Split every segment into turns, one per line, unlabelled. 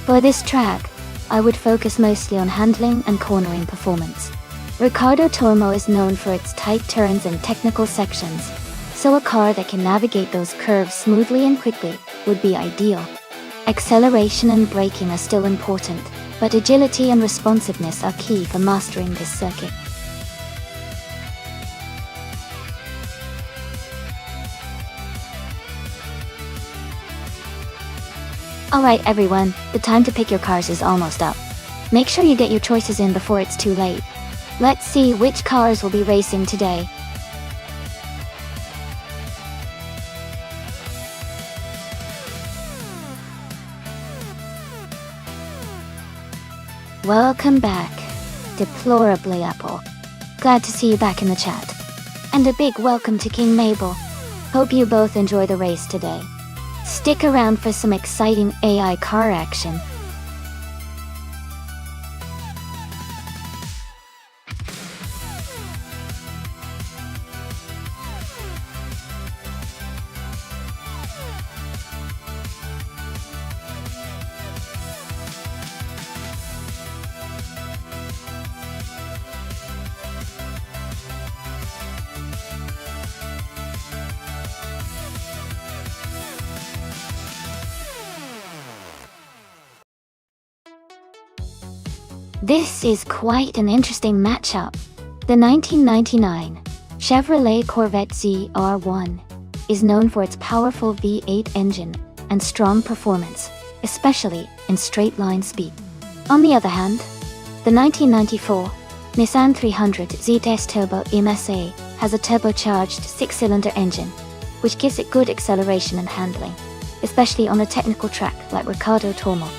For this track, I would focus mostly on handling and cornering performance. Riccardo Tormo is known for its tight turns and technical sections, so a car that can navigate those curves smoothly and quickly would be ideal. Acceleration and braking are still important, but agility and responsiveness are key for mastering this circuit. Alright everyone, the time to pick your cars is almost up. Make sure you get your choices in before it's too late. Let's see which cars will be racing today. Welcome back, Deplorably Apple. Glad to see you back in the chat. And a big welcome to King Mabel. Hope you both enjoy the race today. Stick around for some exciting AI car action. This is quite an interesting matchup. The 1999 Chevrolet Corvette ZR1 is known for its powerful V8 engine and strong performance, especially in straight-line speed. On the other hand, the 1994 Nissan 300 ZS Turbo MSA has a turbocharged six-cylinder engine, which gives it good acceleration and handling, especially on a technical track like Riccardo Tormo.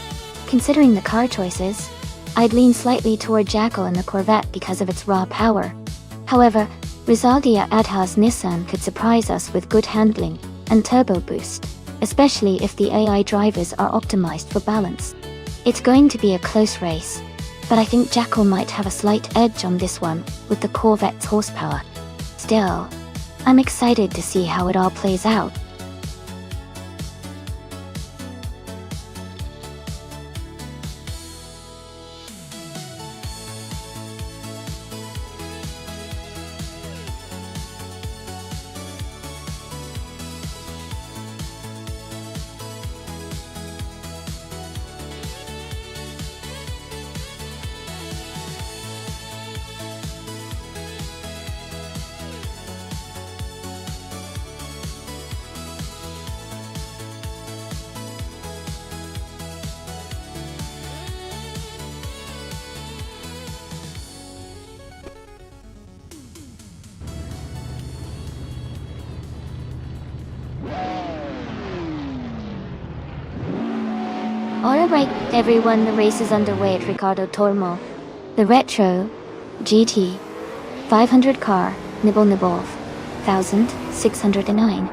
Considering the car choices, I'd lean slightly toward Jackal in the Corvette because of its raw power. However, Rizaldia Adha's Nissan could surprise us with good handling and turbo boost, especially if the AI drivers are optimized for balance. It's going to be a close race, but I think Jackal might have a slight edge on this one with the Corvette's horsepower. Still, I'm excited to see how it all plays out. Alright everyone, the race is underway at Riccardo Tormo. The Retro GT 500 car Nibble 1609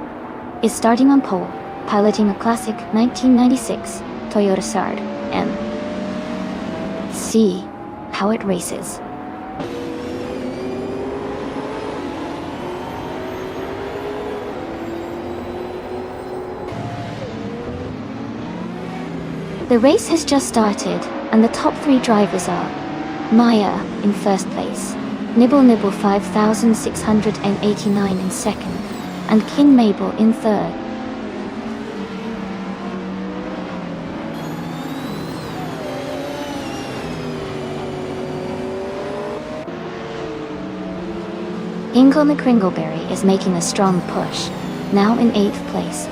is starting on pole, piloting a classic 1996 Toyota Sard M. See how it races. The race has just started, and the top three drivers are Maya in first place, Nibble 5689 in second, and King Mabel in third. Ingle McCringleberry is making a strong push, now in 8th place.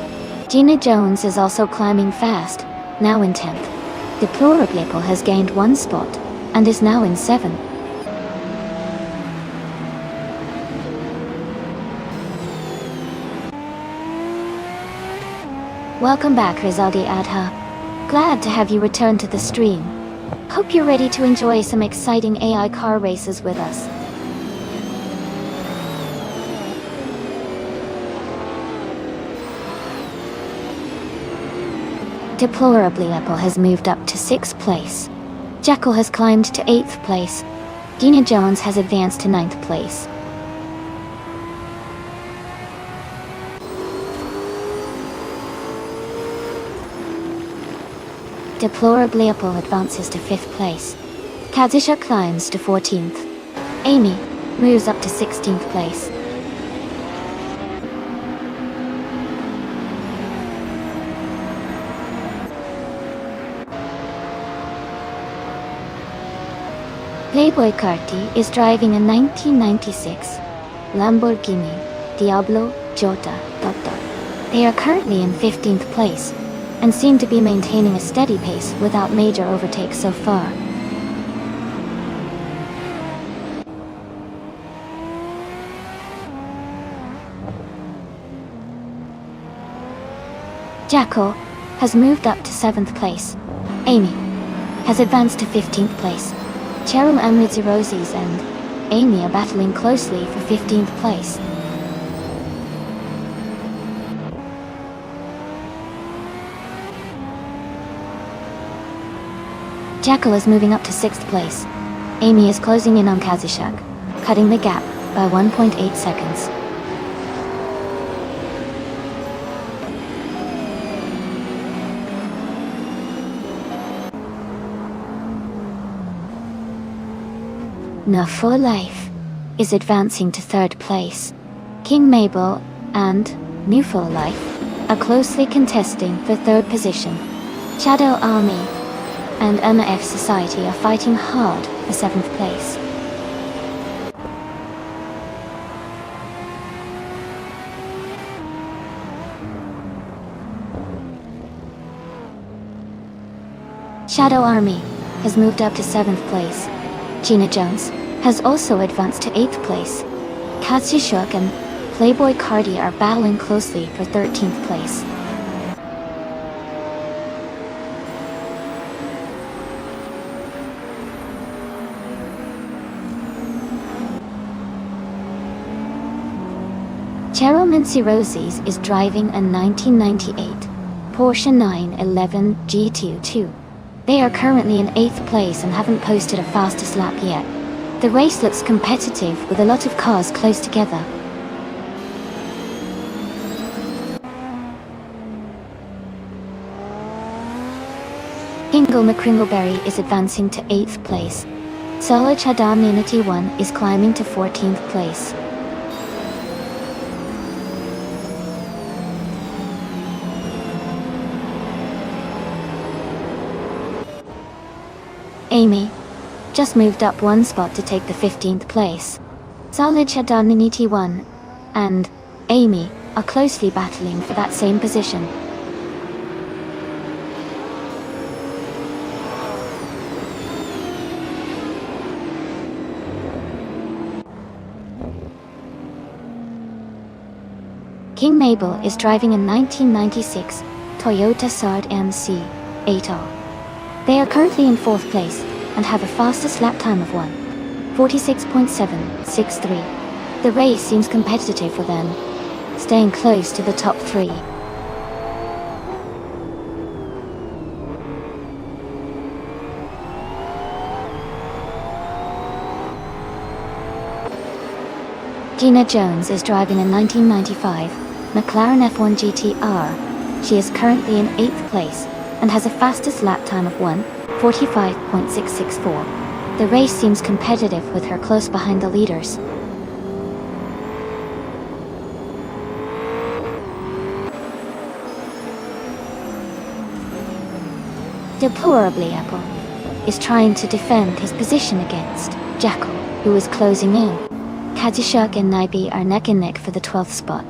Gina Jones is also climbing fast, now in 10th. Deplorably Apple has gained 1 spot, and is now in 7th. Welcome back, Rizaldi Adha. Glad to have you return to the stream. Hope you're ready to enjoy some exciting AI car races with us. Deplorably Apple has moved up to 6th place. Jackal has climbed to 8th place. Dina Jones has advanced to 9th place. Deplorably Apple advances to 5th place. Kazushuk climbs to 14th. Amy moves up to 16th place. Playboy Carti is driving a 1996 Lamborghini Diablo Jota. They are currently in 15th place and seem to be maintaining a steady pace without major overtakes so far. Jackal has moved up to 7th place. Amy has advanced to 15th place. Cheryl Amridzi Roses and Amy are battling closely for 15th place. Jackal is moving up to 6th place. Amy is closing in on Kazushuk, cutting the gap by 1.8 seconds. Now For Life is advancing to 3rd place. King Mabel and New For Life are closely contesting for 3rd position. Shadow Army and Emma F Society are fighting hard for 7th place. Shadow Army has moved up to 7th place. Gina Jones has also advanced to 8th place. Kazushuk and Playboy Cardi are battling closely for 13th place. Cheryl Mincy Roses is driving a 1998 Porsche 911 G22. They are currently in 8th place and haven't posted a fastest lap yet. The race looks competitive with a lot of cars close together. Kingle McCringleberry is advancing to 8th place. Solo Chadam Unity 1 is climbing to 14th place. Amy just moved up 1 spot to take the 15th place. Solid Shadananiti 1 and Amy are closely battling for that same position. King Mabel is driving a 1996 Toyota Sard MC 8R. They are currently in 4th place and have a fastest lap time of 1:46.763. The race seems competitive for them, staying close to the top 3. Gina Jones is driving a 1995 McLaren F1 GTR. She is currently in 8th place and has a fastest lap time of 1:45.664. The race seems competitive with her close behind the leaders. Deplorably Apple is trying to defend his position against Jackal, who is closing in. Kazushuk and Naibi are neck and neck for the 12th spot.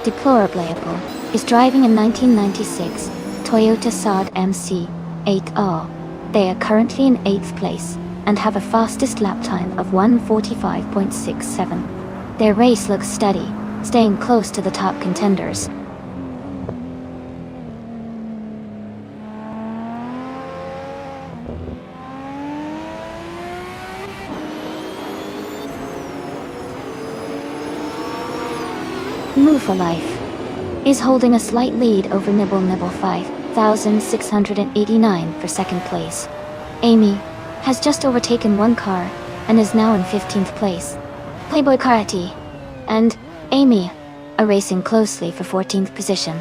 Deplorably Apple is driving a 1996 Toyota Sard MC 8R. They are currently in 8th place and have a fastest lap time of 1:45.67. Their race looks steady, staying close to the top contenders. Move for Life is holding a slight lead over Nibble 5,689 for 2nd place. Amy has just overtaken one car and is now in 15th place. Playboy Karate and Amy are racing closely for 14th position.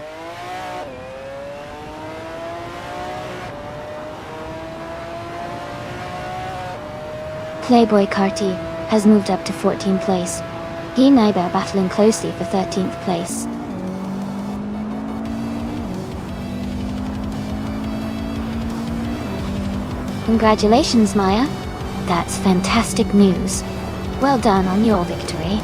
Playboy Karate has moved up to 14th place. He and Iba are battling closely for 13th place. Congratulations, Maya. That's fantastic news. Well done on your victory.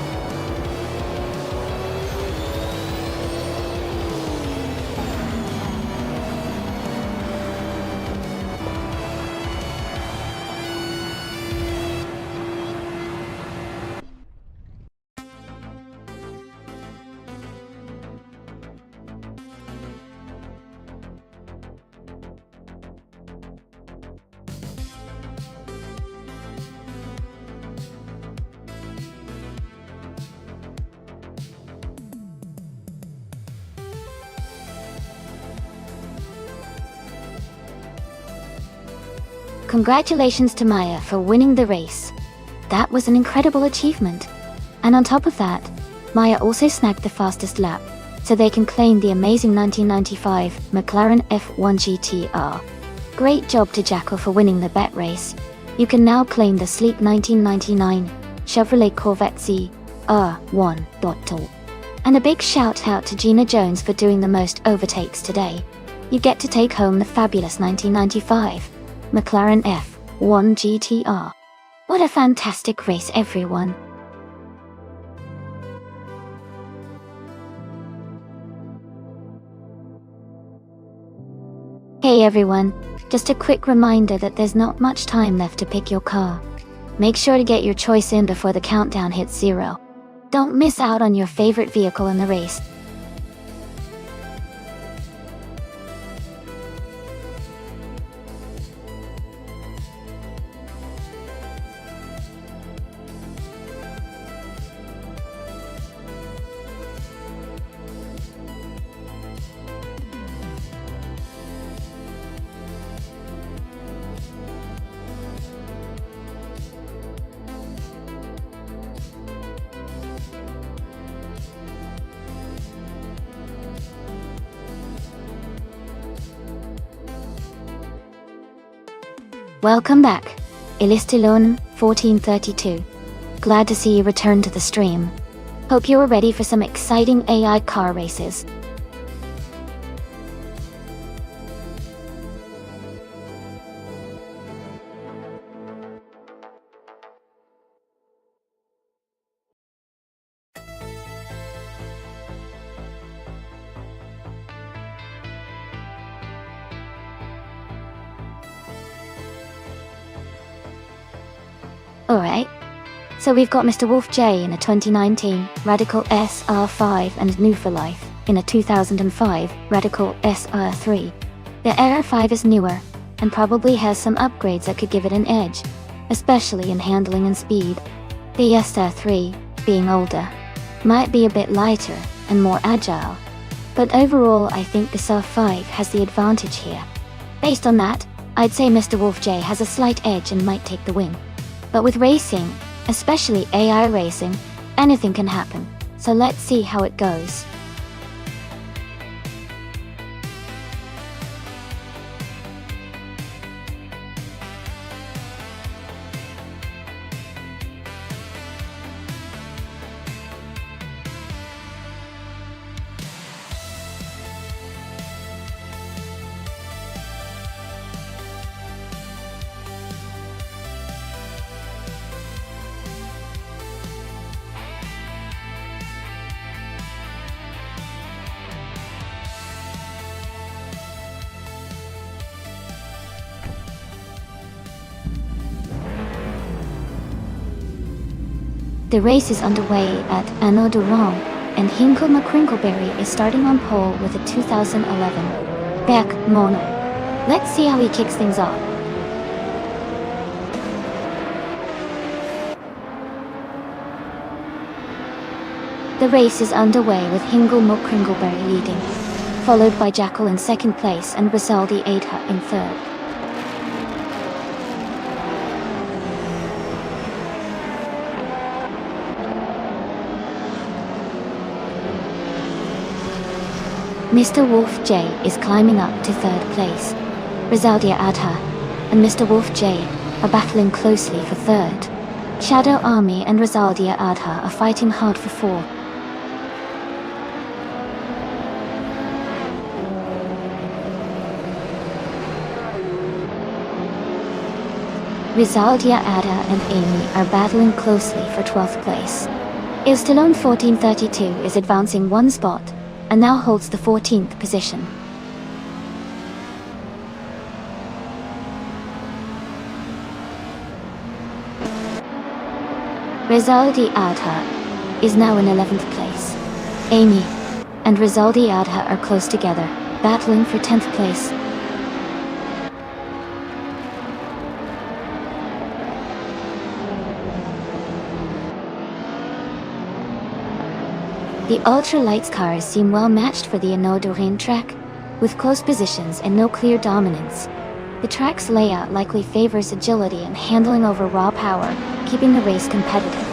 Congratulations to Maya for winning the race. That was an incredible achievement. And on top of that, Maya also snagged the fastest lap, so they can claim the amazing 1995 McLaren F1 GTR. Great job to Jackal for winning the bet race. You can now claim the sleek 1999 Chevrolet Corvette Z R1 bottle. And a big shout out to Gina Jones for doing the most overtakes today. You get to take home the fabulous 1995 McLaren F1 GTR. What a fantastic race, everyone. Hey everyone, just a quick reminder that there's not much time left to pick your car. Make sure to get your choice in before the countdown hits 0. Don't miss out on your favorite vehicle in the race. Welcome back, Ilistilon 1432. Glad to see you return to the stream. Hope you are ready for some exciting AI car races. Alright, so we've got Mr. Wolf J in a 2019 Radical SR5 and New for Life in a 2005 Radical SR3. The RR5 is newer and probably has some upgrades that could give it an edge, especially in handling and speed. The SR3, being older, might be a bit lighter and more agile, but overall I think the SR5 has the advantage here. Based on that, I'd say Mr. Wolf J has a slight edge and might take the win. But with racing, especially AI racing, anything can happen, so let's see how it goes. The race is underway at Anneau de Rouen, and Hinkle McCrinkleberry is starting on pole with a 2011 Beck Mono. Let's see how he kicks things off. The race is underway with Hinkle McCrinkleberry leading, followed by Jackal in second place and Grisaldi Ada in third. Mr. Wolf J is climbing up to 3rd place. Rizaldia Adha and Mr. Wolf J are battling closely for 3rd. Shadow Army and Rizaldia Adha are fighting hard for 4th. Rizaldia Ada and Amy are battling closely for 12th place. Ilstalone 1432 is advancing 1 spot and now holds the 14th position. Rizaldi Adha is now in 11th place. Amy and Rizaldi Adha are close together, battling for 10th place. The ultralights cars seem well matched for the Anneau-Douraine track, with close positions and no clear dominance. The track's layout likely favors agility and handling over raw power, keeping the race competitive.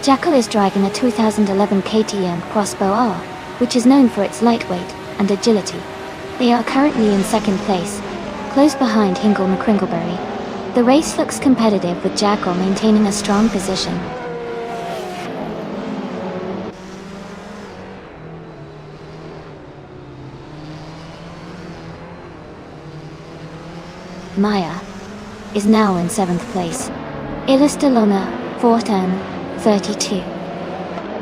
Jackal is driving a 2011 KTM Crossbow R, which is known for its lightweight and agility. They are currently in 2nd place, close behind Hingle McCringleberry. The race looks competitive with Jackal maintaining a strong position. Maya is now in 7th place. Ilistalona 1432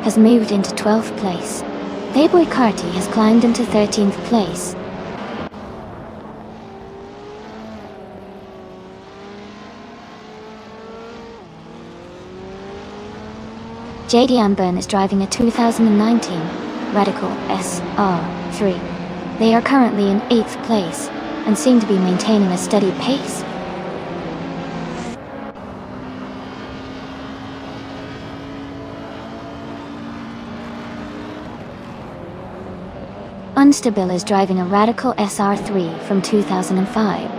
has moved into 12th place. Playboy Carty has climbed into 13th place. JD Anburn is driving a 2019 Radical SR3. They are currently in 8th place and seem to be maintaining a steady pace. Unstable is driving a Radical SR3 from 2005.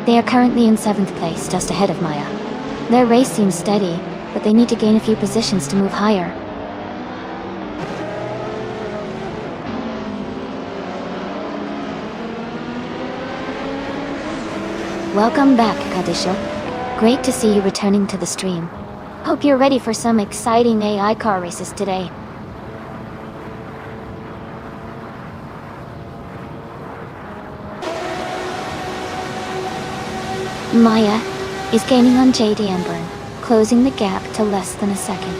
They are currently in 7th place, just ahead of Maya. Their race seems steady, but they need to gain a few positions to move higher. Welcome back, Kadisho. Great to see you returning to the stream. Hope you're ready for some exciting AI car races today. Maya is gaining on JD Anburn, closing the gap to less than a second.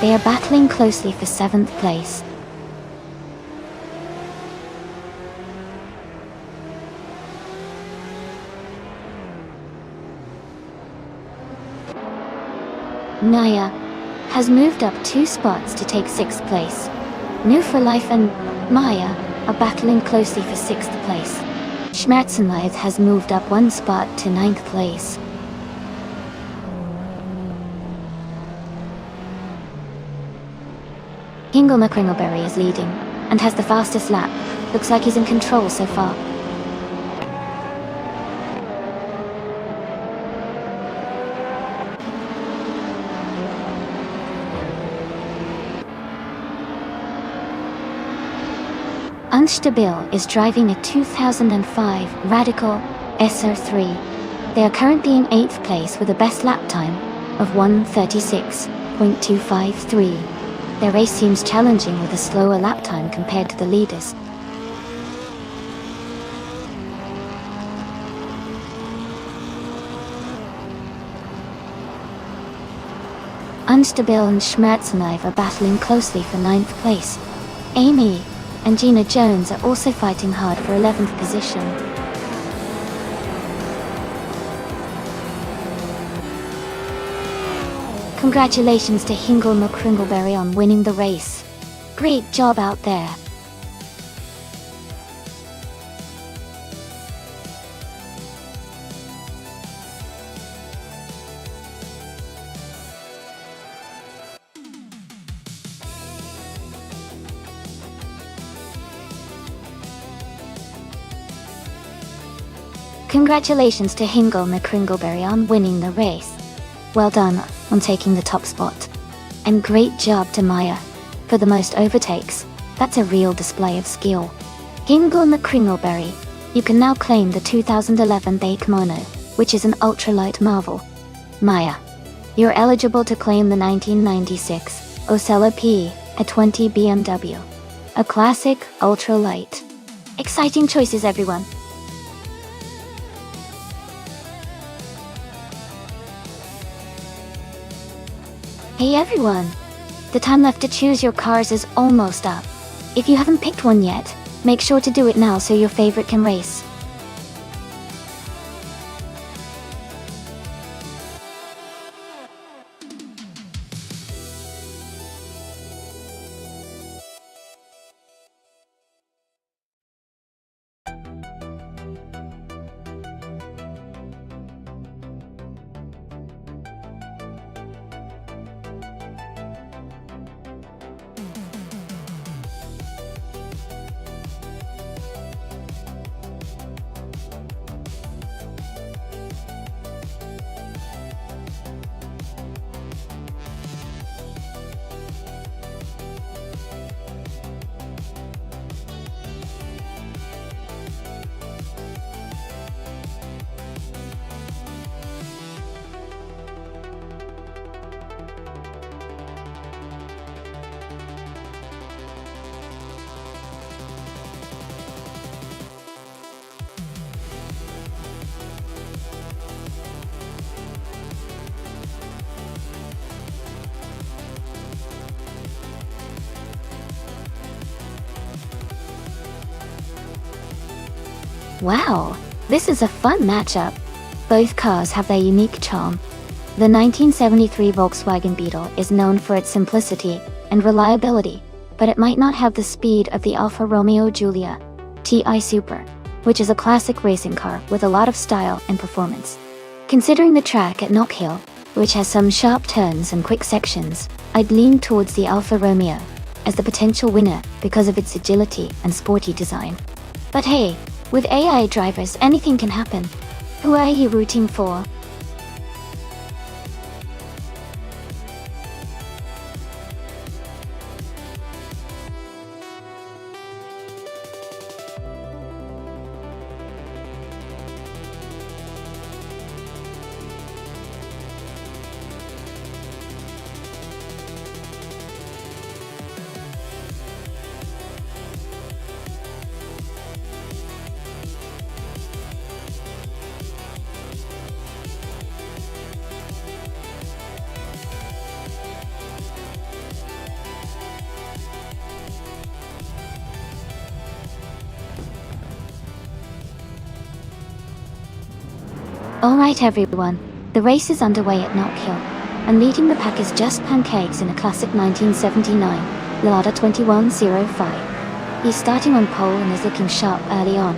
They are battling closely for 7th place. Naya has moved up 2 spots to take 6th place. New for Life and Maya are battling closely for 6th place. Schmerzenleid has moved up 1 spot to 9th place. Hingle McCringleberry is leading, and has the fastest lap. Looks like he's in control so far. Unstable is driving a 2005 Radical SR3. They are currently in 8th place with a best lap time of 1:36.253. Their race seems challenging with a slower lap time compared to the leaders. Unstable and Schmerzenleid are battling closely for 9th place. Amy and Gina Jones are also fighting hard for 11th position. Congratulations to Hingle McCringleberry on winning the race. Great job out there. Congratulations to Hingle McCringleberry on winning the race. Well done on taking the top spot. And great job to Maya for the most overtakes. That's a real display of skill. Hingle McCringleberry, you can now claim the 2011 Bakemono, which is an ultralight marvel. Maya, you're eligible to claim the 1996 Osella P, a 20 BMW. A classic ultralight. Exciting choices, everyone. Hey everyone! The time left to choose your cars is almost up. If you haven't picked one yet, make sure to do it now so your favorite can race. Wow, this is a fun matchup. Both cars have their unique charm. The 1973 Volkswagen Beetle is known for its simplicity and reliability, but it might not have the speed of the Alfa Romeo Giulia TI Super, which is a classic racing car with a lot of style and performance. Considering the track at Knock Hill, which has some sharp turns and quick sections, I'd lean towards the Alfa Romeo as the potential winner because of its agility and sporty design. But hey, with AI drivers, anything can happen. Who are you rooting for? Alright everyone, the race is underway at Knock Hill, and leading the pack is Just Pancakes in a classic 1979 Lada 2105. He's starting on pole and is looking sharp early on.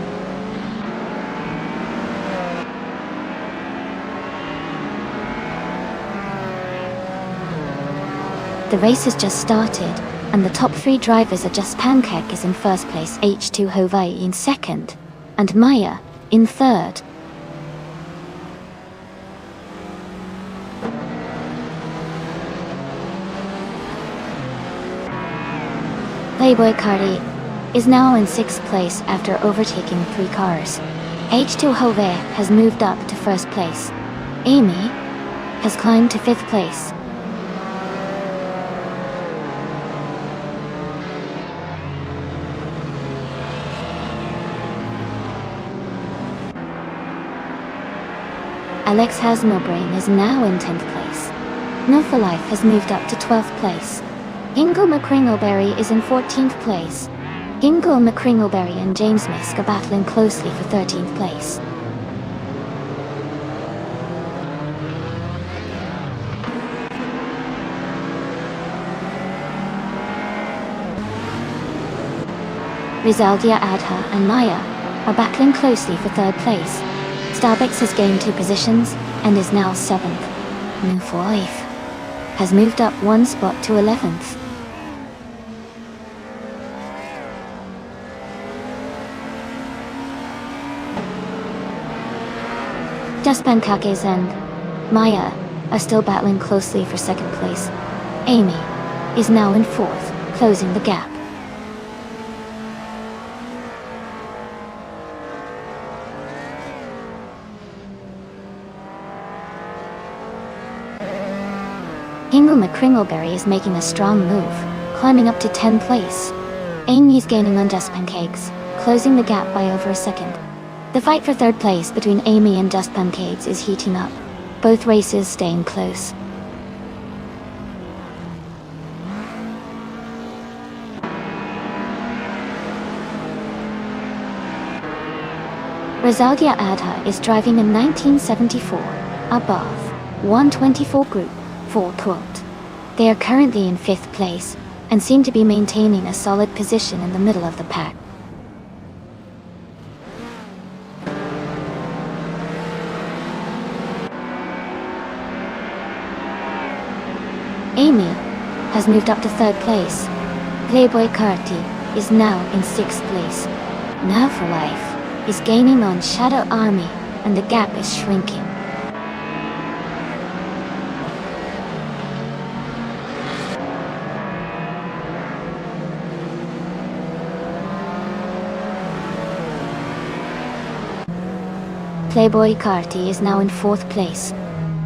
The race has just started, and the top three drivers are Just Pancake is in first place, H2 Hawaii in second, and Maya in third. Playboy Cardi is now in 6th place after overtaking 3 cars. H2 Hawaii has moved up to 1st place. Amy has climbed to 5th place. Alex Hasmelbrain is now in 10th place. No for Life has moved up to 12th place. Hingle McCringleberry is in 14th place. Hingle McCringleberry and James Misk are battling closely for 13th place. Rizaldia Adha and Maya are battling closely for 3rd place. Starbucks has gained 2 positions and is now 7th. No for Life has moved up 1 spot to 11th. Pankakes and Maya are still battling closely for second place. Amy is now in fourth, closing the gap. Hingle McCringleberry is making a strong move, climbing up to 10th place. Amy is gaining on Pancakes, closing the gap by over a second. The fight for third place between Amy and Pancakes is heating up, both races staying close. Rosalia Adha is driving a 1974 above 124 Group 4 quote. They are currently in 5th place and seem to be maintaining a solid position in the middle of the pack. Amy has moved up to 3rd place. Playboy Carti is now in 6th place. Now for Life is gaining on Shadow Army and the gap is shrinking. Playboy Carti is now in 4th place.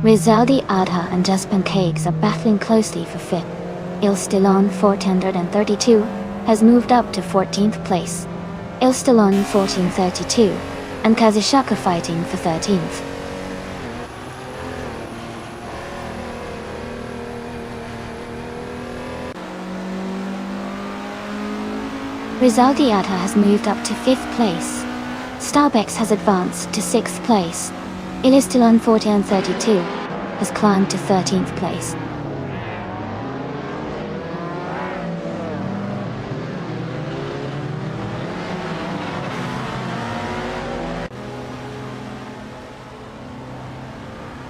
Rizaldi Adha and Pancakes are battling closely for 5th. Il Stillon 432 has moved up to 14th place. Il Stillon 1432 and Kazashak are fighting for 13th. Rizaldi Adha has moved up to 5th place. Starbex has advanced to 6th place. Ilistilon 1432 has climbed to 13th place.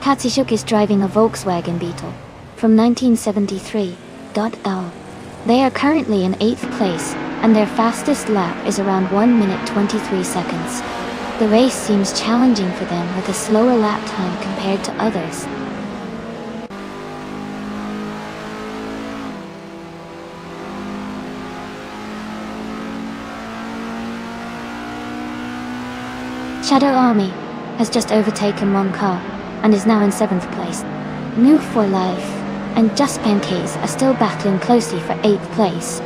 Katsishuk is driving a Volkswagen Beetle from 1973. They are currently in 8th place and their fastest lap is around 1 minute 23 seconds. The race seems challenging for them with a slower lap time compared to others. Shadow Army has just overtaken Monka and is now in 7th place. Move for Life and Pancakes are still battling closely for 8th place.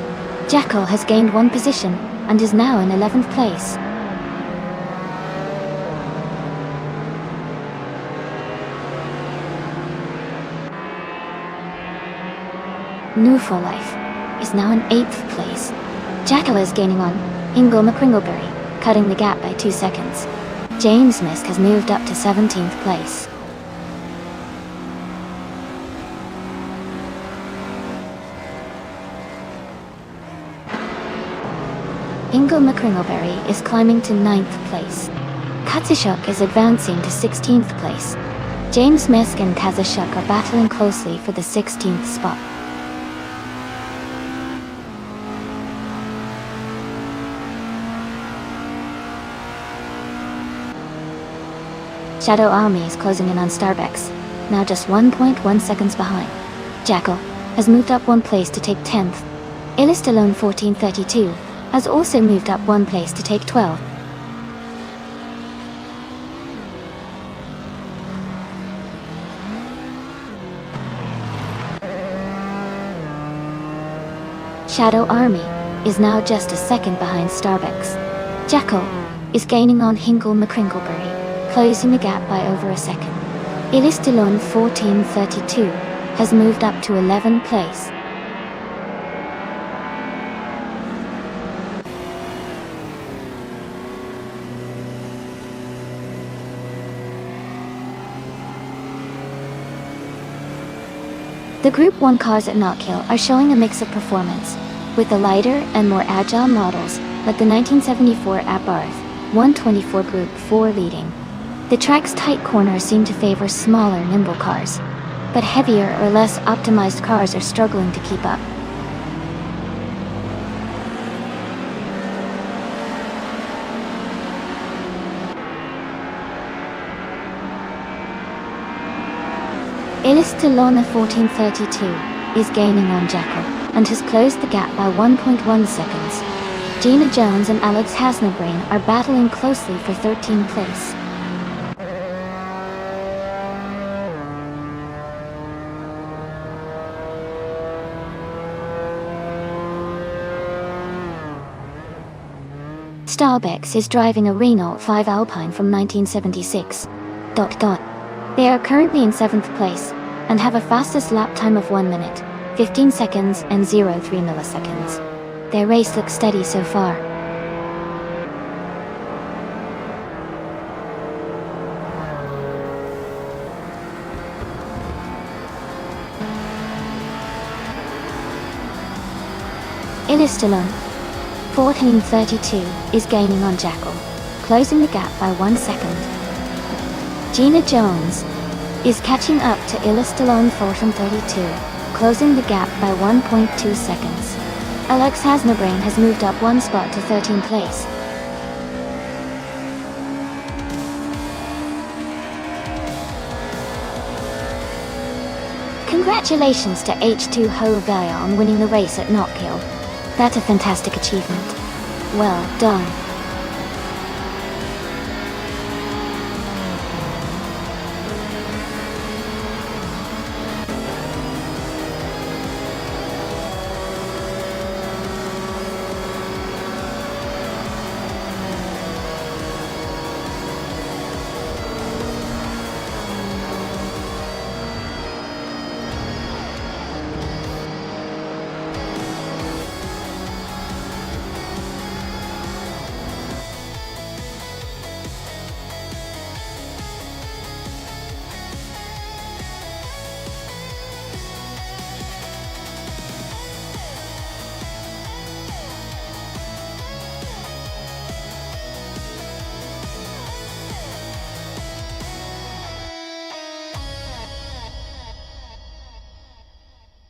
Jackal has gained 1 position and is now in 11th place. New for Life is now in 8th place. Jackal is gaining on Ingle McCringleberry, cutting the gap by 2 seconds. James Misk has moved up to 17th place. Ingle McCringleberry is climbing to 9th place. Katsishuk is advancing to 16th place. James Misk and Kazashuk are battling closely for the 16th spot. Shadow Army is closing in on Starbex, now just 1.1 seconds behind. Jackal has moved up 1 place to take 10th. Ilistalone 1432 has also moved up 1 place to take 12th. Shadow Army is now just a second behind Starbex. Jackal is gaining on Hingle McCringleberry, closing the gap by over a second. Ilistalone 1432 has moved up to 11th place. The Group 1 cars at Knockhill are showing a mix of performance, with the lighter and more agile models, like the 1974 Abarth 124 Group 4 leading. The track's tight corners seem to favor smaller, nimble cars, but heavier or less optimized cars are struggling to keep up. Stallone 1432 is gaining on Jekyll and has closed the gap by 1.1 seconds. Gina Jones and Alex Hasselbrain are battling closely for 13th place. Starbex is driving a Renault 5 Alpine from 1976. They are currently in 7th place and have a fastest lap time of 1 minute, 15 seconds and 0.3 milliseconds. Their race looks steady so far. Stallone 1432 is gaining on Jekyll, closing the gap by 1 second. Gina Jones is catching up to Stallone 1432, closing the gap by 1.2 seconds. Alex Hasselbrain has moved up 1 spot to 13th place. Congratulations to H2 Hovaya on winning the race at Knockhill. That's a fantastic achievement. Well done.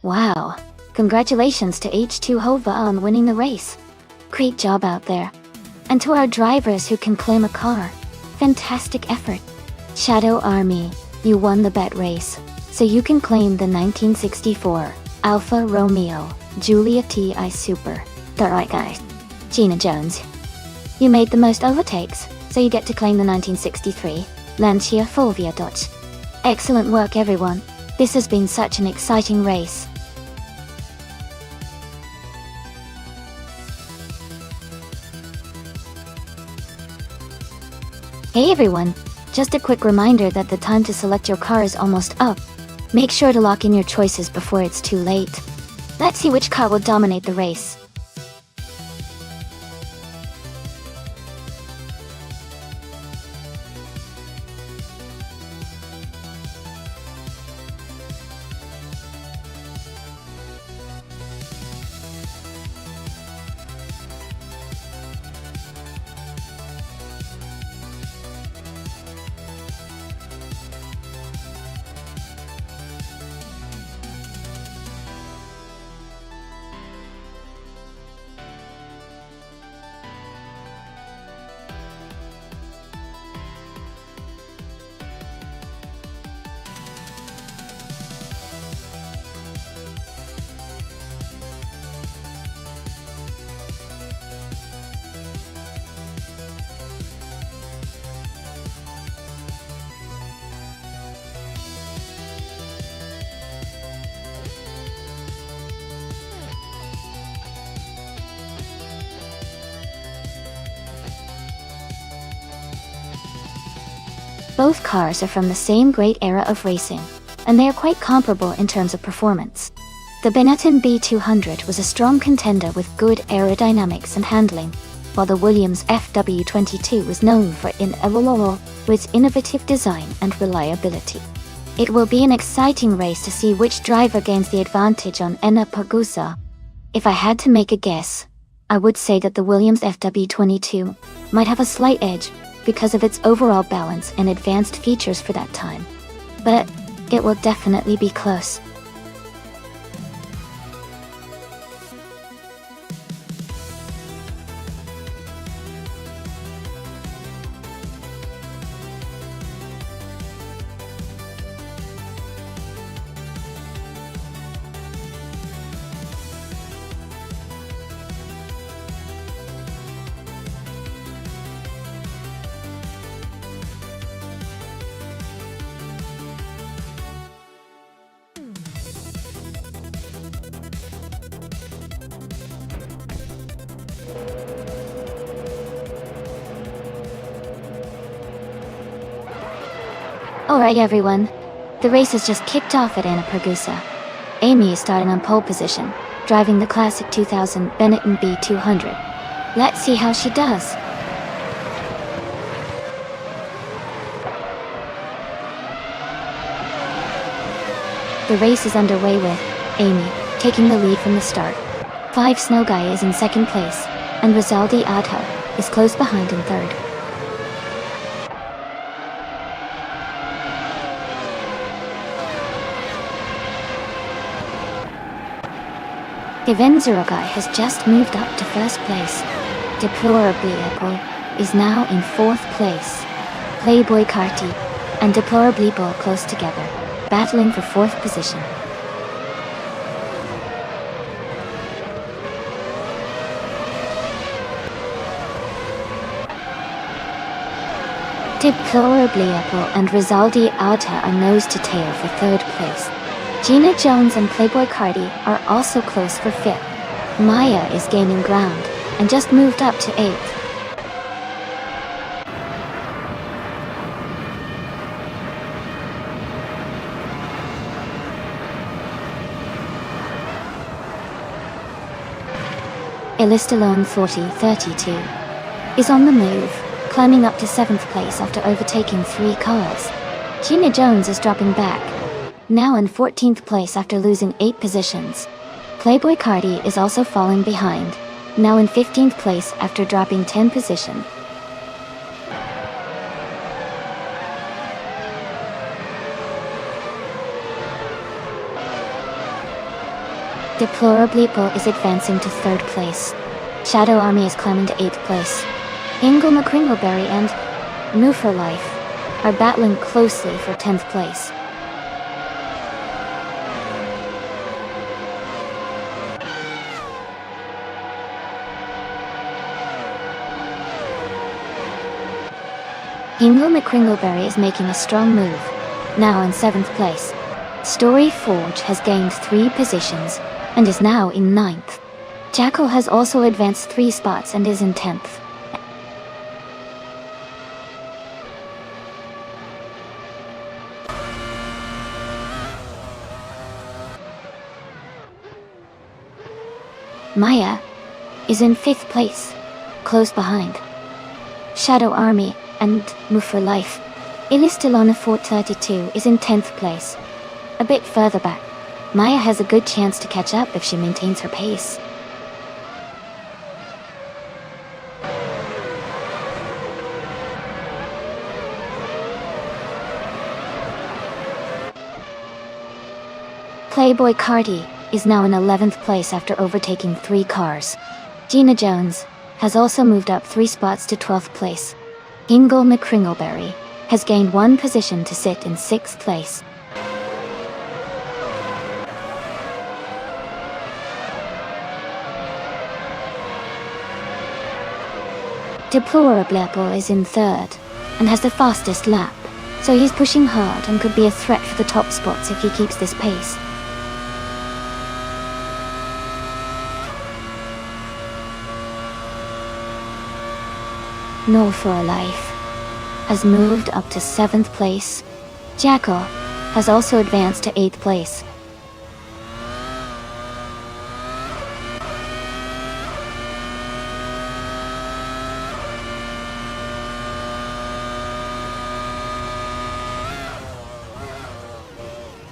Wow, congratulations to H2 Hova on winning the race. Great job out there. And to our drivers who can claim a car, fantastic effort. Shadow Army, you won the bet race, so you can claim the 1964 Alfa Romeo Giulia TI Super. Alright guys. Gina Jones, you made the most overtakes, so you get to claim the 1963 Lancia Fulvia Dodge. Excellent work everyone. This has been such an exciting race. Hey everyone, just a quick reminder that the time to select your car is almost up. Make sure to lock in your choices before it's too late. Let's see which car will dominate the race. Both cars are from the same great era of racing, and they are quite comparable in terms of performance. The Benetton B200 was a strong contender with good aerodynamics and handling, while the Williams FW22 was known for its innovative design and reliability. It will be an exciting race to see which driver gains the advantage on Enna-Pagusa. If I had to make a guess, I would say that the Williams FW22 might have a slight edge because of its overall balance and advanced features for that time. But it will definitely be close. Alright everyone, the race has just kicked off at Anapergusa. Amy is starting on pole position, driving the classic 2000 Benetton B200. Let's see how she does. The race is underway with Amy taking the lead from the start. Five Snow Guy is in second place, and Rizaldi Adha is close behind in third. Evenzurogai has just moved up to first place. Deplorably Apple is now in fourth place. Playboy Carti and Deplorably Bull close together, battling for fourth position. Deplorably Apple and Rizaldi Adha are nose to tail for third place. Gina Jones and Playboy Cardi are also close for fifth. Maya is gaining ground and just moved up to eighth. Elistalone 4032 is on the move, climbing up to 7th place after overtaking 3 cars. Gina Jones is dropping back, now in 14th place after losing 8 positions. Playboy Cardi is also falling behind, now in 15th place after dropping 10 position. Deplorably Bull is advancing to 3rd place. Shadow Army is climbing to 8th place. Ingle McCringleberry and Move for Life are battling closely for 10th place. Ingle McCringleberry is making a strong move, now in 7th place. Story Forge has gained 3 positions and is now in 9th. Jackal has also advanced 3 spots and is in 10th. Maya is in 5th place, close behind Shadow Army and Move for Life. Elistalona 432 is in 10th place, a bit further back. Maya has a good chance to catch up if she maintains her pace. Playboy Cardi is now in 11th place after overtaking 3 cars. Gina Jones has also moved up 3 spots to 12th place. Ingle McCringleberry has gained 1 position to sit in 6th place. Deplorably Apple is in 3rd and has the fastest lap, so he's pushing hard and could be a threat for the top spots if he keeps this pace. No for a Life has moved up to 7th place. Jackal has also advanced to 8th place.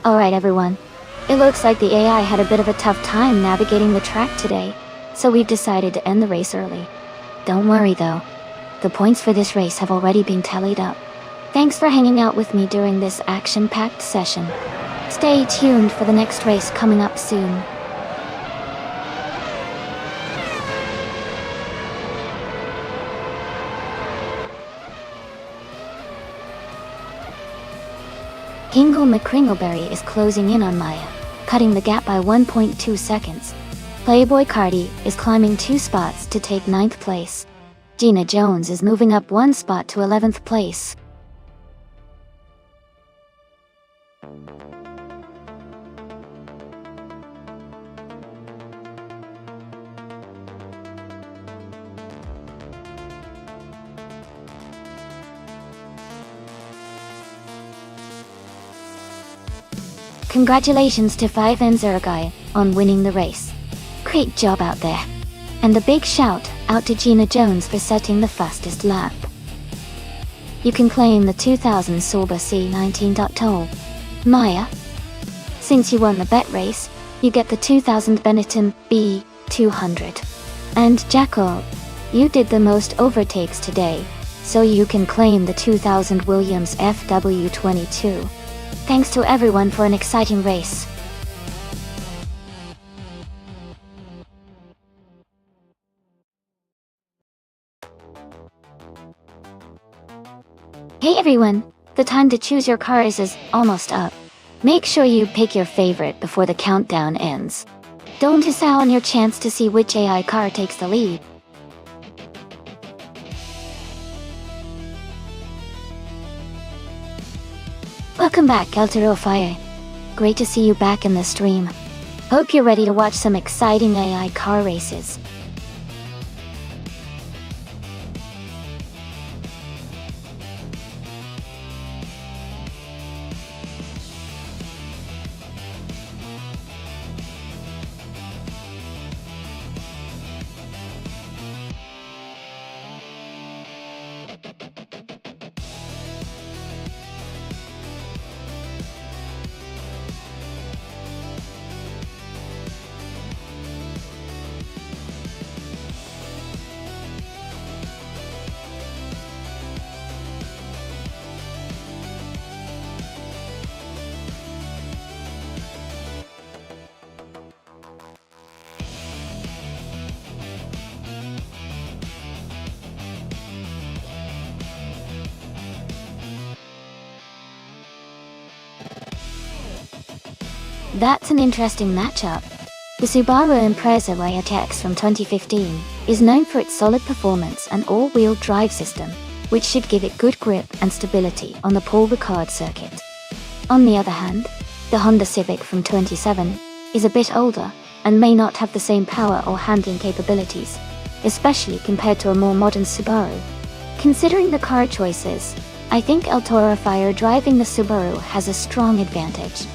Alright everyone, it looks like the AI had a bit of a tough time navigating the track today, so we've decided to end the race early. Don't worry though, the points for this race have already been tallied up. Thanks for hanging out with me during this action-packed session. Stay tuned for the next race coming up soon. Ingle McCringleberry is closing in on Maya, cutting the gap by 1.2 seconds. Playboy Cardi is climbing 2 spots to take 9th place. Gina Jones is moving up 1 spot to 11th place. Congratulations to 5N Zergai on winning the race. Great job out there. And a big shout out to Gina Jones for setting the fastest lap. You can claim the 2000 Sauber C19 toll. Maya, since you won the bet race, you get the 2000 Benetton B200. And Jackal, you did the most overtakes today, so you can claim the 2000 Williams FW22. Thanks to everyone for an exciting race. Hey everyone, the time to choose your cars is almost up. Make sure you pick your favorite before the countdown ends. Don't miss out on your chance to see which AI car takes the lead. Welcome back, Fire. Great to see you back in the stream. Hope you're ready to watch some exciting AI car races. That's an interesting matchup. The Subaru Impreza YTX from 2015 is known for its solid performance and all-wheel drive system, which should give it good grip and stability on the Paul Ricard circuit. On the other hand, the Honda Civic from 2017 is a bit older and may not have the same power or handling capabilities, especially compared to a more modern Subaru. Considering the car choices, I think Fire driving the Subaru has a strong advantage.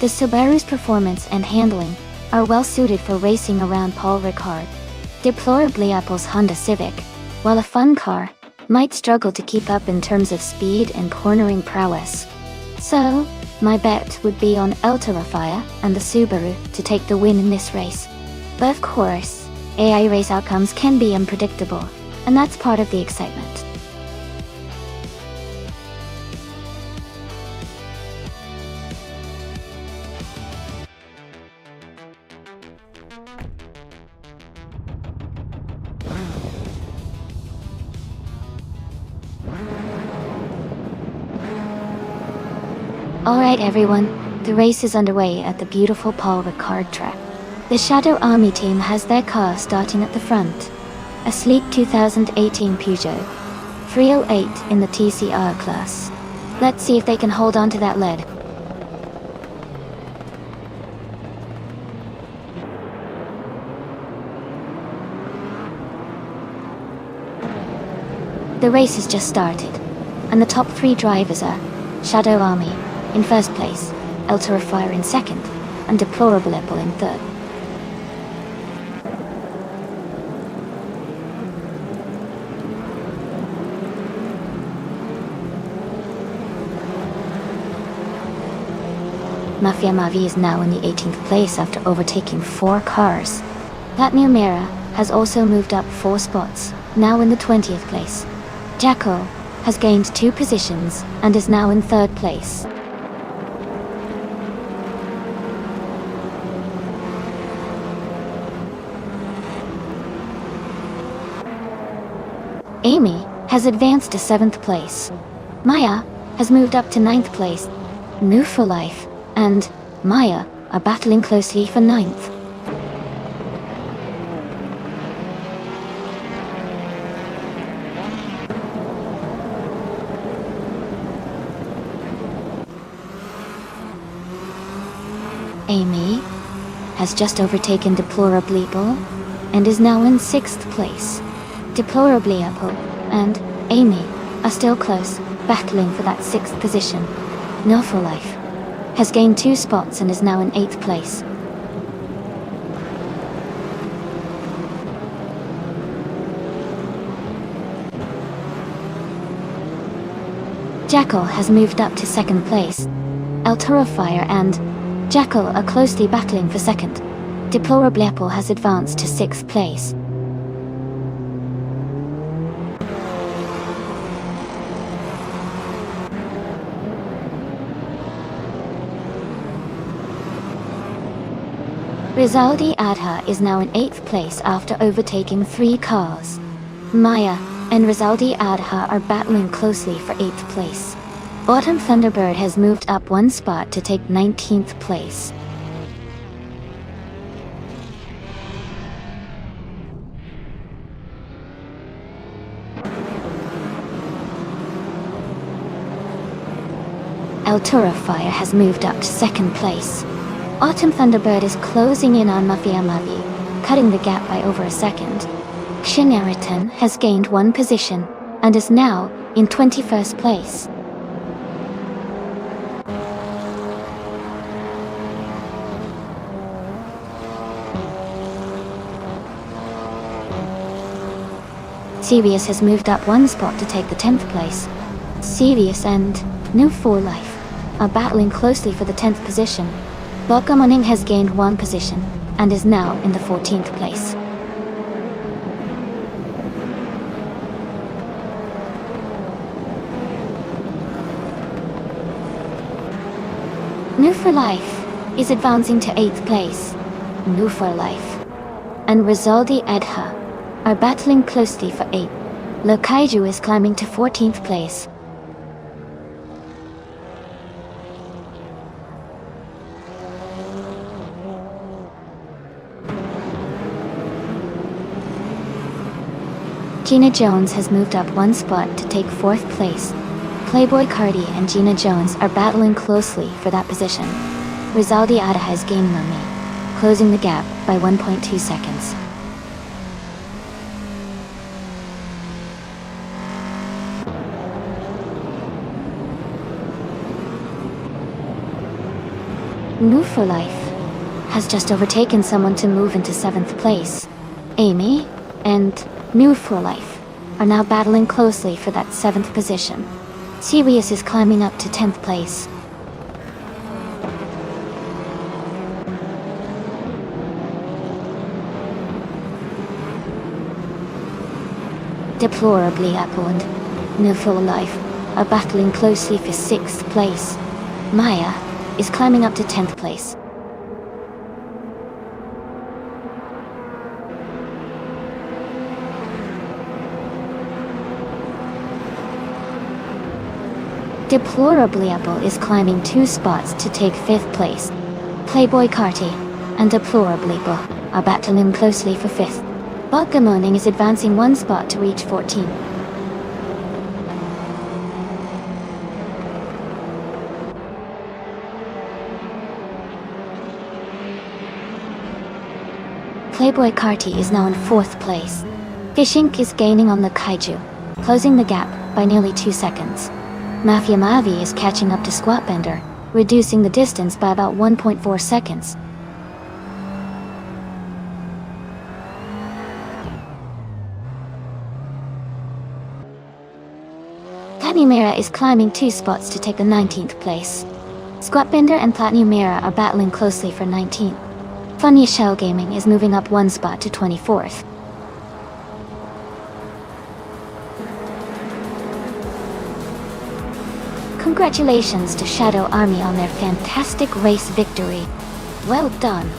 The Subaru's performance and handling are well suited for racing around Paul Ricard. Deplorably Apple's Honda Civic, while a fun car, might struggle to keep up in terms of speed and cornering prowess. So, my bet would be on Fire and the Subaru to take the win in this race. But of course, AI race outcomes can be unpredictable, and that's part of the excitement. Alright everyone, the race is underway at the beautiful Paul Ricard track. The Shadow Army team has their car starting at the front. A sleek 2018 Peugeot 308 in the TCR class. Let's see if they can hold on to that lead. The race has just started, and the top three drivers are Shadow Army in first place, Fire in second, and Deplorable Apple in third. Mafia Mavi is now in the 18th place after overtaking 4 cars. That Numera has also moved up 4 spots, now in the 20th place. Jacko has gained 2 positions and is now in 3rd place. Amy has advanced to 7th place. Maya has moved up to 9th place. New for Life and Maya are battling closely for 9th. Amy has just overtaken Deplorably Apple and is now in 6th place. Deplorably Apple and Amy are still close, battling for that 6th position. No for Life has gained 2 spots and is now in 8th place. Jackal has moved up to 2nd place. El Fire and Jackal are closely battling for 2nd. Deplorable has advanced to 6th place. Rizaldi Adha is now in 8th place after overtaking 3 cars. Maya and Rizaldi Adha are battling closely for 8th place. Autumn Thunderbird has moved up 1 spot to take 19th place. El Fire has moved up to 2nd place. Autumn Thunderbird is closing in on Mafia Mavi, cutting the gap by over a second. Shinaritan has gained 1 position and is now in 21st place. Sirius has moved up 1 spot to take the 10th place. Sirius and New 4 Life are battling closely for the 10th position. Bokamoning has gained 1 position and is now in the 14th place. New for Life is advancing to 8th place. New for Life and Rizaldi Adha are battling closely for 8th. Lokaiju is climbing to 14th place. Gina Jones has moved up 1 spot to take 4th place. Playboy Cardi and Gina Jones are battling closely for that position. Rizaldi Adha has gained Mummy, closing the gap by 1.2 seconds. New for Life has just overtaken someone to move into 7th place. Amy and New for Life are now battling closely for that 7th position. Sirius is climbing up to 10th place. Deplorably Apple and New for Life are battling closely for 6th place. Maya is climbing up to 10th place. Deplorably Apple is climbing 2 spots to take 5th place. Playboy Carti and Deplorably Bo are battling closely for 5th. Bokamoning is advancing 1 spot to reach 14. Playboy Carti is now in 4th place. Fishink is gaining on the Kaiju, closing the gap by nearly 2 seconds. Mafia Mavi is catching up to Squatbender, reducing the distance by about 1.4 seconds. Platinumera is climbing 2 spots to take the 19th place. Squatbender and Platinumera are battling closely for 19th. Funny Shell Gaming is moving up 1 spot to 24th. Congratulations to Shadow Army on their fantastic race victory. Well done.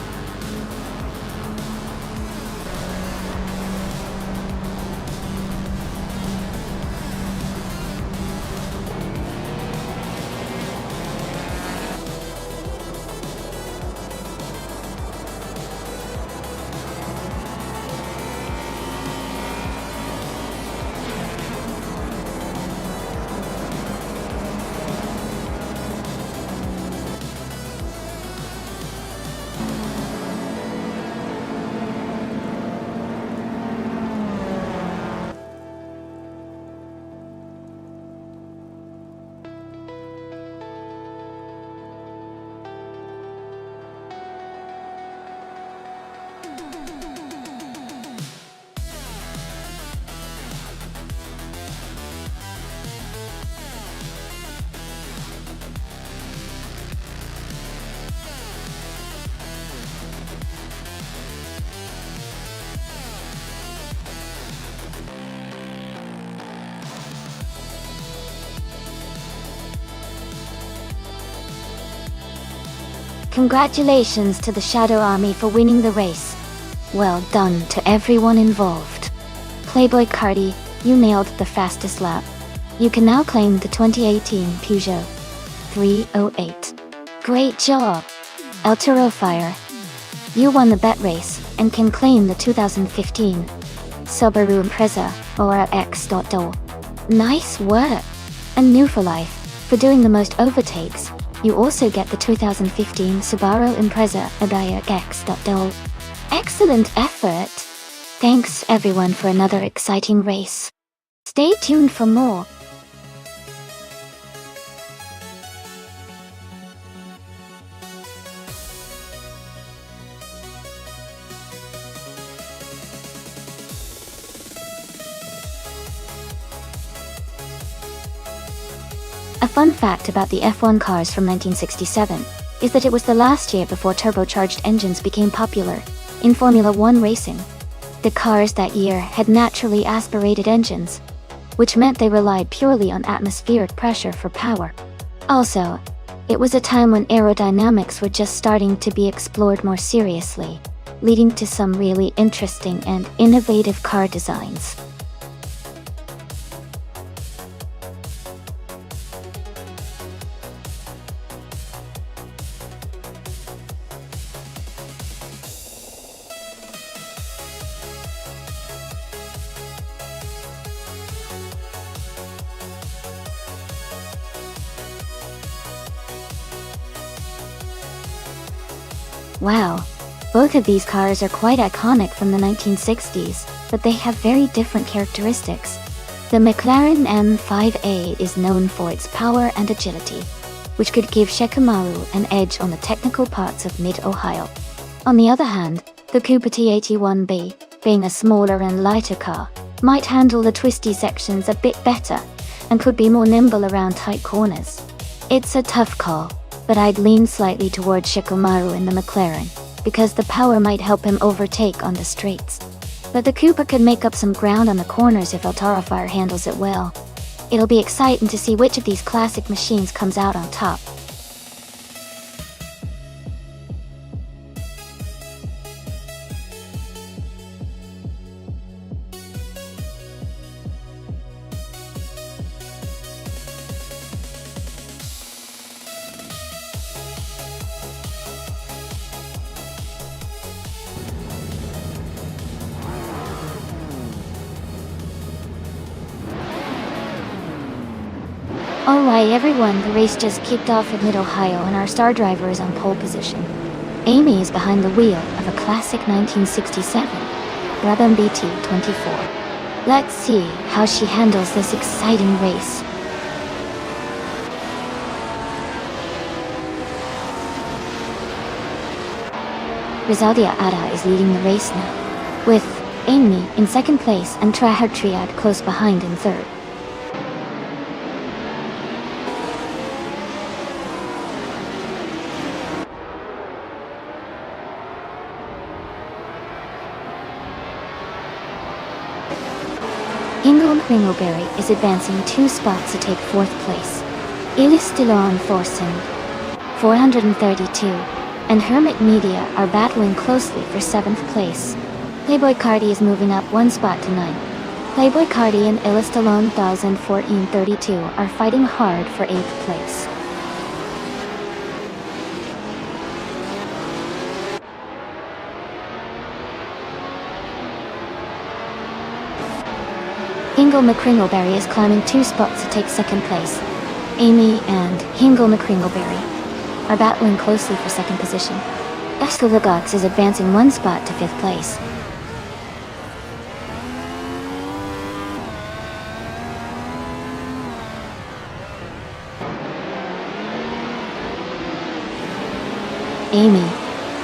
Congratulations to the Shadow Army for winning the race. Well done to everyone involved. Playboy Cardi, you nailed the fastest lap. You can now claim the 2018 Peugeot 308. Great job! El Toro Fire. You won the bet race and can claim the 2015 Subaru Impreza ORX.do. Nice work! And new for life, for doing the most overtakes, you also get the 2015 Subaru Impreza ORX.do. Excellent effort! Thanks everyone for another exciting race. Stay tuned for more. A fun fact about the F1 cars from 1967 is that it was the last year before turbocharged engines became popular in Formula One racing. The cars that year had naturally aspirated engines, which meant they relied purely on atmospheric pressure for power. Also, it was a time when aerodynamics were just starting to be explored more seriously, leading to some really interesting and innovative car designs. Wow, both of these cars are quite iconic from the 1960s, but they have very different characteristics. The McLaren M5A is known for its power and agility, which could give Shikamaru an edge on the technical parts of Mid-Ohio. On the other hand, the Cooper T81B, being a smaller and lighter car, might handle the twisty sections a bit better, and could be more nimble around tight corners. It's a tough call, but I'd lean slightly towards Shikamaru in the McLaren, because the power might help him overtake on the straights. But the Cooper could make up some ground on the corners if El Toro Fire handles it well. It'll be exciting to see which of these classic machines comes out on top. Alright everyone, the race just kicked off at Mid-Ohio and our star driver is on pole position. Amy is behind the wheel of a classic 1967 Brabham BT24. Let's see how she handles this exciting race. Rizaldia Ada is leading the race now, with Amy in second place and Traher Triad close behind in third. Ingram Kringleberry is advancing 2 spots to take 4th place. Elis Dillon Thorsen, 432, and Hermit Media are battling closely for 7th place. Playboy Cardi is moving up 1 spot to 9th. Playboy Cardi and Elis Dillon 1432 are fighting hard for 8th place. Hingle McCringleberry is climbing 2 spots to take 2nd place. Amy and Hingle McCringleberry are battling closely for 2nd position. Esther Lagox is advancing 1 spot to 5th place. Amy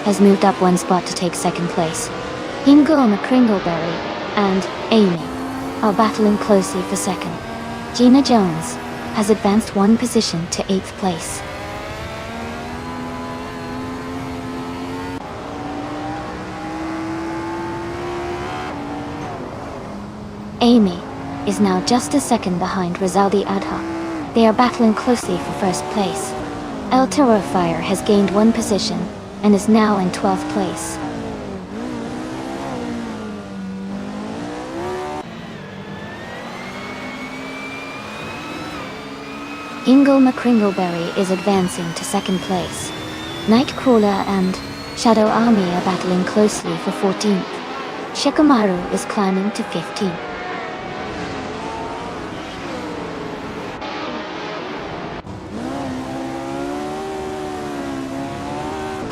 has moved up 1 spot to take 2nd place. Hingle McCringleberry and Amy are battling closely for 2nd. Gina Jones has advanced 1 position to 8th place. Amy is now just a second behind Rizaldi Adha. They are battling closely for 1st place. El Terrifier has gained 1 position and is now in 12th place. Ingle McCringleberry is advancing to 2nd place. Nightcrawler and Shadow Army are battling closely for 14th. Shikamaru is climbing to 15th.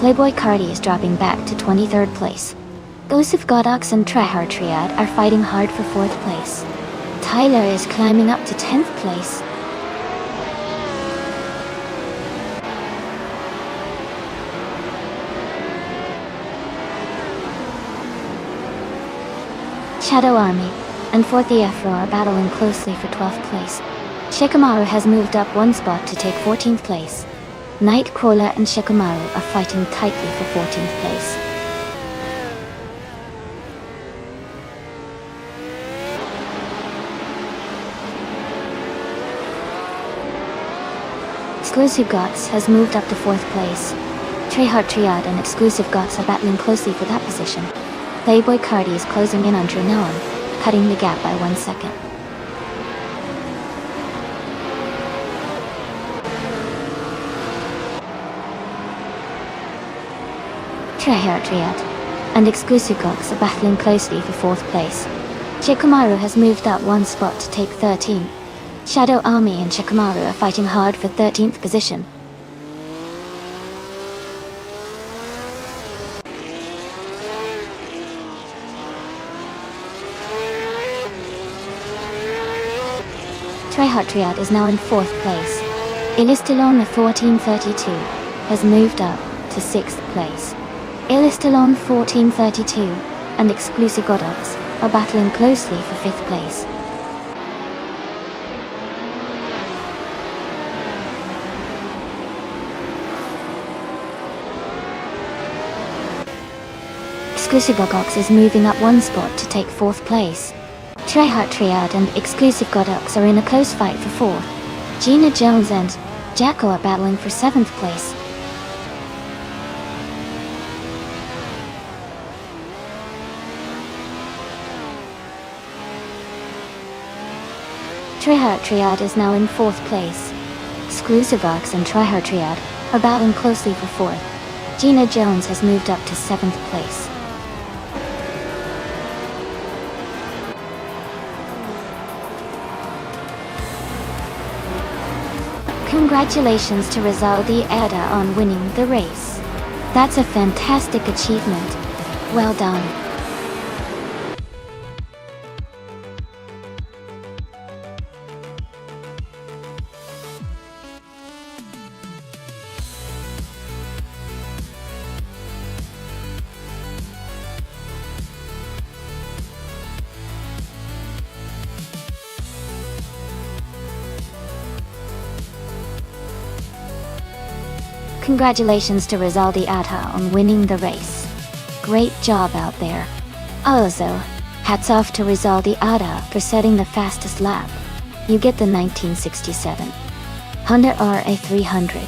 Playboy Cardi is dropping back to 23rd place. Joseph Godox and Tryhard Triad are fighting hard for 4th place. Tyler is climbing up to 10th place. Shadow Army and 4th EFRO are battling closely for 12th place. Shikamaru has moved up 1 spot to take 14th place. Nightcrawler and Shikamaru are fighting tightly for 14th place. Exclusive Gots has moved up to 4th place. Treyheart Triad and Exclusive Gots are battling closely for that position. Playboy Cardi is closing in on Dranoan, cutting the gap by 1 second. Treyheart Triad and Exclusive Gots are battling closely for 4th place. Shikamaru has moved up 1 spot to take 13th. Shadow Army and Shikamaru are fighting hard for 13th position. Tryhard Triad is now in 4th place. Ilistalon 1432 has moved up to 6th place. Ilistalon 1432 and Exclusive Godox are battling closely for 5th place. Exclusive Godox is moving up 1 spot to take 4th place. Tryhard Triad and Exclusive Godox are in a close fight for 4th. Gina Jones and Jacko are battling for 7th place. Tryhard Triad is now in 4th place. Exclusive Godox and Tryhard Triad are battling closely for 4th. Gina Jones has moved up to 7th place. Congratulations to Rizaldi Ada on winning the race. That's a fantastic achievement. Well done. Congratulations to Rizaldi Ada on winning the race. Great job out there. Also, hats off to Rizaldi Ada for setting the fastest lap. You get the 1967 Honda RA300.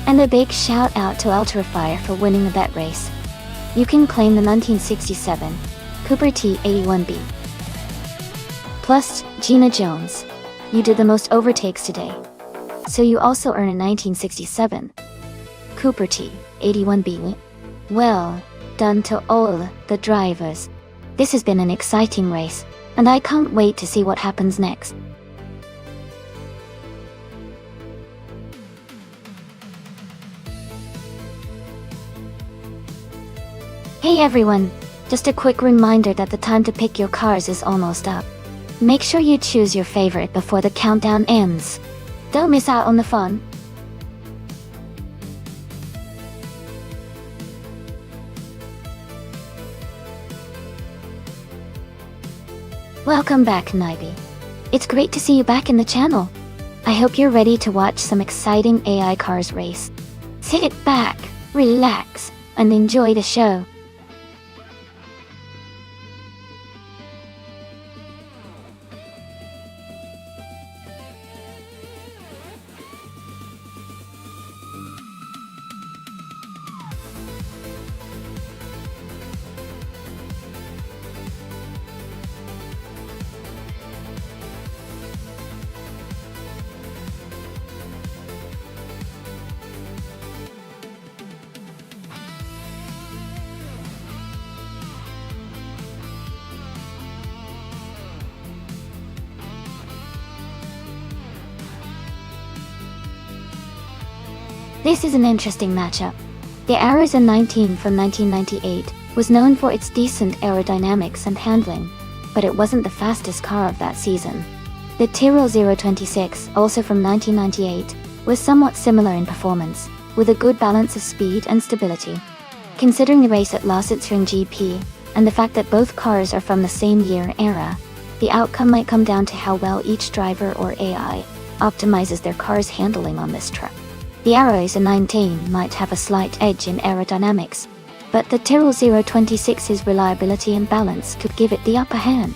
And a big shout out to Ultrafire for winning the bet race. You can claim the 1967 Cooper T81B. Plus, Gina Jones. You did the most overtakes today. So you also earn a 1967 Cooper T81B. Well done to all the drivers. This has been an exciting race, and I can't wait to see what happens next. Hey everyone, just a quick reminder that the time to pick your cars is almost up. Make sure you choose your favorite before the countdown ends. Don't miss out on the fun. Welcome back, Naibi. It's great to see you back in the channel. I hope you're ready to watch some exciting AI cars race. Sit back, relax, and enjoy the show. This is an interesting matchup. The Arizona 19 from 1998 was known for its decent aerodynamics and handling, but it wasn't the fastest car of that season. The Tyrrell 026, also from 1998, was somewhat similar in performance, with a good balance of speed and stability. Considering the race at Lausitzring GP, and the fact that both cars are from the same year and era, the outcome might come down to how well each driver or AI optimizes their car's handling on this track. The Arizona 19 might have a slight edge in aerodynamics, but the Tyrrell 026's reliability and balance could give it the upper hand.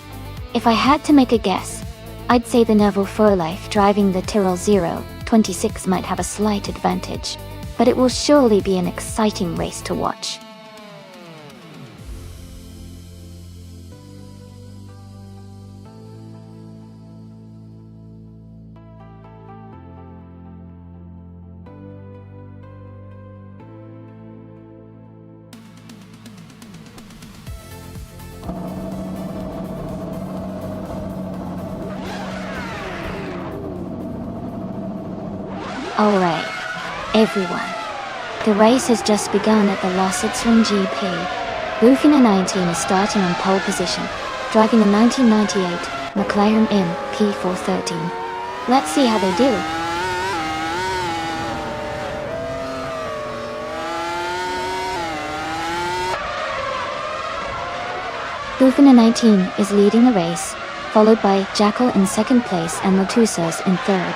If I had to make a guess, I'd say the Neville Furlife driving the Tyrrell 026 might have a slight advantage, but it will surely be an exciting race to watch. Alright, everyone. The race has just begun at the Lausitzring GP. Bufina 19 is starting on pole position, driving a 1998 McLaren MP413. Let's see how they do. Bufina 19 is leading the race, followed by Jackal in second place and Latusas in third.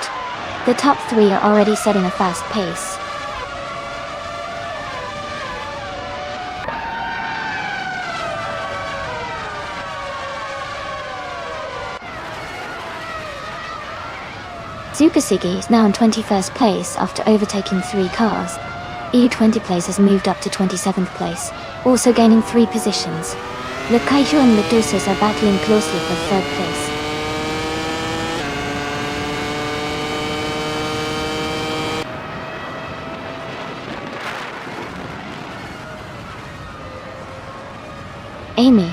The top three are already setting a fast pace. Supasigi is now in 21st place after overtaking 3 cars. E20 place has moved up to 27th place, also gaining 3 positions. Lekaiju and Medusas are battling closely for 3rd place. Amy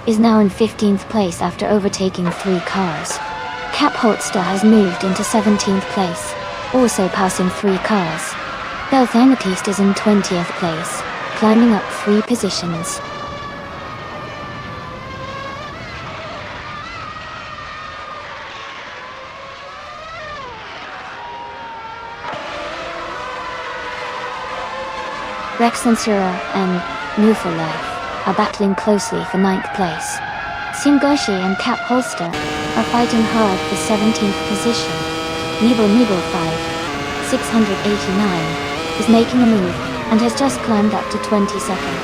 is now in 15th place after overtaking 3 cars. Cap Holster has moved into 17th place, also passing 3 cars. Beth Amethyst is in 20th place, climbing up 3 positions. Rex Lancera and Newfoundland are battling closely for 9th place. Singoshi and Cap Holster are fighting hard for 17th position. Nibble 5, 689, is making a move and has just climbed up to 22nd.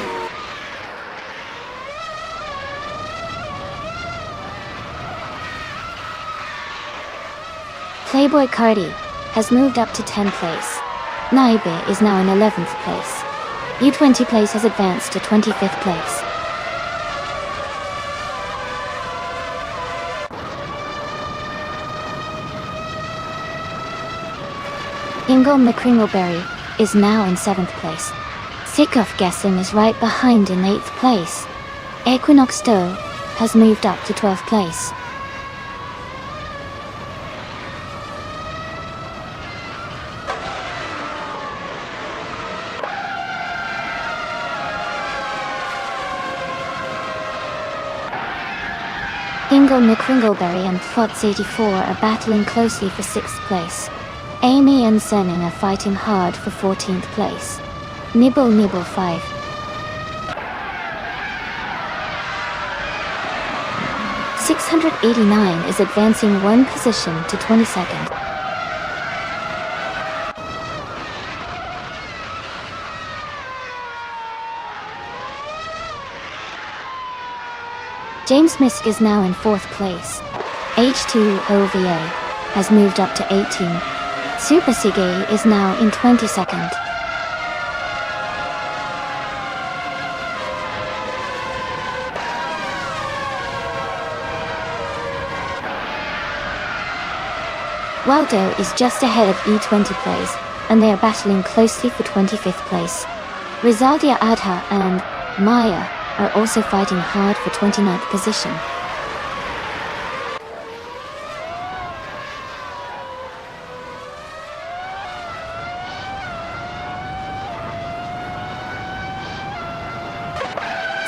Playboy Cardi has moved up to 10th place. Naibe is now in 11th place. U20 place has advanced to 25th place. Ingo McCringleberry is now in 7th place. Sick of Guessing is right behind in 8th place. Equinox Doe has moved up to 12th place. Ingo McCringleberry and Fox84 are battling closely for 6th place. Amy and Senning are fighting hard for 14th place. Nibble 5. .689 is advancing 1 position to 22nd. James Misk is now in 4th place. H2OVA has moved up to 18. Super Sige is now in 22nd. Waldo is just ahead of E20 place, and they are battling closely for 25th place. Rizaldia Adha and Maya are also fighting hard for 29th position.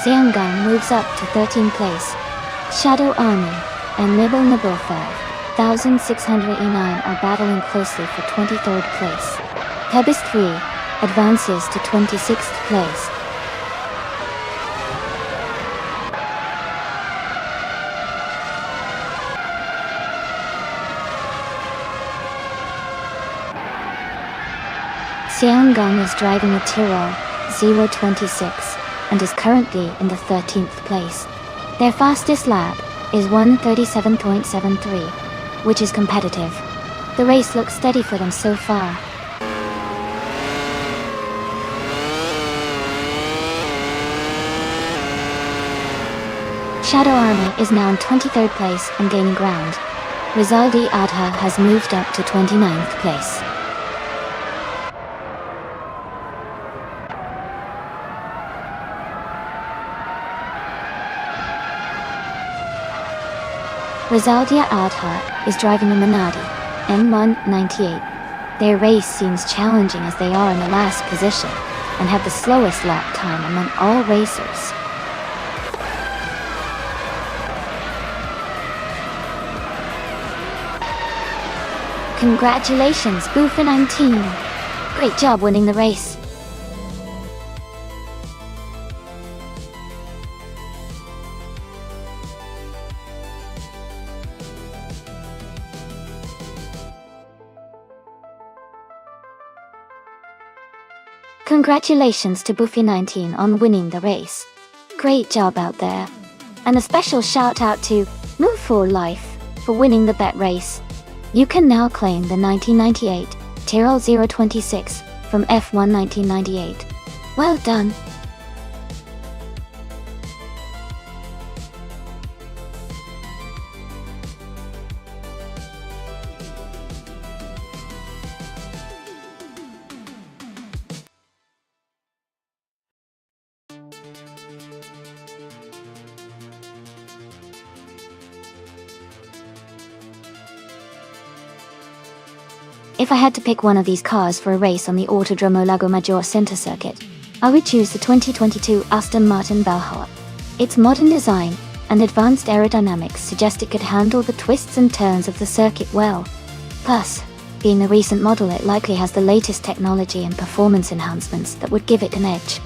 Seongang moves up to 13th place. Shadow Army and Nibble Nibble 5689 are battling closely for 23rd place. Hebis 3 advances to 26th place. Seongang is driving a Tyrrell 026 and is currently in the 13th place. Their fastest lap is 1:37.73, which is competitive. The race looks steady for them so far. Shadow Army is now in 23rd place and gaining ground. Rizaldi Adha has moved up to 29th place. Rizaldia Adha is driving a Minardi N198. Their race seems challenging as they are in the last position and have the slowest lap time among all racers. Congratulations, Boofa19! Great job winning the race. Congratulations to Buffy19 on winning the race. Great job out there. And a special shout out to Move for Life for winning the bet race. You can now claim the 1998 Tyrrell 026 from F1 1998. Well done. If I had to pick one of these cars for a race on the Autodromo Lago Maggiore Center circuit, I would choose the 2022 Aston Martin Valhalla. Its modern design and advanced aerodynamics suggest it could handle the twists and turns of the circuit well. Plus, being a recent model, it likely has the latest technology and performance enhancements that would give it an edge.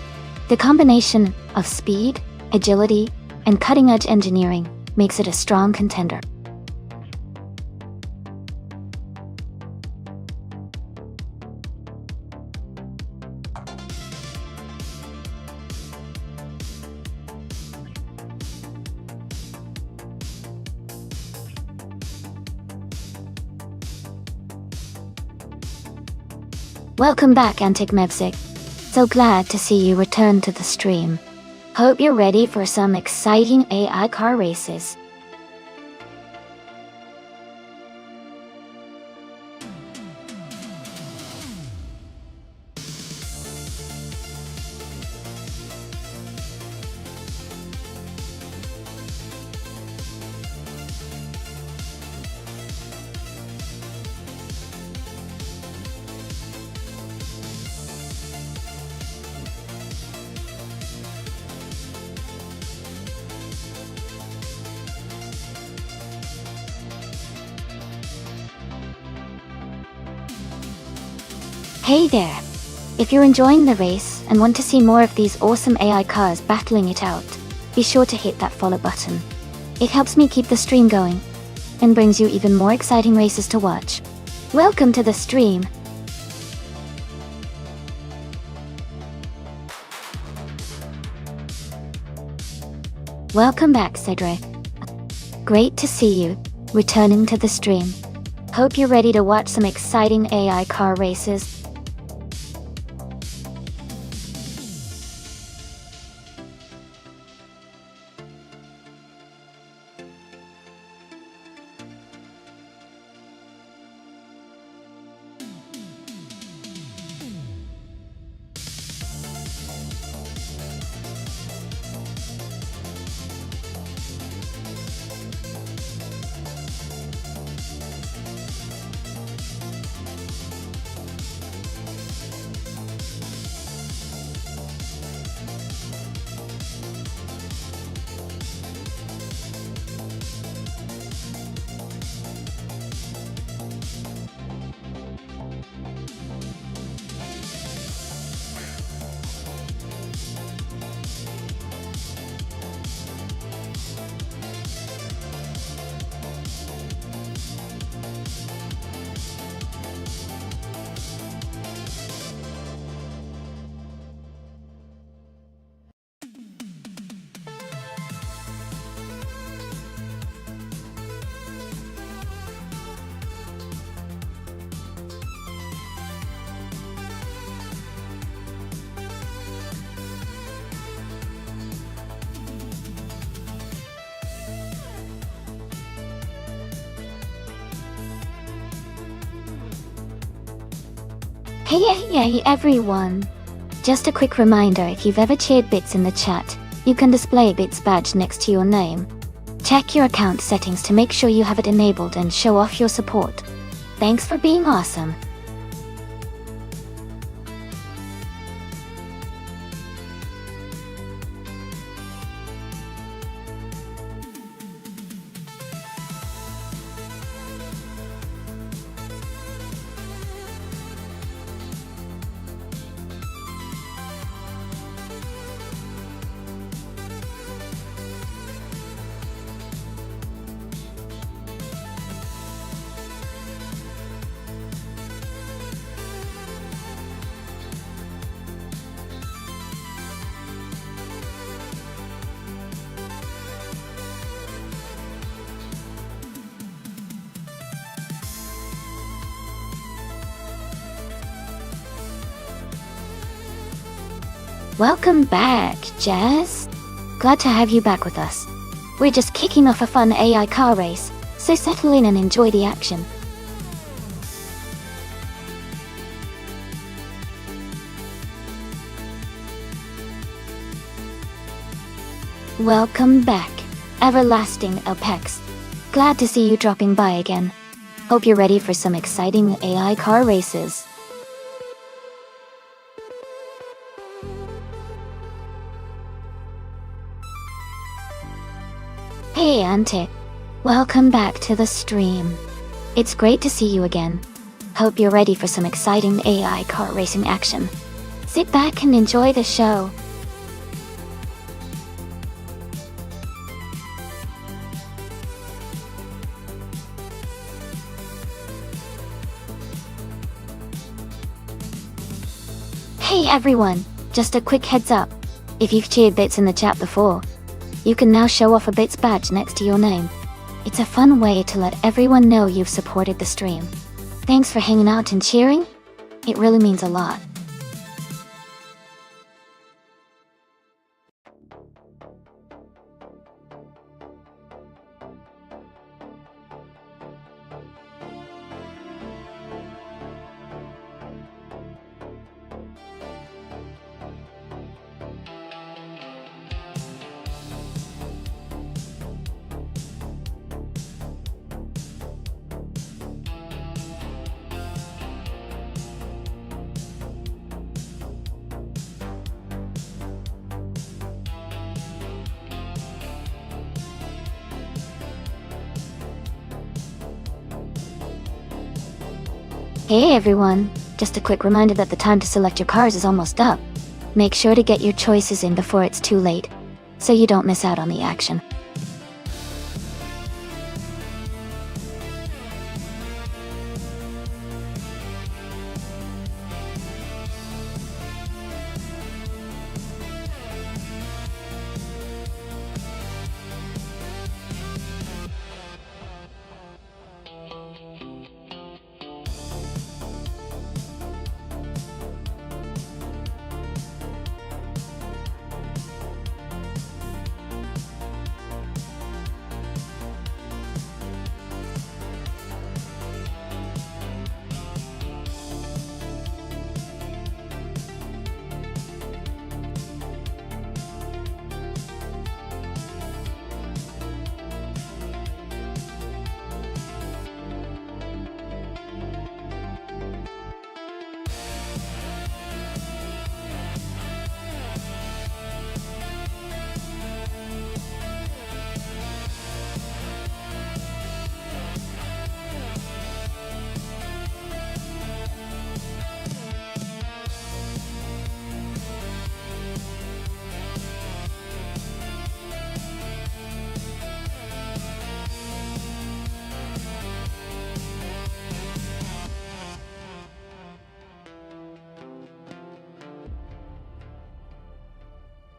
The combination of speed, agility, and cutting-edge engineering makes it a strong contender. Welcome back, Antic Mevzik. So glad to see you return to the stream. Hope you're ready for some exciting AI car races. Hey there! If you're enjoying the race and want to see more of these awesome AI cars battling it out, be sure to hit that follow button. It helps me keep the stream going and brings you even more exciting races to watch. Welcome to the stream! Welcome back, Cedric. Great to see you, returning to the stream. Hope you're ready to watch some exciting AI car races. Hey everyone! Just a quick reminder, if you've ever cheered bits in the chat, you can display bits badge next to your name. Check your account settings to make sure you have it enabled and show off your support. Thanks for being awesome. Welcome back, Jazz. Glad to have you back with us. We're just kicking off a fun AI car race, so settle in and enjoy the action. Welcome back, Everlasting Apex. Glad to see you dropping by again. Hope you're ready for some exciting AI car races. Hey Ante, welcome back to the stream. It's great to see you again. Hope you're ready for some exciting AI car racing action. Sit back and enjoy the show. Hey everyone, just a quick heads up. If you've cheered bits in the chat before, you can now show off a bits badge next to your name. It's a fun way to let everyone know you've supported the stream. Thanks for hanging out and cheering. It really means a lot. Hey everyone, just a quick reminder that the time to select your cars is almost up. Make sure to get your choices in before it's too late, so you don't miss out on the action.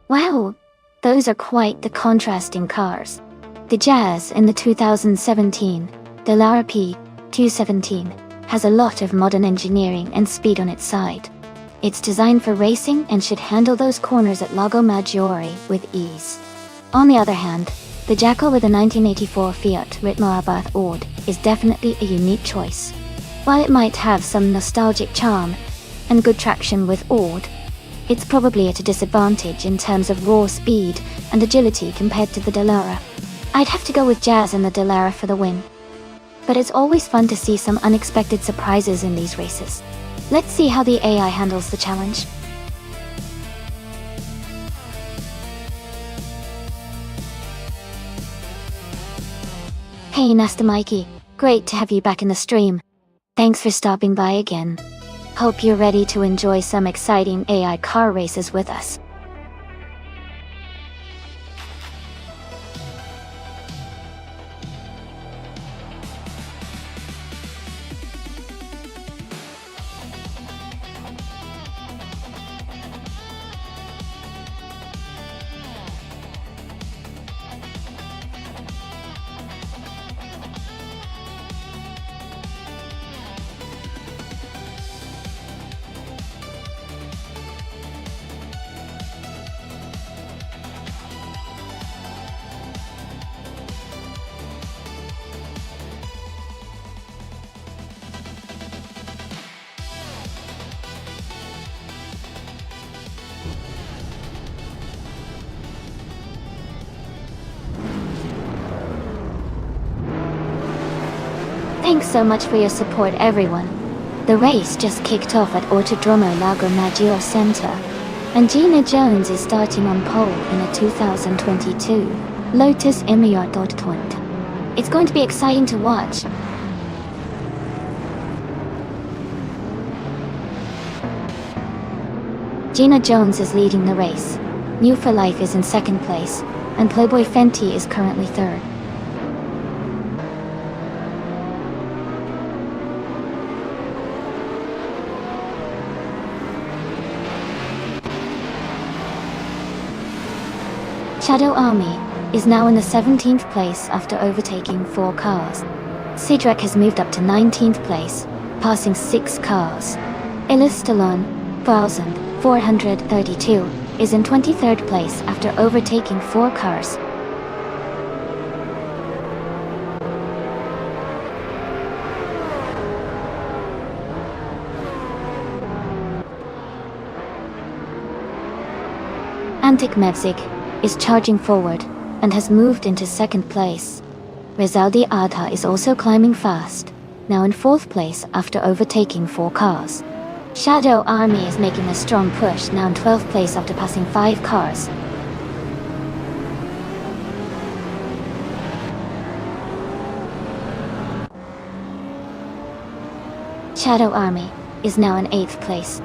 Wow, those are quite the contrasting cars. The Jazz in the 2017, the Lara P217, has a lot of modern engineering and speed on its side. It's designed for racing and should handle those corners at Lago Maggiore with ease. On the other hand, the Jackal with a 1984 Fiat Ritmo Abarth Ord is definitely a unique choice. While it might have some nostalgic charm, and good traction with Ord, it's probably at a disadvantage in terms of raw speed and agility compared to the Dallara. I'd have to go with Jazz and the Dallara for the win. But it's always fun to see some unexpected surprises in these races. Let's see how the AI handles the challenge. Hey Nasta Mikey, great to have you back in the stream. Thanks for stopping by again. Hope you're ready to enjoy some exciting AI car races with us. Thanks so much for your support, everyone. The race just kicked off at Autodromo Lago Maggiore Center, and Gina Jones is starting on pole in a 2022 Lotus Emira 820. It's going to be exciting to watch. Gina Jones is leading the race. New for Life is in second place, and Playboy Fenty is currently third. Shadow Army is now in the 17th place after overtaking 4 cars. Cedric has moved up to 19th place, passing 6 cars. Ellis Stallone, 1432, is in 23rd place after overtaking 4 cars. Antic Mevzig is charging forward and has moved into 2nd place. Rizaldi Adha is also climbing fast, now in 4th place after overtaking 4 cars. Shadow Army is making a strong push, now in 12th place after passing 5 cars. Shadow Army is now in 8th place.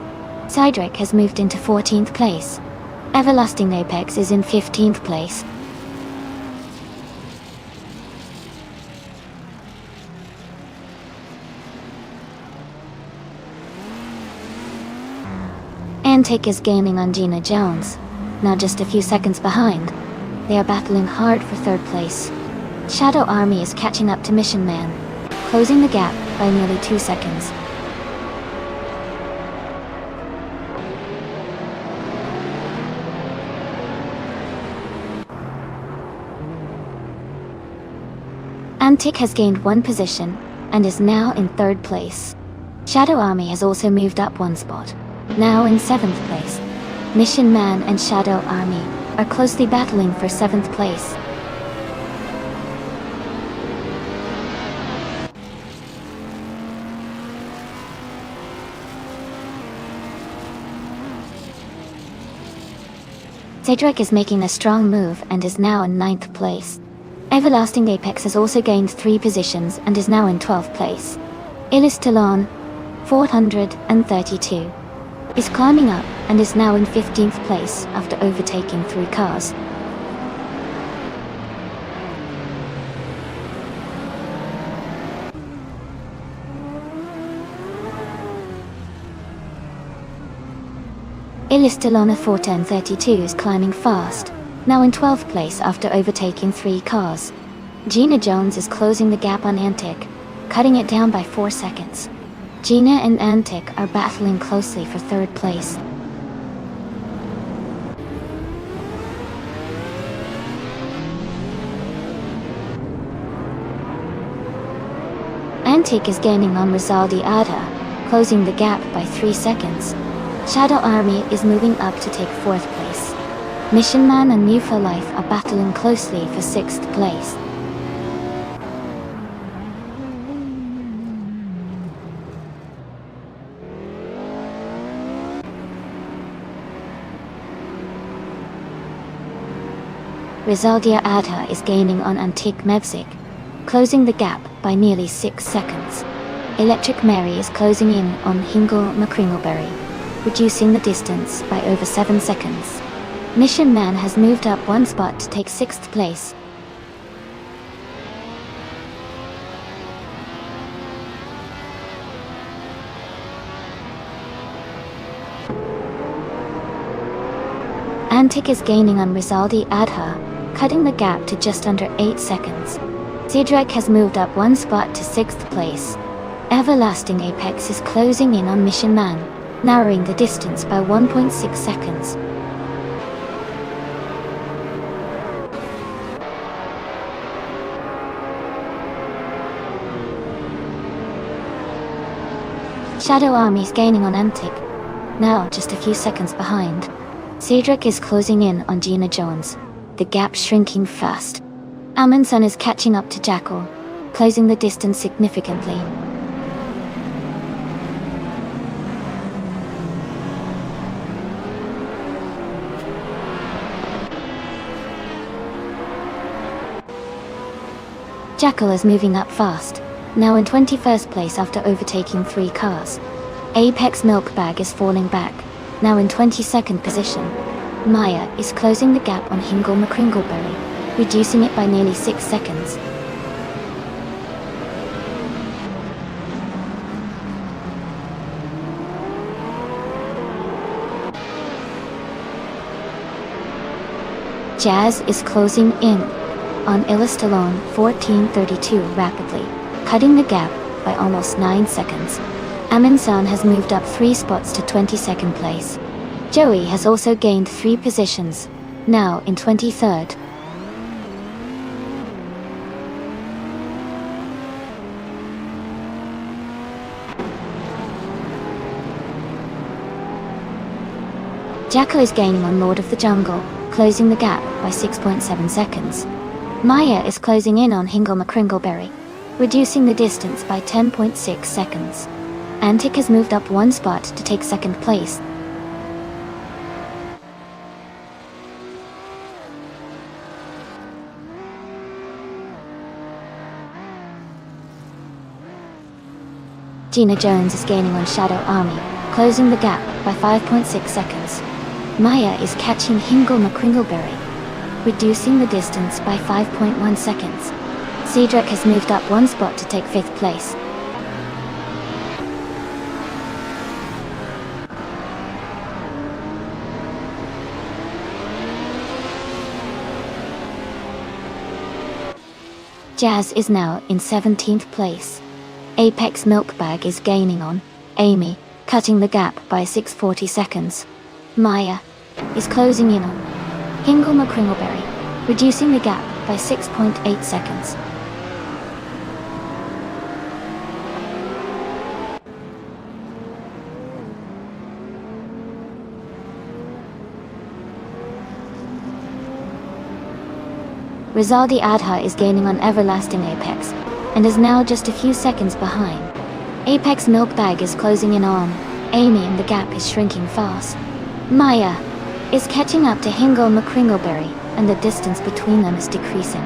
Cydric has moved into 14th place. Everlasting Apex is in 15th place. Antic is gaining on Gina Jones, now just a few seconds behind. They are battling hard for 3rd place. Shadow Army is catching up to Mission Man, closing the gap by nearly 2 seconds. Antic has gained 1 position and is now in 3rd place. Shadow Army has also moved up 1 spot, now in 7th place. Mission Man and Shadow Army are closely battling for 7th place. Cedric is making a strong move and is now in 9th place. Everlasting Apex has also gained 3 positions and is now in 12th place. Illis Talon, 432, is climbing up and is now in 15th place after overtaking 3 cars. Illis Talon 432 is climbing fast, now in 12th place after overtaking 3 cars. Gina Jones is closing the gap on Antic, cutting it down by 4 seconds. Gina and Antic are battling closely for 3rd place. Antic is gaining on Rizaldi Ada, closing the gap by 3 seconds. Shadow Army is moving up to take 4th place. Mission Man and New for Life are battling closely for 6th place. Rizaldia Adha is gaining on Antique Mevzik, closing the gap by nearly 6 seconds. Electric Mary is closing in on Hingle McCringleberry, reducing the distance by over 7 seconds. Mission Man has moved up 1 spot to take 6th place. Antic is gaining on Rizaldi Adha, cutting the gap to just under 8 seconds. Cedric has moved up 1 spot to 6th place. Everlasting Apex is closing in on Mission Man, narrowing the distance by 1.6 seconds. Shadow Army is gaining on Antic, now just a few seconds behind. Cedric is closing in on Gina Jones, the gap shrinking fast. Amundsen is catching up to Jackal, closing the distance significantly. Jackal is moving up fast, now in 21st place after overtaking 3 cars. Apex Milkbag is falling back, now in 22nd position. Maya is closing the gap on Hingle McCringleberry, reducing it by nearly 6 seconds. Jazz is closing in on Illustallone 1432 rapidly, cutting the gap by almost 9 seconds. Amundsen has moved up 3 spots to 22nd place. Joey has also gained 3 positions, now in 23rd. Jackal is gaining on Lord of the Jungle, closing the gap by 6.7 seconds. Maya is closing in on Hingle McCringleberry, reducing the distance by 10.6 seconds. Antic has moved up 1 spot to take 2nd place. Gina Jones is gaining on Shadow Army, closing the gap by 5.6 seconds. Maya is catching Hingle McCringleberry, reducing the distance by 5.1 seconds. Cedric has moved up 1 spot to take 5th place. Jazz is now in 17th place. Apex Milkbag is gaining on Amy, cutting the gap by 6.40 seconds. Maya is closing in on Hingle McCringleberry, reducing the gap by 6.8 seconds. Rizaldi Adha is gaining on Everlasting Apex, and is now just a few seconds behind. Apex Milkbag is closing in on Amy and the gap is shrinking fast. Maya is catching up to Hingle McCringleberry, and the distance between them is decreasing.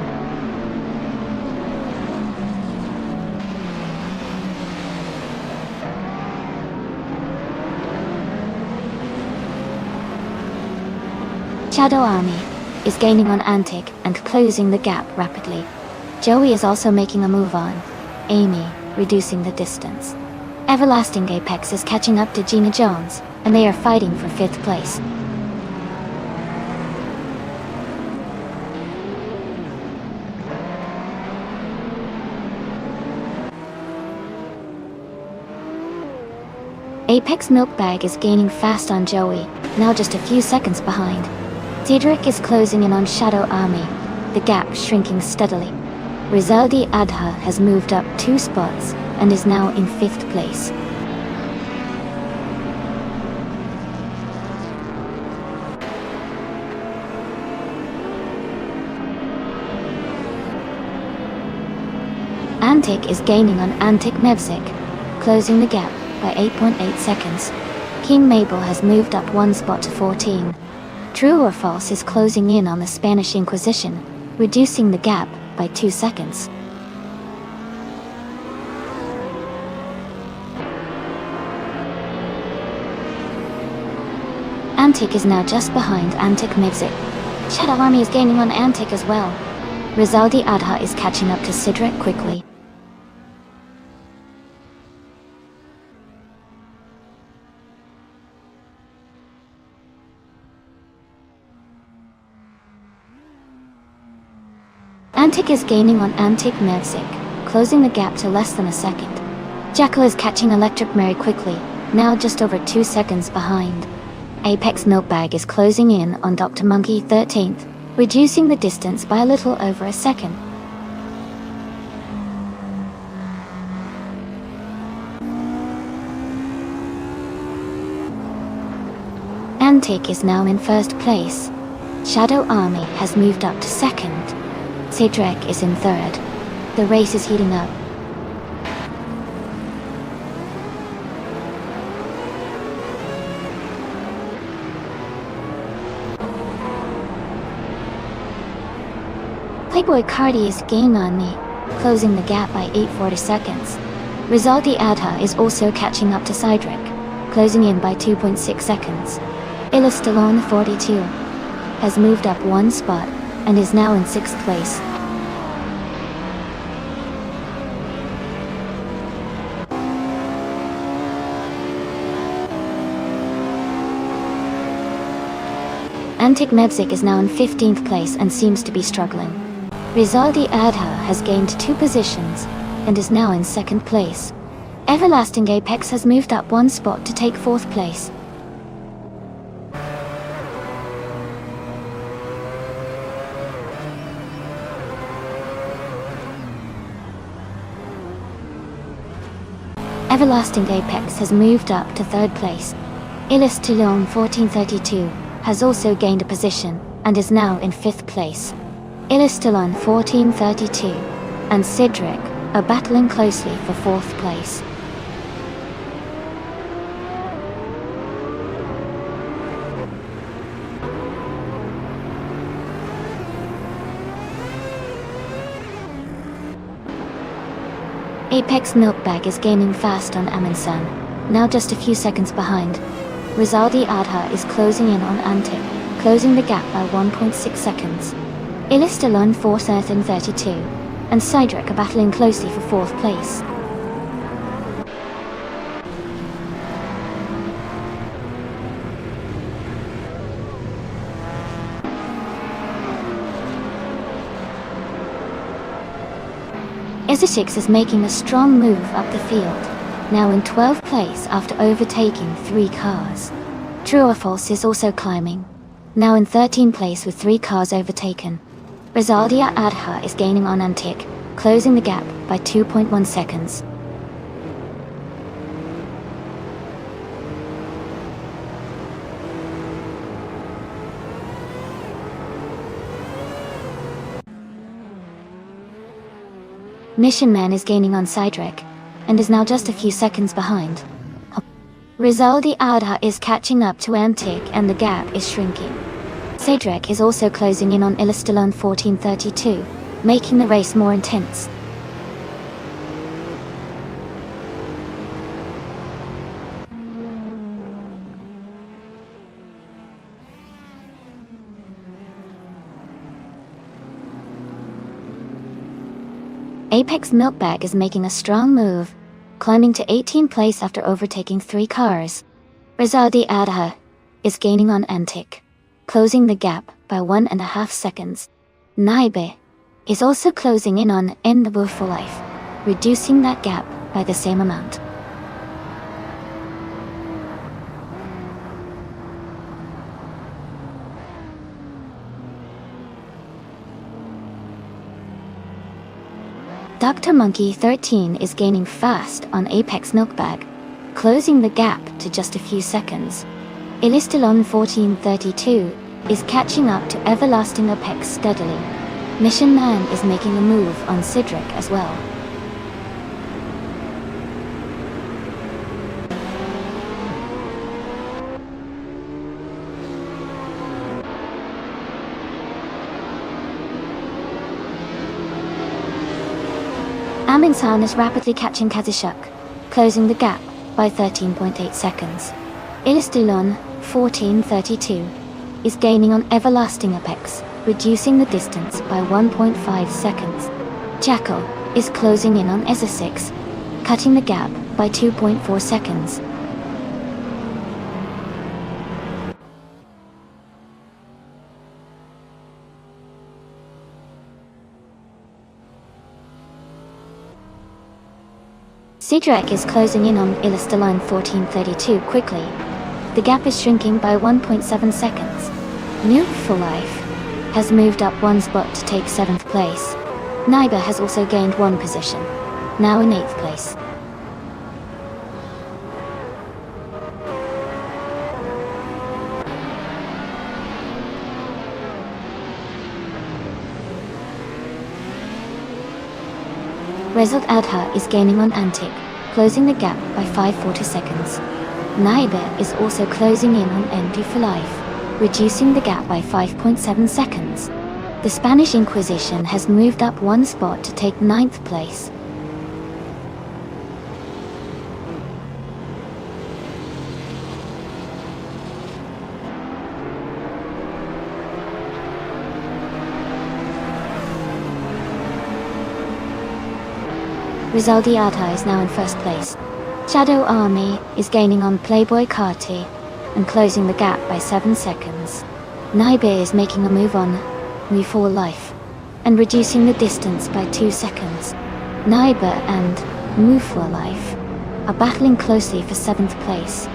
Shadow Army is gaining on Antic and closing the gap rapidly. Joey is also making a move on Amy, reducing the distance. Everlasting Apex is catching up to Gina Jones, and they are fighting for 5th place. Apex Milkbag is gaining fast on Joey, now just a few seconds behind. Cedric is closing in on Shadow Army, the gap shrinking steadily. Rizaldi Adha has moved up 2 spots and is now in 5th place. Antic is gaining on Antic Mevzik, closing the gap by 8.8 seconds. King Mabel has moved up one spot to 14. True or False is closing in on the Spanish Inquisition, reducing the gap by 2 seconds. Antic is now just behind Antic Mevzik. Shadow Army is gaining on Antic as well. Rizaldi Adha is catching up to Sidrek quickly. Antic is gaining on Antic Mevzik, closing the gap to less than a second. Jackal is catching Electric Mary quickly, now just over 2 seconds behind. Apex Milkbag is closing in on Dr. Monkey 13th, reducing the distance by a little over a second. Antic is now in first place. Shadow Army has moved up to second. Sidrek is in third. The race is heating up. Playboy Cardi is gaining on me, closing the gap by 840 seconds. Rizaldi Adha is also catching up to Sidrek, closing in by 2.6 seconds. Illustalon 42 has moved up one spot and is now in 6th place. Antic Mevzik is now in 15th place and seems to be struggling. Rizaldi Adha has gained 2 positions and is now in 2nd place. Everlasting Apex has moved up one spot to take 4th place. Everlasting Apex has moved up to 3rd place. Illis Toulon 1432 has also gained a position and is now in 5th place. Illis Toulon 1432 and Sidrek are battling closely for 4th place. Apex Milkbag is gaining fast on Aminsan, now just a few seconds behind. Rizaldi Adha is closing in on Antic, closing the gap by 1.6 seconds. Illistalon 432 and Sidrek are battling closely for 4th place. Izishix is making a strong move up the field, now in 12th place after overtaking 3 cars. True or False is also climbing, now in 13th place with 3 cars overtaken. Rizaldia Adha is gaining on Antic, closing the gap by 2.1 seconds. Mission Man is gaining on Sidrek, and is now just a few seconds behind. Rizaldi Adha is catching up to Antic and the gap is shrinking. Sidrek is also closing in on Illistalon 1432, making the race more intense. Apex Milkbag is making a strong move, climbing to 18th place after overtaking 3 cars. Rizaldi Adha is gaining on Antic, closing the gap by 1.5 seconds. Naibe is also closing in on Endabu for Life, reducing that gap by the same amount. Dr. Monkey 13 is gaining fast on Apex Milkbag, closing the gap to just a few seconds. Illistalon 1432 is catching up to Everlasting Apex steadily. Mission Man is making a move on Sidrek as well. Aminsan is rapidly catching Kazishuk, closing the gap by 13.8 seconds. Ilistilon, 14:32, is gaining on Everlasting Apex, reducing the distance by 1.5 seconds. Jackal is closing in on Eza6, cutting the gap by 2.4 seconds. Sidrak is closing in on Ilistilon 14:32 quickly. The gap is shrinking by 1.7 seconds. Noob for Life has moved up one spot to take 7th place. Naiba has also gained one position, now in 8th place. Result Adha is gaining on Antic, closing the gap by 5.40 seconds. Naiba is also closing in on Empty for Life, reducing the gap by 5.7 seconds. The Spanish Inquisition has moved up one spot to take 9th place. Rizaldi Arta is now in 1st place. Shadow Army is gaining on Playboy Carti and closing the gap by 7 seconds. Naibe is making a move on Move for Life and reducing the distance by 2 seconds. Naiba and Move for Life are battling closely for 7th place.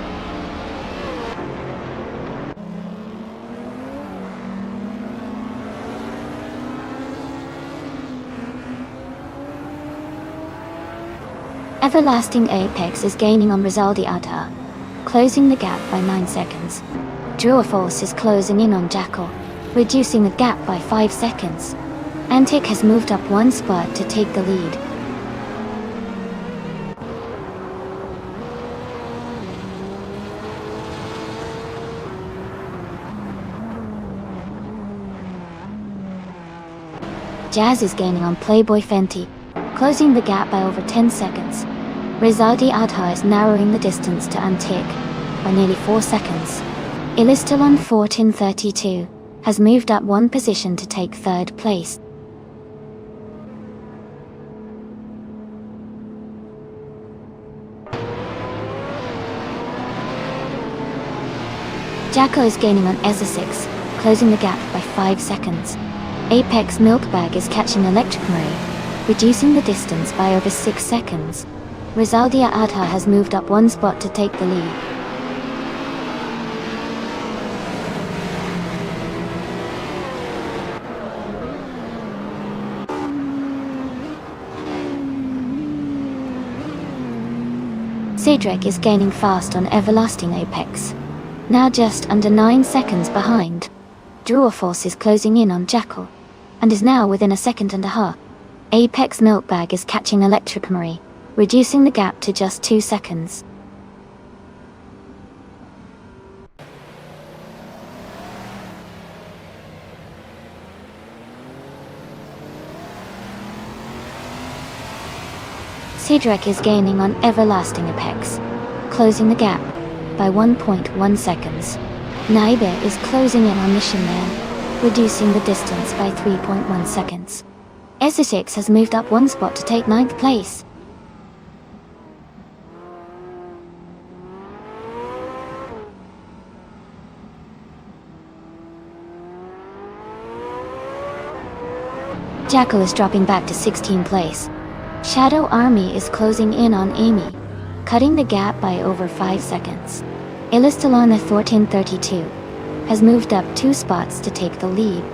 Everlasting Apex is gaining on Rizaldi Adha, closing the gap by 9 seconds. Force is closing in on Jackal, reducing the gap by 5 seconds. Antic has moved up one spot to take the lead. Jazz is gaining on Playboy Fenty, closing the gap by over 10 seconds. Rizaldi Adha is narrowing the distance to Antic by nearly 4 seconds. Ilistilon 14:32 has moved up one position to take 3rd place. Jacko is gaining on Eza6, closing the gap by 5 seconds. Apex Milkbag is catching Electric Marie, reducing the distance by over 6 seconds. Rizaldia Adha has moved up one spot to take the lead. Cedric is gaining fast on Everlasting Apex, now just under 9 seconds behind. Force is closing in on Jackal, and is now within a second and a half. Apex Milkbag is catching Electric Marie, reducing the gap to just 2 seconds. Cedric is gaining on Everlasting Apex, closing the gap by 1.1 seconds. Naibe is closing in on Mission Man, reducing the distance by 3.1 seconds. Eza6 has moved up one spot to take 9th place. Jackal is dropping back to 16th place. Shadow Army is closing in on Amy, cutting the gap by over 5 seconds. Ilistalana 14:32 has moved up 2 spots to take the lead.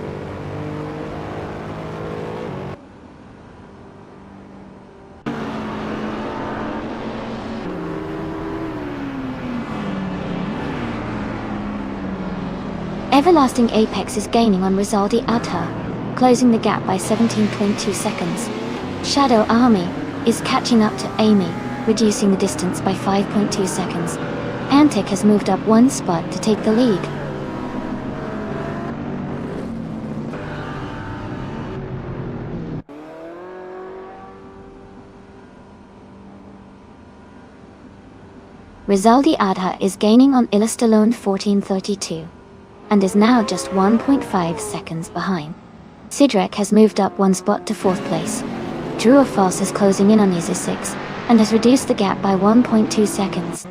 Everlasting Apex is gaining on Rizaldi Adha, closing the gap by 17.2 seconds. Shadow Army is catching up to Amy, reducing the distance by 5.2 seconds. Antic has moved up one spot to take the lead. Rizaldi Adha is gaining on Illistalone 1432 and is now just 1.5 seconds behind. Sidrek has moved up one spot to 4th place. True or False is closing in on Easy 6 and has reduced the gap by 1.2 seconds.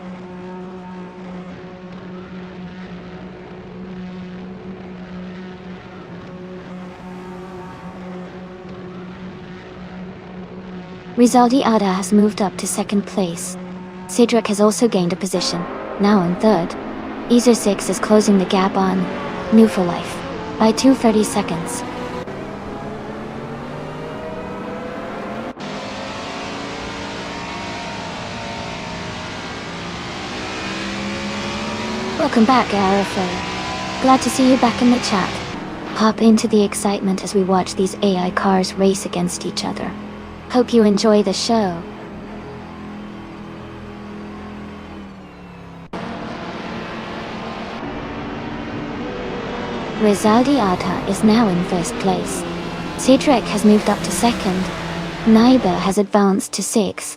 Rizaldi Ada has moved up to 2nd place. Sidrek has also gained a position, now in 3rd. Easer 6 is closing the gap on New for Life by 2:30 seconds. Welcome back, Arafo. Glad to see you back in the chat. Hop into the excitement as we watch these AI cars race against each other. Hope you enjoy the show. Rizaldi Adha is now in 1st place. Sidrek has moved up to 2nd. Naiba has advanced to 6th.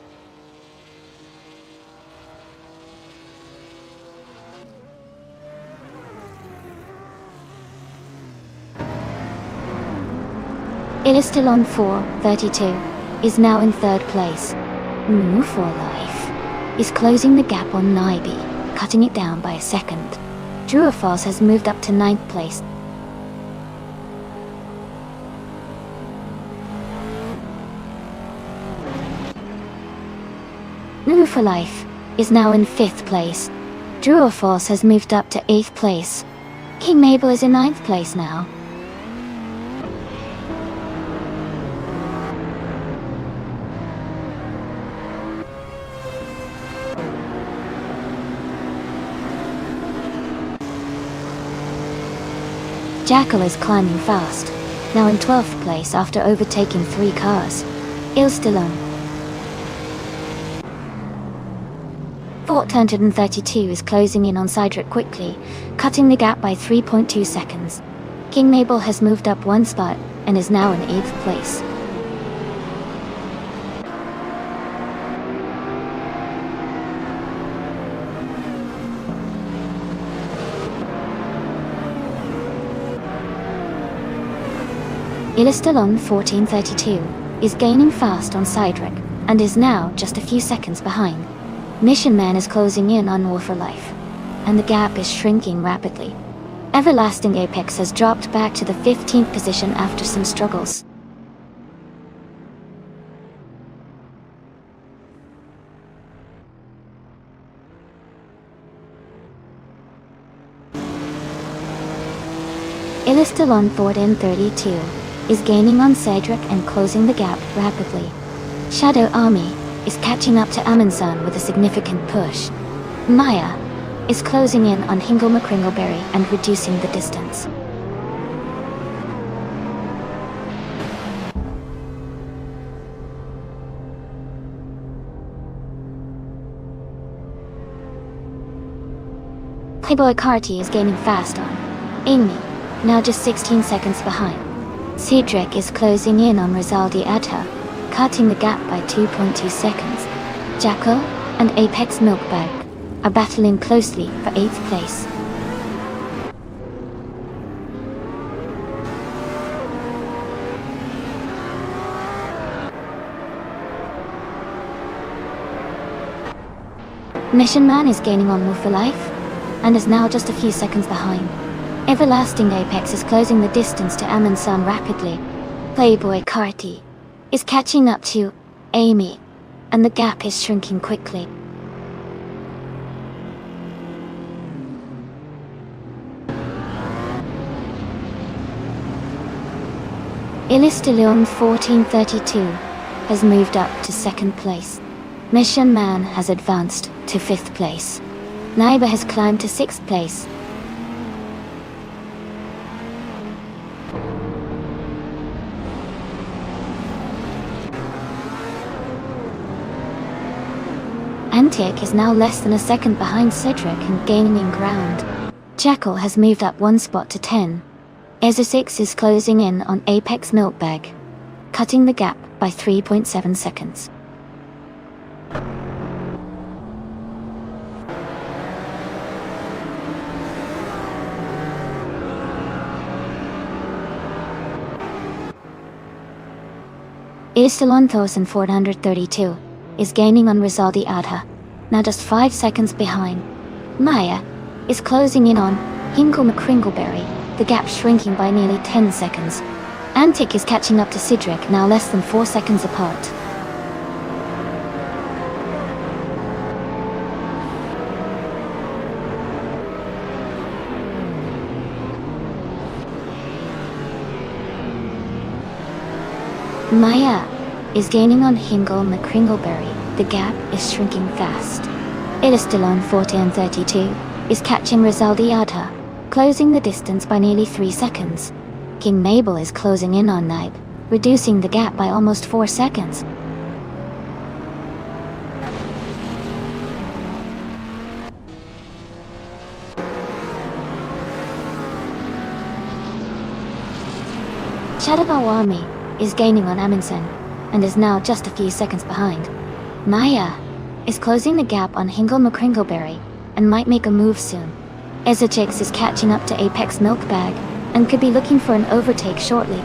Illistalon 432 is now in 3rd place. New for Life is closing the gap on Naibi, cutting it down by a second. True or False has moved up to 9th place. New for Life is now in 5th place. True or False has moved up to 8th place. King Mabel is in 9th place now. Jackal is climbing fast, now in 12th place after overtaking 3 cars. Ilstalone 432 is closing in on Sidrek quickly, cutting the gap by 3.2 seconds. King Mabel has moved up one spot and is now in 8th place. Illistalon 1432 is gaining fast on Sidrek and is now just a few seconds behind. Mission Man is closing in on War for Life, and the gap is shrinking rapidly. Everlasting Apex has dropped back to the 15th position after some struggles. Illistalon 1432 is gaining on Cedric and closing the gap rapidly. Shadow Army is catching up to Amundsen with a significant push. Maya is closing in on Hingle McCringleberry and reducing the distance. Playboy Carty is gaining fast on Amy, now just 16 seconds behind. Cedric is closing in on Rizaldi Adha, cutting the gap by 2.2 seconds. Jacko and Apex Milkbag are battling closely for 8th place. Mission Man is gaining on War for Life and is now just a few seconds behind. Everlasting Apex is closing the distance to Amundsen rapidly. Playboy Carty is catching up to Amy, and the gap is shrinking quickly. Illistalon 1432 has moved up to 2nd place. Mission Man has advanced to 5th place. Naiba has climbed to 6th place. Antiek is now less than a second behind Cedric and gaining ground. Jackal has moved up one spot to 10. Ezra6 is closing in on Apex Milkbag, cutting the gap by 3.7 seconds. Isilon 1432 is gaining on Rizaldi Adha, now just 5 seconds behind. Maya is closing in on Hingle McCringleberry, the gap shrinking by nearly 10 seconds. Antic is catching up to Sidric, now less than 4 seconds apart. Maya is gaining on Hingle McCringleberry, the gap is shrinking fast. Ilistalon 1432 is catching Rizaldi Adha, closing the distance by nearly 3 seconds. King Mabel is closing in on Nibe, reducing the gap by almost 4 seconds. Shadowawami is gaining on Amundsen, and is now just a few seconds behind. Maya is closing the gap on Hingle McCringleberry, and might make a move soon. Ezechix is catching up to Apex Milkbag, and could be looking for an overtake shortly.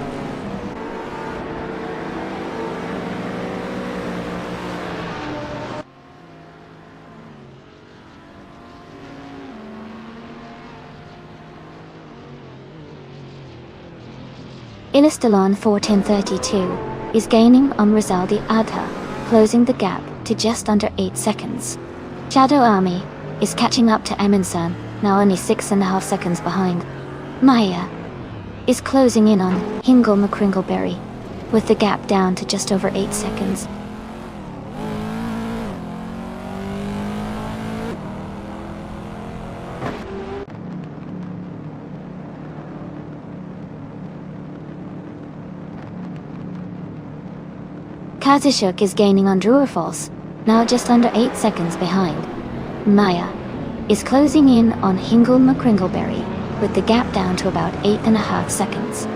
Ilistalon 1432 is gaining on Rizaldi Adha, closing the gap to just under 8 seconds. Shadow Army is catching up to Amundsen, now only 6.5 seconds behind. Maya is closing in on Hingle McCringleberry, with the gap down to just over 8 seconds. Kazishuk is gaining on Druerfalls, now just under 8 seconds behind. Maya is closing in on Hingle McCringleberry, with the gap down to about 8.5 seconds.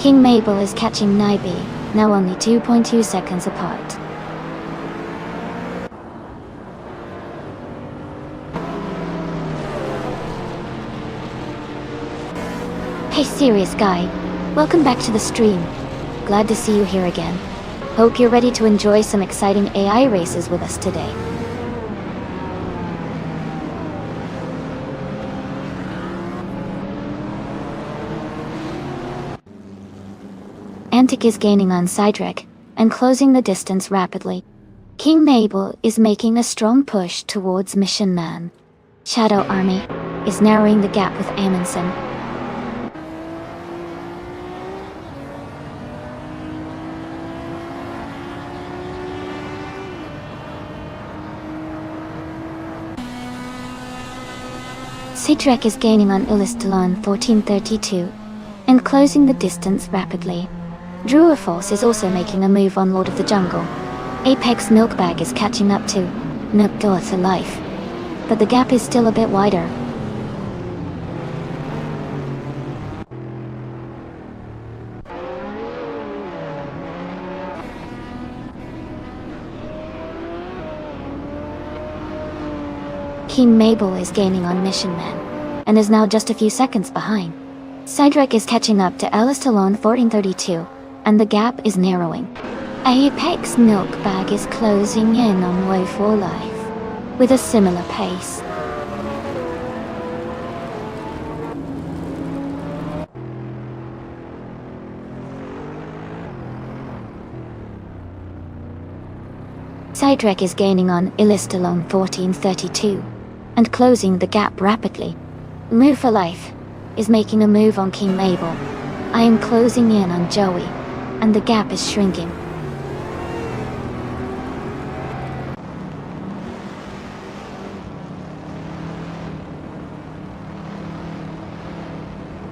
King Mabel is catching Nibe, now only 2.2 seconds apart. Hey serious guy, welcome back to the stream. Glad to see you here again. Hope you're ready to enjoy some exciting AI races with us today. Antic is gaining on Sidrek, and closing the distance rapidly. King Mabel is making a strong push towards Mission Man. Shadow Army is narrowing the gap with Amundsen. Sidrek is gaining on Ilistalon 1432, and closing the distance rapidly. Druerfalls is also making a move on Lord of the Jungle. Apex Milkbag is catching up to Nukdoa to life, but the gap is still a bit wider. King Mabel is gaining on Mission Man, and is now just a few seconds behind. Sidrek is catching up to Ilistalon 1432, and the gap is narrowing. Apex Milkbag is closing in on Way for Life, with a similar pace. Sidrek is gaining on Ilistalon 1432, and closing the gap rapidly. Move for Life is making a move on King Mabel. I am closing in on Joey, and the gap is shrinking.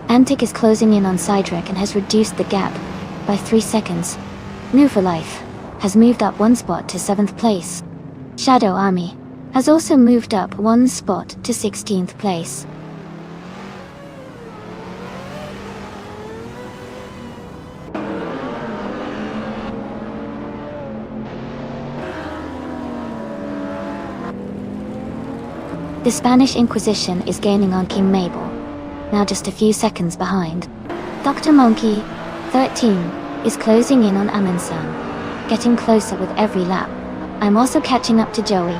Antic is closing in on Sidrek and has reduced the gap by 3 seconds. Move for Life has moved up 1 spot to 7th place. Shadow Army has also moved up 1 spot to 16th place. The Spanish Inquisition is gaining on King Mabel, now just a few seconds behind. Dr. Monkey, 13, is closing in on Amundsen. getting closer with every lap. I'm also catching up to Joey,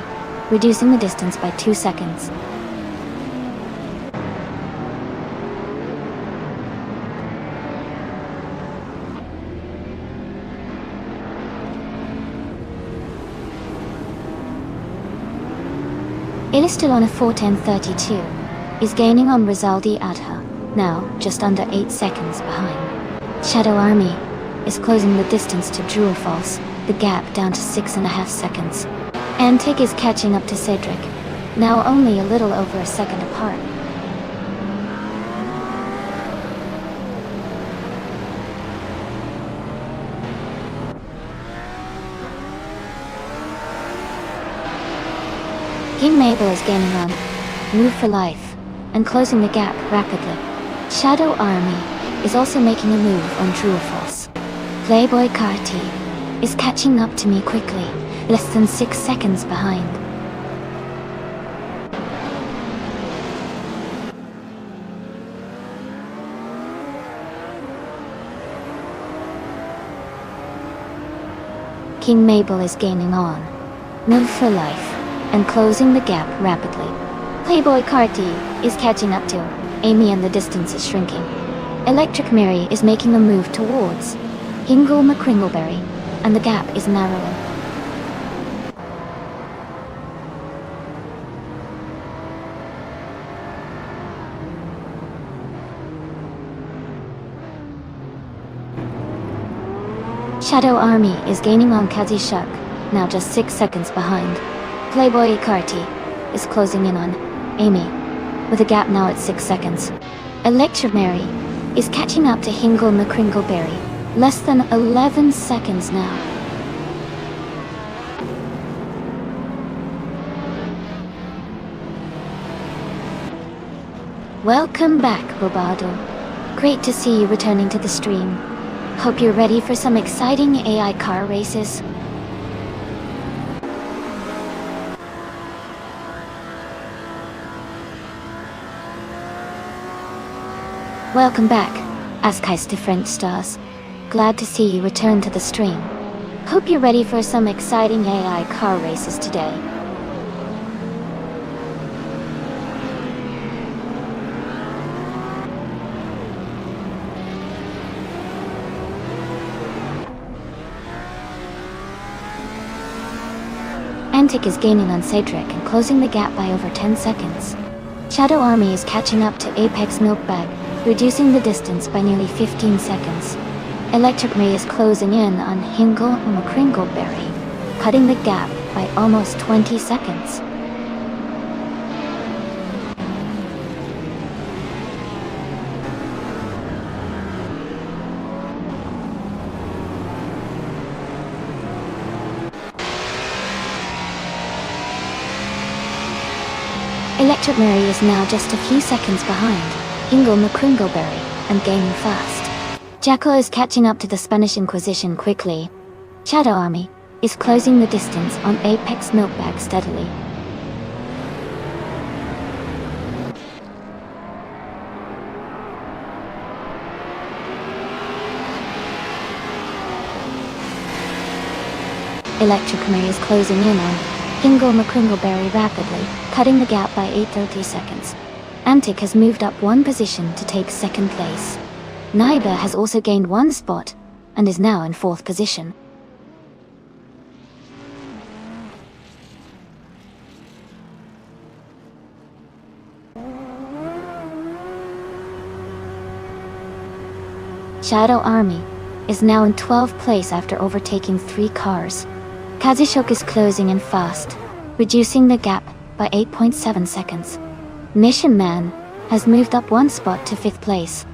reducing the distance by 2 seconds. It is still on a 4:10:32. Is gaining on Rizaldi Adha, now just under 8 seconds behind. Shadow Army is closing the distance to True or False, the gap down to 6.5 seconds. Antic is catching up to Cedric, now only a little over a second apart. King Mabel is gaining on Move for Life and closing the gap rapidly. Shadow Army is also making a move on True or False. Playboy Carti is catching up to me quickly, less than 6 seconds behind. King Mabel is gaining on Move for Life and closing the gap rapidly. Playboy Carti is catching up to Amy and the distance is shrinking. Electric Mary is making a move towards Hingle McCringleberry and the gap is narrowing. Shadow Army is gaining on Kazi Shuk, now just 6 seconds behind. Playboy Carti is closing in on Amy, with a gap now at 6 seconds. Electric Mary is catching up to Hingle McCringleberry, less than 11 seconds now. Welcome back, Bobado. Great to see you returning to the stream. Hope you're ready for some exciting AI car races. Welcome back, Askai's different stars. Glad to see you return to the stream. Hope you're ready for some exciting AI car races today. Antic is gaining on Cedric and closing the gap by over 10 seconds. Shadow Army is catching up to Apex Milkbag, reducing the distance by nearly 15 seconds. Electric Ray is closing in on Hingle McCringleberry, cutting the gap by almost 20 seconds. Electric Mary is now just a few seconds behind Hingle McCringleberry and gaining fast. Jackal is catching up to the Spanish Inquisition quickly. Shadow Army is closing the distance on Apex Milkbag steadily. Electric Mary is closing in on Hingle McCringleberry rapidly, cutting the gap by 8:30 seconds. Antic has moved up 1 position to take 2nd place. Naiba has also gained 1 spot and is now in 4th position. Shadow Army is now in 12th place after overtaking 3 cars. Kazishok is closing in fast, reducing the gap by 8.7 seconds. Mission Man has moved up 1 spot to 5th place.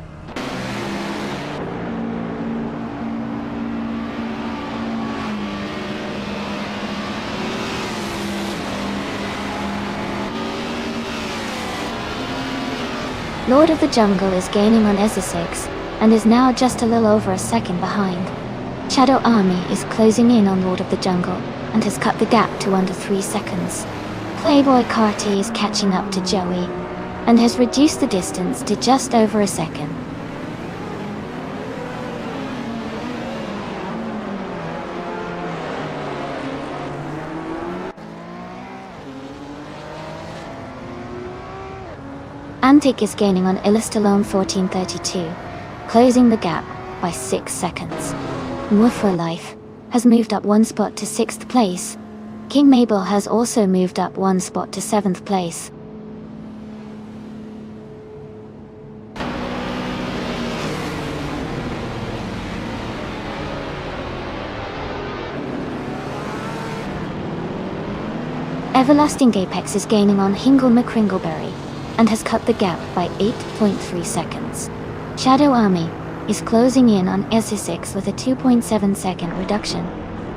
Lord of the Jungle is gaining on Ezesix and is now just a little over a second behind. Shadow Army is closing in on Lord of the Jungle and has cut the gap to under 3 seconds. Playboy Carti is catching up to Joey and has reduced the distance to just over a second. Antic is gaining on Illustalone 1432, closing the gap by 6 seconds. More for Life has moved up 1 spot to 6th place. King Mabel has also moved up 1 spot to 7th place. Everlasting Apex is gaining on Hingle McCringleberry and has cut the gap by 8.3 seconds. Shadow Army is closing in on SE6 with a 2.7 second reduction.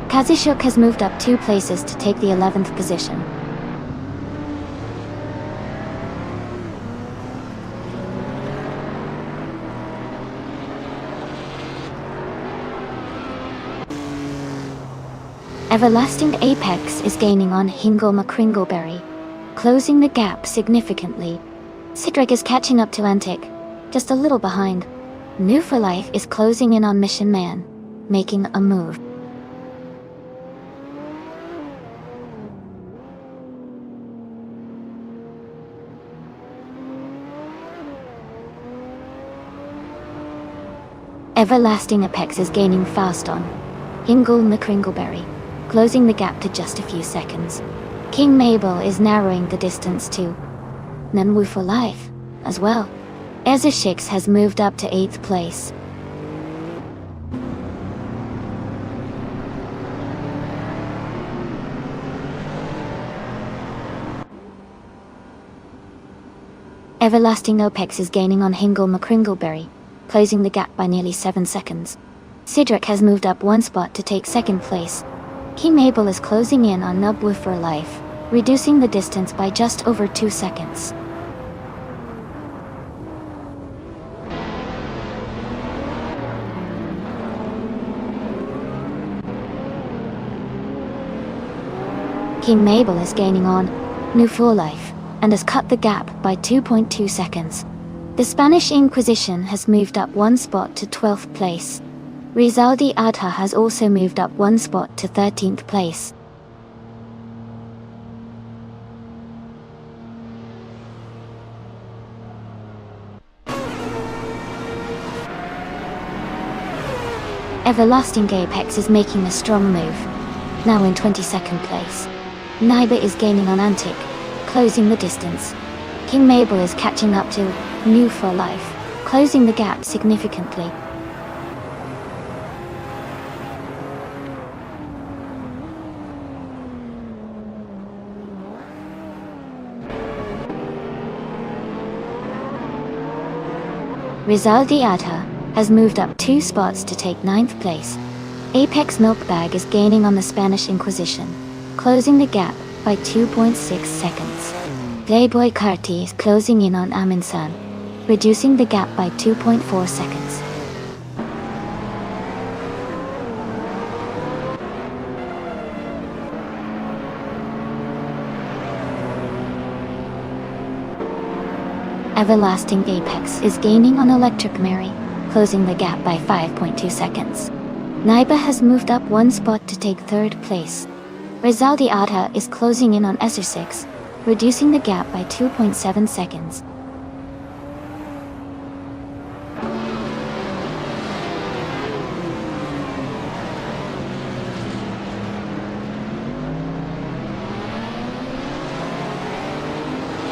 Kazishuk has moved up 2 places to take the 11th position. Everlasting Apex is gaining on Hingle McCringleberry, closing the gap significantly. Cedric is catching up to Antic, just a little behind. New for Life is closing in on Mission Man, making a move. Everlasting Apex is gaining fast on Hingle McCringleberry, closing the gap to just a few seconds. King Mabel is narrowing the distance to Nanwu for Life as well. Ezeshix has moved up to 8th place. Everlasting Apex is gaining on Hingle McCringleberry, closing the gap by nearly 7 seconds. Cedric has moved up 1 spot to take 2nd place. King Mabel is closing in on Nubwu for Life, reducing the distance by just over 2 seconds. King Mabel is gaining on New for Life and has cut the gap by 2.2 seconds. The Spanish Inquisition has moved up 1 spot to 12th place. Rizaldi Adha has also moved up 1 spot to 13th place. Everlasting Apex is making a strong move, now in 22nd place. Naiba is gaining on Antic, closing the distance. King Mabel is catching up to New for Life, closing the gap significantly. Rizaldi Adha has moved up 2 spots to take 9th place. Apex Milkbag is gaining on the Spanish Inquisition, closing the gap by 2.6 seconds. Playboy Karti is closing in on Aminsan, reducing the gap by 2.4 seconds. Everlasting Apex is gaining on Electric Mary, closing the gap by 5.2 seconds. Naiba has moved up 1 spot to take 3rd place. Rizaldi Adha is closing in on SR6, reducing the gap by 2.7 seconds.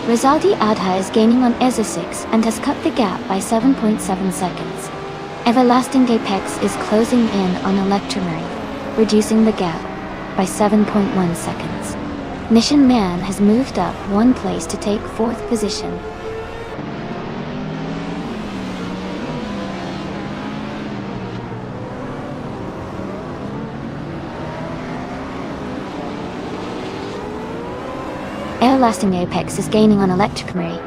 Rizaldi Adha is gaining on SR6 and has cut the gap by 7.7 seconds. Everlasting Apex is closing in on Electromary, reducing the gap by 7.1 seconds. Mission Man has moved up 1 place to take 4th position. Everlasting Apex is gaining on Electric Marie,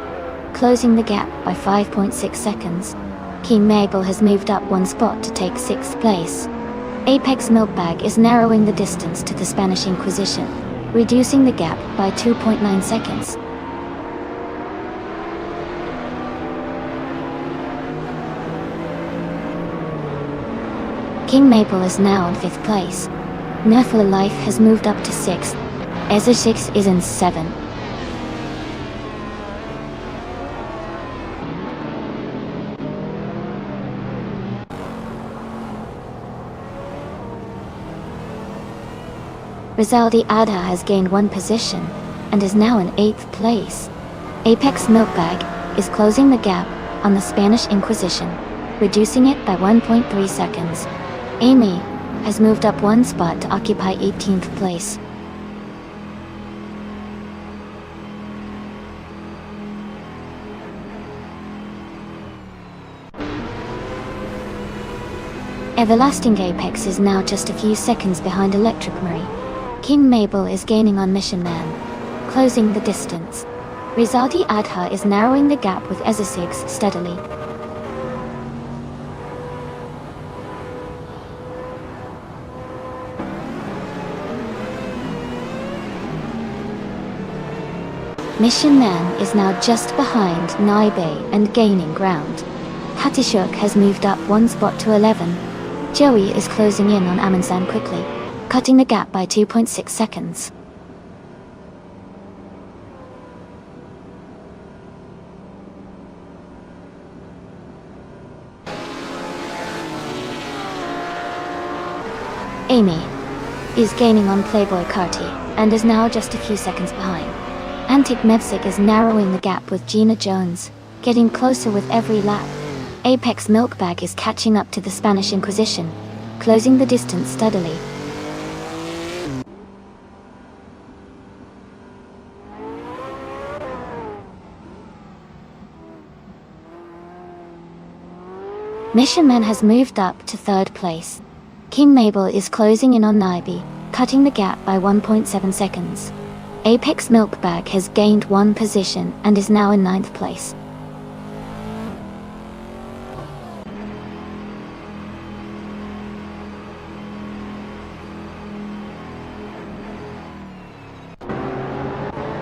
closing the gap by 5.6 seconds. King Mabel has moved up 1 spot to take 6th place. Apex Milkbag is narrowing the distance to the Spanish Inquisition, reducing the gap by 2.9 seconds. King Mabel is now in 5th place. Nerful Life has moved up to 6th. Ezra 6 is in 7th. Rizaldi Adha has gained 1 position and is now in 8th place. Apex Milkbag is closing the gap on the Spanish Inquisition, reducing it by 1.3 seconds. Amy has moved up 1 spot to occupy 18th place. Everlasting Apex is now just a few seconds behind Electric Marie. King Mabel is gaining on Mission Man, closing the distance. Rizaldi Adha is narrowing the gap with Ezesix steadily. Mission Man is now just behind Naibe and gaining ground. Hatishuk has moved up 1 spot to 11. Joey is closing in on Amansan quickly, cutting the gap by 2.6 seconds. Amy is gaining on Playboy Carti and is now just a few seconds behind. Antic Mevsik is narrowing the gap with Gina Jones, getting closer with every lap. Apex Milkbag is catching up to the Spanish Inquisition, closing the distance steadily. Mission Man has moved up to 3rd place. King Mabel is closing in on Naibe, cutting the gap by 1.7 seconds. Apex Milkbag has gained 1 position and is now in 9th place.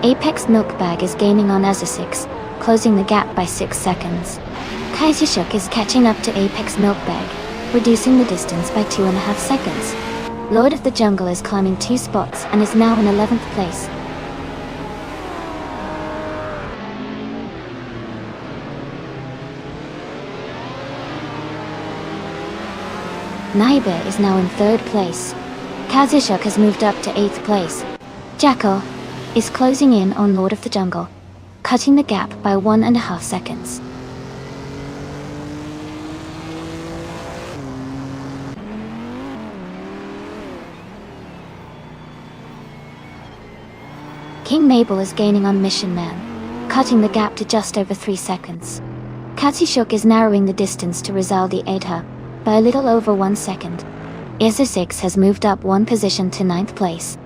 Apex Milkbag is gaining on Ezesix, closing the gap by 6 seconds. Kaizishuk is catching up to Apex Milkbag, reducing the distance by 2.5 seconds. Lord of the Jungle is climbing 2 spots and is now in 11th place. Naibe is now in 3rd place. Kazushuk has moved up to 8th place. Jackal is closing in on Lord of the Jungle, cutting the gap by 1.5 seconds. King Mabel is gaining on Mission Man, cutting the gap to just over 3 seconds. Katsishuk is narrowing the distance to Rizaldi Adha by a little over 1 second. Ezesix has moved up 1 position to 9th place.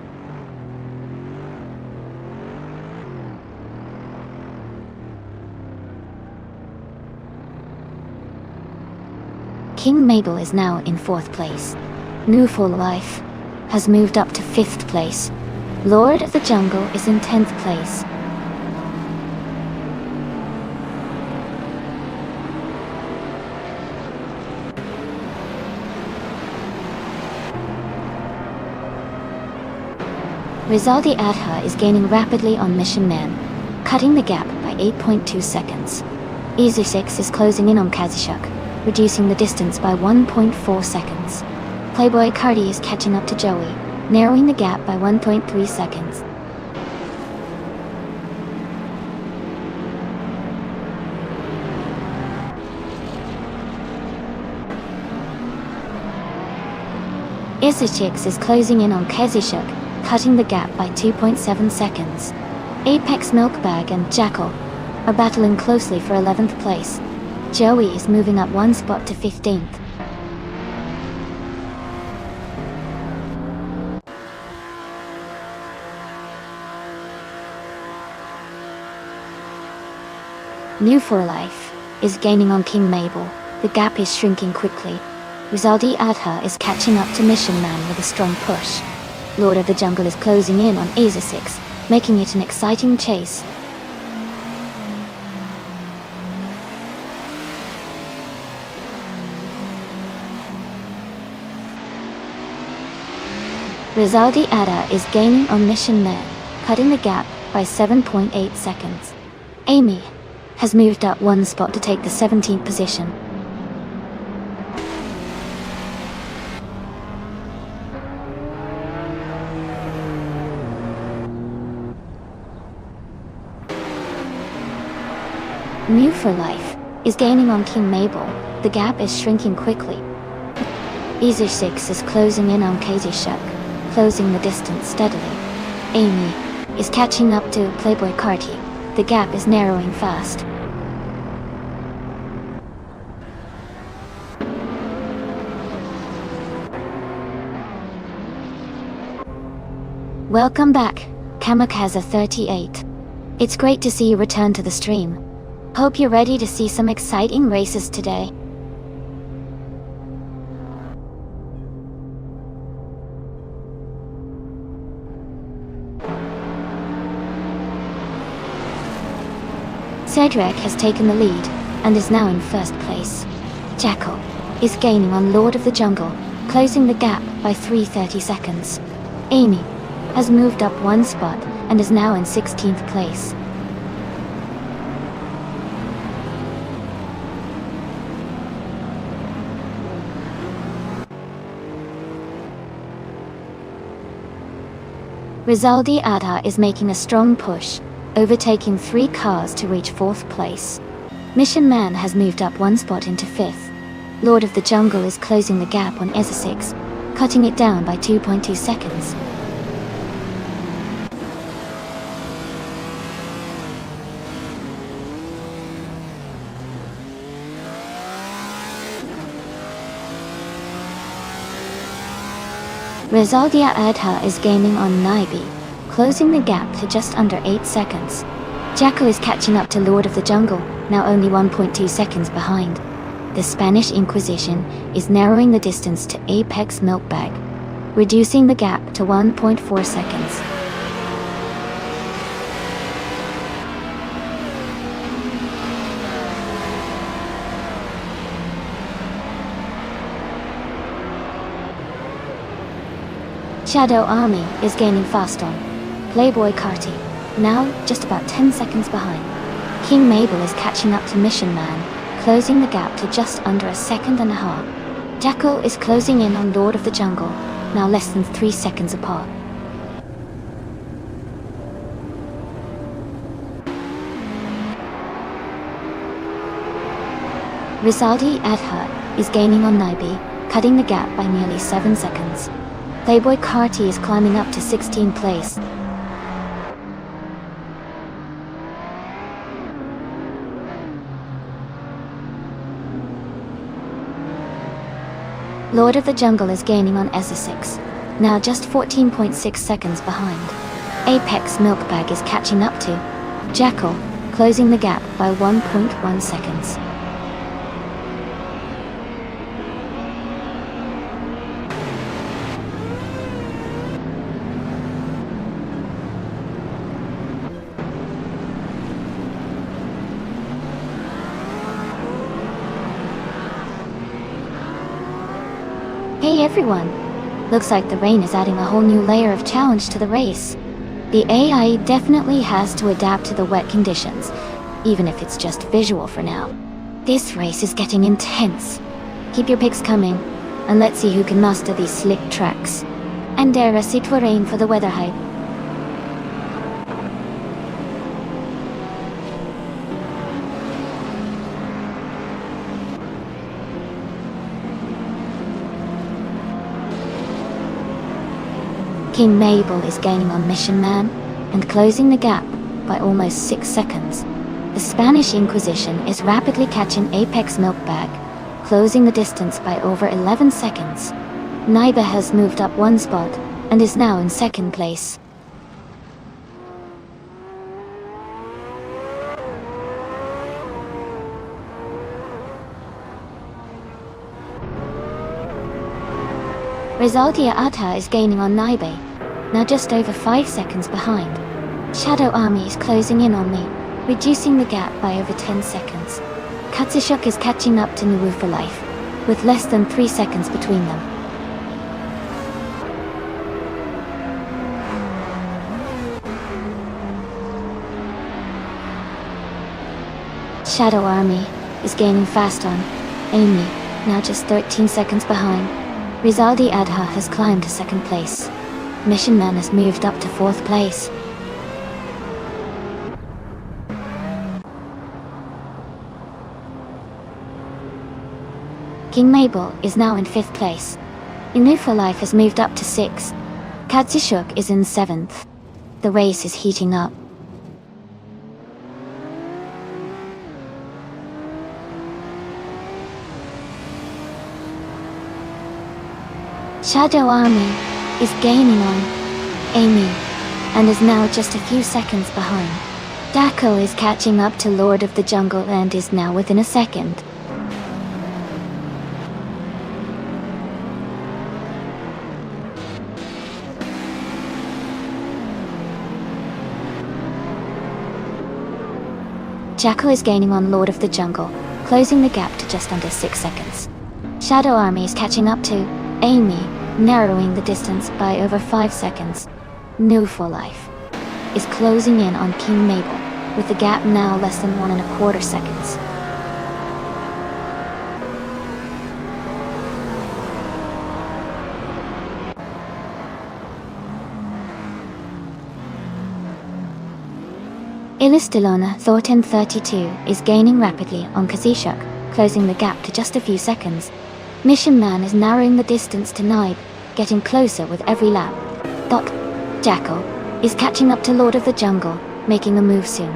King Mabel is now in 4th place. New Full Life has moved up to 5th place. Lord of the Jungle is in 10th place. Rizaldi Adha is gaining rapidly on Mission Man, cutting the gap by 8.2 seconds. Ezesix is closing in on Kazishuk, reducing the distance by 1.4 seconds. Playboy Cardi is catching up to Joey, narrowing the gap by 1.3 seconds. Isachix is closing in on Kazishuk, cutting the gap by 2.7 seconds. Apex Milkbag and Jackal are battling closely for 11th place. Joey is moving up 1 spot to 15th. New for Life is gaining on King Mabel. The gap is shrinking quickly. Rizaldi Adha is catching up to Mission Man with a strong push. Lord of the Jungle is closing in on Ezesix, making it an exciting chase. Rizaldi Adha is gaining on Mission Man, cutting the gap by 7.8 seconds. Amy has moved up 1 spot to take the 17th position. New for Life is gaining on King Mabel. The gap is shrinking quickly. Easy 6 is closing in on Casey Shuck, closing the distance steadily. Amy is catching up to Playboy Carti. The gap is narrowing fast. Welcome back, Kamikaze38. It's great to see you return to the stream. Hope you're ready to see some exciting races today. Cedric has taken the lead and is now in first place. Jackal is gaining on Lord of the Jungle, closing the gap by 3:30 seconds. Amy has moved up one spot and is now in 16th place. Rizaldi Adha is making a strong push, overtaking 3 cars to reach 4th place. Mission Man has moved up one spot into 5th. Lord of the Jungle is closing the gap on Eza 6, cutting it down by 2.2 seconds. Rizaldia Adha is gaining on Naibi, closing the gap to just under 8 seconds. Jackal is catching up to Lord of the Jungle, now only 1.2 seconds behind. The Spanish Inquisition is narrowing the distance to Apex Milkbag, reducing the gap to 1.4 seconds. Shadow Army is gaining fast on Playboy Carti, now just about 10 seconds behind. King Mabel is catching up to Mission Man, closing the gap to just under a second and a half. Jackal is closing in on Lord of the Jungle, now less than 3 seconds apart. Rizaldi Adha is gaining on Naibi, cutting the gap by nearly 7 seconds. Playboy Carti is climbing up to 16th place. Lord of the Jungle is gaining on Eza 6, now just 14.6 seconds behind. Apex Milkbag is catching up to Jackal, closing the gap by 1.1 seconds. Hey everyone! Looks like the rain is adding a whole new layer of challenge to the race. The AI definitely has to adapt to the wet conditions, even if it's just visual for now. This race is getting intense. Keep your picks coming, and let's see who can master these slick tracks. And there is rain for the weather hype. King Mabel is gaining on Mission Man and closing the gap by almost 6 seconds. The Spanish Inquisition is rapidly catching Apex Milkbag, closing the distance by over 11 seconds. Naiba has moved up one spot and is now in 2nd place. Rizaldia Adha is gaining on Naibe, now just over 5 seconds behind. Shadow Army is closing in on me, reducing the gap by over 10 seconds. Katsushuk is catching up to Nuwu for Life, with less than 3 seconds between them. Shadow Army is gaining fast on Amy, now just 13 seconds behind. Rizaldi Adha has climbed to 2nd place. Mission Man has moved up to 4th place. King Mabel is now in 5th place. Inu for Life has moved up to 6th. Katsushuk is in 7th. The race is heating up. Shadow Army is gaining on Amy and is now just a few seconds behind. Dako is catching up to Lord of the Jungle and is now within a second. Jacko is gaining on Lord of the Jungle, closing the gap to just under 6 seconds. Shadow Army is catching up to Amy, narrowing the distance by over 5 seconds. New for Life is closing in on King Mabel, with the gap now less than 1¼ seconds. Ilistilona Thornton 32 is gaining rapidly on Kazishuk, closing the gap to just a few seconds. Mission Man is narrowing the distance to Nibe, getting closer with every lap. Doc Jackal is catching up to Lord of the Jungle, making the move soon.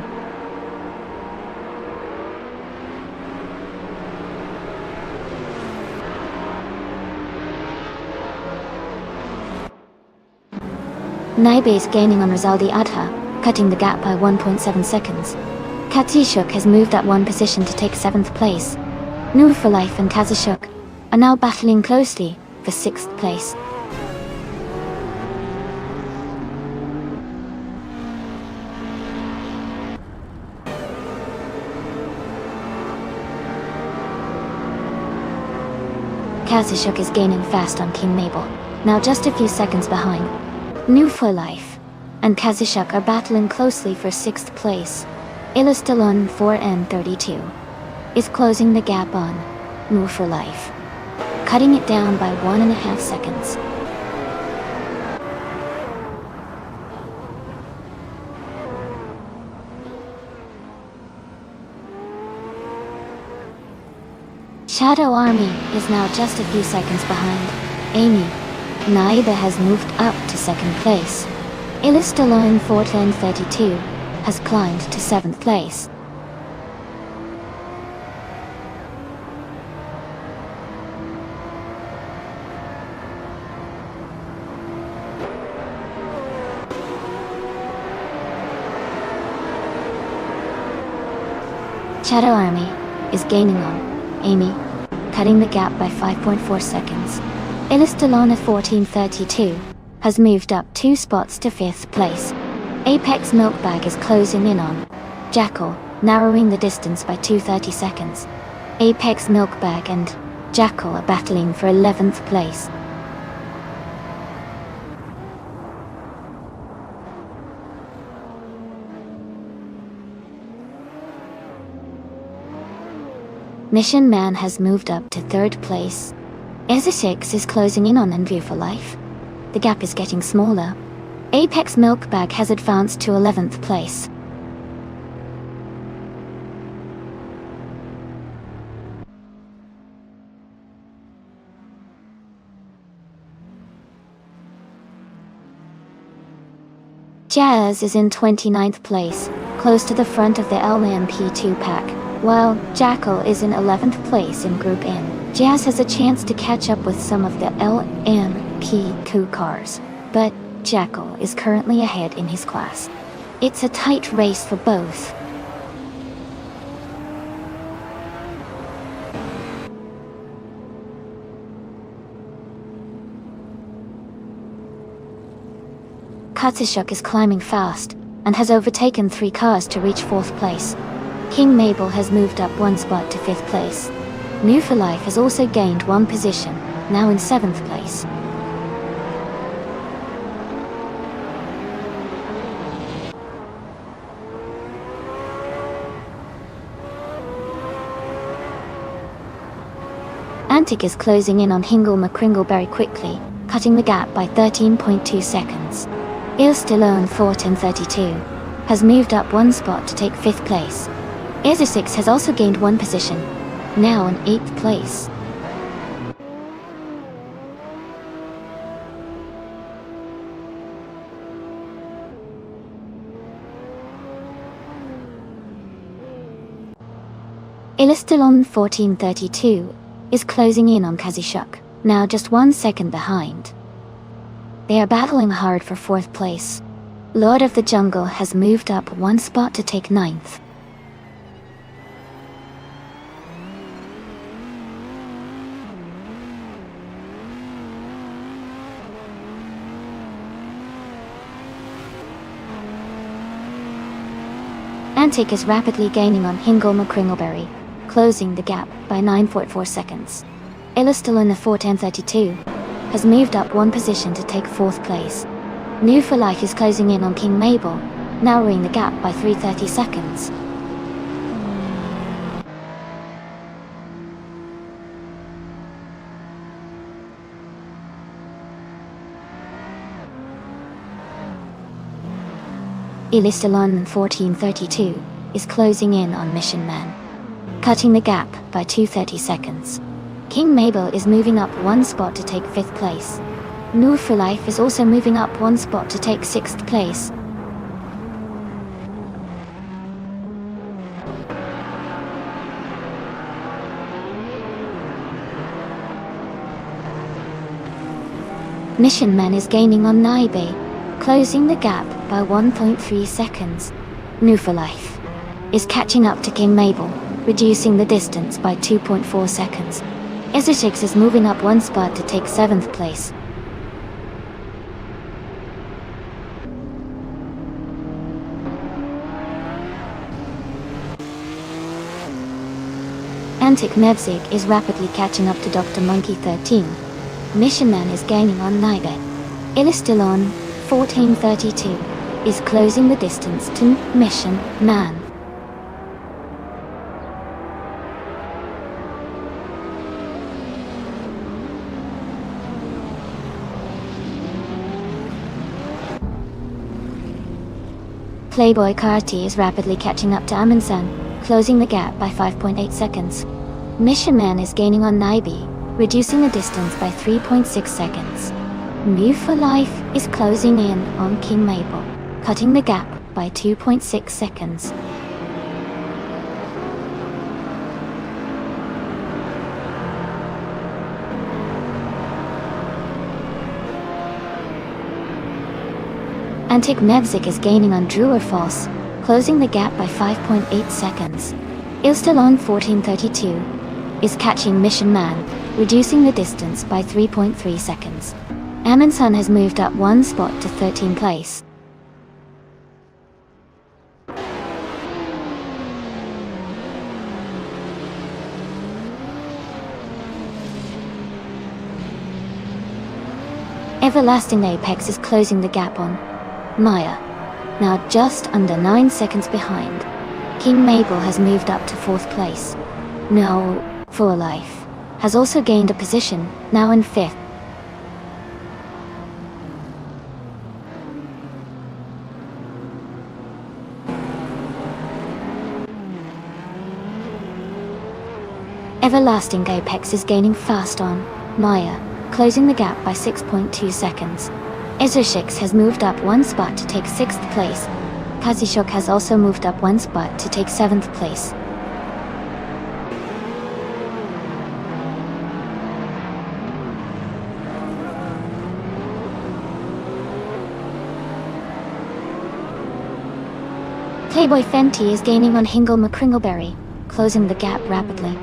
Nibe is gaining on Rizaldi Adha, cutting the gap by 1.7 seconds. Katishuk has moved up 1 position to take 7th place. Nur for Life and Kazishuk are now battling closely for 6th place. Kazishuk is gaining fast on King Mabel, now just a few seconds behind. New for Life and Kazishuk are battling closely for 6th place. Ilistalon 4N32 is closing the gap on New for Life, cutting it down by 1.5 seconds. Shadow Army is now just a few seconds behind Amy. Naiba has moved up to 2nd place. Ilistalon 4N32 has climbed to 7th place. Shadow Army is gaining on Amy, cutting the gap by 5.4 seconds. Ilistalona 1432 has moved up 2 spots to 5th place. Apex Milkbag is closing in on Jackal, narrowing the distance by 2.30 seconds. Apex Milkbag and Jackal are battling for 11th place. Mission Man has moved up to 3rd place. Ezra6 is closing in on Envy for Life. The gap is getting smaller. Apex Milkbag has advanced to 11th place. Jazz is in 29th place, close to the front of the LMP2 pack, while Jackal is in 11th place in Group N. Jazz has a chance to catch up with some of the LMP2 cars, but Jackal is currently ahead in his class. It's a tight race for both. Katsushuk is climbing fast, and has overtaken 3 cars to reach 4th place. King Mabel has moved up 1 spot to 5th place. New for Life has also gained 1 position, now in 7th place. Antic is closing in on Hingle McCringle very quickly, cutting the gap by 13.2 seconds. Ilstalone 41032 has moved up 1 spot to take 5th place. Ezra6 has also gained 1 position, now in 8th place. Ilistalon 1432 is closing in on Kazishuk, now just 1 second behind. They are battling hard for 4th place. Lord of the Jungle has moved up 1 spot to take 9th. Antic is rapidly gaining on Hingle McCringleberry, closing the gap by 9.4 seconds. Ilistalon 41032 has moved up 1 position to take 4th place. New for Life is closing in on King Mabel, narrowing the gap by 3.30 seconds. Ilistalon 1432 is closing in on Mission Man, cutting the gap by 2.30 seconds. King Mabel is moving up 1 spot to take 5th place. Nur for Life is also moving up 1 spot to take 6th place. Mission Man is gaining on Naibe, closing the gap by 1.3 seconds. New for Life is catching up to King Mabel, reducing the distance by 2.4 seconds. Ezeshix is moving up 1 spot to take 7th place. Antic Mevzig is rapidly catching up to Dr. Monkey 13. Mission Man is gaining on Naibe. Ilistalon 1432 is closing the distance to Mission Man. Playboy Karti is rapidly catching up to Amundsen, closing the gap by 5.8 seconds. Mission Man is gaining on Naibe, reducing the distance by 3.6 seconds. New for Life is closing in on King Mabel, cutting the gap by 2.6 seconds. Antic Mevzik is gaining on Drew or False, closing the gap by 5.8 seconds. Ilstalon 1432 is catching Mission Man, reducing the distance by 3.3 seconds. Amundsen has moved up 1 spot to 13th place. Everlasting Apex is closing the gap on Maya, now just under 9 seconds behind. King Mabel has moved up to 4th place. No for Life has also gained a position, now in 5th. Everlasting Apex is gaining fast on Maya, closing the gap by 6.2 seconds. Ezoshix has moved up 1 spot to take 6th place. Kazishok has also moved up 1 spot to take 7th place. Playboy Fenty is gaining on Hingle McCringleberry, closing the gap rapidly.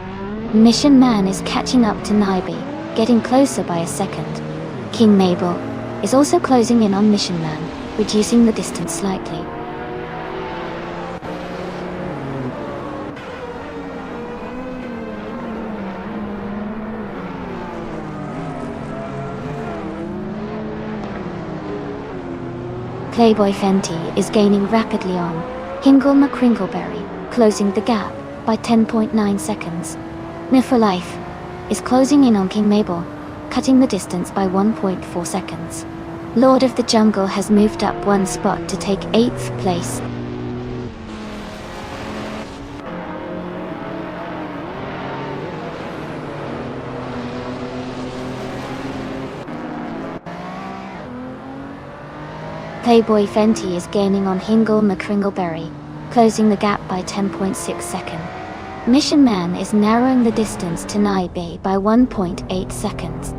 Mission Man is catching up to Naibe, getting closer by a second. King Mabel is also closing in on Mission Man, reducing the distance slightly. Playboy Fenty is gaining rapidly on Hingle McCringleberry, closing the gap by 10.9 seconds. For Life is closing in on King Mabel, cutting the distance by 1.4 seconds. Lord of the Jungle has moved up 1 spot to take 8th place. Playboy Fenty is gaining on Hingle McCringleberry, closing the gap by 10.6 seconds. Mission Man is narrowing the distance to Naibe by 1.8 seconds.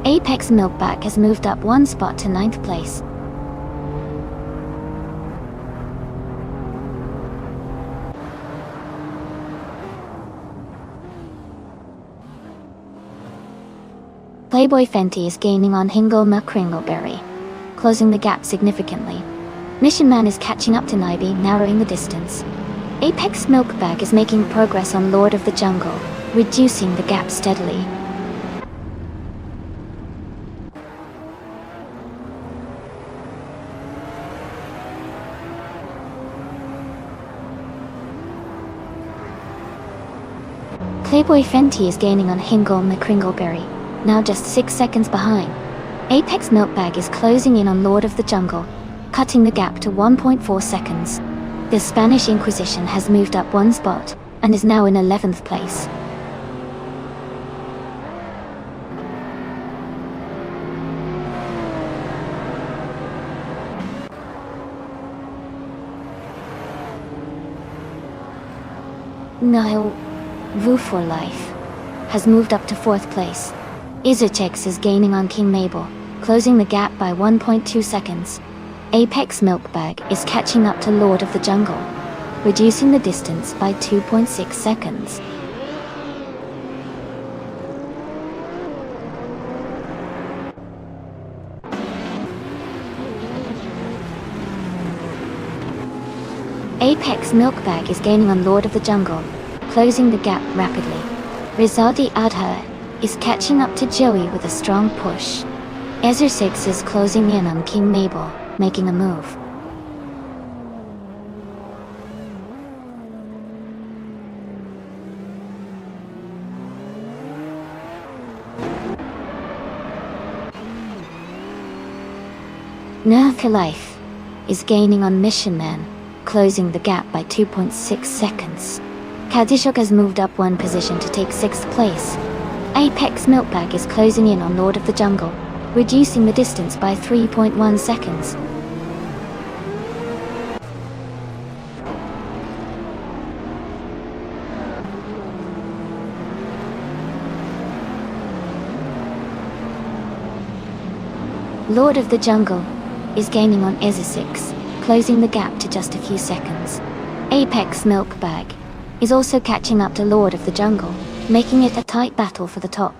Apex Milkbag has moved up one spot to 9th place. Playboy Fenty is gaining on Hingle McCringleberry, closing the gap significantly. Mission Man is catching up to Naibe, narrowing the distance. Apex Milkbag is making progress on Lord of the Jungle, reducing the gap steadily. Playboy Fenty is gaining on Hingle McCringleberry, now just 6 seconds behind. Apex Milkbag is closing in on Lord of the Jungle, cutting the gap to 1.4 seconds. The Spanish Inquisition has moved up one spot, and is now in 11th place. Nile Vu for Life has moved up to 4th place. Izochex is gaining on King Mabel, closing the gap by 1.2 seconds. Apex Milkbag is catching up to Lord of the Jungle, reducing the distance by 2.6 seconds. Apex Milkbag is gaining on Lord of the Jungle, closing the gap rapidly. Rizadi Adha is catching up to Joey with a strong push. Ezer 6 is closing in on King Mabel, making a move. Nerf Life is gaining on Mission Man, closing the gap by 2.6 seconds. Kadishuk has moved up one position to take 6th place. Apex Milkbag is closing in on Lord of the Jungle, reducing the distance by 3.1 seconds. Lord of the Jungle is gaining on Ezer 6, closing the gap to just a few seconds. Apex Milkbag is also catching up to Lord of the Jungle, making it a tight battle for the top.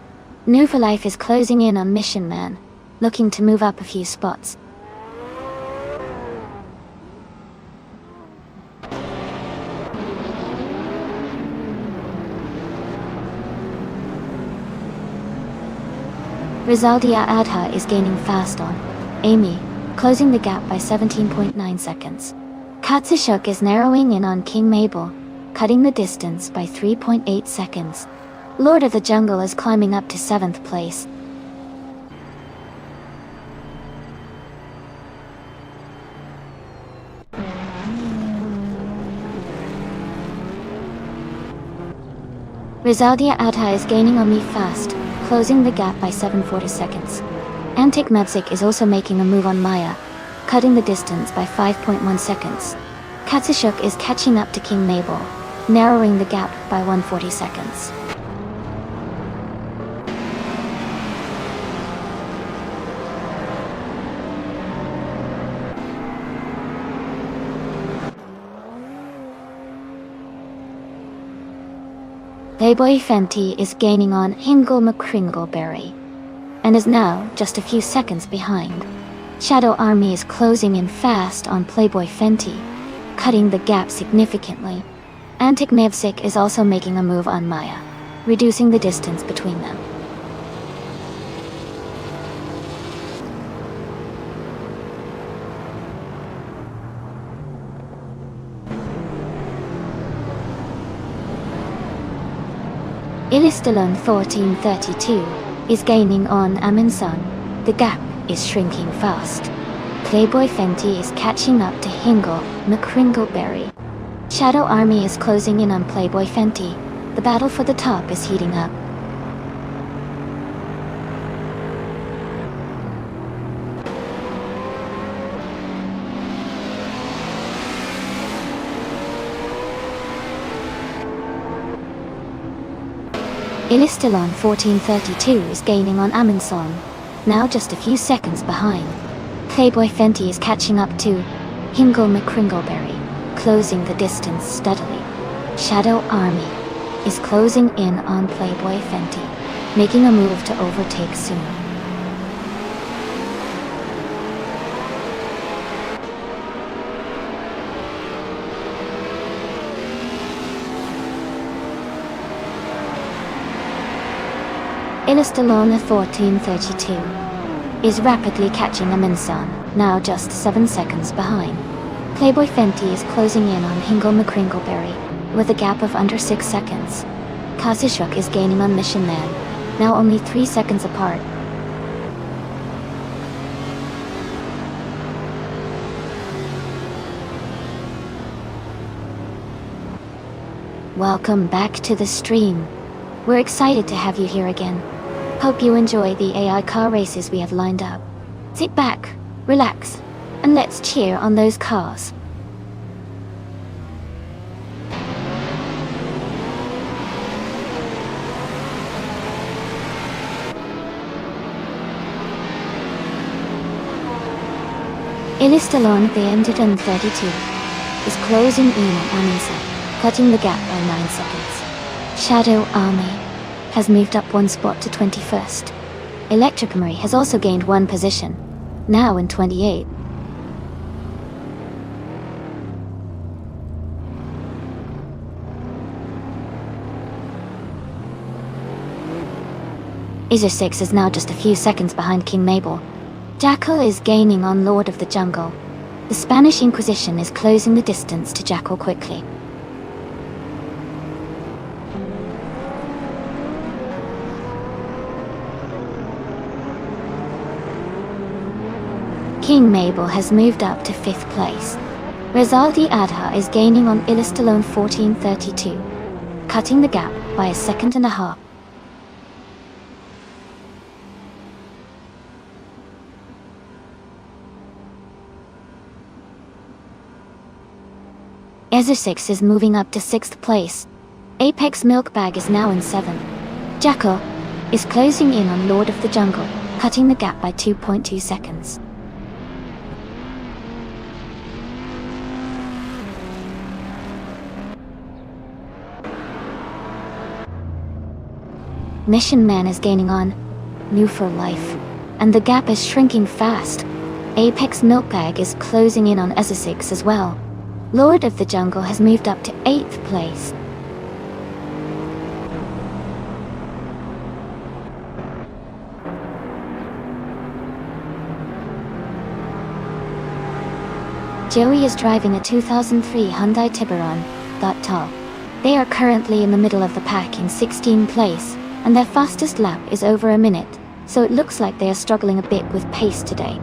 New for Life is closing in on Mission Man, looking to move up a few spots. Rizaldia Adha is gaining fast on Amy, closing the gap by 17.9 seconds. Katsushuk is narrowing in on King Mabel, cutting the distance by 3.8 seconds. Lord of the Jungle is climbing up to 7th place. Rizaldia Adha is gaining on me fast, closing the gap by 7.40 seconds. Antic Mavzik is also making a move on Maya, cutting the distance by 5.1 seconds. Katsushuk is catching up to King Mabel, narrowing the gap by 140 seconds. Playboy Fenty is gaining on Hingle McCringleberry, and is now just a few seconds behind. Shadow Army is closing in fast on Playboy Fenty, cutting the gap significantly. Antic Mavzik is also making a move on Maya, reducing the distance between them. Ilistalon 1432 is gaining on Aminsun. The gap is shrinking fast. Playboy Fenty is catching up to Hingle McCringleberry. Shadow Army is closing in on Playboy Fenty. The battle for the top is heating up. Ilistalon 1432 is gaining on Amundsen, now just a few seconds behind. Playboy Fenty is catching up to Hingle McCringleberry, closing the distance steadily. Shadow Army is closing in on Playboy Fenty, making a move to overtake soon. Ilistalon 1432 is rapidly catching Amundsen, now just 7 seconds behind. Playboy Fenty is closing in on Hingle McCringleberry with a gap of under 6 seconds. Kazishuk is gaining on Mission Man, now only 3 seconds apart. Welcome back to the stream. We're excited to have you here again. Hope you enjoy the AI car races we have lined up. Sit back, relax, and let's cheer on those cars. Ilistalon 332 is closing in on Amundsen, cutting the gap by 9 seconds. Shadow Army has moved up 1 spot to 21st. Electric Marie has also gained 1 position, now in 28. Azure 6 is now just a few seconds behind King Mabel. Jackal is gaining on Lord of the Jungle. The Spanish Inquisition is closing the distance to Jackal quickly. King Mabel has moved up to 5th place. Rezaldi Adha is gaining on Ilistalon 1432, cutting the gap by 1.5 seconds. Azure 6 is moving up to 6th place. Apex Milkbag is now in 7th. Jackal is closing in on Lord of the Jungle, cutting the gap by 2.2 seconds. Mission Man is gaining on New for Life, and the gap is shrinking fast. Apex Milkbag is closing in on Azure 6 as well. Lord of the Jungle has moved up to 8th place. Joey is driving a 2003 Hyundai Tiburon, tall. They are currently in the middle of the pack in 16th place, and their fastest lap is over a minute, so it looks like they are struggling a bit with pace today.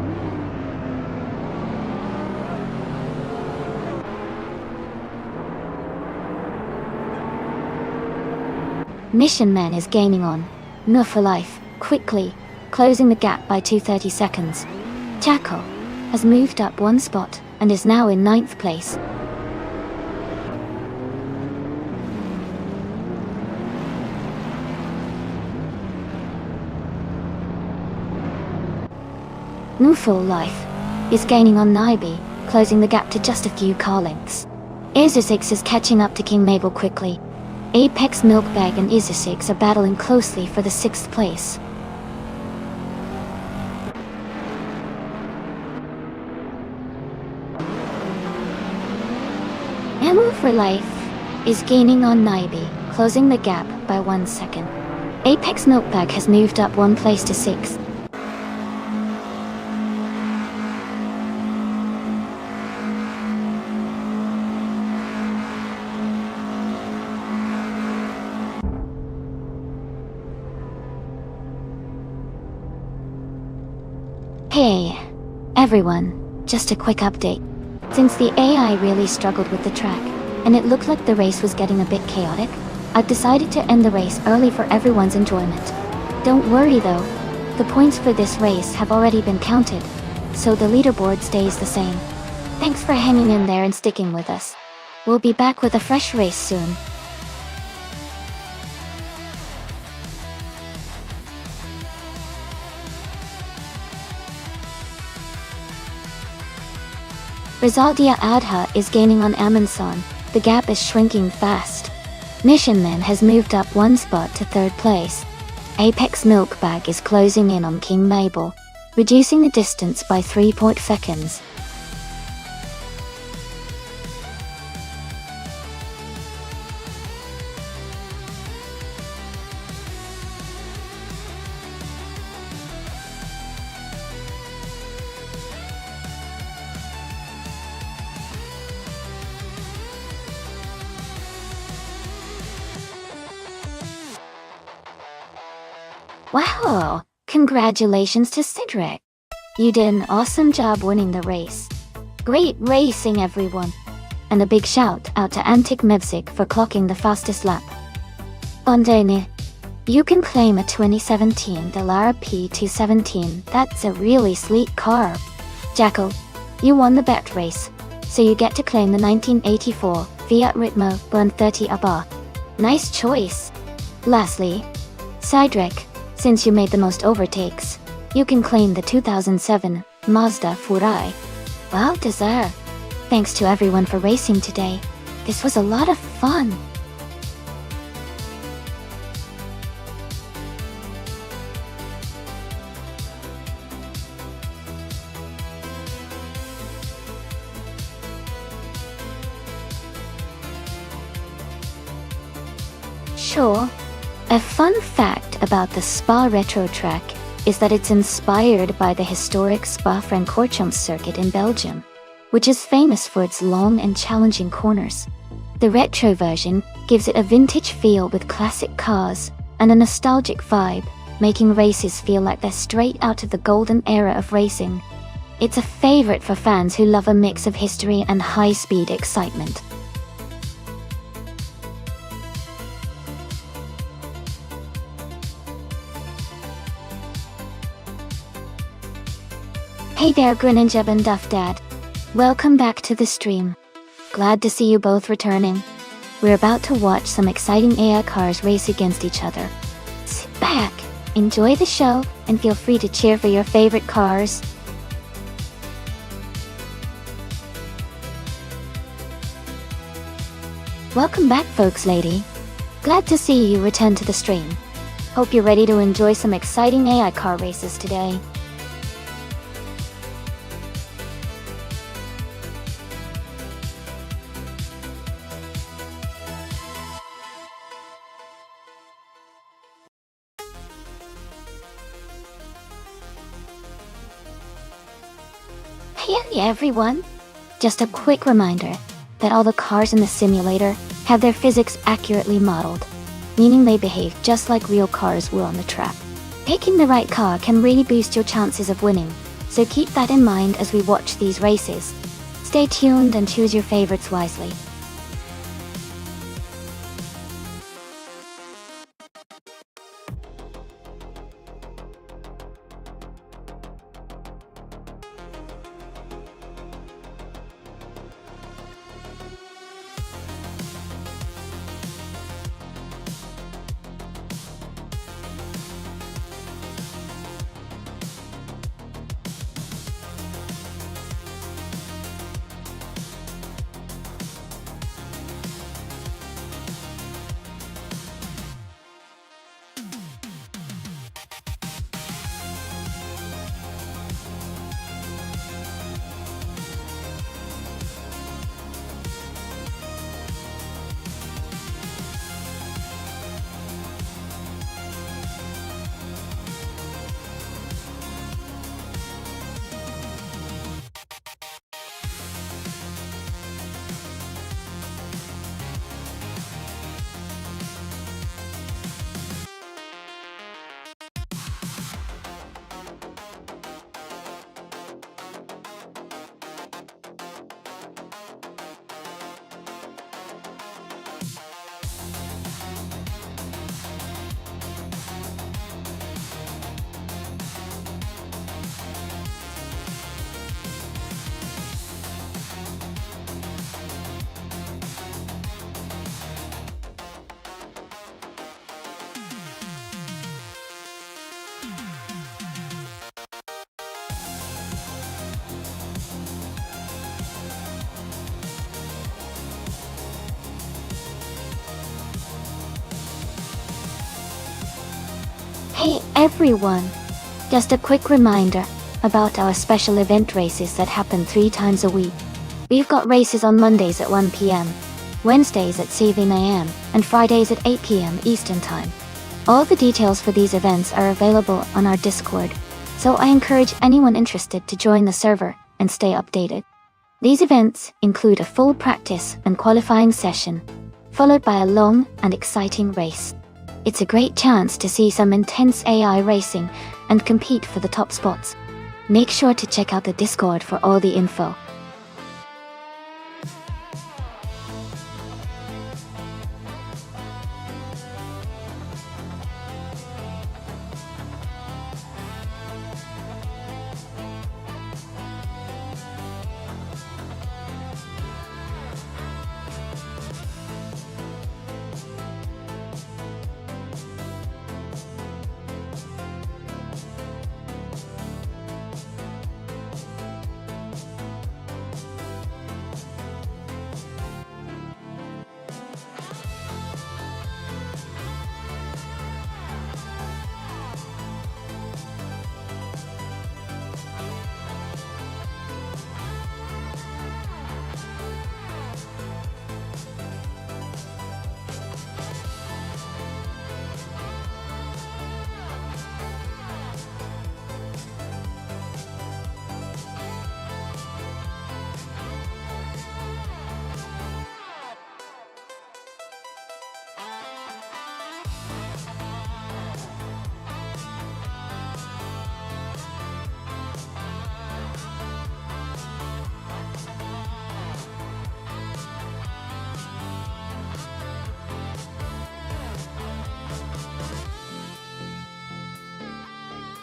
Mission Man is gaining on No for Life, quickly, closing the gap by 2.30 seconds. Jackal has moved up 1 spot and is now in 9th place. No for Life is gaining on Naibi, closing the gap to just a few car lengths. Azure 6 is catching up to King Mabel quickly. Apex Milkbag and Azure 6 are battling closely for the 6th place. Ammo for Life is gaining on Naibi, closing the gap by 1 second. Apex Milkbag has moved up 1 place to 6th. Hey, everyone, just a quick update. Since the AI really struggled with the track, and it looked like the race was getting a bit chaotic, I've decided to end the race early for everyone's enjoyment. Don't worry though, the points for this race have already been counted, so the leaderboard stays the same. Thanks for hanging in there and sticking with us. We'll be back with a fresh race soon. Razadia Adha is gaining on Amansan. The gap is shrinking fast. Mission Man has moved up one spot to third place. Apex Milkbag is closing in on King Mabel, reducing the distance by 3 seconds. Wow! Congratulations to Cedric! You did an awesome job winning the race. Great racing, everyone! And a big shout out to Antic Mevzik for clocking the fastest lap. Bondene, you can claim a 2017 Delara P217. That's a really sleek car. Jackal, you won the bet race, so you get to claim the 1984 Fiat Ritmo 130 Abba. Nice choice. Lastly, Cedric, since you made the most overtakes, you can claim the 2007 Mazda Furai. Well deserved. Thanks to everyone for racing today. This was a lot of fun. Sure. A fun fact about the Spa Retro Track is that it's inspired by the historic Spa-Francorchamps circuit in Belgium, which is famous for its long and challenging corners. The retro version gives it a vintage feel with classic cars and a nostalgic vibe, making races feel like they're straight out of the golden era of racing. It's a favorite for fans who love a mix of history and high-speed excitement. Hey there, Greninja and Duff Dad. Welcome back to the stream. Glad to see you both returning. We're about to watch some exciting AI cars race against each other. Sit back, enjoy the show, and feel free to cheer for your favorite cars. Welcome back, folks lady. Glad to see you return to the stream. Hope you're ready to enjoy some exciting AI car races today. Hey everyone! Just a quick reminder that all the cars in the simulator have their physics accurately modeled, meaning they behave just like real cars will on the track. Picking the right car can really boost your chances of winning, so keep that in mind as we watch these races. Stay tuned and choose your favorites wisely. Hey everyone! Just a quick reminder about our special event races that happen 3 times a week. We've got races on Mondays at 1 p.m., Wednesdays at 7 a.m., and Fridays at 8 p.m. Eastern Time. All the details for these events are available on our Discord, so I encourage anyone interested to join the server and stay updated. These events include a full practice and qualifying session, followed by a long and exciting race. It's a great chance to see some intense AI racing and compete for the top spots. Make sure to check out the Discord for all the info.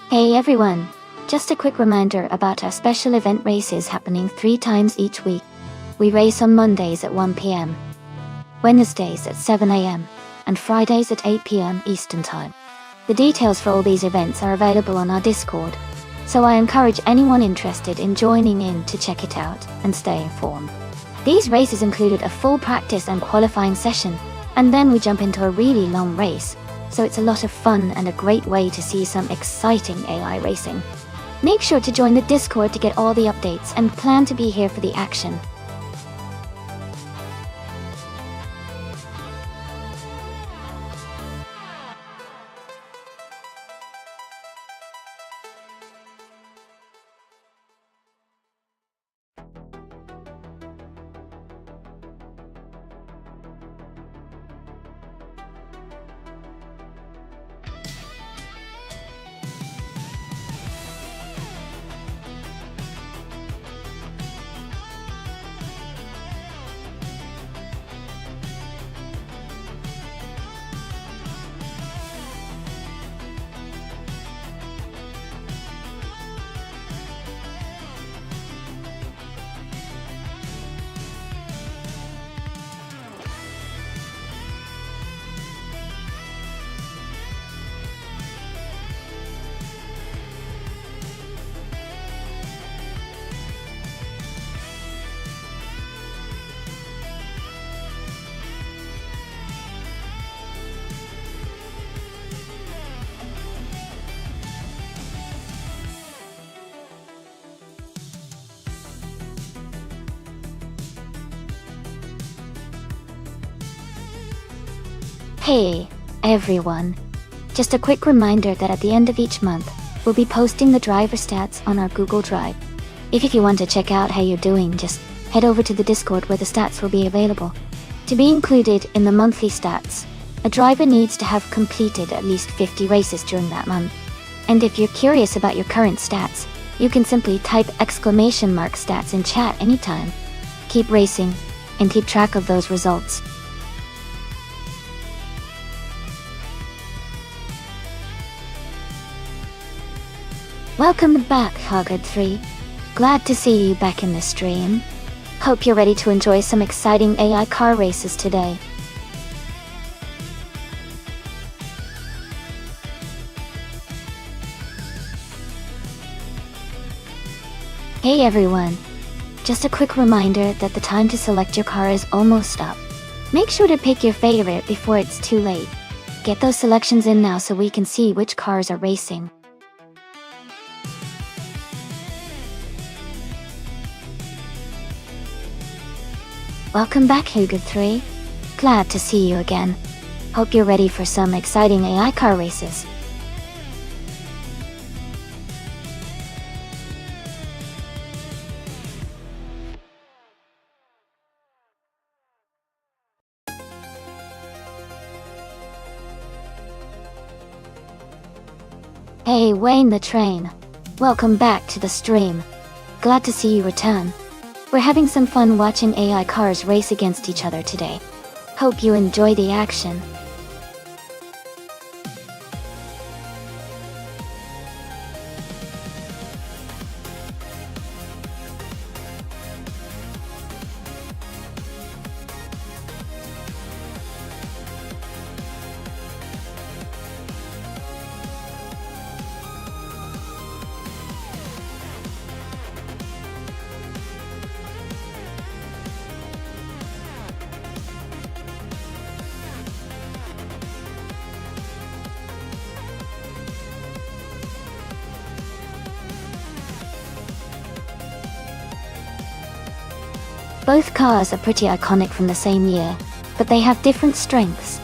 Hey everyone! Just a quick reminder about our special event races happening 3 times each week. We race on Mondays at 1 p.m., Wednesdays at 7 a.m., and Fridays at 8 p.m. Eastern Time. The details for all these events are available on our Discord, so I encourage anyone interested in joining in to check it out and stay informed. These races included a full practice and qualifying session, and then we jump into a really long race. So it's a lot of fun and a great way to see some exciting AI racing. Make sure to join the Discord to get all the updates and plan to be here for the action. Hey everyone! Just a quick reminder that at the end of each month, we'll be posting the driver stats on our Google Drive. If you want to check out how you're doing, just head over to the Discord where the stats will be available. To be included in the monthly stats, a driver needs to have completed at least 50 races during that month. And if you're curious about your current stats, you can simply type !stats in chat anytime. Keep racing and keep track of those results. Welcome back, Hoggard3. Glad to see you back in the stream. Hope you're ready to enjoy some exciting AI car races today. Hey everyone! Just a quick reminder that the time to select your car is almost up. Make sure to pick your favorite before it's too late. get those selections in now so we can see which cars are racing. Welcome back, Hugo3. Glad to see you again. Hope you're ready for some exciting AI car races. Hey Wayne the Train. Welcome back to the stream. Glad to see you return. We're having some fun watching AI cars race against each other today. Hope you enjoy the action. Both cars are pretty iconic from the same year, but they have different strengths.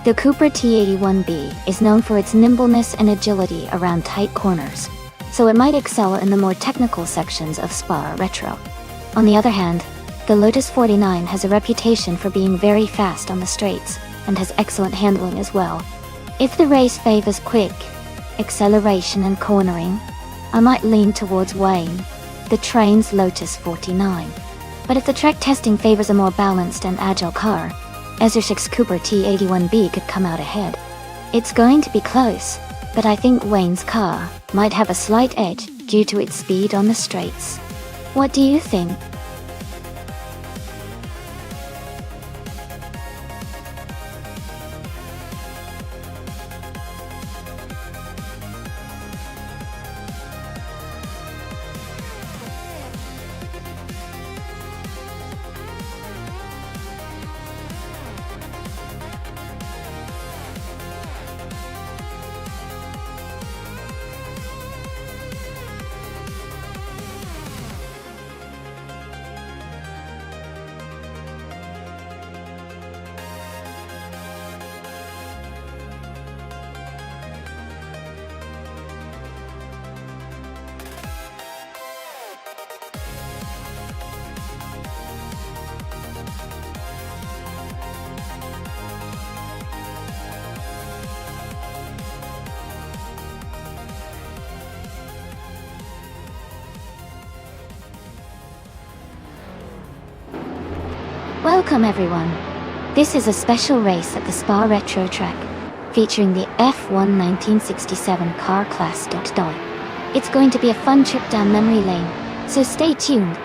The Cooper T81B is known for its nimbleness and agility around tight corners, so it might excel in the more technical sections of Spa Retro. On the other hand, the Lotus 49 has a reputation for being very fast on the straights, and has excellent handling as well. If the race favors quick acceleration and cornering, I might lean towards Wayne, the Train's Lotus 49. But if the track testing favors a more balanced and agile car, Ezershik's Cooper T81B could come out ahead. It's going to be close, but I think Wayne's car might have a slight edge due to its speed on the straights. What do you think? Welcome everyone. This is a special race at the Spa Retro track, featuring the F1 1967 car class. It's going to be a fun trip down memory lane, so stay tuned.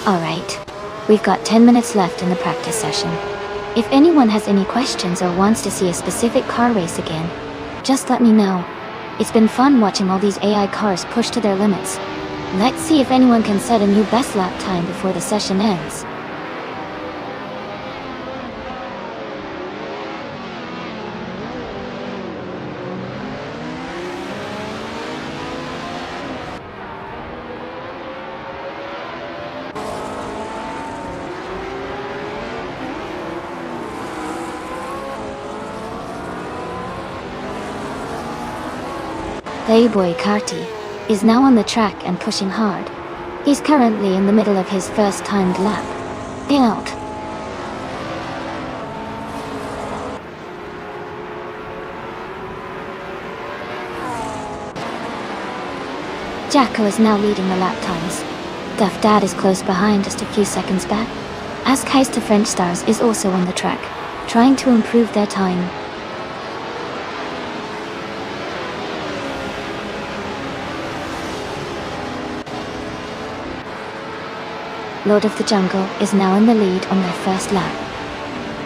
Alright, we've got 10 minutes left in the practice session. If anyone has any questions or wants to see a specific car race again, just let me know. It's been fun watching all these AI cars push to their limits. Let's see if anyone can set a new best lap time before the session ends. Playboy Carti is now on the track and pushing hard. He's currently in the middle of his first timed lap. Out. Jacko is now leading the lap times. Duff Dad is close behind, just a few seconds back. As Keister French Stars is also on the track, trying to improve their time. Lord of the Jungle is now in the lead on their first lap.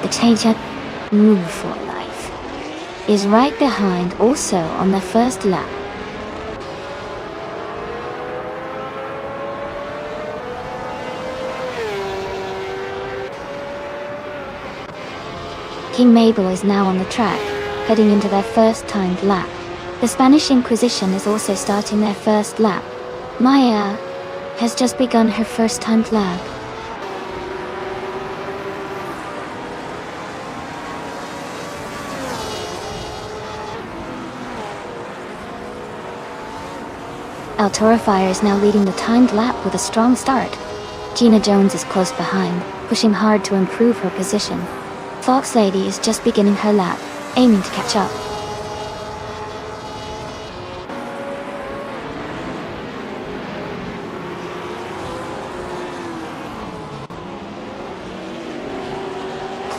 The Tanger, Move for Life, is right behind also on their first lap. King Mabel is now on the track, heading into their first timed lap. The Spanish Inquisition is also starting their first lap. Maya has just begun her first timed lap. El Toro Fire is now leading the timed lap with a strong start. Gina Jones is close behind, pushing hard to improve her position. Fox Lady is just beginning her lap, aiming to catch up.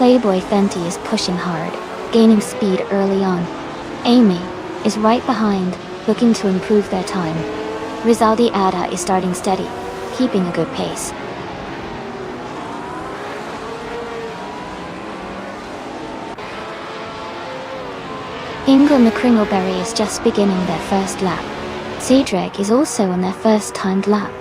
Playboy Fenty is pushing hard, gaining speed early on. Amy is right behind, looking to improve their time. Rizaldi Ada is starting steady, keeping a good pace. England the Kringleberry is just beginning their first lap. Cedric is also on their first timed lap.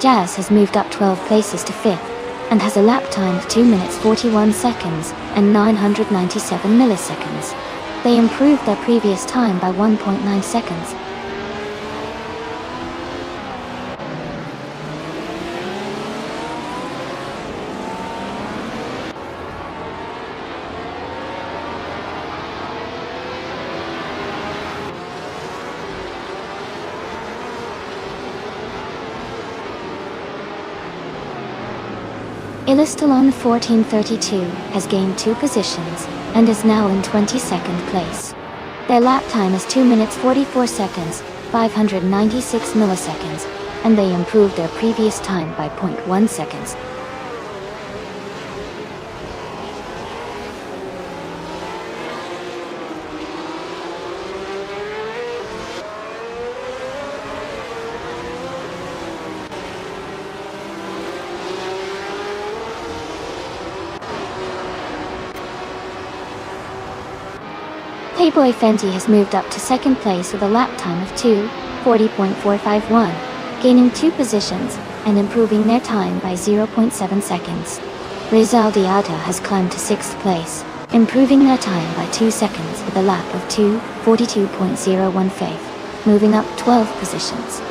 Jazz has moved up 12 places to 5th, and has a lap time of 2 minutes 41 seconds and 997 milliseconds. They improved their previous time by 1.9 seconds. Illustalon 1432 has gained 2 positions and is now in 22nd place. Their lap time is 2 minutes 44 seconds, 596 milliseconds, and they improved their previous time by 0.1 seconds. Playboy Fenty has moved up to second place with a lap time of 2:40.451, gaining 2 positions and improving their time by 0.7 seconds. Rizal Diata has climbed to 6th place, improving their time by 2 seconds with a lap of 2:42.015, moving up 12 positions.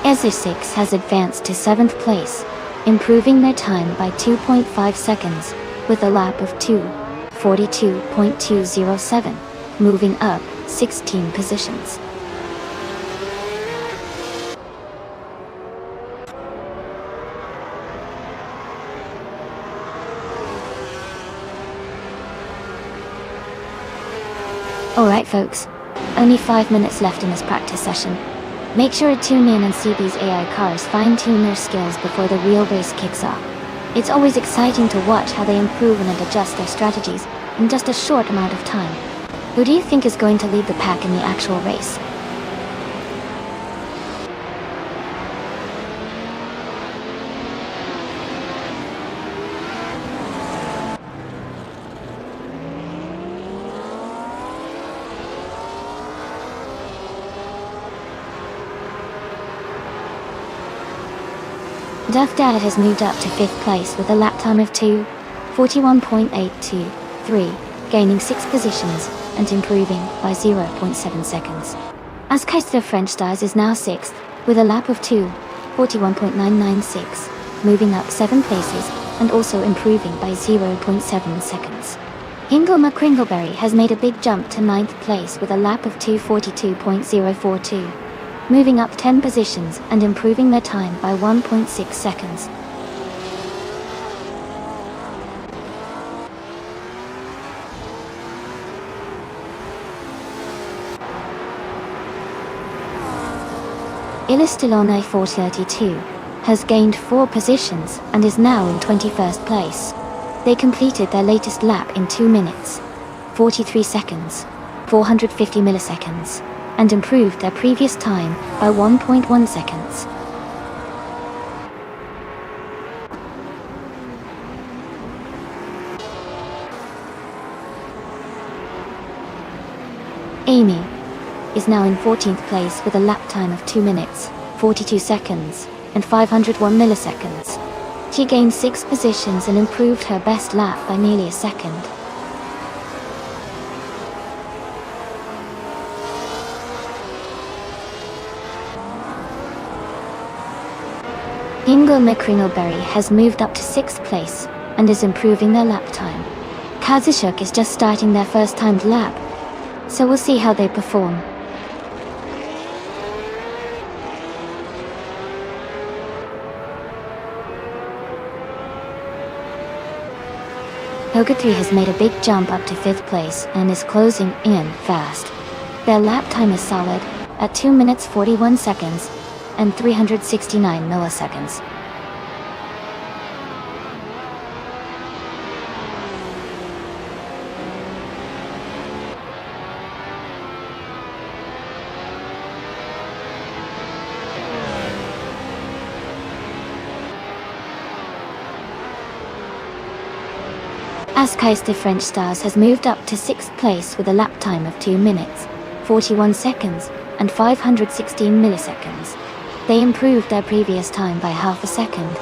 Ezzer6 has advanced to 7th place, improving their time by 2.5 seconds with a lap of 2:42.207, moving up 16 positions. Alright folks, only 5 minutes left in this practice session. Make sure to tune in and see these AI cars fine-tune their skills before the real race kicks off. It's always exciting to watch how they improve and adjust their strategies in just a short amount of time. Who do you think is going to lead the pack in the actual race? Duff Dad has moved up to 5th place with a lap time of 2:41.823, gaining 6 positions and improving by 0.7 seconds. Askeister French Stars is now 6th with a lap of 2:41.996, moving up 7 places and also improving by 0.7 seconds. Hingle McCringleberry has made a big jump to 9th place with a lap of 2:42.042. Moving up 10 positions and improving their time by 1.6 seconds. Illustilone 432 has gained 4 positions and is now in 21st place. They completed their latest lap in 2 minutes, 43 seconds, 450 milliseconds, and improved their previous time by 1.1 seconds. Amy is now in 14th place with a lap time of 2 minutes, 42 seconds, and 501 milliseconds. She gained 6 positions and improved her best lap by nearly a second. Hingle McCringleberry has moved up to 6th place and is improving their lap time. Kazushuk is just starting their first timed lap, so we'll see how they perform. Hoga3 has made a big jump up to 5th place and is closing in fast. Their lap time is solid at 2 minutes 41 seconds and 369 milliseconds. Askeister French Stars has moved up to 6th place with a lap time of 2 minutes, 41 seconds, and 516 milliseconds. They improved their previous time by half a second.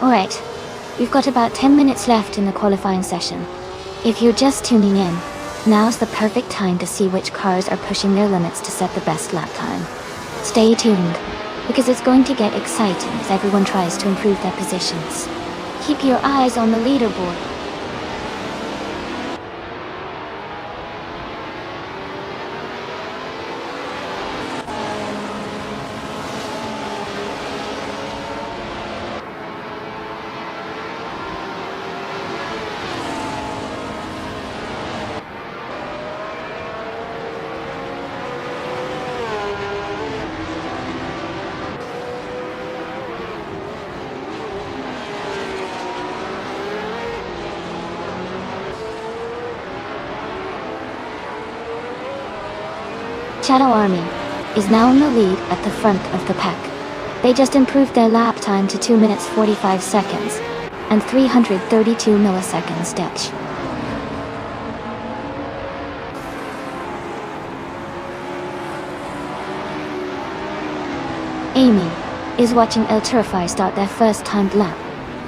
Alright, we've got about 10 minutes left in the qualifying session. If you're just tuning in, now's the perfect time to see which cars are pushing their limits to set the best lap time. Stay tuned, because it's going to get exciting as everyone tries to improve their positions. Keep your eyes on the leaderboard. Shadow Army is now in the lead at the front of the pack. They just improved their lap time to 2 minutes 45 seconds and 332 milliseconds Dutch. Amy is watching El Turfai start their first timed lap.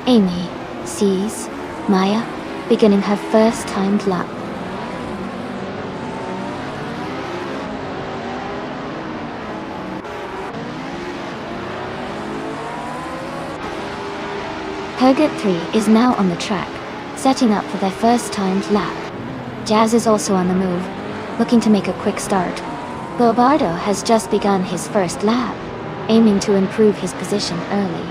Amy sees Maya beginning her first timed lap. Purgat 3 is now on the track, setting up for their first timed lap. Jazz is also on the move, looking to make a quick start. Bobardo has just begun his first lap, aiming to improve his position early.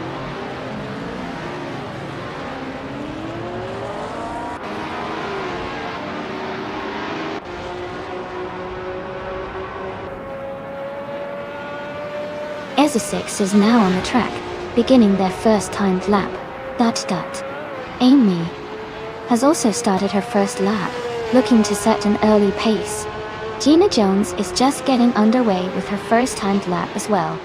EZA6 is now on the track, beginning their first timed lap. Amy has also started her first lap, looking to set an early pace. Gina Jones is just getting underway with her first timed lap as well.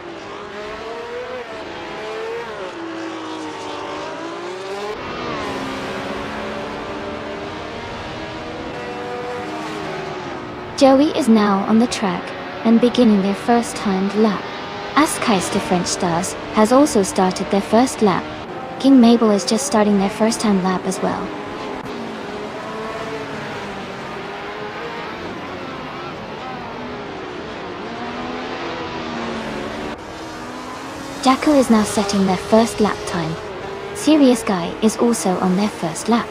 Joey is now on the track and beginning their first timed lap. Askeister French Stars has also started their first lap. King Mabel is just starting their first time lap as well. Jacko is now setting their first lap time. Serious Guy is also on their first lap.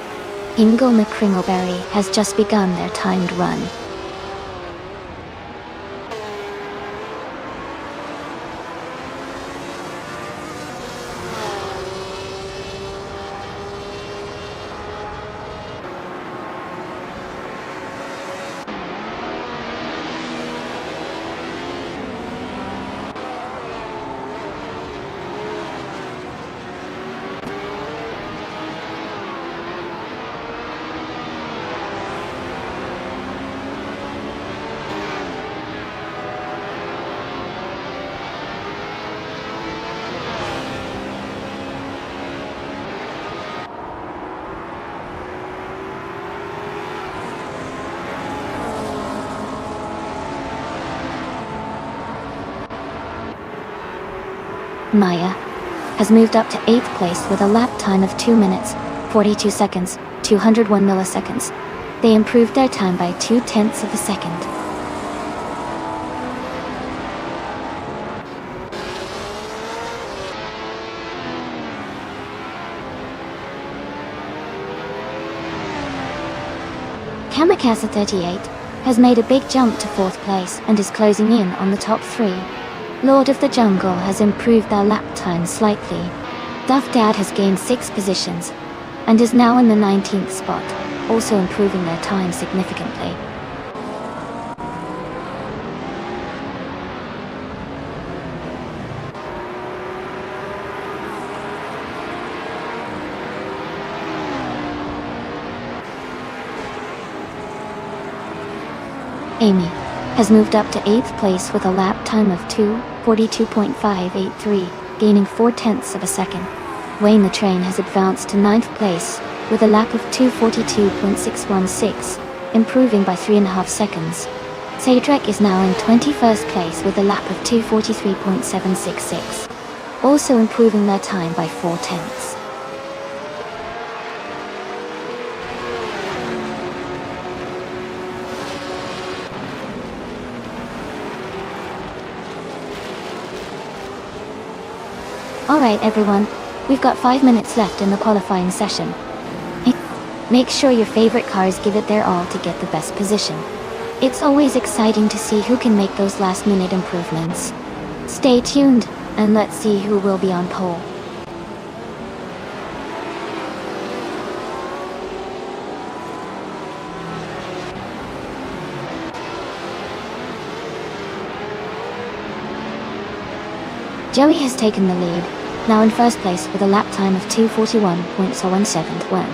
Ingo McCringleberry has just begun their timed run. Maya has moved up to 8th place with a lap time of 2 minutes, 42 seconds, 201 milliseconds. They improved their time by 0.2 of a second. Kamikaze 38 has made a big jump to 4th place and is closing in on the top 3. Lord of the Jungle has improved their lap time slightly. Duff Dad has gained 6 positions and is now in the 19th spot, also improving their time significantly. Amy has moved up to 8th place with a lap time of 2:42.583, gaining 0.4 of a second. Wayne the Train has advanced to 9th place with a lap of 2:42.616, improving by 3.5 seconds. Sadrek is now in 21st place with a lap of 2:43.766, also improving their time by 0.4. Alright everyone, we've got 5 minutes left in the qualifying session. Make sure your favorite cars give it their all to get the best position. It's always exciting to see who can make those last-minute improvements. Stay tuned, and let's see who will be on pole. Joey has taken the lead, now in first place with a lap time of 2:41.071.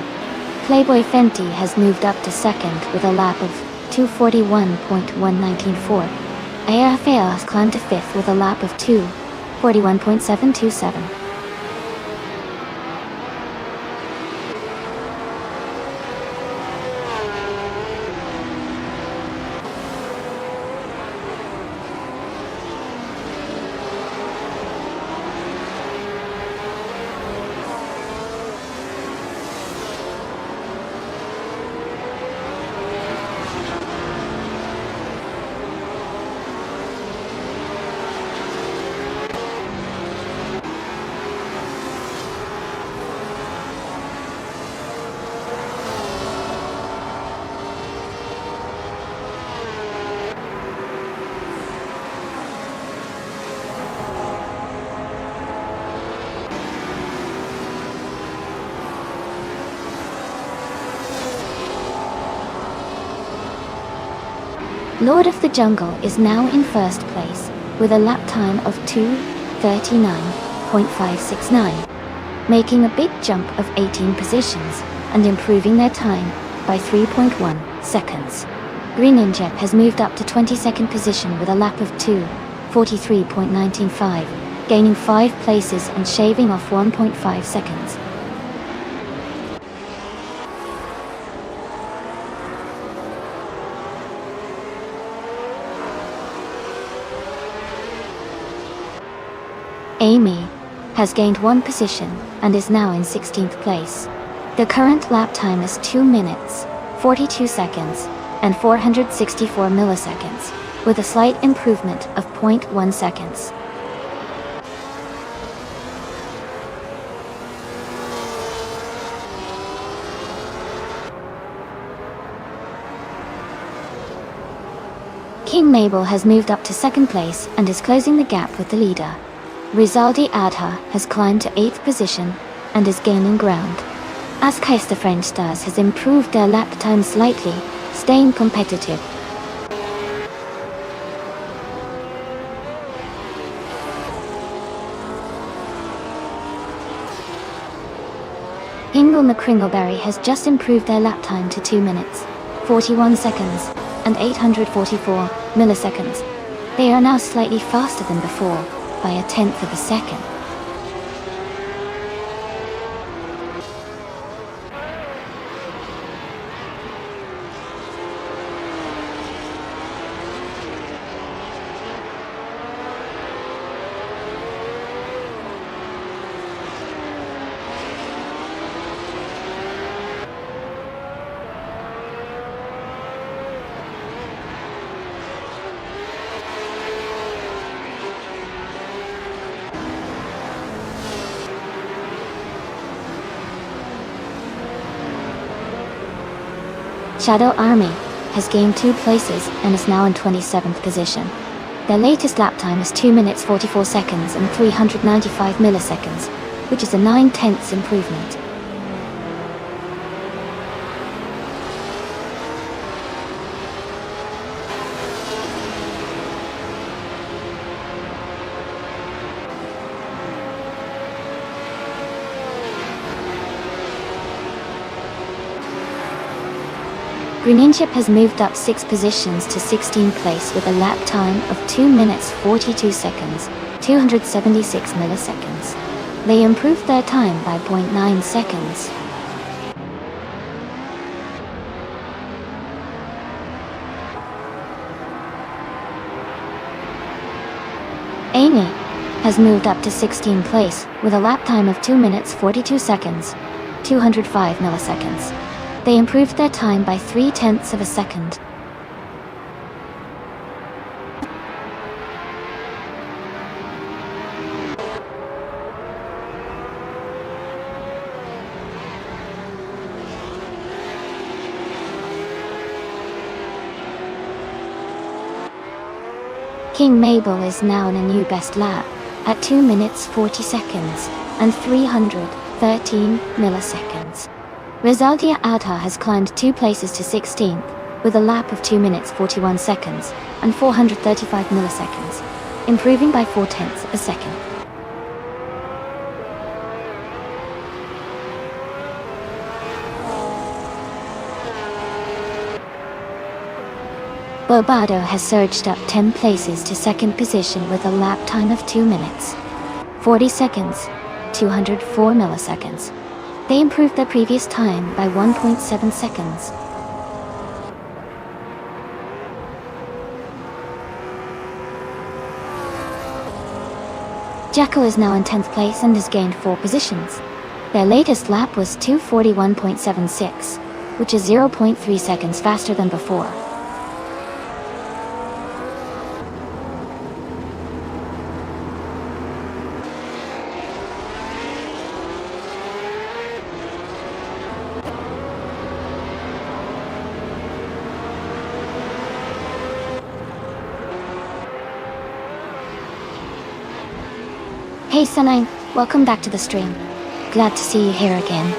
Playboy Fenty has moved up to second with a lap of 2:41.194. AFA has climbed to fifth with a lap of 2:41.727. Lord of the Jungle is now in first place, with a lap time of 2:39.569, making a big jump of 18 positions, and improving their time by 3.1 seconds. Green Ninja has moved up to 22nd position with a lap of 2:43.195, gaining 5 places and shaving off 1.5 seconds. Amy has gained 1 position and is now in 16th place. The current lap time is 2 minutes, 42 seconds, and 464 milliseconds, with a slight improvement of 0.1 seconds. King Mabel has moved up to second place and is closing the gap with the leader. Rizaldi Adha has climbed to 8th position and is gaining ground. Askais the French Stars has improved their lap time slightly, staying competitive. Ingle McCringleberry has just improved their lap time to 2 minutes, 41 seconds, and 844 milliseconds. They are now slightly faster than before, by a tenth of a second. Shadow Army has gained 2 places and is now in 27th position. Their latest lap time is 2 minutes 44 seconds and 395 milliseconds, which is a 9/10ths improvement. Greninship has moved up 6 positions to 16th place with a lap time of 2 minutes 42 seconds, 276 milliseconds. They improved their time by 0.9 seconds. Amy has moved up to 16th place with a lap time of 2 minutes 42 seconds, 205 milliseconds. They improved their time by 0.3 of a second. King Mabel is now in a new best lap at 2 minutes 40 seconds and 313 milliseconds. Rosaldia Adha has climbed 2 places to 16th with a lap of 2 minutes 41 seconds and 435 milliseconds, improving by 0.4 a second. Bobado has surged up 10 places to 2nd position with a lap time of 2 minutes 40 seconds, 204 milliseconds. They improved their previous time by 1.7 seconds. Jacko is now in 10th place and has gained 4 positions. Their latest lap was 2:41.76, which is 0.3 seconds faster than before. Hey Sunine, welcome back to the stream. Glad to see you here again.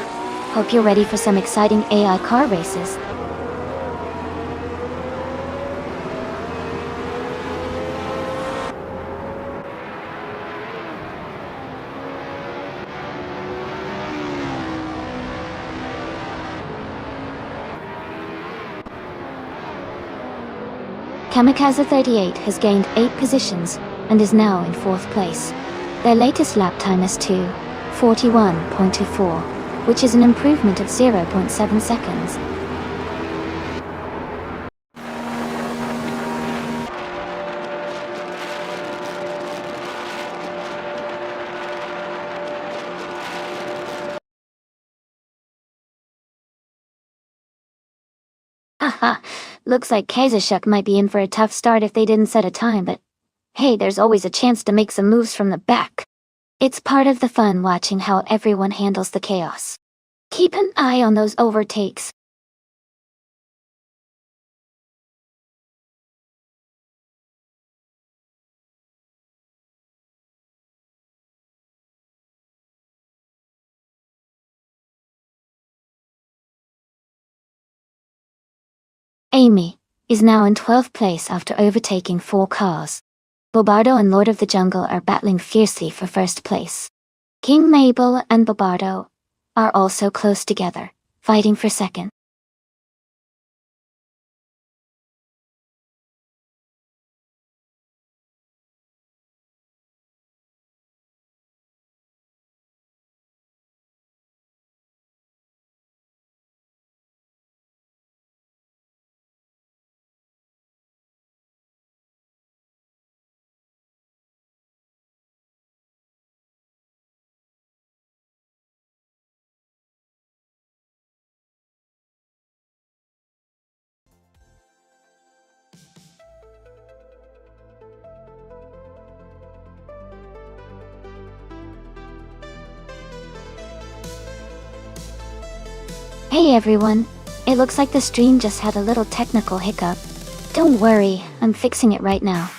Hope you're ready for some exciting AI car races. Kamikaze 38 has gained 8 positions and is now in 4th place. Their latest lap time is 2:41.24, which is an improvement of 0.7 seconds. Haha, looks like Kaisershuk might be in for a tough start if they didn't set a time, but hey, there's always a chance to make some moves from the back. It's part of the fun watching how everyone handles the chaos. Keep an eye on those overtakes. Amy is now in 12th place after overtaking 4 cars. Bobardo and Lord of the Jungle are battling fiercely for 1st place. King Mabel and Bobardo are also close together, fighting for 2nd. Hey everyone, it looks like the stream just had a little technical hiccup. Don't worry, I'm fixing it right now.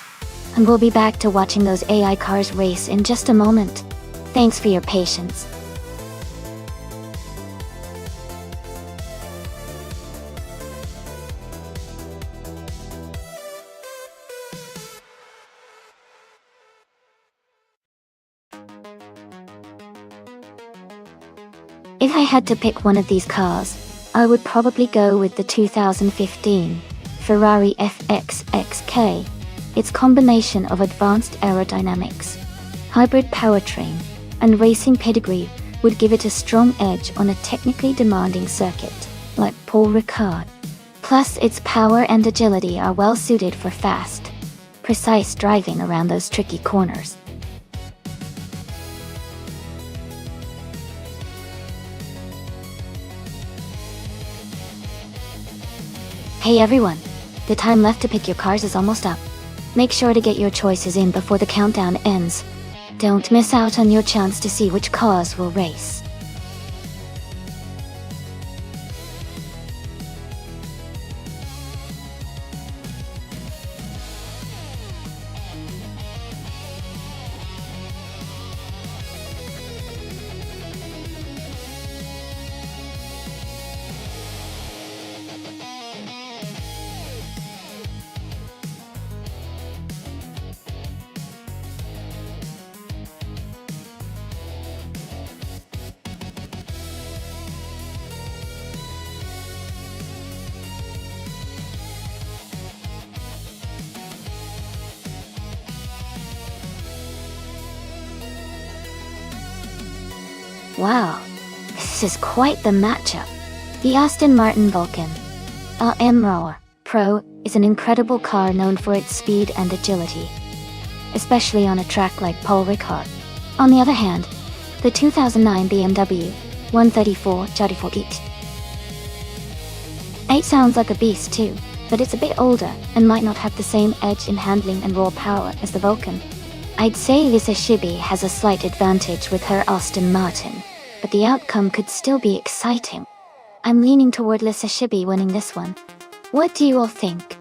And we'll be back to watching those AI cars race in just a moment. Thanks for your patience. If I had to pick one of these cars, I would probably go with the 2015 Ferrari FXXK. Its combination of advanced aerodynamics, hybrid powertrain, and racing pedigree would give it a strong edge on a technically demanding circuit, like Paul Ricard. Plus, its power and agility are well suited for fast, precise driving around those tricky corners. Hey everyone, the time left to pick your cars is almost up. Make sure to get your choices in before the countdown ends. Don't miss out on your chance to see which cars will race. Wow, this is quite the matchup. The Aston Martin Vulcan RM Pro is an incredible car known for its speed and agility, especially on a track like Paul Ricard. On the other hand, the 2009 BMW 134 8 sounds like a beast too, but it's a bit older and might not have the same edge in handling and raw power as the Vulcan. I'd say Lisa Shibi has a slight advantage with her Aston Martin, but the outcome could still be exciting. I'm leaning toward Lisa Shibi winning this one. What do you all think?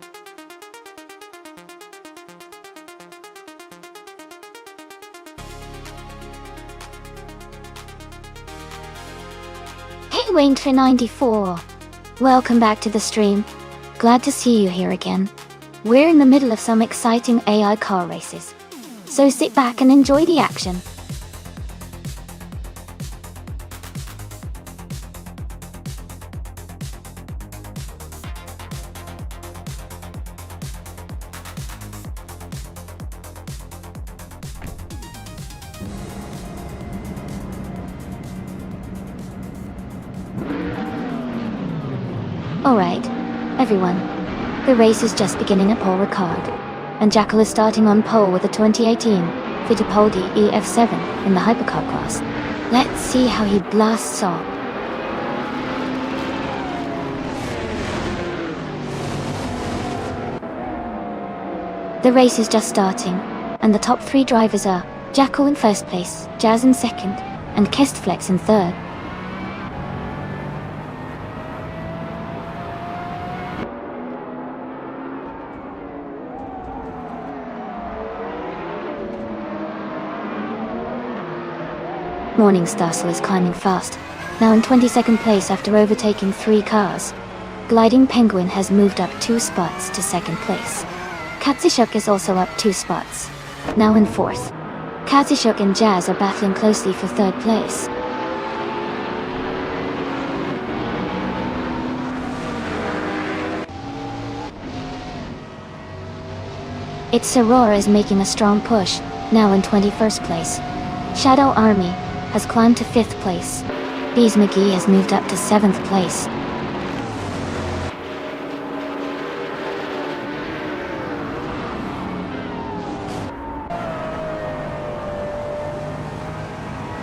Hey Wayne394! Welcome back to the stream. Glad to see you here again. We're in the middle of some exciting AI car races, so sit back and enjoy the action. Alright, everyone. The race is just beginning at Paul Ricard, and Jackal is starting on pole with a 2018 Fittipaldi EF7 in the hypercar class. Let's see how he blasts off. The race is just starting, and the top 3 drivers are Jackal in first place, Jazz in second, and Kestflex in third. Nonstop is climbing fast, now in 22nd place after overtaking 3 cars. Gliding Penguin has moved up 2 spots to 2nd place. Katsishuk is also up 2 spots, now in 4th. Katsishuk and Jazz are battling closely for 3rd place. It's Aurora is making a strong push, now in 21st place. Shadow Army has climbed to 5th place. Bees McGee has moved up to 7th place.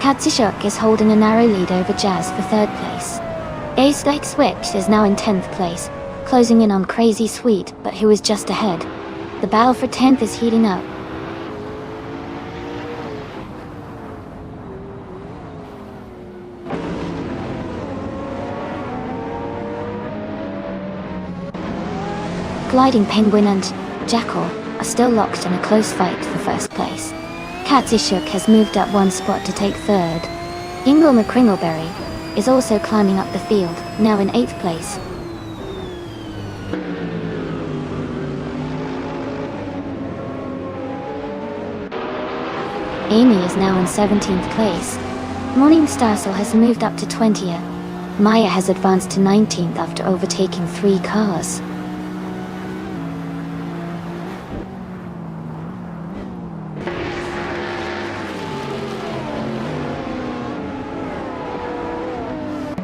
Katsishuk is holding a narrow lead over Jazz for 3rd place. Ace Like Switch is now in 10th place, closing in on Crazy Sweet, but who is just ahead. The battle for 10th is heating up. Gliding Penguin and Jackal are still locked in a close fight for 1st place. Katsishuk has moved up 1 spot to take 3rd. Ingle McCringleberry is also climbing up the field, now in 8th place. Amy is now in 17th place. Morning Starsel has moved up to 20th. Maya has advanced to 19th after overtaking 3 cars.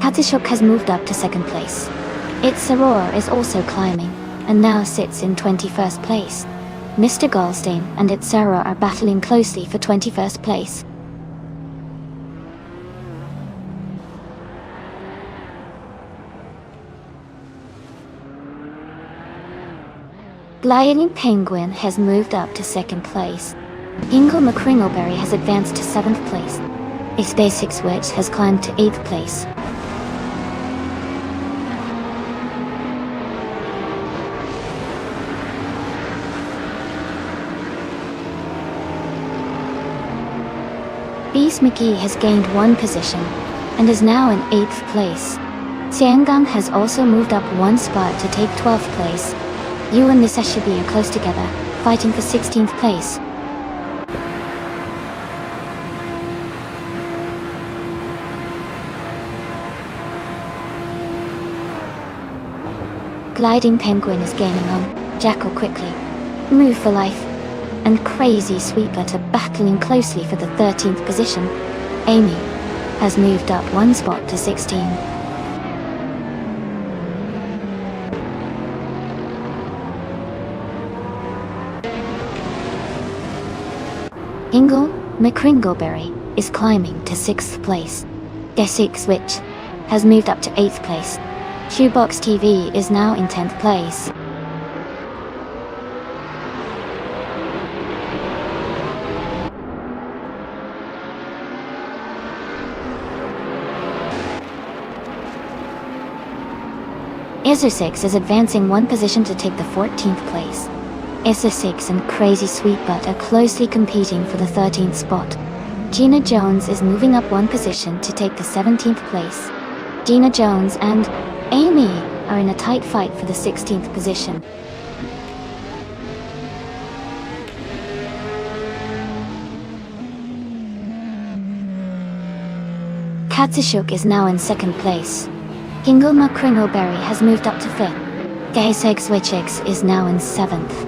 Katsishuk has moved up to 2nd place. Its Aurora is also climbing, and now sits in 21st place. Mr. Goldstein and its Sarah are battling closely for 21st place. Gliding Penguin has moved up to 2nd place. Ingle McCringleberry has advanced to 7th place. Its Basic Switch has climbed to 8th place. Bees McGee has gained 1 position, and is now in 8th place. Xiangang has also moved up 1 spot to take 12th place. Yu and Nisashibi are close together, fighting for 16th place. Gliding Penguin is gaining on Jackal quickly. Move for Life and Crazy Sweetbutt are battling closely for the 13th position. Amy has moved up one spot to 16. Ingle McCringleberry is climbing to 6th place. Desic Switch has moved up to 8th place. Shoebox TV is now in 10th place. Iser6 is advancing one position to take the 14th place. Iser6 and Crazy Sweetbutt are closely competing for the 13th spot. Gina Jones is moving up one position to take the 17th place. Gina Jones and Amy are in a tight fight for the 16th position. Katsushuk is now in 2nd place. Ingle McCringleberry has moved up to 5th. Gayseg Switchix is now in 7th.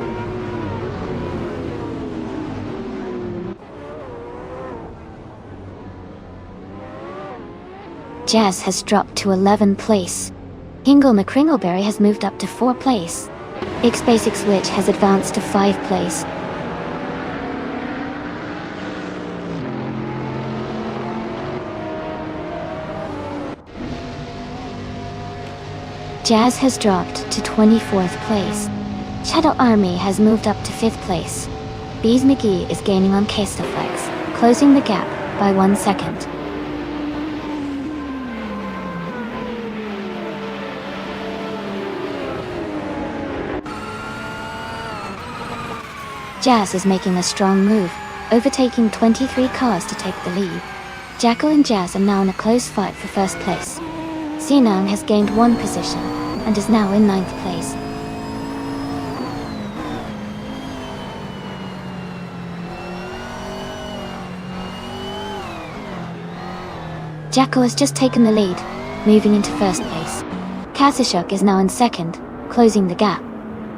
Jazz has dropped to 11th place. Ingle McCringleberry has moved up to 4th place. X-Basic Switch has advanced to 5th place. Jazz has dropped to 24th place. Shadow Army has moved up to 5th place. Bees McGee is gaining on Casterflex, closing the gap by 1 second. Jazz is making a strong move, overtaking 23 cars to take the lead. Jackal and Jazz are now in a close fight for 1st place. Sinang has gained 1 position and is now in 9th place. Jackal has just taken the lead, moving into 1st place. Katsushuk is now in 2nd, closing the gap.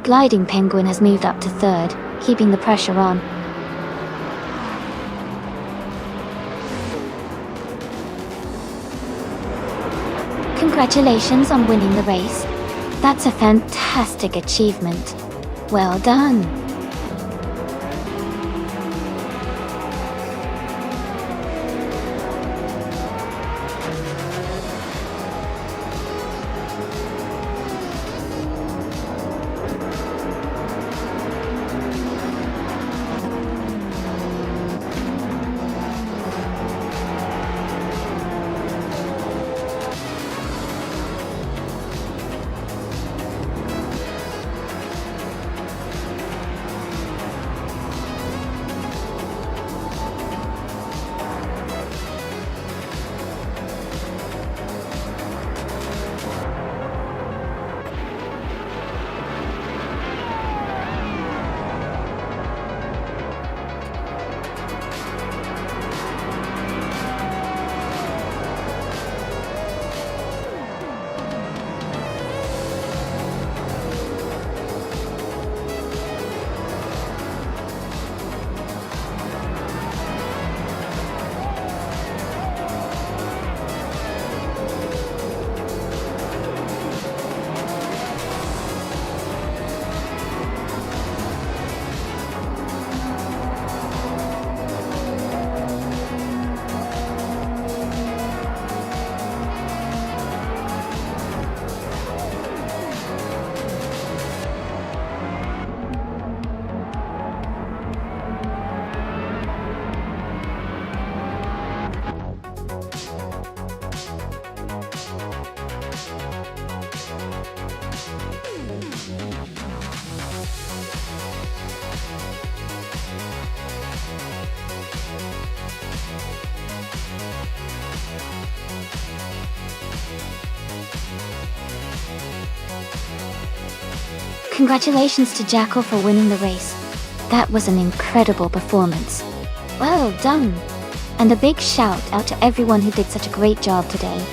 Gliding Penguin has moved up to 3rd, keeping the pressure on. Congratulations on winning the race. That's a fantastic achievement. Well done. Congratulations to Jackal for winning the race. That was an incredible performance. Well done! And a big shout out to everyone who did such a great job today.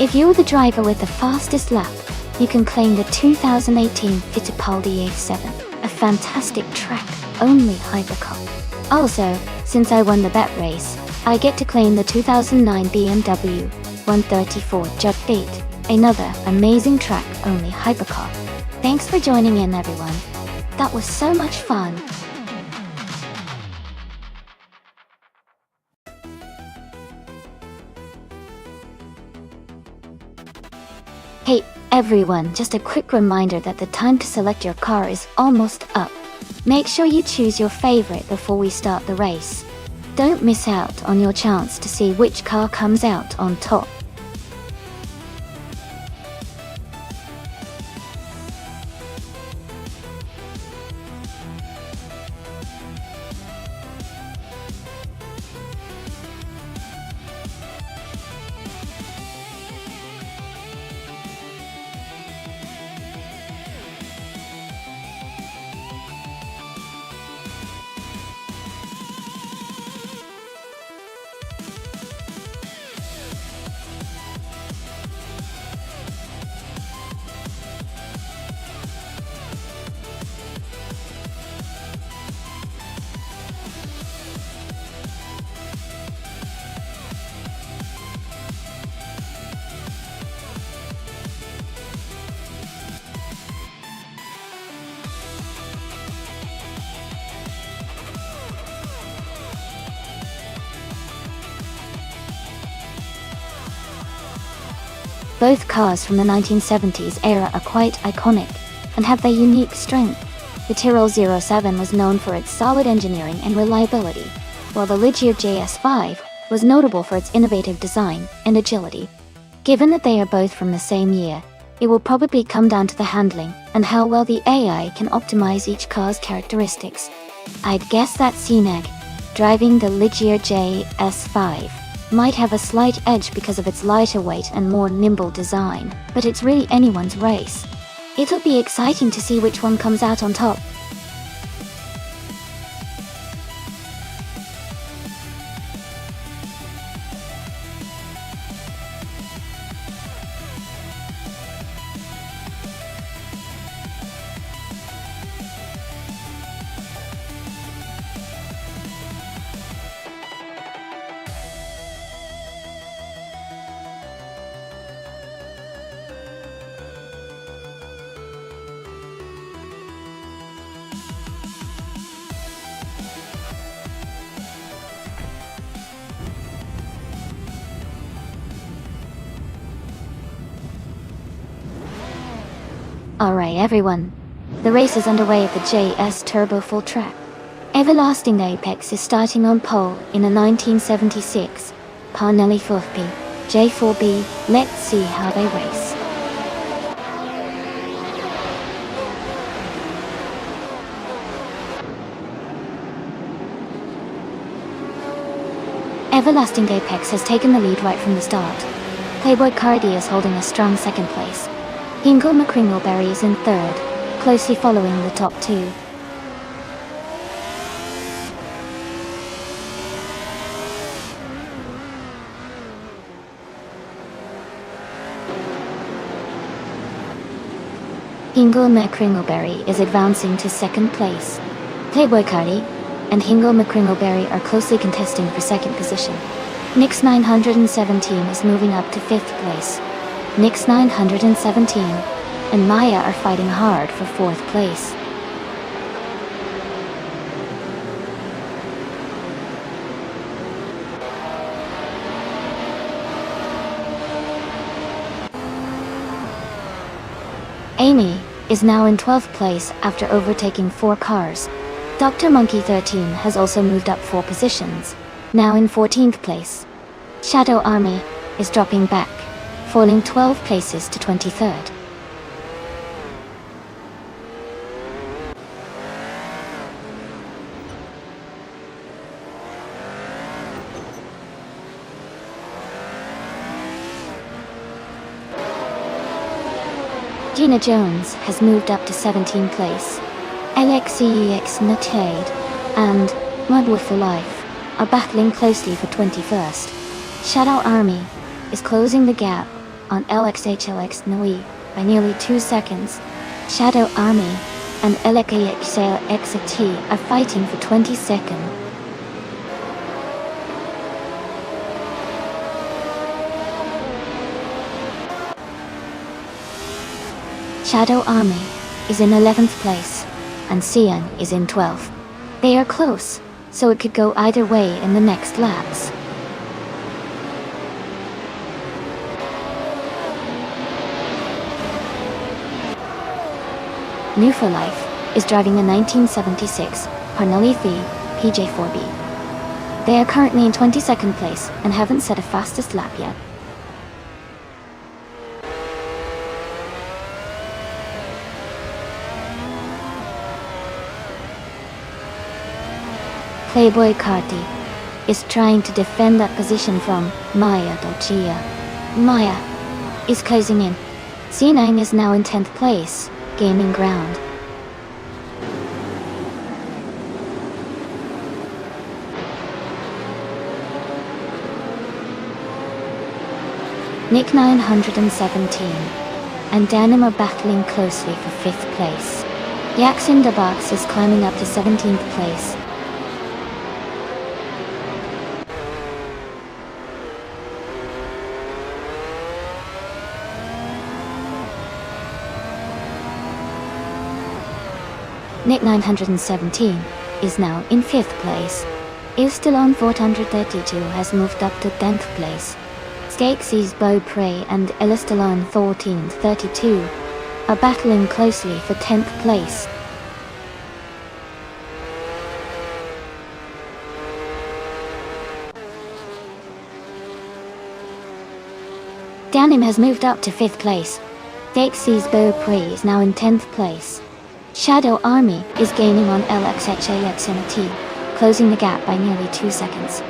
If you're the driver with the fastest lap, you can claim the 2018 Fittipaldi A7, a fantastic track-only hypercar. Also, since I won the bet race, I get to claim the 2009 BMW 134 Jet Beat, another amazing track only hypercar. Thanks for joining in, everyone. That was so much fun. Hey everyone, just a quick reminder that the time to select your car is almost up. Make sure you choose your favorite before we start the race. Don't miss out on your chance to see which car comes out on top. Both cars from the 1970s era are quite iconic and have their unique strength. The Tyrrell 07 was known for its solid engineering and reliability, while the Ligier JS5 was notable for its innovative design and agility. Given that they are both from the same year, it will probably come down to the handling and how well the AI can optimize each car's characteristics. I'd guess that CNEG, driving the Ligier JS5, might have a slight edge because of its lighter weight and more nimble design, but it's really anyone's race. It'll be exciting to see which one comes out on top. Alright everyone, the race is underway at the JS Turbo Full Track. Everlasting Apex is starting on pole in a 1976 Parnelli 4B J4B. Let's see how they race. Everlasting Apex has taken the lead right from the start. Playboy Cardi is holding a strong second place. Hingle McCringleberry is in third, closely following the top two. Hingle McCringleberry is advancing to second place. Playboy Cardi and Hingle McCringleberry are closely contesting for second position. Nix 917 is moving up to fifth place. Nix 917 and Maya are fighting hard for fourth place. Amy is now in 12th place after overtaking 4 cars. Dr. Monkey 13 has also moved up 4 positions, now in 14th place. Shadow Army is dropping back, falling 12 places to 23rd. Gina Jones has moved up to 17th place. LXCEX Nutade and Mudwood for Life are battling closely for 21st. Shadow Army is closing the gap on LXHLX Nui by nearly 2 seconds. Shadow Army and LXHLXT are fighting for 22nd. Shadow Army is in 11th place, and Xian is in 12th. They are close, so it could go either way in the next laps. New for Life is driving a 1976 Parnelli-V PJ4B. They are currently in 22nd place and haven't set a fastest lap yet. Playboy Carti is trying to defend that position from Maya Dolcia. Maya is closing in. C9 is now in 10th place, gaining ground. Nick 917 and Danim are battling closely for 5th place. Yaxin Dabox is climbing up to 17th place. Nick 917 is now in 5th place. Ilstalon 432 has moved up to 10th place. Skakesi's Beau Prey and Elistalon 1432 are battling closely for 10th place. Danim has moved up to 5th place. Skakesi's Beau Prey is now in 10th place. Shadow Army is gaining on LXHAXMT, closing the gap by nearly 2 seconds.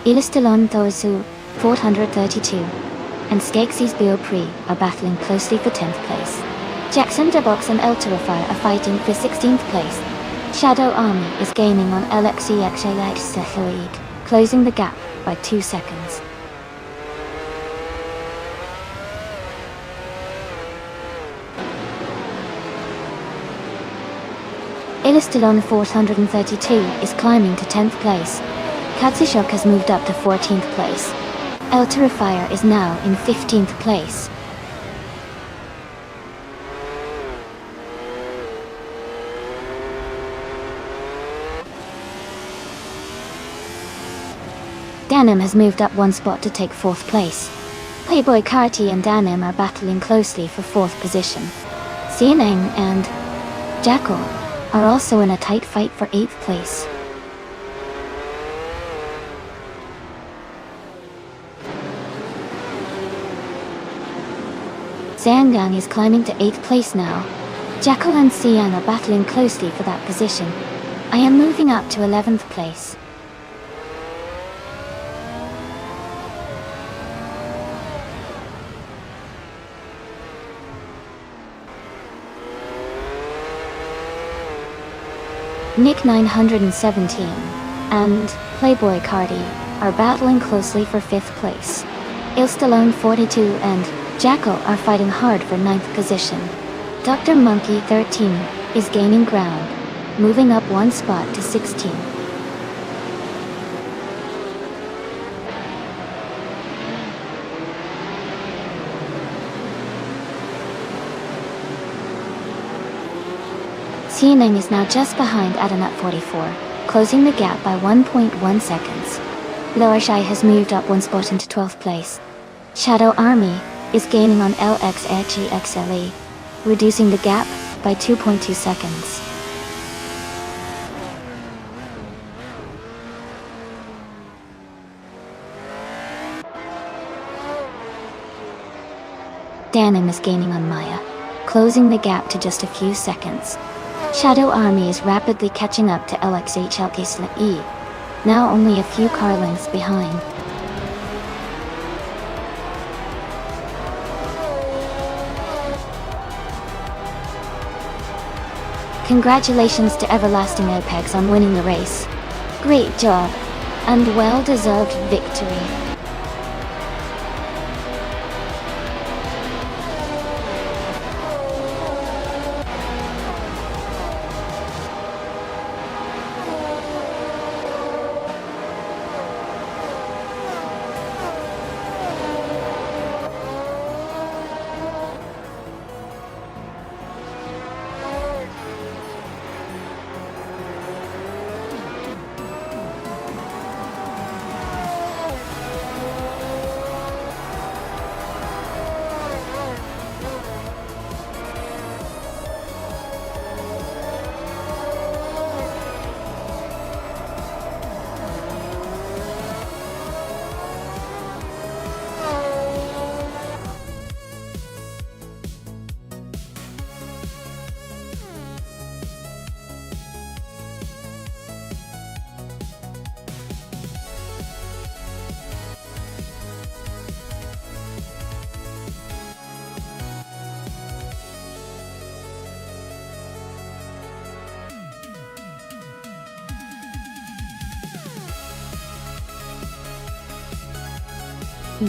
Ilistalon Thozu 432 and Skakesi's Biopri are battling closely for 10th place. Jackson Dabox and El Terrifier are fighting for 16th place. Shadow Army is gaining on LXEXAX, closing the gap by 2 seconds. Ilistalon 432 is climbing to 10th place. Katsushok has moved up to 14th place. El Terrifier is now in 15th place. Danim has moved up 1 spot to take 4th place. Playboy Carti and Danim are battling closely for 4th position. Xianeng and Jackal are also in a tight fight for 8th place. Zhangang is climbing to 8th place now. Jackal and Xian are battling closely for that position. I am moving up to 11th place. Nick 917 and Playboy Cardi are battling closely for 5th place. Ilstalone 42 and Jackal are fighting hard for 9th position. Dr. Monkey 13 is gaining ground, moving up 1 spot to 16. Xianeng is now just behind Adanut 44, closing the gap by 1.1 seconds. Lower Shai has moved up 1 spot into 12th place. Shadow Army is gaining on LXHEXLE, reducing the gap by 2.2 seconds. Danim is gaining on Maya, closing the gap to just a few seconds. Shadow Army is rapidly catching up to LXHLKSLE, now only a few car lengths behind. Congratulations to Everlasting Apex on winning the race. Great job, and well-deserved victory.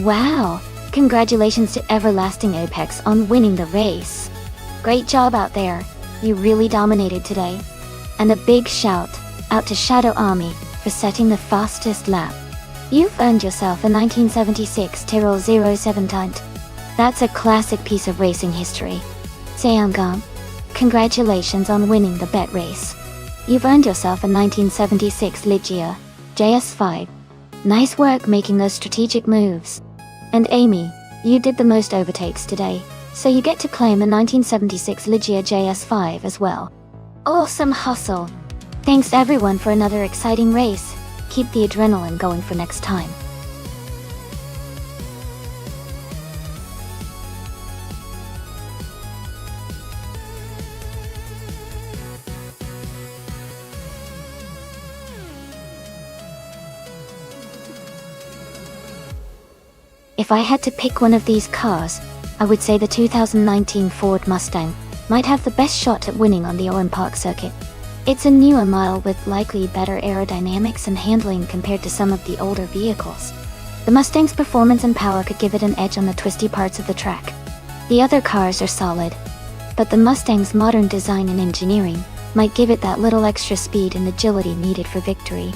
Wow! Congratulations to Everlasting Apex on winning the race. Great job out there. You really dominated today. And a big shout out to Shadow Army for setting the fastest lap. You've earned yourself a 1976 Tyrrell 07 Tunt. That's a classic piece of racing history. Seangam, congratulations on winning the bet race. You've earned yourself a 1976 Ligia JS5. Nice work making those strategic moves. And Amy, you did the most overtakes today, so you get to claim a 1976 Ligia JS5 as well. Awesome hustle. Thanks everyone for another exciting race. Keep the adrenaline going for next time. If I had to pick one of these cars, I would say the 2019 Ford Mustang might have the best shot at winning on the Oran Park circuit. It's a newer model with likely better aerodynamics and handling compared to some of the older vehicles. The Mustang's performance and power could give it an edge on the twisty parts of the track. The other cars are solid, but the Mustang's modern design and engineering might give it that little extra speed and agility needed for victory.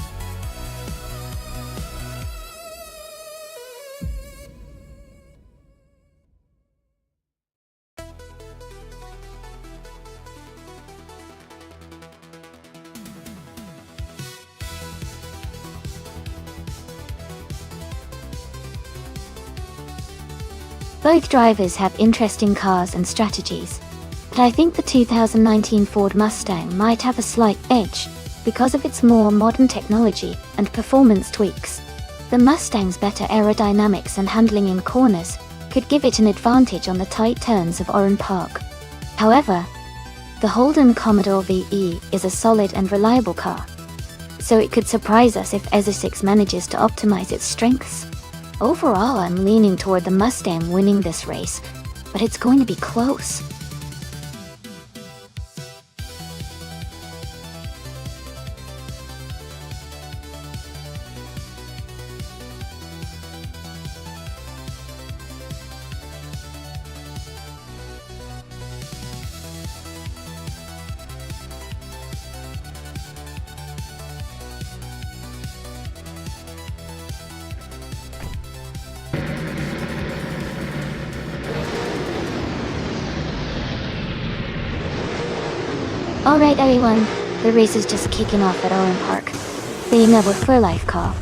Both drivers have interesting cars and strategies, but I think the 2019 Ford Mustang might have a slight edge because of its more modern technology and performance tweaks. The Mustang's better aerodynamics and handling in corners could give it an advantage on the tight turns of Oran Park. However, the Holden Commodore VE is a solid and reliable car, so it could surprise us if EZ6 manages to optimize its strengths. Overall, I'm leaning toward the Mustang winning this race, but it's going to be close. Alright everyone, the race is just kicking off at Oran Park. The Never for Life car,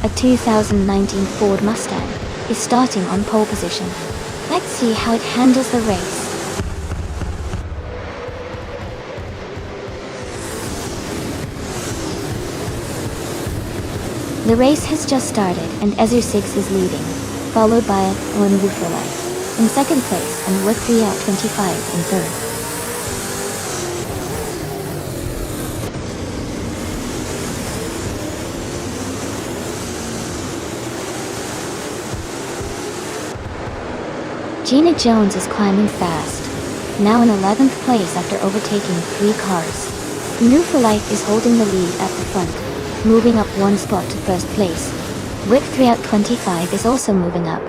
a 2019 Ford Mustang, is starting on pole position. Let's see how it handles the race. The race has just started and EZ6 is leading, followed by One for Life in second place and with 3 out 25 in third. Gina Jones is climbing fast, now in 11th place after overtaking 3 cars. New for Life is holding the lead at the front, moving up 1 spot to first place. With 3 out 25 is also moving up,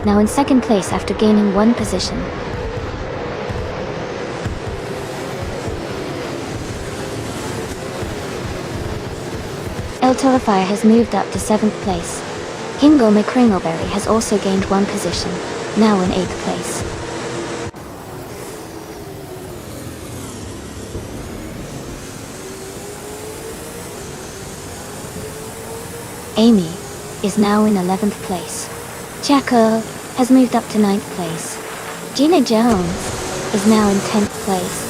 now in 2nd place after gaining 1 position. El Torafire has moved up to 7th place. Kingo McCringleberry has also gained 1 position, now in 8th place. Amy is now in 11th place. Jacko has moved up to 9th place. Gina Jones is now in 10th place.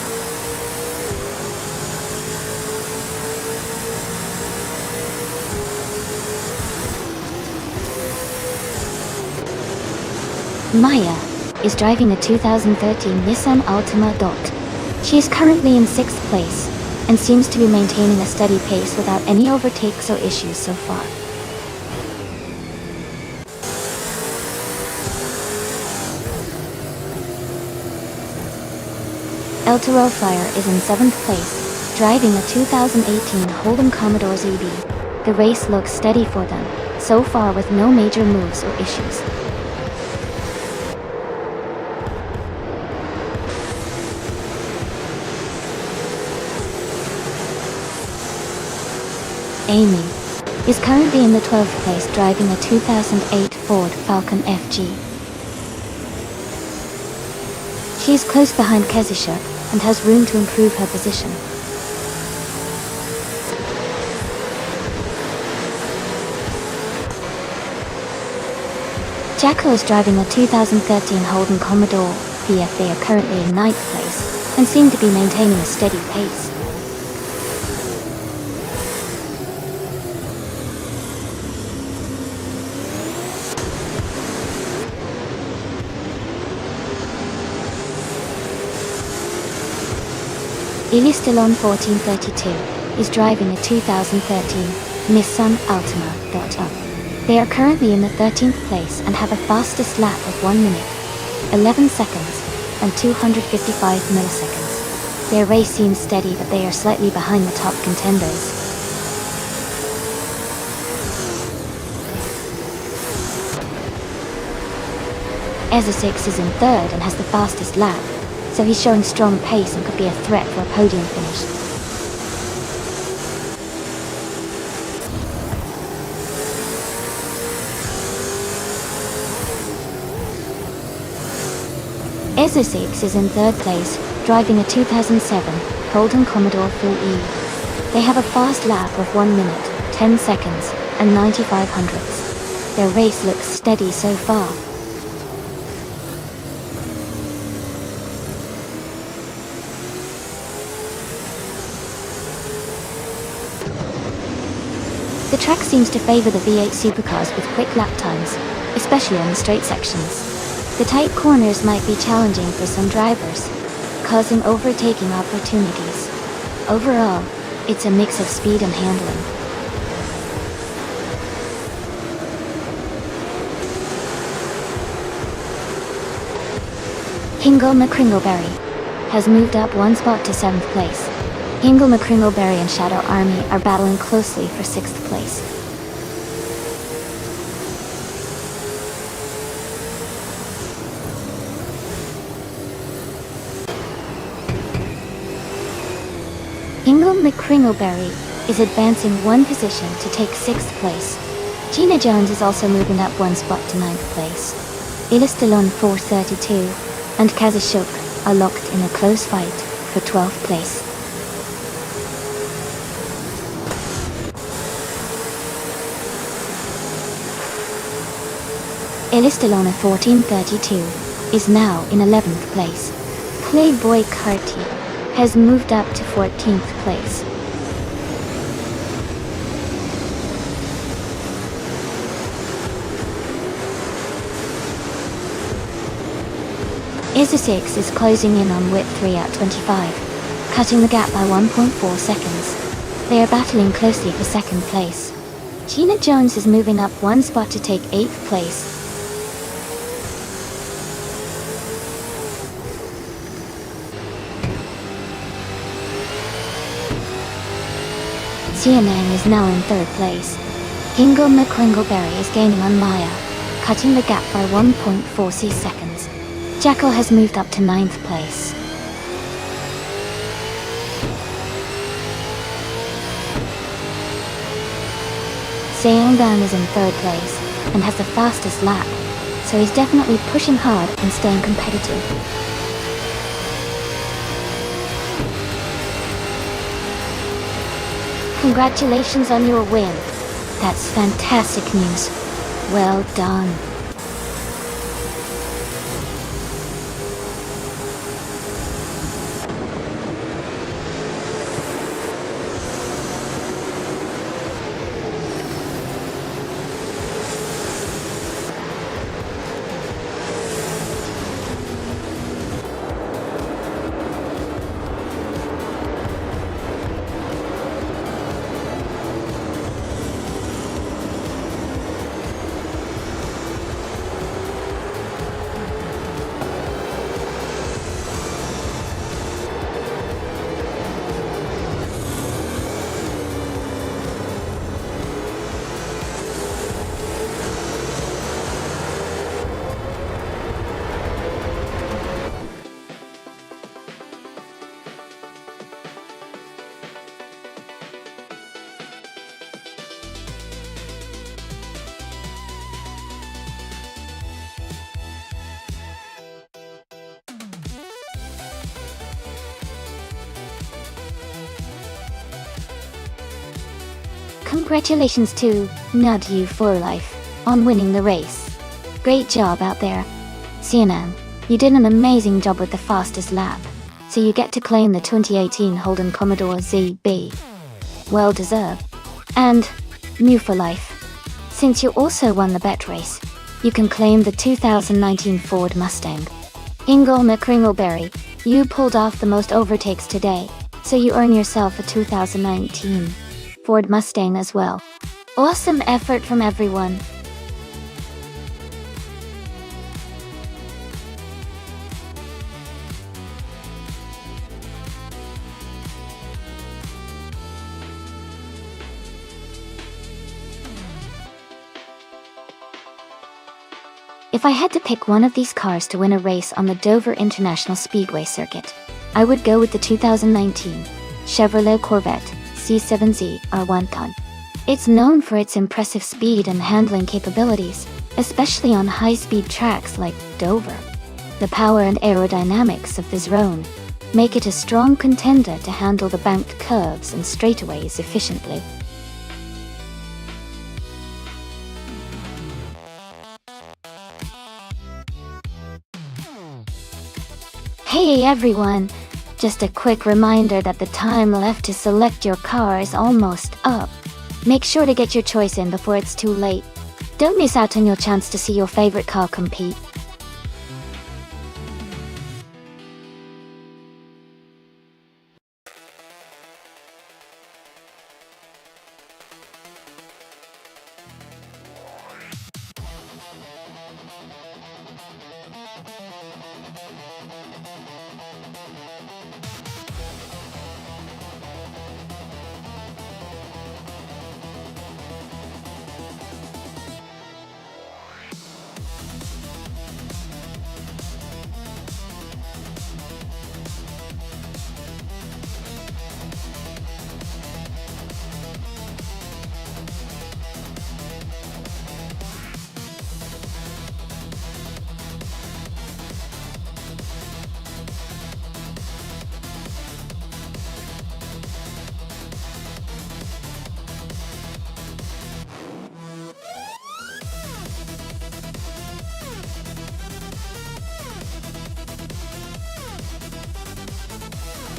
Maya is driving a 2013 Nissan Altima Dot. She is currently in 6th place and seems to be maintaining a steady pace without any overtakes or issues so far. El Toro Fire is in 7th place, driving a 2018 Holden Commodore ZB. The race looks steady for them, so far with no major moves or issues. Amy, is currently in the 12th place driving a 2008 Ford Falcon FG. She is close behind Kezisha and has room to improve her position. Jacko is driving a 2013 Holden Commodore VF. They are currently in 9th place and seem to be maintaining a steady pace. Elistillon 1432 is driving a 2013 Nissan Altima. They are currently in the 13th place and have a fastest lap of 1 minute, 11 seconds, and 255 milliseconds. Their race seems steady, but they are slightly behind the top contenders. Ezra6 is in 3rd and has the fastest lap, so he's showing strong pace and could be a threat for a podium finish. Ezra6 is in 3rd place, driving a 2007 Holden Commodore 4E. They have a fast lap of 1 minute, 10 seconds, and 95 hundredths. Their race looks steady so far. The track seems to favor the V8 supercars with quick lap times, especially on the straight sections. The tight corners might be challenging for some drivers, causing overtaking opportunities. Overall, it's a mix of speed and handling. Hingle McCringleberry has moved up 1 spot to 7th place. Hingle McCringleberry and Shadow Army are battling closely for 6th place. Hingle McCringleberry is advancing 1 position to take 6th place. Gina Jones is also moving up 1 spot to 9th place. Elistillon 432 and Kazashuk are locked in a close fight for 12th place. Elistillon 1432 is now in 11th place. Playboy Carty has moved up to 14th place. Ezra6 is closing in on Whip 3 at 25, cutting the gap by 1.4 seconds. They are battling closely for 2nd place. Gina Jones is moving up 1 spot to take 8th place. CNN is now in 3rd place. Hingle McCringleberry is gaining on Maya, cutting the gap by 1.46 seconds. Jackal has moved up to 9th place. Seongdan is in 3rd place and has the fastest lap, so he's definitely pushing hard and staying competitive. Congratulations on your win. That's fantastic news. Well done. congratulations to Nud You for Life on winning the race. Great job out there. CNN, you did an amazing job with the fastest lap, so you get to claim the 2018 Holden Commodore ZB. Well deserved. And New for Life, since you also won the bet race, you can claim the 2019 Ford Mustang. Ingle McCringleberry, you pulled off the most overtakes today, so you earn yourself a 2019 Ford Mustang as well. Awesome effort from everyone. If I had to pick one of these cars to win a race on the Dover International Speedway circuit, I would go with the 2019 Chevrolet Corvette C7Z R1 Ton. It's known for its impressive speed and handling capabilities, especially on high-speed tracks like Dover. The power and aerodynamics of this Rhone make it a strong contender to handle the banked curves and straightaways efficiently. Hey everyone! Just a quick reminder that the time left to select your car is almost up. Make sure to get your choice in before it's too late. Don't miss out on your chance to see your favorite car compete.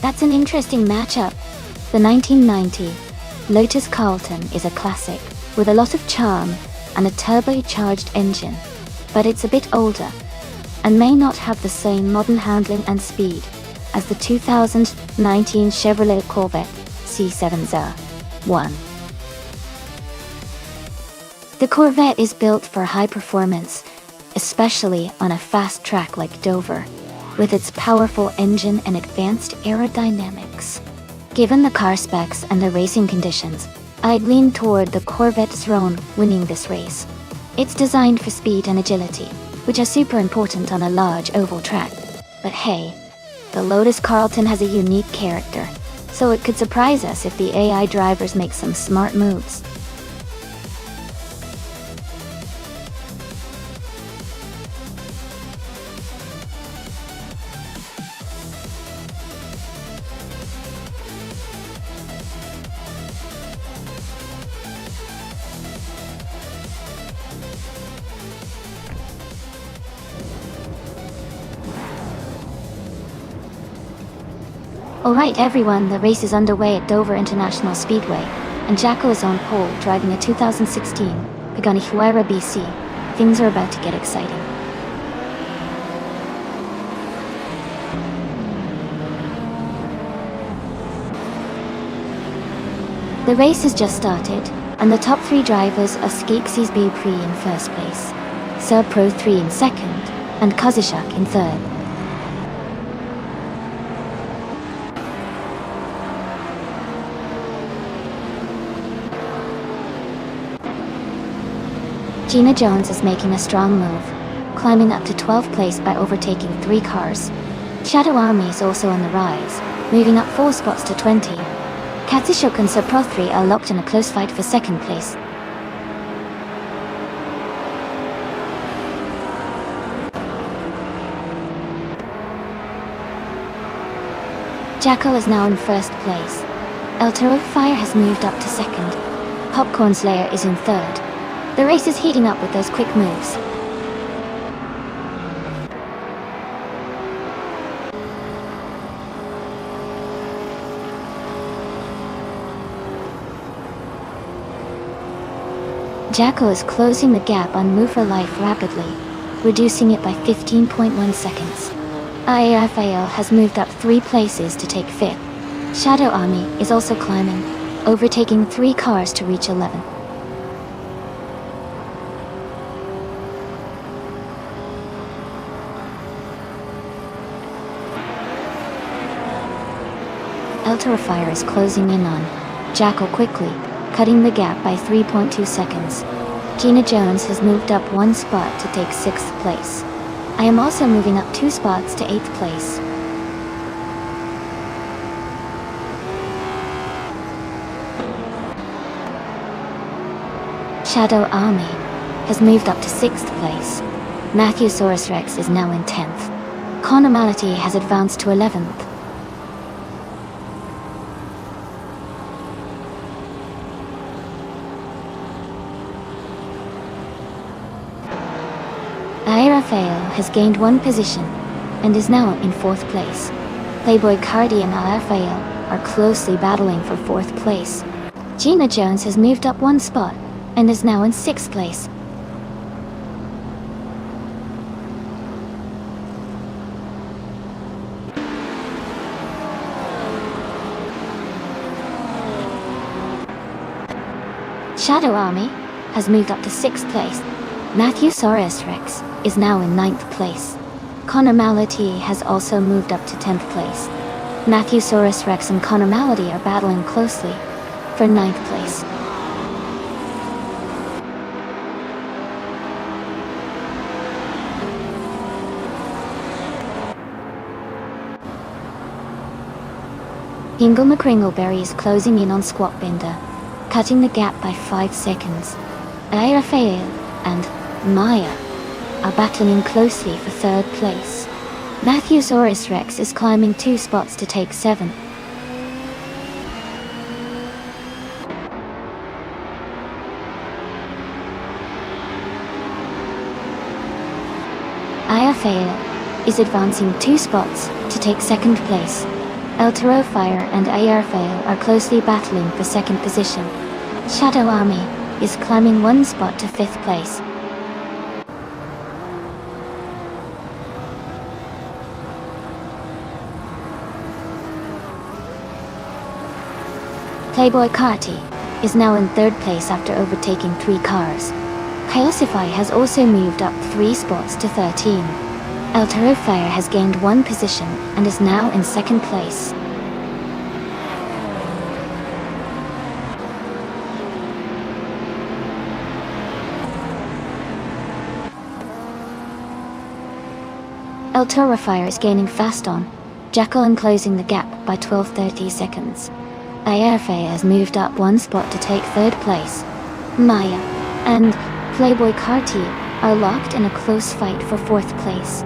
That's an interesting matchup. The 1990 Lotus Carlton is a classic, with a lot of charm and a turbocharged engine, but it's a bit older, and may not have the same modern handling and speed as the 2019 Chevrolet Corvette C7Z1. The Corvette is built for high performance, especially on a fast track like Dover, with its powerful engine and advanced aerodynamics. Given the car specs and the racing conditions, I'd lean toward the Corvette Rhone winning this race. It's designed for speed and agility, which are super important on a large oval track. But hey, the Lotus Carlton has a unique character, so it could surprise us if the AI drivers make some smart moves. Alright everyone, the race is underway at Dover International Speedway, and Jacko is on pole driving a 2016 Pagani Huayra BC. Things are about to get exciting. The race has just started, and the top three drivers are Skeksis B Pre in first place, Sir Pro 3 in second, and Kozishak in third. Gina Jones is making a strong move, climbing up to 12th place by overtaking 3 cars. Shadow Army is also on the rise, moving up 4 spots to 20. Katsishok and Sir Pro 3 are locked in a close fight for second place. Jacko is now in first place. El Toro Fire has moved up to second. Popcorn Slayer is in third. The race is heating up with those quick moves. Jacko is closing the gap on Move for Life rapidly, reducing it by 15.1 seconds. IAFAL has moved up 3 places to take 5th. Shadow Army is also climbing, overtaking 3 cars to reach 11. Elterafire is closing in on Jackal quickly, cutting the gap by 3.2 seconds. Gina Jones has moved up 1 spot to take 6th place. I am also moving up 2 spots to 8th place. Shadow Army has moved up to 6th place. Matthew Saurus Rex is now in 10th. Conomality has advanced to 11th. Airafael has gained 1 position and is now in 4th place. Playboy Cardi and Airafael are closely battling for 4th place. Gina Jones has moved up 1 spot and is now in 6th place. Shadow Army has moved up to 6th place. Matthew Saurus Rex is now in 9th place. Conomality has also moved up to 10th place. Matthew Saurus Rex and Conomality are battling closely for 9th place. Hingle McCringleberry is closing in on Squatbinder, cutting the gap by 5 seconds. Airafael and Maya are battling closely for 3rd place. Matthew Saurus Rex is climbing 2 spots to take 7th. Airafael is advancing 2 spots to take 2nd place. Elterofire and Airafael are closely battling for 2nd position. Shadow Army is climbing 1 spot to 5th place. Playboy Carti is now in 3rd place after overtaking 3 cars. Chaosify has also moved up 3 spots to 13. Elterofire has gained 1 position and is now in 2nd place. Elterofire is gaining fast on Jackal and closing the gap by 12.30 seconds. Airafael has moved up 1 spot to take 3rd place. Maya and Playboy Carti are locked in a close fight for 4th place.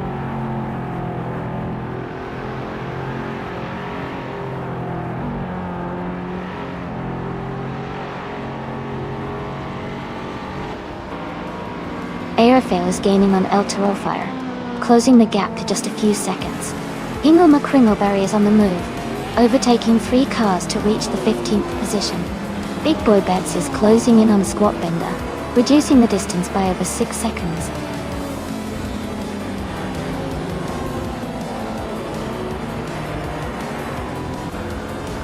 Airafael is gaining on Elterofire, closing the gap to just a few seconds. Ingle McCringleberry is on the move, overtaking 3 cars to reach the 15th position. Big Boy Bets is closing in on Squatbender, reducing the distance by over 6 seconds.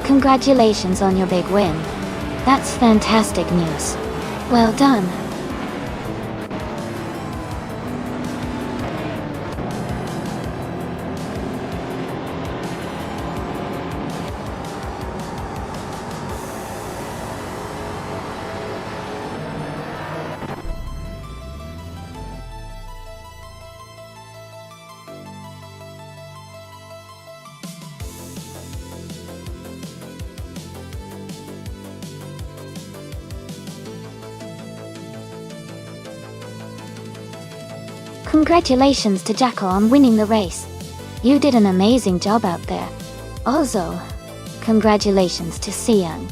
Congratulations on your big win. That's fantastic news. Well done. Congratulations to Jackal on winning the race. You did an amazing job out there. Also, congratulations to Siang.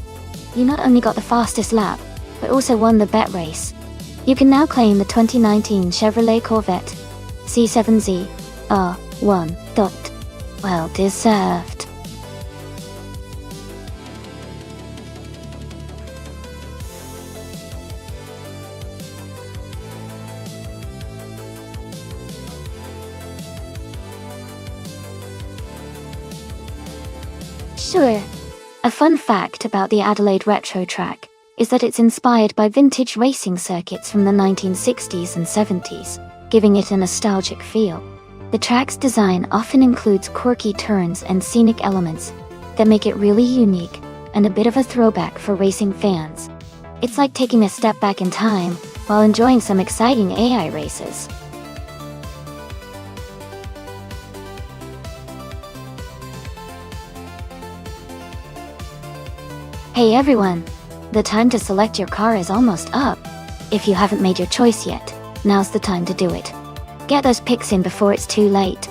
You not only got the fastest lap, but also won the bet race. You can now claim the 2019 Chevrolet Corvette C7Z R1. Well deserved. Sure. A fun fact about the Adelaide Retro Track is that it's inspired by vintage racing circuits from the 1960s and 70s, giving it a nostalgic feel. The track's design often includes quirky turns and scenic elements that make it really unique and a bit of a throwback for racing fans. It's like taking a step back in time while enjoying some exciting AI races. Hey everyone! The time to select your car is almost up. If you haven't made your choice yet, now's the time to do it. Get those picks in before it's too late.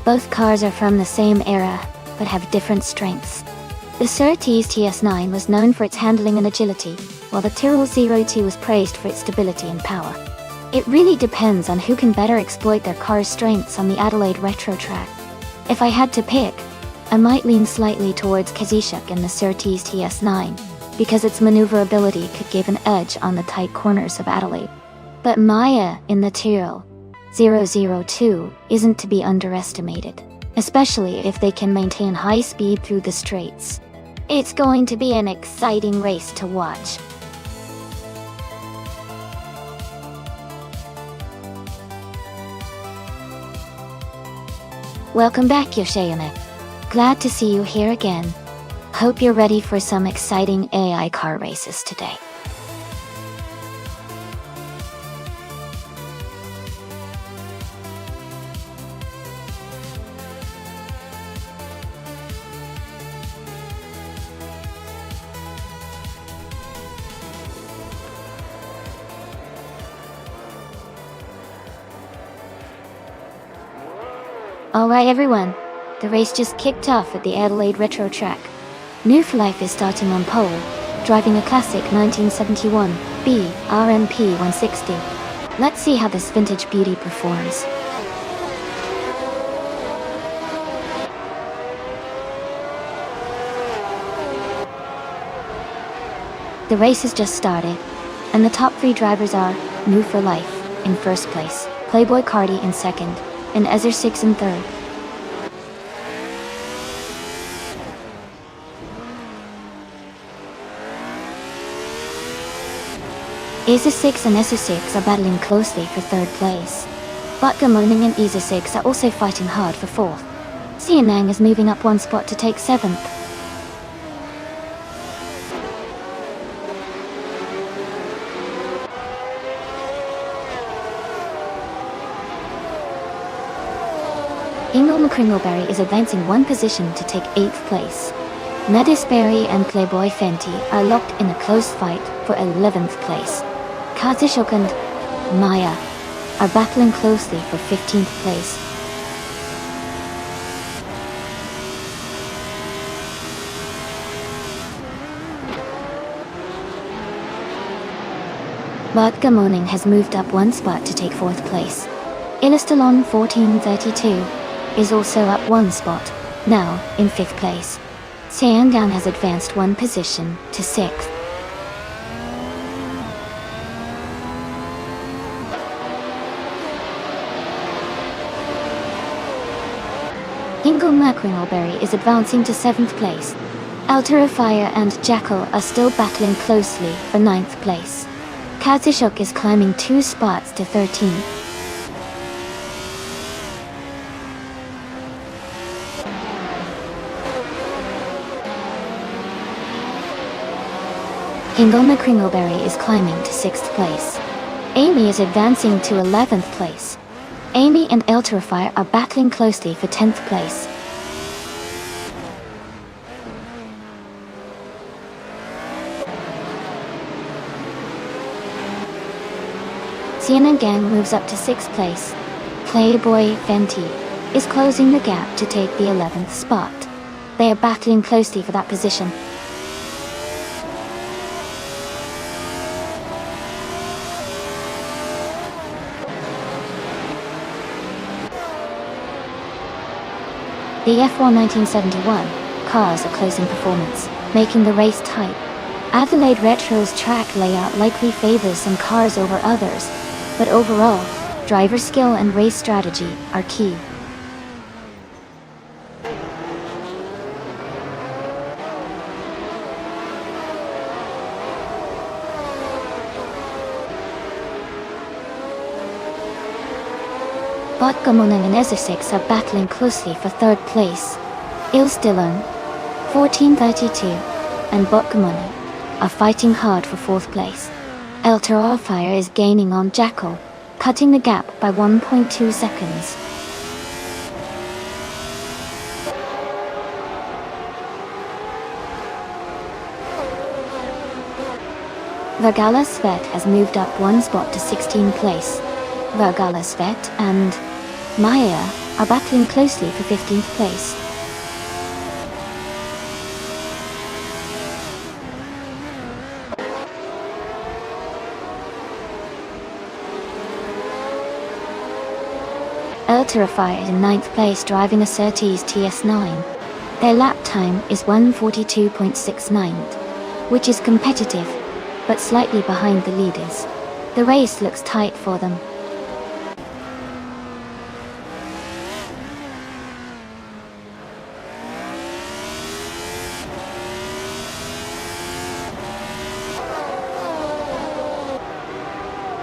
Both cars are from the same era, but have different strengths. The Surtees TS9 was known for its handling and agility, while the Tyrrell 02 was praised for its stability and power. It really depends on who can better exploit their car's strengths on the Adelaide Retro Track. If I had to pick, I might lean slightly towards Kazishuk in the Surtees TS9, because its maneuverability could give an edge on the tight corners of Adelaide. But Maya in the Tyrrell 002 isn't to be underestimated, especially if they can maintain high speed through the straights. It's going to be an exciting race to watch. Welcome back, Yoshiyama. Glad to see you here again. Hope you're ready for some exciting AI car races today. Alright everyone, the race just kicked off at the Adelaide Retro Track. New for Life is starting on pole, driving a classic 1971 B RMP 160. Let's see how this vintage beauty performs. The race has just started, and the top three drivers are New for Life in first place, Playboy Cardi in second, and Ezer 6 in third. Ezer 6 and Ezer 6 are battling closely for third place. But Gamoning and Ezer 6 are also fighting hard for fourth. Xianang is moving up one spot to take seventh. Ingle McCringleberry is advancing one position to take 8th place. Medisberry and Playboy Fenty are locked in a close fight for 11th place. Kazishuk and Maya are battling closely for 15th place. But Gamoning has moved up one spot to take 4th place. Illustalon 1432 is also up one spot, now in 5th place. Xiangang has advanced one position to 6th. Ingle McCringleberry is advancing to 7th place. Fire and Jackal are still battling closely for 9th place. Kazushuk is climbing 2 spots to 13th. Ingoma Kringleberry is climbing to 6th place. Amy is advancing to 11th place. Amy and Fire are battling closely for 10th place. Sienna Gang moves up to 6th place. Playboy Fenty is closing the gap to take the 11th spot. They are battling closely for that position. The F1 1971 cars are closing performance, making the race tight. Adelaide Retro's track layout likely favors some cars over others, but overall, driver skill and race strategy are key. Botgamonen and Essex are battling closely for 3rd place. Ilsdillon, 1432, and Botgamonen are fighting hard for 4th place. Fire is gaining on Jackal, cutting the gap by 1.2 seconds. Vergala Svet has moved up 1 spot to 16th place. Vergala Svet and Maya are battling closely for 15th place. Fire is in 9th place driving a Surtees TS9. Their lap time is 1:42.69, which is competitive, but slightly behind the leaders. The race looks tight for them.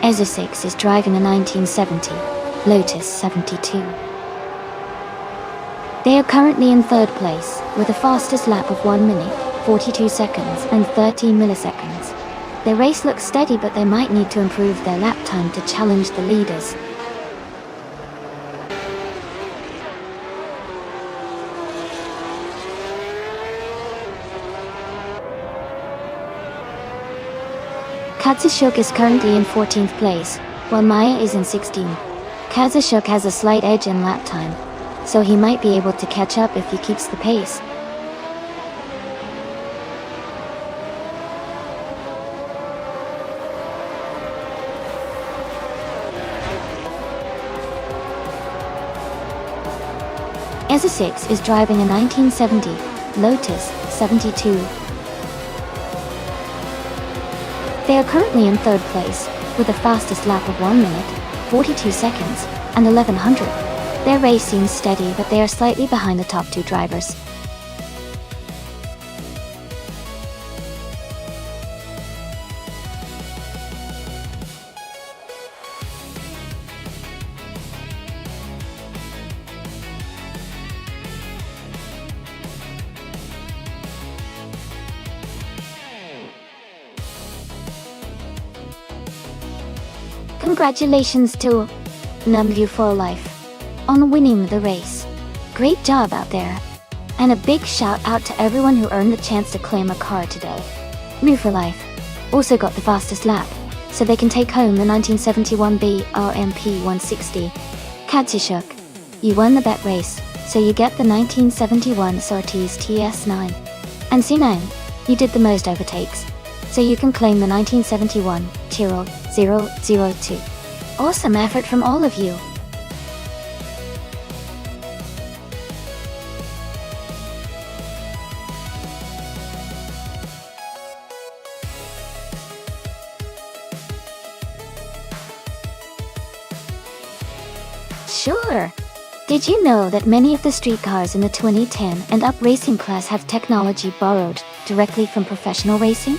Essex is driving a 1970 Lotus 72. They are currently in 3rd place, with the fastest lap of 1 minute, 42 seconds and 13 milliseconds. Their race looks steady, but they might need to improve their lap time to challenge the leaders. Kazushuk is currently in 14th place, while Maya is in 16th. Kazushuk has a slight edge in lap time, so he might be able to catch up if he keeps the pace. Essex is driving a 1970 Lotus 72. They are currently in 3rd place, with the fastest lap of 1 minute, 42 seconds, and 1100. Their race seems steady, but they are slightly behind the top 2 drivers. Congratulations to W4Life on winning the race. Great job out there. And a big shout out to everyone who earned the chance to claim a car today. Mu4Life also got the fastest lap, so they can take home the 1971 BRMP 160. Kazushuk, you won the bet race, so you get the 1971 Surtees TS9. And Sinan, you did the most overtakes, so you can claim the 1971 Tyrrell 002. Awesome effort from all of you. Sure. Did you know that many of the street cars in the 2010 and up racing class have technology borrowed directly from professional racing?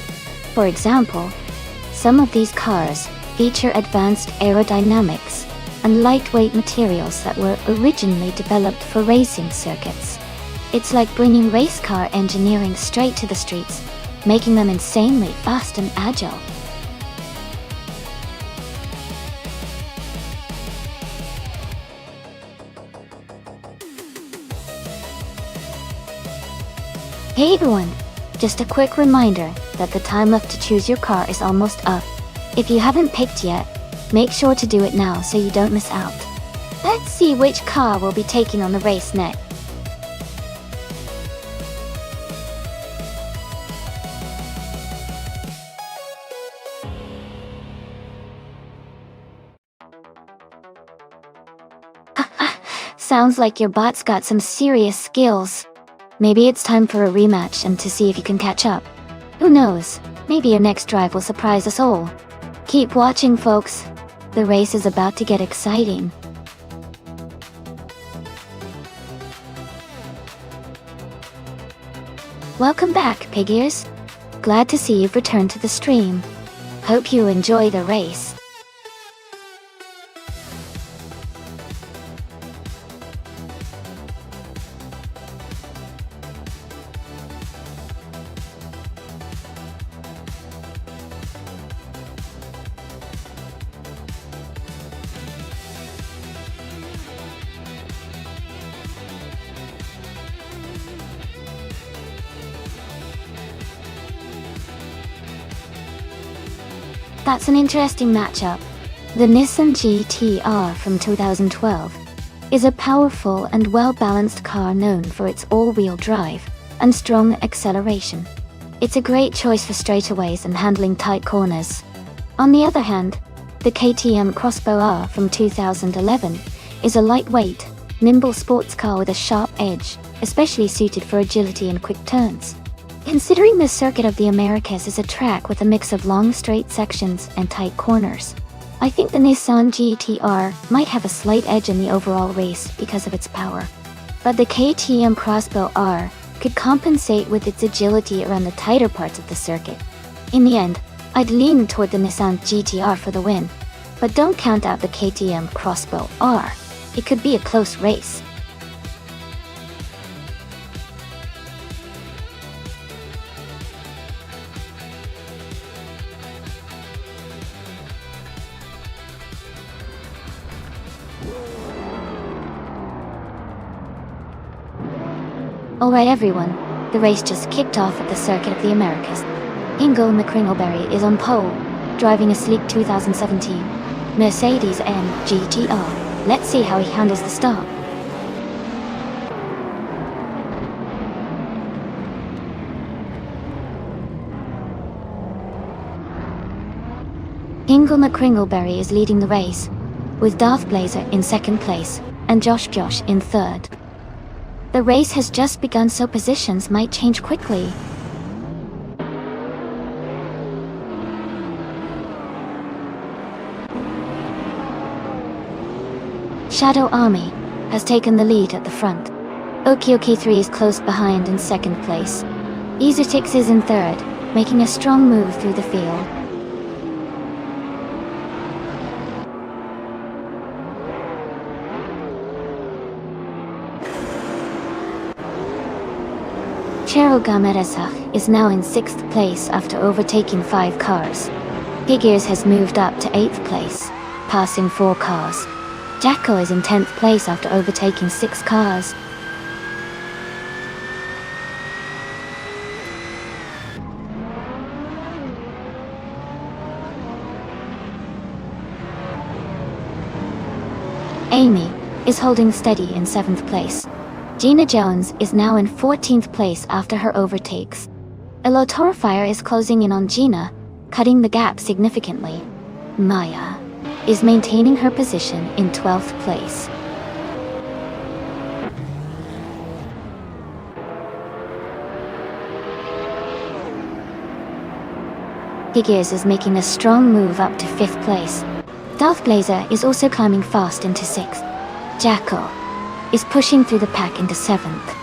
For example, some of these cars feature advanced aerodynamics and lightweight materials that were originally developed for racing circuits. It's like bringing race car engineering straight to the streets, making them insanely fast and agile. Hey everyone! Just a quick reminder that the time left to choose your car is almost up. If you haven't picked yet, make sure to do it now so you don't miss out. Let's see which car will be taking on the race next. Sounds like your bot's got some serious skills. Maybe it's time for a rematch and to see if you can catch up. Who knows, maybe your next drive will surprise us all. Keep watching, folks. The race is about to get exciting. Welcome back, pig ears. Glad to see you've returned to the stream. Hope you enjoy the race. That's an interesting matchup. The Nissan GT-R from 2012 is a powerful and well-balanced car known for its all-wheel drive and strong acceleration. It's a great choice for straightaways and handling tight corners. On the other hand, the KTM Crossbow R from 2011 is a lightweight, nimble sports car with a sharp edge, especially suited for agility and quick turns. Considering the Circuit of the Americas is a track with a mix of long straight sections and tight corners, I think the Nissan GT-R might have a slight edge in the overall race because of its power. But the KTM Crossbow R could compensate with its agility around the tighter parts of the circuit. In the end, I'd lean toward the Nissan GT-R for the win, but don't count out the KTM Crossbow R. It could be a close race. Alright everyone, the race just kicked off at the Circuit of the Americas. Ingo McCringleberry is on pole, driving a sleek 2017 Mercedes-Benz GT-R. Let's see how he handles the start. Ingo McCringleberry is leading the race, with Darth Blazer in second place and Josh in third. The race has just begun, so positions might change quickly. Shadow Army has taken the lead at the front. Okioki 3 is close behind in second place. Ezutix is in third, making a strong move through the field. Cheryl Gamerezach is now in 6th place after overtaking 5 cars. Gigears has moved up to 8th place, passing 4 cars. Jacko is in 10th place after overtaking 6 cars. Amy is holding steady in 7th place. Gina Jones is now in 14th place after her overtakes. Elotorifier is closing in on Gina, cutting the gap significantly. Maya is maintaining her position in 12th place. Gigears is making a strong move up to 5th place. Darth Blazer is also climbing fast into 6th. Jacko is pushing through the pack into 7th.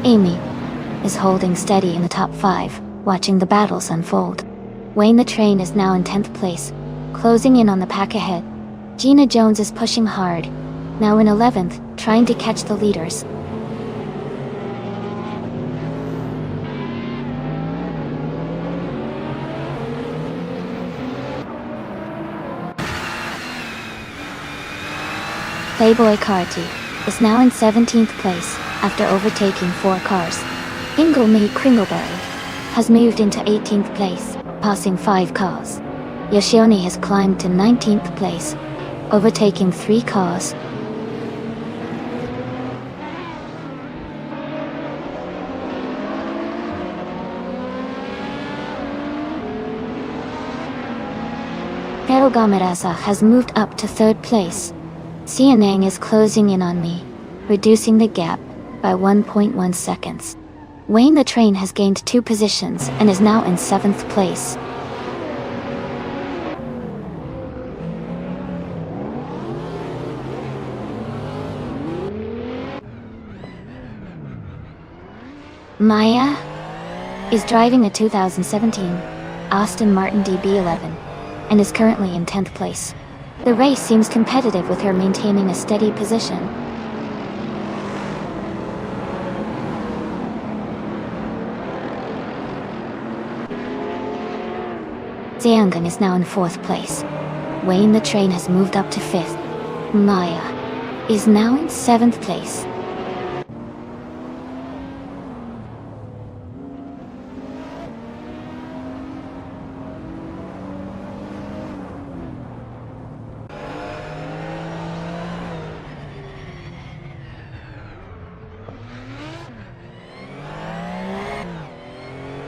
Amy is holding steady in the top 5, watching the battles unfold. Wayne the Train is now in 10th place, closing in on the pack ahead. Gina Jones is pushing hard, now in 11th, trying to catch the leaders. Playboy Carty is now in 17th place after overtaking 4 cars. Ingle Kringleberry has moved into 18th place, passing 5 cars. Yoshioni has climbed to 19th place, overtaking 3 cars. Pero Gamarasa has moved up to 3rd place. Sianang is closing in on me, reducing the gap by 1.1 seconds. Wayne the Train has gained 2 positions and is now in 7th place. Maya is driving a 2017 Aston Martin DB11 and is currently in 10th place. The race seems competitive with her maintaining a steady position. Xiangan is now in 4th place. Wayne the Train has moved up to 5th. Maya is now in 7th place.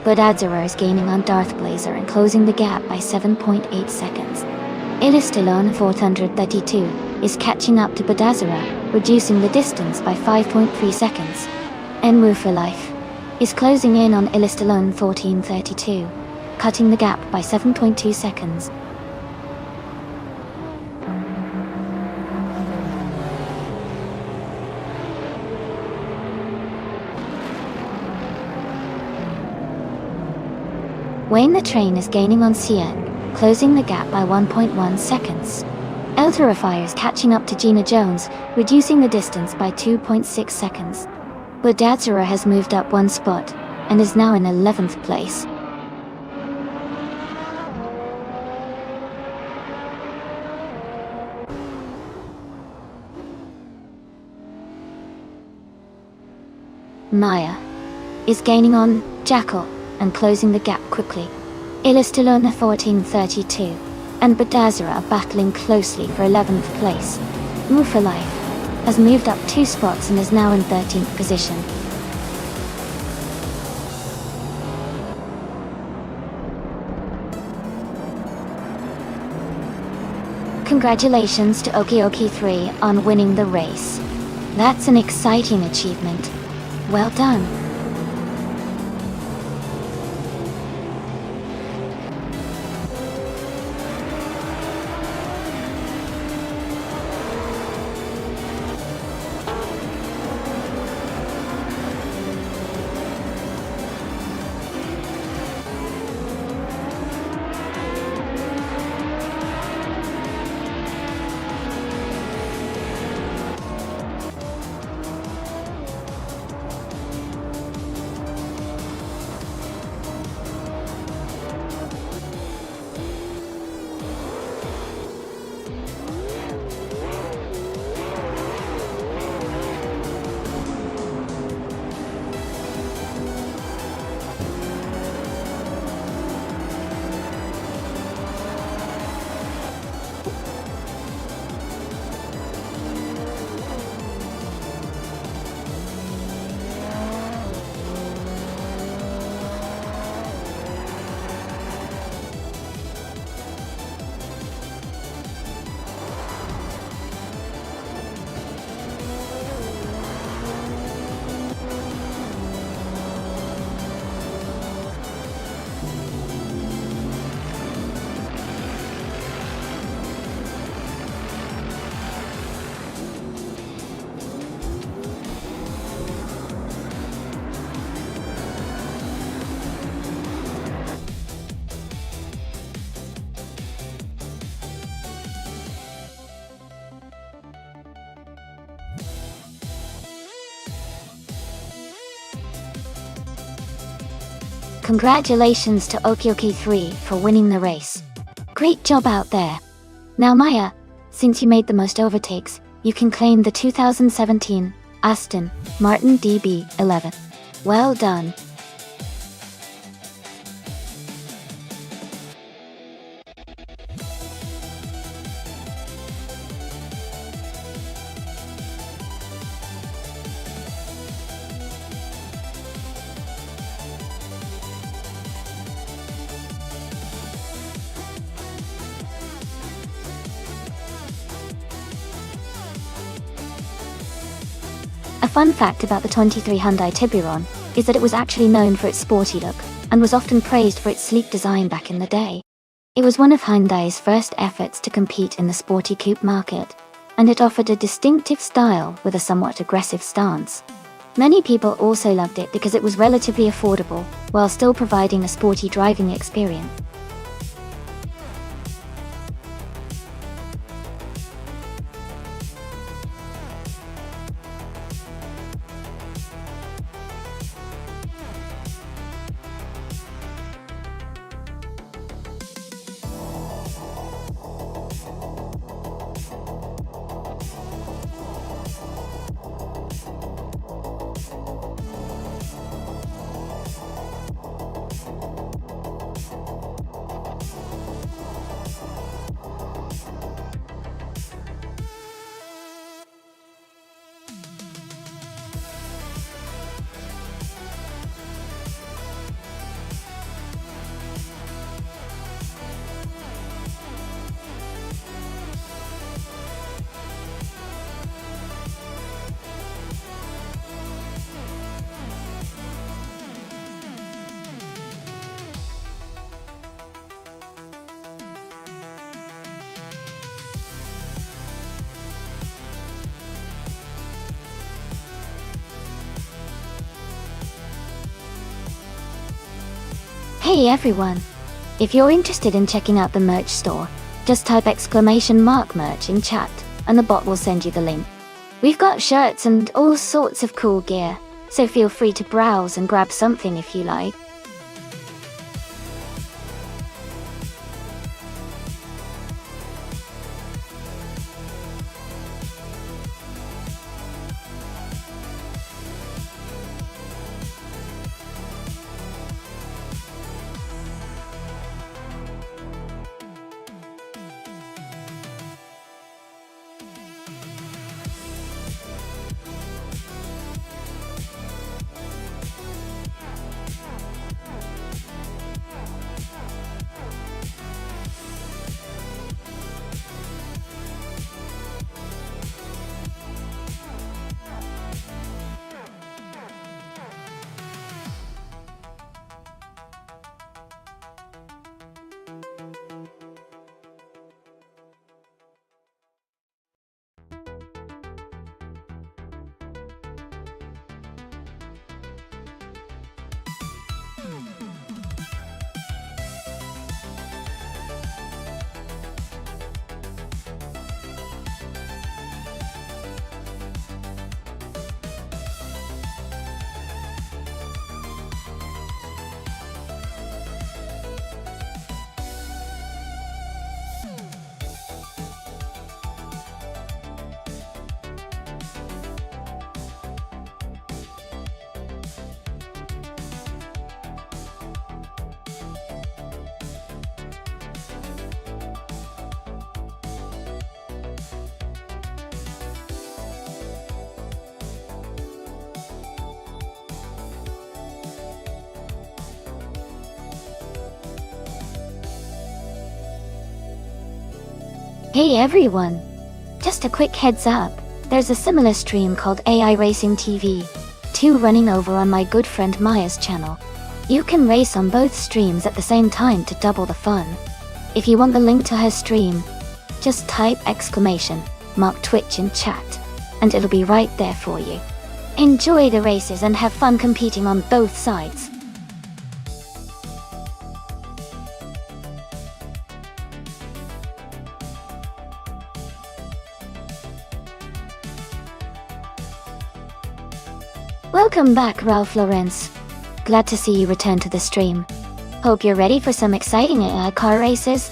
Bodadzera is gaining on Darth Blazer and closing the gap by 7.8 seconds. Elistalon 432 is catching up to Bodadzera, reducing the distance by 5.3 seconds. Enwu for Life is closing in on Elistalon 1432, cutting the gap by 7.2 seconds. Wayne the Train is gaining on Cian, closing the gap by 1.1 seconds. El Terrifier is catching up to Gina Jones, reducing the distance by 2.6 seconds. Bodadzera has moved up 1 spot, and is now in 11th place. Maya is gaining on Jackal and closing the gap quickly. Elistalona 1432 and Bodadzera are battling closely for 11th place. Move for Life has moved up 2 spots and is now in 13th position. Congratulations to Okioki 3 on winning the race. That's an exciting achievement. Well done. Congratulations to Okioki3 for winning the race. Great job out there. Now Maya, since you made the most overtakes, you can claim the 2017 Aston Martin DB11. Well done. A fun fact about the 23 Hyundai Tiburon is that it was actually known for its sporty look, and was often praised for its sleek design back in the day. It was one of Hyundai's first efforts to compete in the sporty coupe market, and it offered a distinctive style with a somewhat aggressive stance. Many people also loved it because it was relatively affordable, while still providing a sporty driving experience. Hey everyone! If you're interested in checking out the merch store, just type !merch in chat, and the bot will send you the link. We've got shirts and all sorts of cool gear, so feel free to browse and grab something if you like. Hey everyone! Just a quick heads up, there's a similar stream called AI Racing TV 2 running over on my good friend Maya's channel. You can race on both streams at the same time to double the fun. If you want the link to her stream, just type !Twitch in chat, and it'll be right there for you. Enjoy the races and have fun competing on both sides. Welcome back, Ralph Lawrence. Glad to see you return to the stream. Hope you're ready for some exciting AI car races.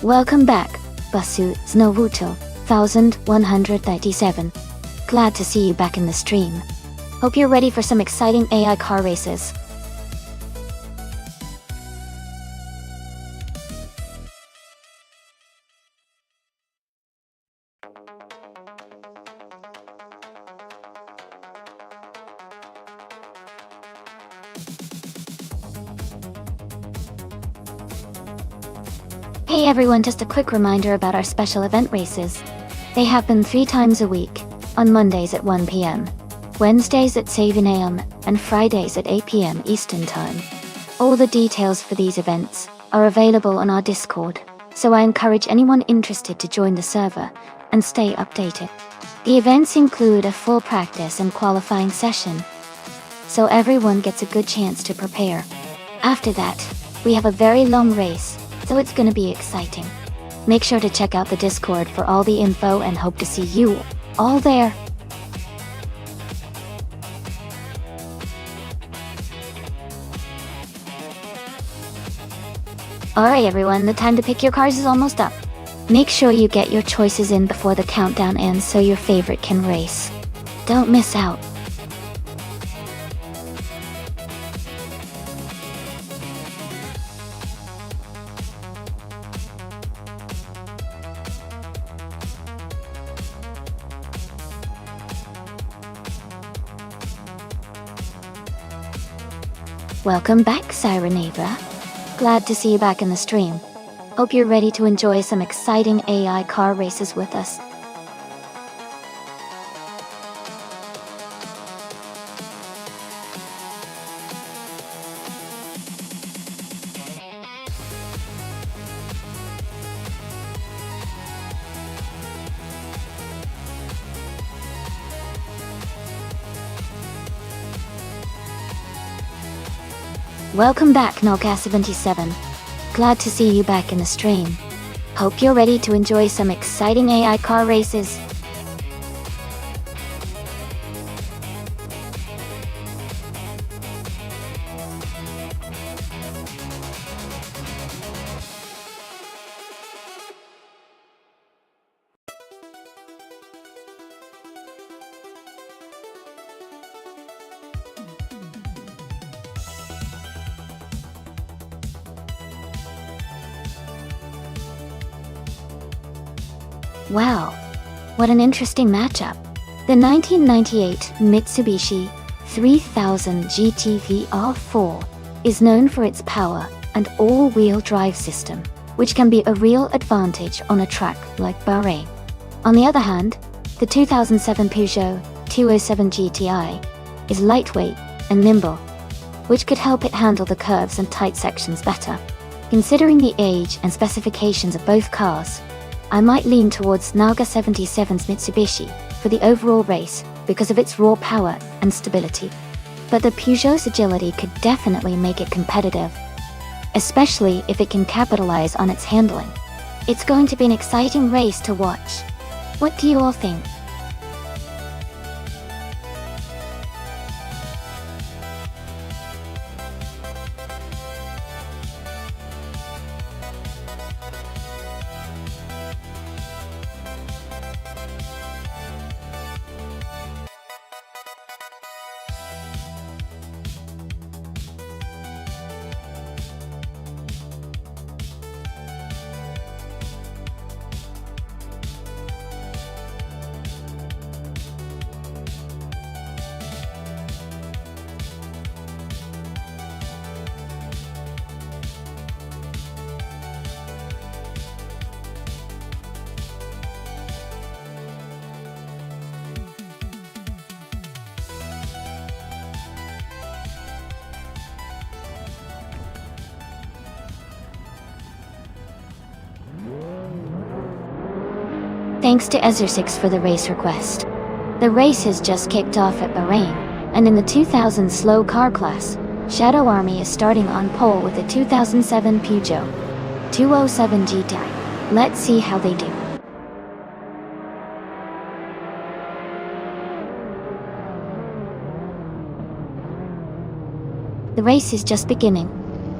Welcome back, Basu Snowwuto 1137. Glad to see you back in the stream. Hope you're ready for some exciting AI car races. Hey everyone, just a quick reminder about our special event races. They happen 3 times a week, on Mondays at 1 p.m, Wednesdays at 7 a.m, and Fridays at 8 p.m. Eastern Time. All the details for these events are available on our Discord, so I encourage anyone interested to join the server and stay updated. The events include a full practice and qualifying session, so everyone gets a good chance to prepare. After that, we have a very long race, so it's gonna be exciting. Make sure to check out the Discord for all the info and hope to see you all there. Alright everyone, the time to pick your cars is almost up. Make sure you get your choices in before the countdown ends so your favorite can race. Don't miss out. Welcome back, Sireneva. Glad to see you back in the stream. Hope you're ready to enjoy some exciting AI car races with us. Welcome back, Nolga77. Glad to see you back in the stream. Hope you're ready to enjoy some exciting AI car races. Wow, what an interesting matchup. The 1998 Mitsubishi 3000 GT VR4 is known for its power and all-wheel drive system, which can be a real advantage on a track like Bahrain. On the other hand, the 2007 Peugeot 207 GTI is lightweight and nimble, which could help it handle the curves and tight sections better. Considering the age and specifications of both cars, I might lean towards Nolga77's Mitsubishi for the overall race because of its raw power and stability. But the Peugeot's agility could definitely make it competitive, especially if it can capitalize on its handling. It's going to be an exciting race to watch. What do you all think? Thanks to Ezra6 for the race request. The race has just kicked off at Bahrain, and in the 2000 slow car class, Shadow Army is starting on pole with a 2007 Peugeot 207 GT. Let's see how they do. The race is just beginning,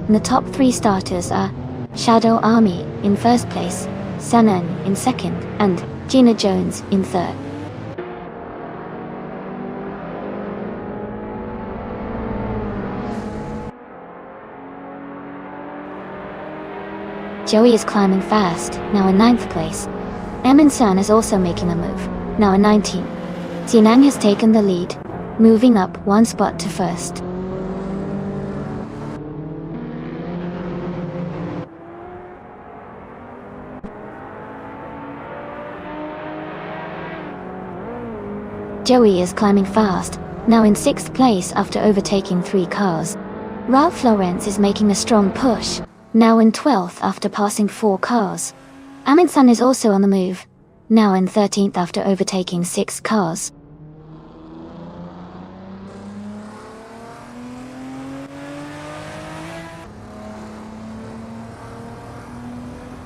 and the top 3 starters are Shadow Army in first place, Sanan in second, and Gina Jones in third. Joey is climbing fast, now in 9th place. Emin Sun is also making a move, now in 19th. Xinang has taken the lead, moving up 1 spot to first. Joey is climbing fast, now in 6th place after overtaking 3 cars. Ralph Laurenz is making a strong push, now in 12th after passing 4 cars. Amin Sun is also on the move, now in 13th after overtaking 6 cars.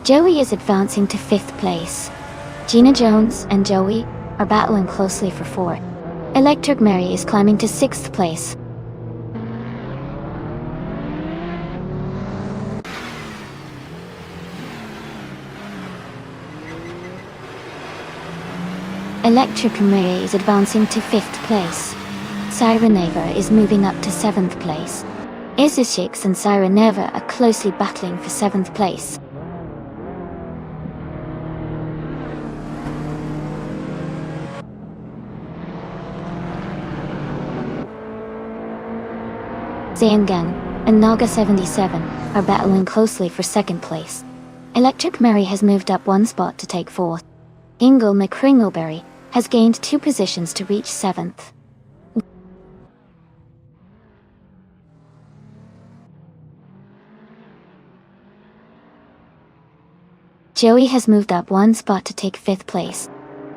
Joey is advancing to 5th place. Gina Jones and Joey are battling closely for 4th. Electric Mary is climbing to 6th place. Electric Mary is advancing to 5th place. Sireneva is moving up to 7th place. Izishix and Sireneva are closely battling for 7th place. Xiangang and Naga77 are battling closely for 2nd place. Electric Mary has moved up 1 spot to take 4th. Ingle McCringleberry has gained 2 positions to reach 7th. Joey has moved up 1 spot to take 5th place.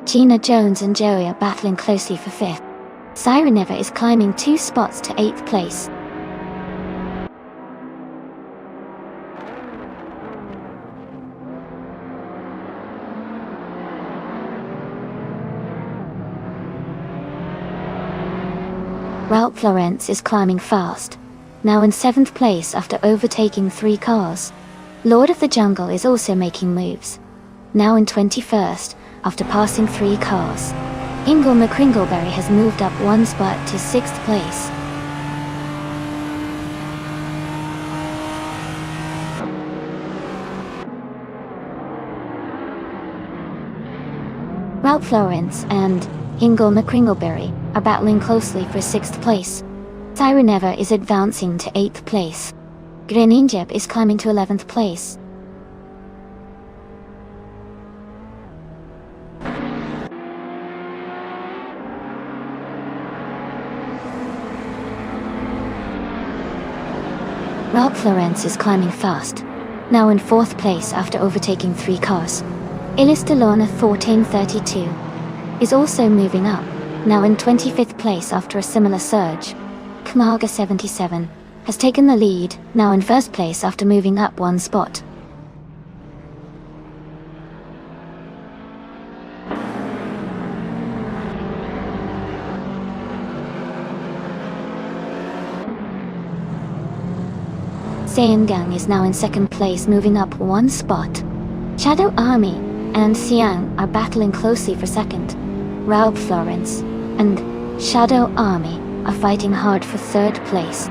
Gina Jones and Joey are battling closely for 5th. Sireneva is climbing 2 spots to 8th place. Ralph Laurenz is climbing fast, now in 7th place after overtaking 3 cars. Lord of the Jungle is also making moves, now in 21st after passing 3 cars. Ingle McCringleberry has moved up 1 spot to 6th place. Ralph Laurenz and Ingle McCringleberry are battling closely for 6th place. Sireneva is advancing to 8th place. Greninjeb is climbing to 11th place. Ralph Laurenz is climbing fast, now in 4th place after overtaking 3 cars. Ilis Delorna 1432 is also moving up, now in 25th place after a similar surge. Kmarga77 has taken the lead, now in 1st place after moving up 1 spot. Xiangang is now in 2nd place, moving up 1 spot. Shadow Army and Xiang are battling closely for 2nd. Ralph Laurenz and Shadow Army are fighting hard for 3rd place.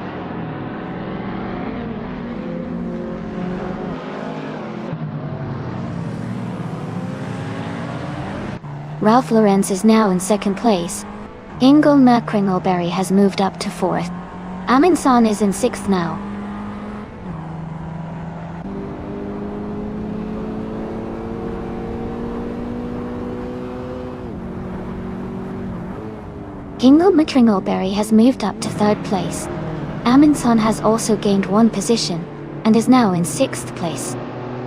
Ralph Laurenz is now in 2nd place. Ingle McCringleberry has moved up to 4th. Amin San is in 6th now. Ingle McCringleberry has moved up to 3rd place. Amin San has also gained 1 position, and is now in 6th place.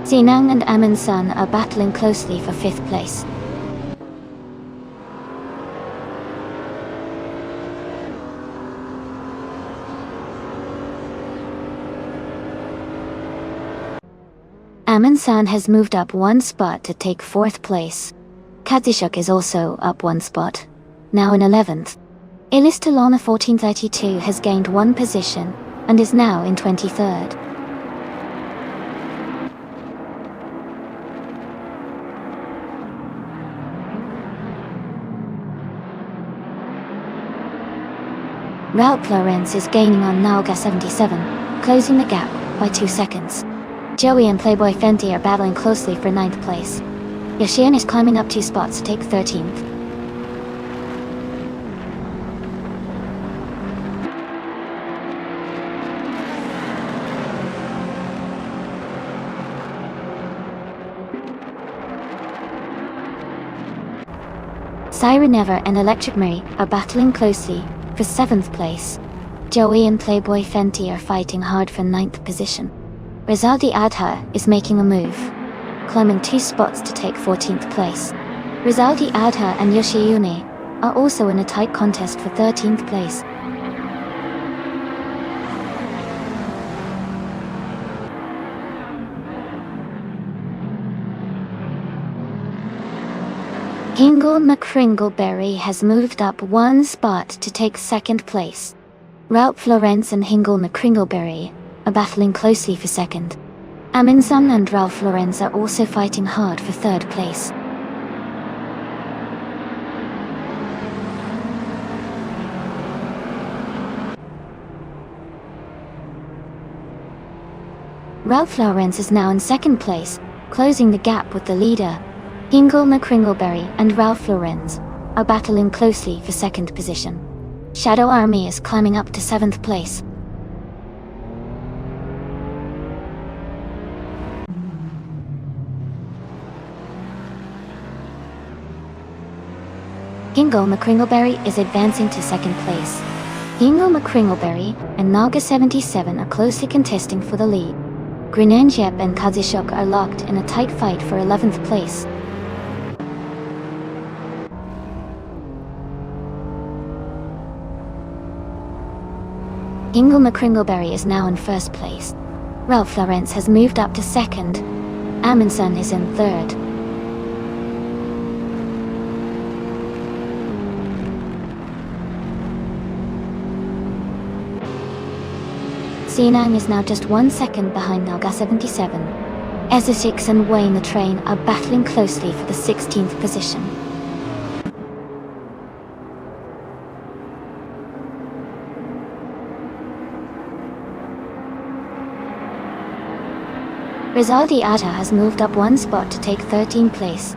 Xinang and Amin San are battling closely for 5th place. Amin-san has moved up one spot to take 4th place. Kazishuk is also up one spot, now in 11th. Ilistalana 1432 has gained one position and is now in 23rd. Ralph Laurenz is gaining on Nalga 77, closing the gap by 2 seconds. Joey and Playboy Fenty are battling closely for 9th place. Yoshian is climbing up 2 spots to take 13th. Siren Never and Electric Mary are battling closely for 7th place. Joey and Playboy Fenty are fighting hard for 9th position. Rizaldi Adha is making a move, climbing 2 spots to take 14th place. Rizaldi Adha and Yoshiyune are also in a tight contest for 13th place. Hingle McCringleberry has moved up one spot to take 2nd place. Ralph Laurenz and Hingle McCringleberry are battling closely for 2nd. Amin-san and Ralph Laurenz are also fighting hard for 3rd place. Ralph Laurenz is now in 2nd place, closing the gap with the leader. Hingle McCringleberry and Ralph Laurenz are battling closely for 2nd position. Shadow Army is climbing up to 7th place. Hingle McCringleberry is advancing to 2nd place. Hingle McCringleberry and Naga 77 are closely contesting for the lead. Grenanjep and Kazishuk are locked in a tight fight for 11th place. Hingle McCringleberry is now in 1st place. Ralph Laurenz has moved up to 2nd. Amundsen is in 3rd. Sinang is now just 1 second behind Nalga 77. Essex and Wayne the Train are battling closely for the 16th position. Rizaldi Adha has moved up 1 spot to take 13th place.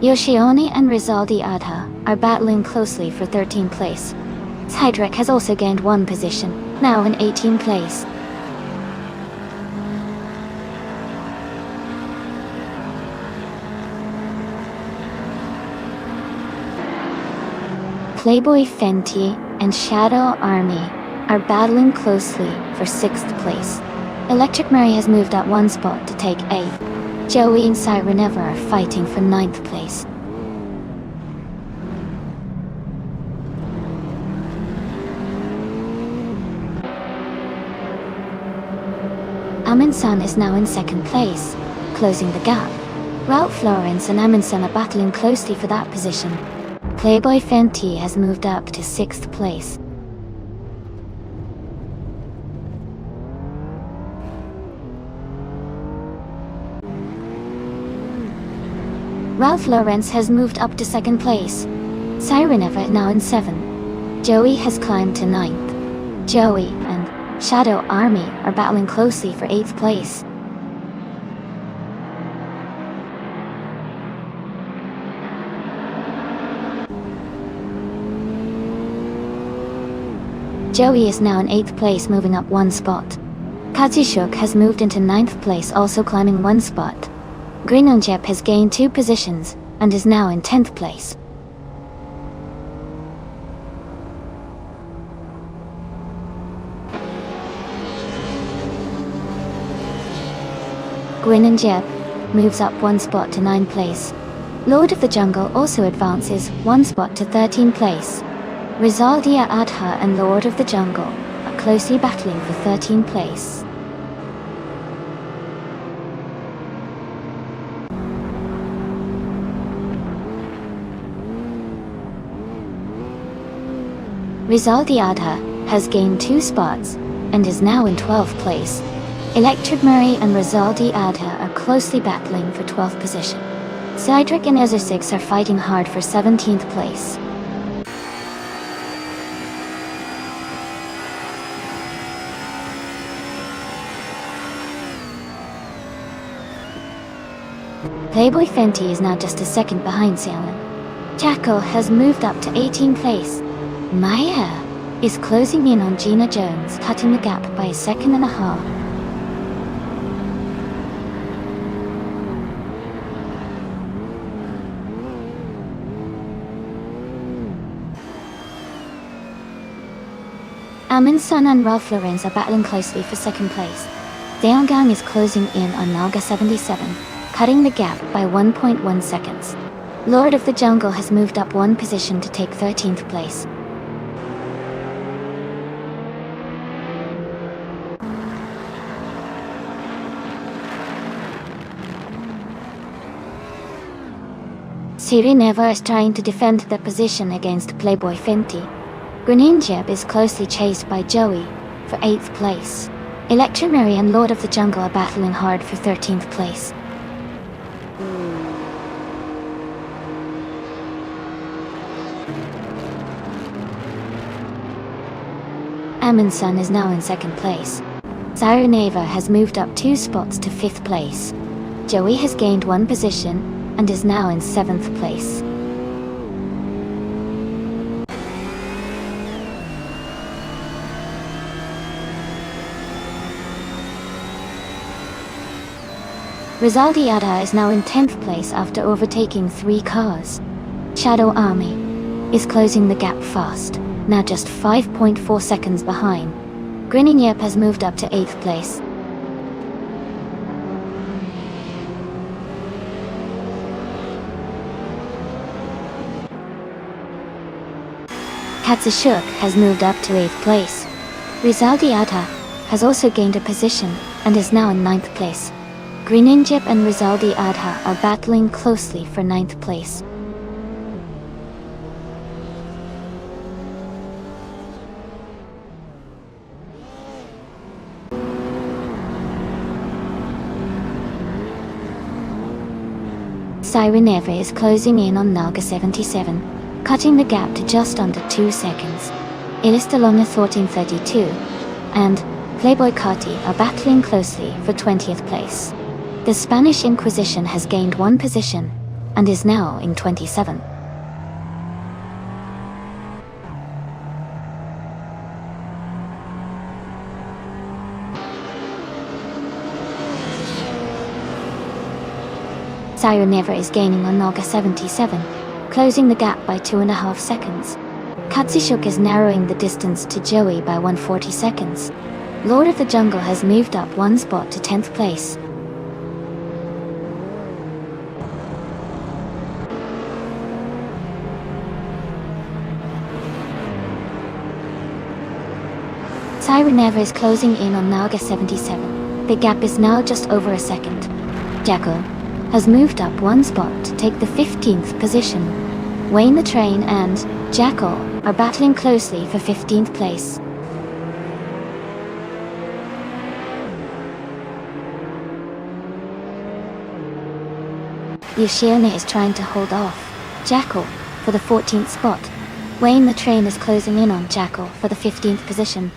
Yoshione and Rizaldi Adha are battling closely for 13th place. Hydrek has also gained 1 position, now in 18th place. Playboy Fenty and Shadow Army are battling closely for 6th place. Electric Mary has moved up 1 spot to take 8th. Joey and Siren Ever are fighting for 9th place. Amundsen is now in 2nd place, closing the gap. Ralph Laurenz and Amundsen are battling closely for that position. Playboy Fenty has moved up to 6th place. Ralph Laurenz has moved up to 2nd place. Siren Ever now in 7th. Joey has climbed to 9th. Joey and Shadow Army are battling closely for 8th place. Joey is now in 8th place, moving up 1 spot. Kazushuk has moved into 9th place, also climbing 1 spot. Grenonjep has gained 2 positions and is now in 10th place. Grenonjep moves up 1 spot to 9th place. Lord of the Jungle also advances 1 spot to 13th place. Rizaldia Adha and Lord of the Jungle are closely battling for 13th place. Rizaldi Adha has gained 2 spots and is now in 12th place. Electric Murray and Rizaldi Adha are closely battling for 12th position. Cydric and Ezra6 are fighting hard for 17th place. Playboy Fenty is now just a second behind Salem. Jackal has moved up to 18th place. Maya is closing in on Gina Jones, cutting the gap by a second and a half. Amin Sun and Ralph Lauren are battling closely for second place. Deongang is closing in on Naga 77, cutting the gap by 1.1 seconds. Lord of the Jungle has moved up 1 position to take 13th place. Siri Neva is trying to defend the position against Playboy Fenty. Greninjab is closely chased by Joey for 8th place. Electrimary and Lord of the Jungle are battling hard for 13th place. Amundsen is now in 2nd place. Sireneva has moved up 2 spots to 5th place. Joey has gained 1 position and is now in 7th place. Rizaldi Adha is now in 10th place after overtaking 3 cars. Shadow Army is closing the gap fast, now just 5.4 seconds behind. Grinning Yep has moved up to 8th place. Katsushuk has moved up to 8th place. Rizaldi Adha has also gained a position and is now in 9th place. Greninjip and Rizaldi Adha are battling closely for 9th place. Sireneva is closing in on Naga 77, cutting the gap to just under 2 seconds. Ilistalonga 1432 and Playboy Carti are battling closely for 20th place. The Spanish Inquisition has gained 1 position and is now in 27. Sireneva is gaining on Naga 77, closing the gap by 2.5 seconds. Katsushuk is narrowing the distance to Joey by 140 seconds. Lord of the Jungle has moved up 1 spot to 10th place. Sireneva is closing in on Naga 77. The gap is now just over a second. Jackal has moved up 1 spot to take the 15th position. Wayne the Train and Jackal are battling closely for 15th place. Yoshione is trying to hold off Jackal for the 14th spot. Wayne the Train is closing in on Jackal for the 15th position.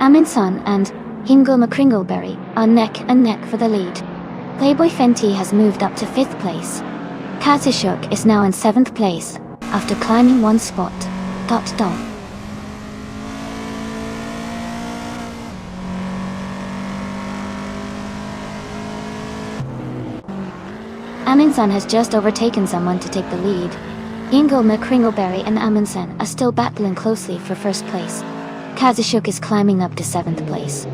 Aminson and Hingle McCringleberry are neck and neck for the lead. Playboy Fenty has moved up to 5th place. Katsushuk is now in 7th place after climbing 1 spot. ... Amundsen has just overtaken someone to take the lead. Hingle McCringleberry and Amundsen are still battling closely for 1st place. Katsushuk is climbing up to 7th place.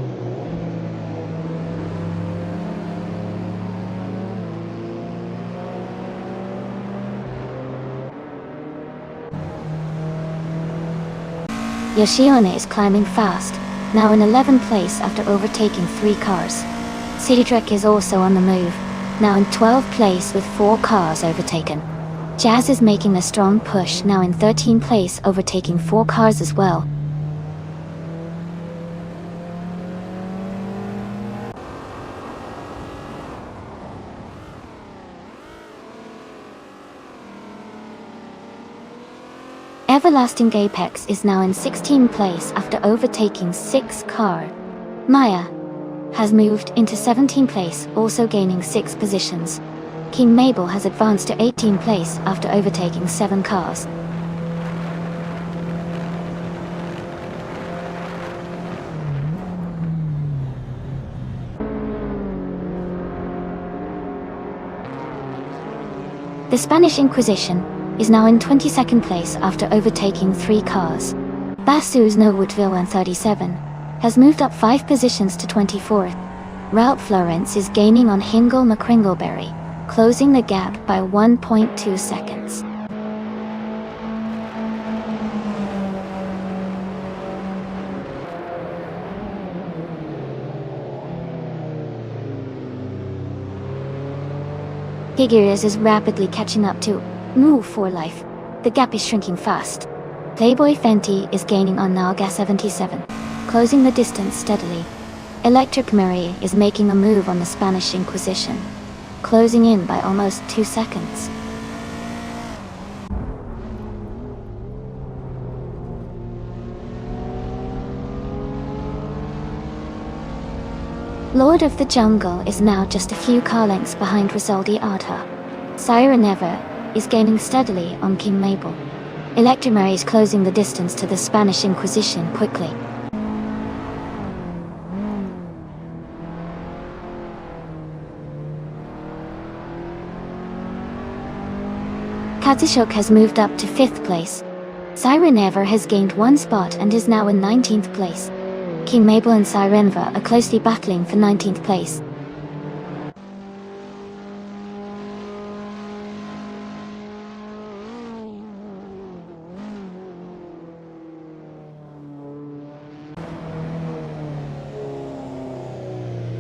Yoshione is climbing fast, now in 11th place after overtaking 3 cars. City Truck is also on the move, now in 12th place with 4 cars overtaken. Jazz is making a strong push, now in 13th place overtaking 4 cars as well. Everlasting Apex is now in 16th place after overtaking 6 car. Maya has moved into 17th place, also gaining 6 positions. King Mabel has advanced to 18th place after overtaking 7 cars. The Spanish Inquisition is now in 22nd place after overtaking 3 cars. Basu's No Woodville 137 has moved up 5 positions to 24th. Route Florence is gaining on Hingle McCringleberry, closing the gap by 1.2 seconds. Figures is rapidly catching up to Move for Life. The gap is shrinking fast. Playboy Fenty is gaining on Naga 77, closing the distance steadily. Electric Mary is making a move on the Spanish Inquisition, closing in by almost 2 seconds. Lord of the Jungle is now just a few car lengths behind Rizaldi Adha. Siren Ever is gaining steadily on King Mabel. Electromary is closing the distance to the Spanish Inquisition quickly. Katishok has moved up to 5th place. Siren Ever has gained 1 spot and is now in 19th place. King Mabel and Sirenva are closely battling for 19th place.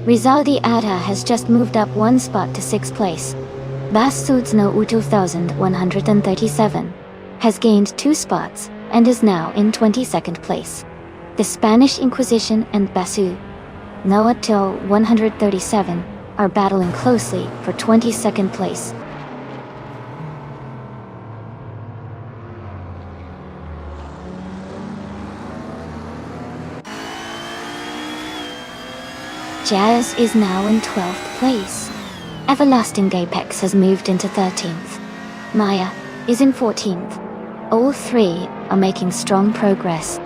Rizaldi Adha has just moved up 1 spot to 6th place. Basudzno U2137 has gained 2 spots and is now in 22nd place. The Spanish Inquisition and Basu Noah Till 137 are battling closely for 22nd place. Jazz is now in 12th place. Everlasting Apex has moved into 13th. Maya is in 14th. All 3 are making strong progress.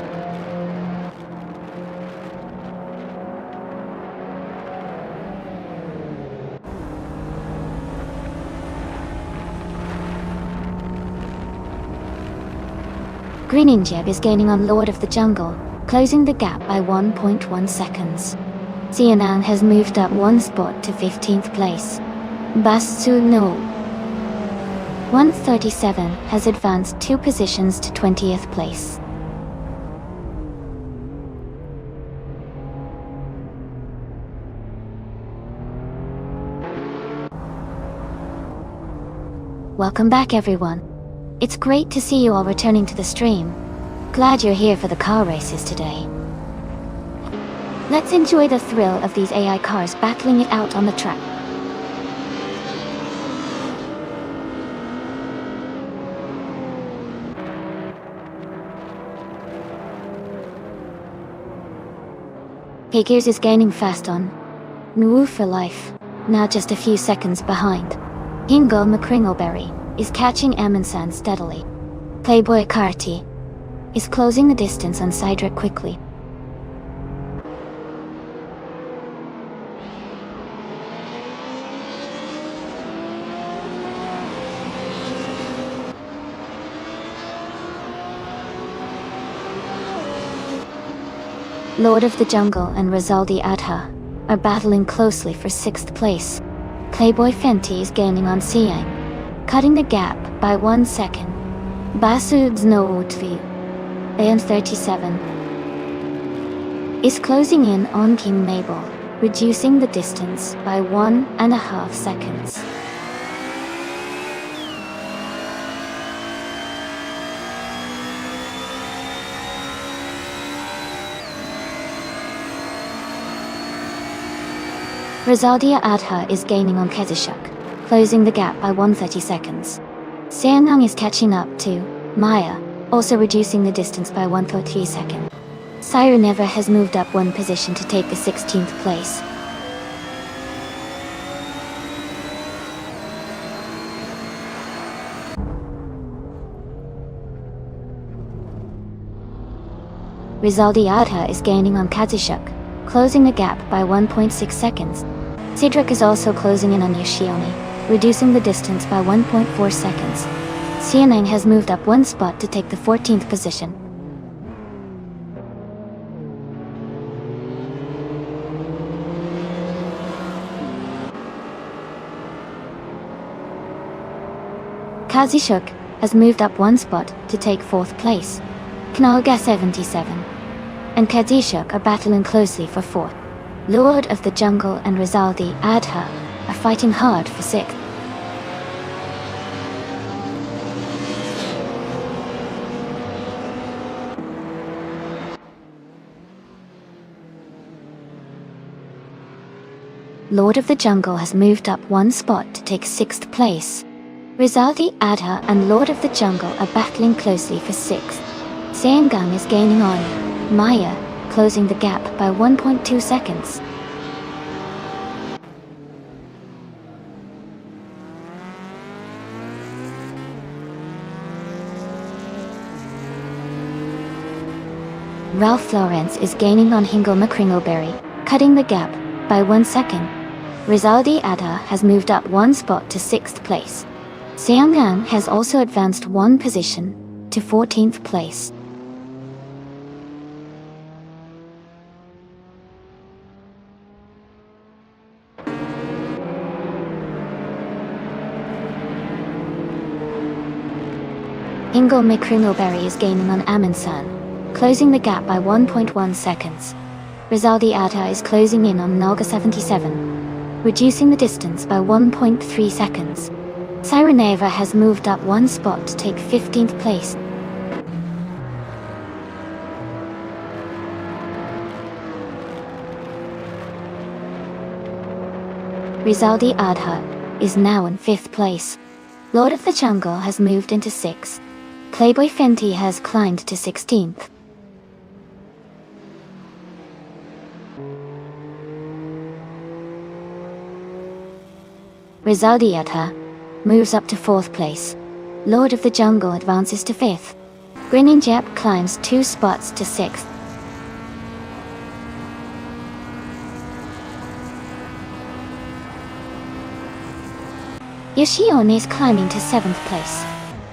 Greeninjeb is gaining on Lord of the Jungle, closing the gap by 1.1 seconds. Xianan has moved up 1 spot to 15th place. Basu No 137 has advanced 2 positions to 20th place. Welcome back everyone. It's great to see you all returning to the stream. Glad you're here for the car races today. Let's enjoy the thrill of these AI cars battling it out on the track. Figures is gaining fast on Move for Life, now just a few seconds behind. Hingo McCringleberry is catching Eminsan steadily. Playboy Carty is closing the distance on Cydric quickly. Lord of the Jungle and Rizaldi Adha are battling closely for 6th place. Playboy Fenty is gaining on Siang, cutting the gap by 1 second. Basudzno Utvi, AN 37, is closing in on King Mabel, reducing the distance by 1.5 seconds. Rizaldia Adha is gaining on Kezishuk, closing the gap by 130 seconds. Seonhung is catching up to Maya, also reducing the distance by 1.3 seconds. Sireneva has moved up one position to take the 16th place. Rizaldi Adha is gaining on Kazishuk, closing the gap by 1.6 seconds. Sidrak is also closing in on Yoshioni, reducing the distance by 1.4 seconds. Xianang has moved up one spot to take the 14th position. Kazishuk has moved up one spot to take 4th place. Knaga 77 and Kazishuk are battling closely for 4th. Lord of the Jungle and Rizaldi Adha are fighting hard for 6th. Lord of the Jungle has moved up one spot to take 6th place. Rizaldi Adha and Lord of the Jungle are battling closely for 6th. Seongang is gaining on Maya, closing the gap by 1.2 seconds. Ralph Lawrence is gaining on Hingoma Kringleberry, cutting the gap by 1 second. Rizaldi Adha has moved up one spot to 6th place. Seongang has also advanced one position to 14th place. Hingoma Kringleberry is gaining on Amundsen, closing the gap by 1.1 seconds. Rizaldi Adha is closing in on Naga 77, reducing the distance by 1.3 seconds. Sireneva has moved up one spot to take 15th place. Rizaldi Adha is now in 5th place. Lord of the Jungle has moved into 6th. Playboy Fenty has climbed to 16th. Rizaldi Adha moves up to 4th place. Lord of the Jungle advances to 5th. Grinning Jep climbs 2 spots to 6th. Yoshione is climbing to 7th place.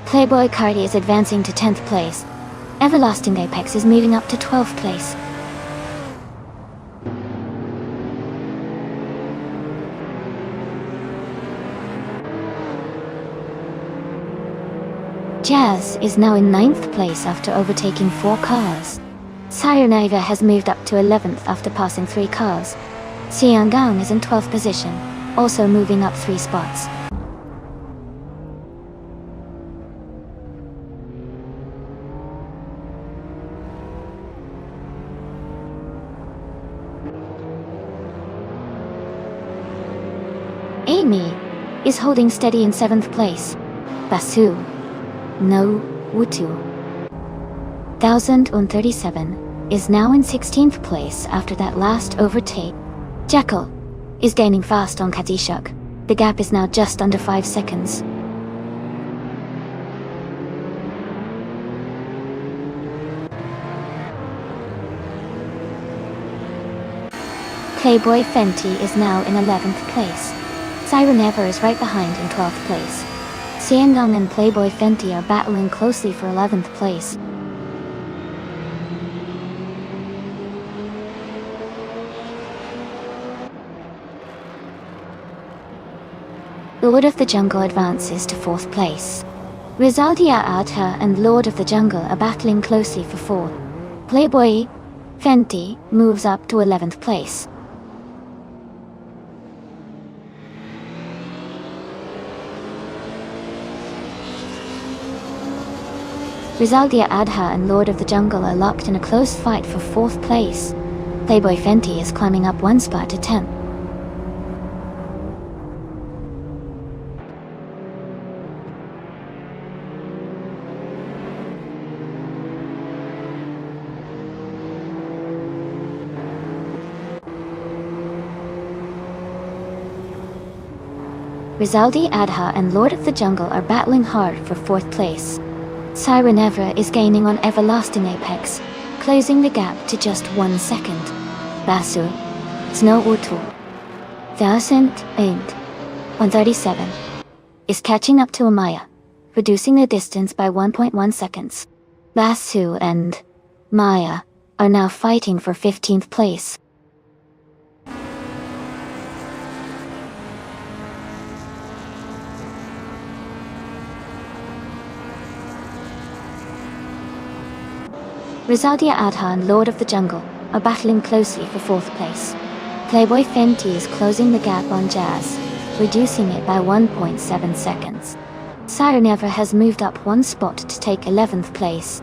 Playboy Cardi is advancing to 10th place. Everlasting Apex is moving up to 12th place. Jazz is now in 9th place after overtaking 4 cars. Sireneva has moved up to 11th after passing 3 cars. Xiangang is in 12th position, also moving up 3 spots. Amy is holding steady in 7th place. Basu no Wutu 1037 is now in 16th place after that last overtake. Jekyll is gaining fast on Kazishuk. The gap is now just under 5 seconds. Playboy Fenty is now in 11th place. Sireneva is right behind in 12th place. Xiangong and Playboy Fenty are battling closely for 11th place. Lord of the Jungle advances to 4th place. Rizaldia Adha and Lord of the Jungle are battling closely for 4th. Playboy Fenty moves up to 11th place. Rizaldia Adha and Lord of the Jungle are locked in a close fight for 4th place. Playboy Fenty is climbing up 1 spot to 10th. Rizaldi Adha and Lord of the Jungle are battling hard for 4th place. Siren Evra is gaining on Everlasting Apex, closing the gap to just 1 second. Basu, Snow Utu, 137, is catching up to Amaya, reducing the distance by 1.1 seconds. Basu and Maya are now fighting for 15th place. Rizaldia Adha and Lord of the Jungle are battling closely for 4th place. Playboy Fenty is closing the gap on Jazz, reducing it by 1.7 seconds. Siren Evra has moved up 1 spot to take 11th place.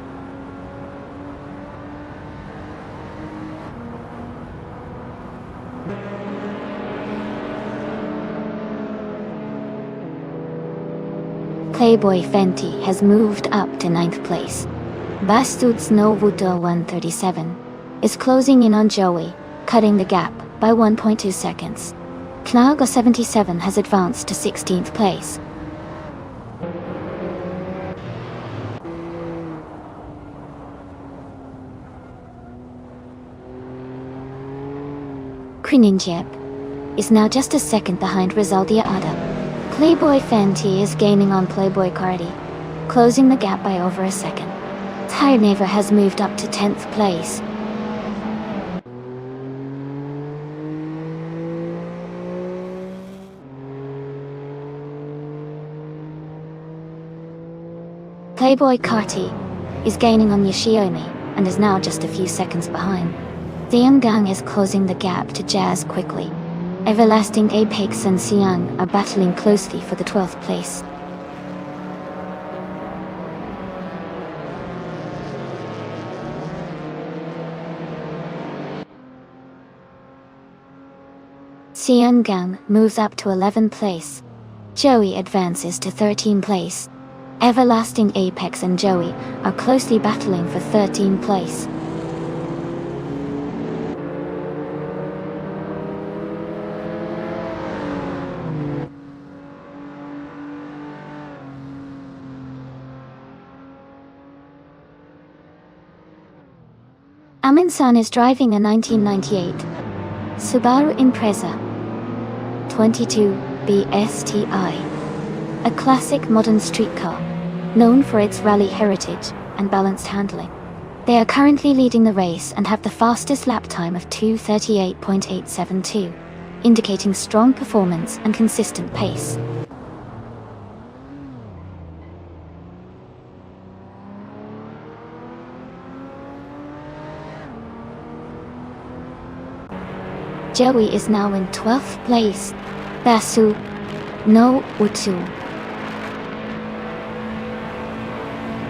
Playboy Fenty has moved up to 9th place. Bastud's Novuto 137 is closing in on Joey, cutting the gap by 1.2 seconds. Knalga 77 has advanced to 16th place. Krininjeb is now just a second behind Rizaldia Ada. Playboy Fenty is gaining on Playboy Cardi, closing the gap by over a second. Tyreneva has moved up to 10th place. Playboy Carti is gaining on Yoshiomi and is now just a few seconds behind. Gang is closing the gap to Jazz quickly. Everlasting Apex and Siang are battling closely for the 12th place. Gang moves up to 11th place. Joey advances to 13th place. Everlasting Apex and Joey are closely battling for 13th place. Amin-san is driving a 1998 Subaru Impreza 22 BSTI, a classic modern street car, known for its rally heritage and balanced handling. They are currently leading the race and have the fastest lap time of 2:38.872, indicating strong performance and consistent pace. Joey is now in 12th place. Basu no Utsu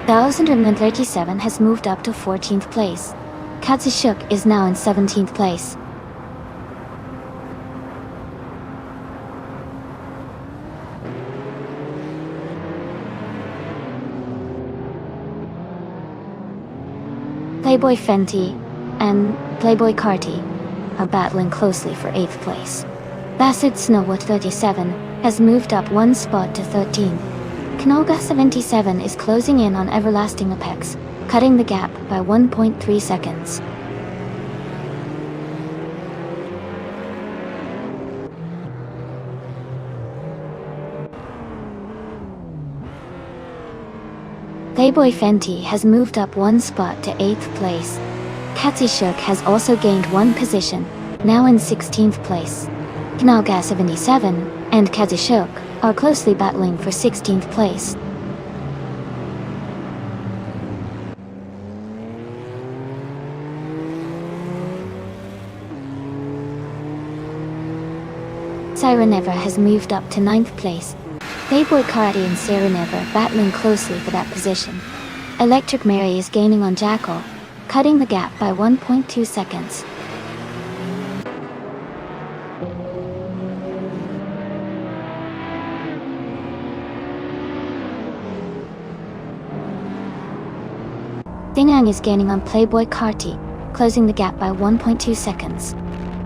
1037 has moved up to 14th place. Katsushuk is now in 17th place. Playboy Fenty and Playboy Carti are battling closely for 8th place. Bassett Snowwood 37 has moved up 1 spot to 13. Knolga 77 is closing in on Everlasting Apex, cutting the gap by 1.3 seconds. Playboy Fenty has moved up 1 spot to 8th place. Katsushuk has also gained 1 position, now in 16th place. Knalga 77 and Katsushuk are closely battling for 16th place. Sireneva has moved up to 9th place. Playboy Carti and Sireneva battling closely for that position. Electric Mary is gaining on Jackal, cutting the gap by 1.2 seconds. Dingang is gaining on Playboy Carti, closing the gap by 1.2 seconds.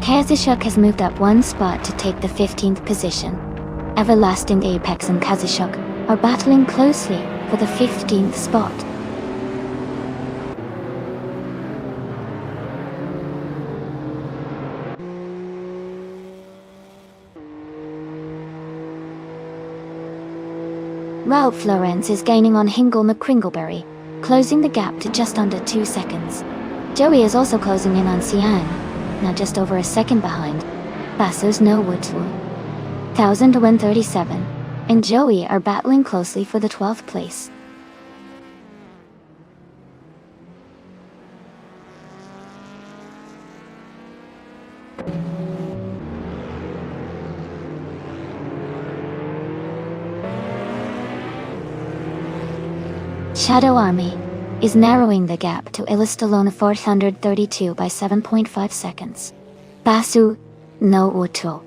Kazishuk has moved up one spot to take the 15th position. Everlasting Apex and Kazishuk are battling closely for the 15th spot. Ralph Lawrence is gaining on Hingle McCringleberry, closing the gap to just under 2 seconds. Joey is also closing in on Sian, now just over a second behind. Basso's No Woodloo, 1,137, and Joey are battling closely for the 12th place. Shadow Army is narrowing the gap to Elastalona 432 by 7.5 seconds. Basu No Woodloo,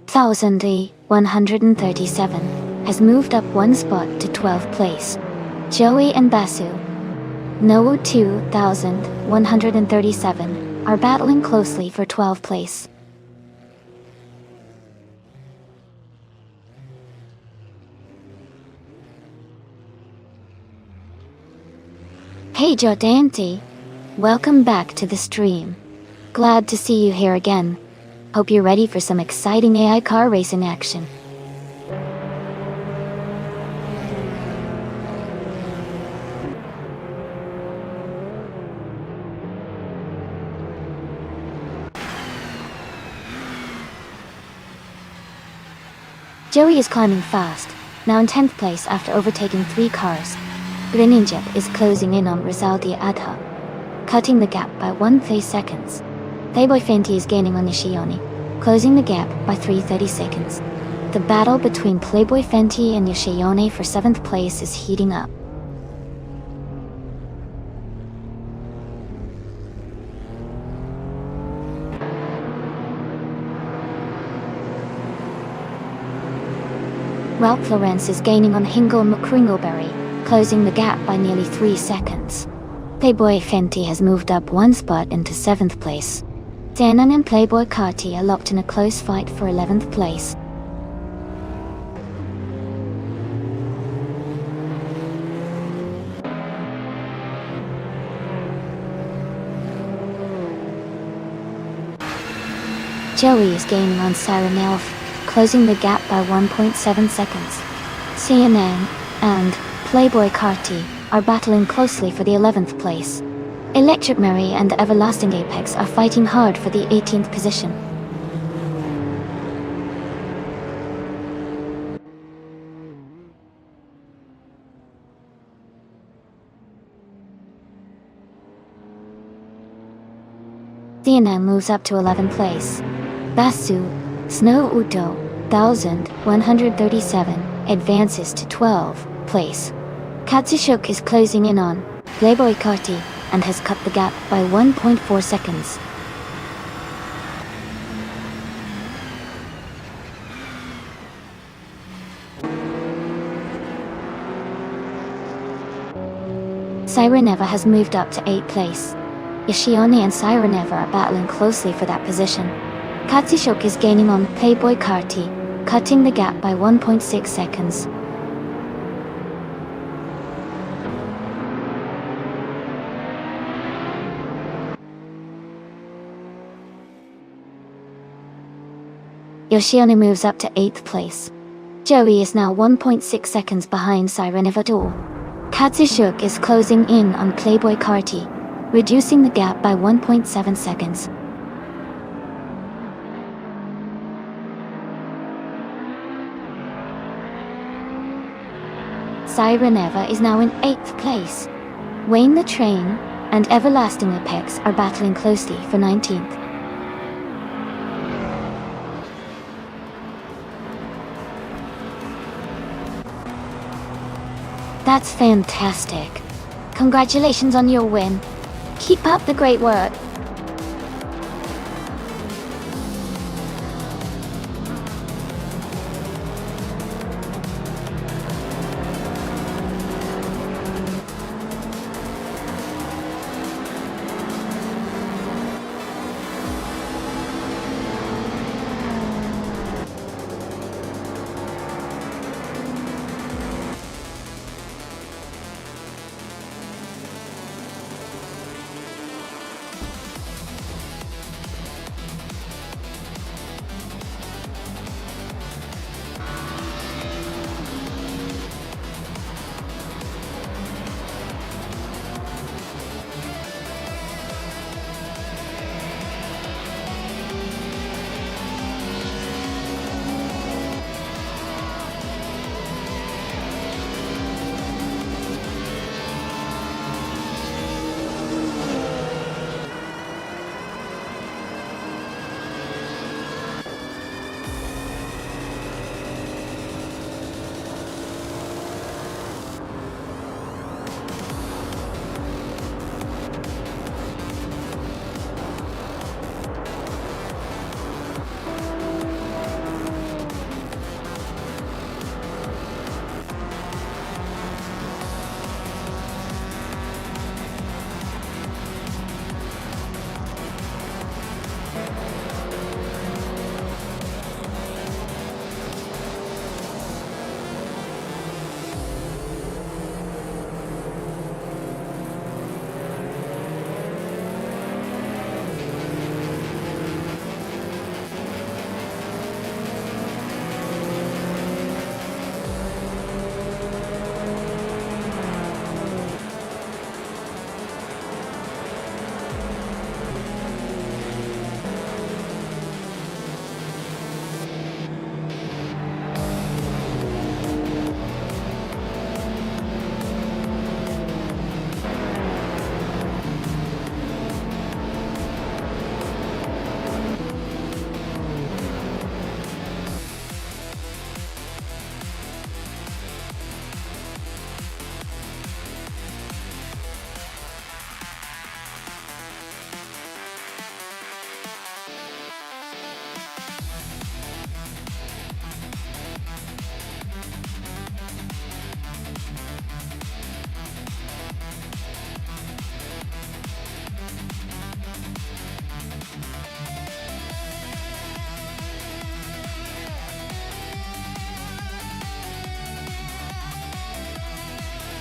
1,137, has moved up one spot to 12th place. Joey and Basu No 2,137 are battling closely for 12th place. Hey Jordante, welcome back to the stream. Glad to see you here again. Hope you're ready for some exciting AI car racing action. Joey is climbing fast, now in 10th place after overtaking 3 cars. Greninja is closing in on Rizaldi Adha, cutting the gap by 1.3 seconds. Playboy Fenty is gaining on Yoshione, closing the gap by 3.30 seconds. The battle between Playboy Fenty and Yoshione for 7th place is heating up. Ralph Lawrence is gaining on Hingle McCringleberry, closing the gap by nearly 3 seconds. Playboy Fenty has moved up one spot into 7th place. Danon and Playboy Carti are locked in a close fight for 11th place. Joey is gaining on Siren Elf, closing the gap by 1.7 seconds. CNN and Playboy Carti are battling closely for the 11th place. Electric Mary and Everlasting Apex are fighting hard for the 18th position. Diana moves up to 11th place. Basu, Snow Uto, 1,137, advances to 12th place. Katsushuk is closing in on Playboy Carti and has cut the gap by 1.4 seconds. Sireneva has moved up to 8th place. Yoshione and Sireneva are battling closely for that position. Katsushuk is gaining on Playboy Carti, cutting the gap by 1.6 seconds. Yoshione moves up to 8th place. Joey is now 1.6 seconds behind Sireneva Duel. Katsushuk is closing in on Playboy Carti, reducing the gap by 1.7 seconds. Sireneva is now in 8th place. Wayne the Train and Everlasting Apex are battling closely for 19th. That's fantastic. Congratulations on your win. Keep up the great work.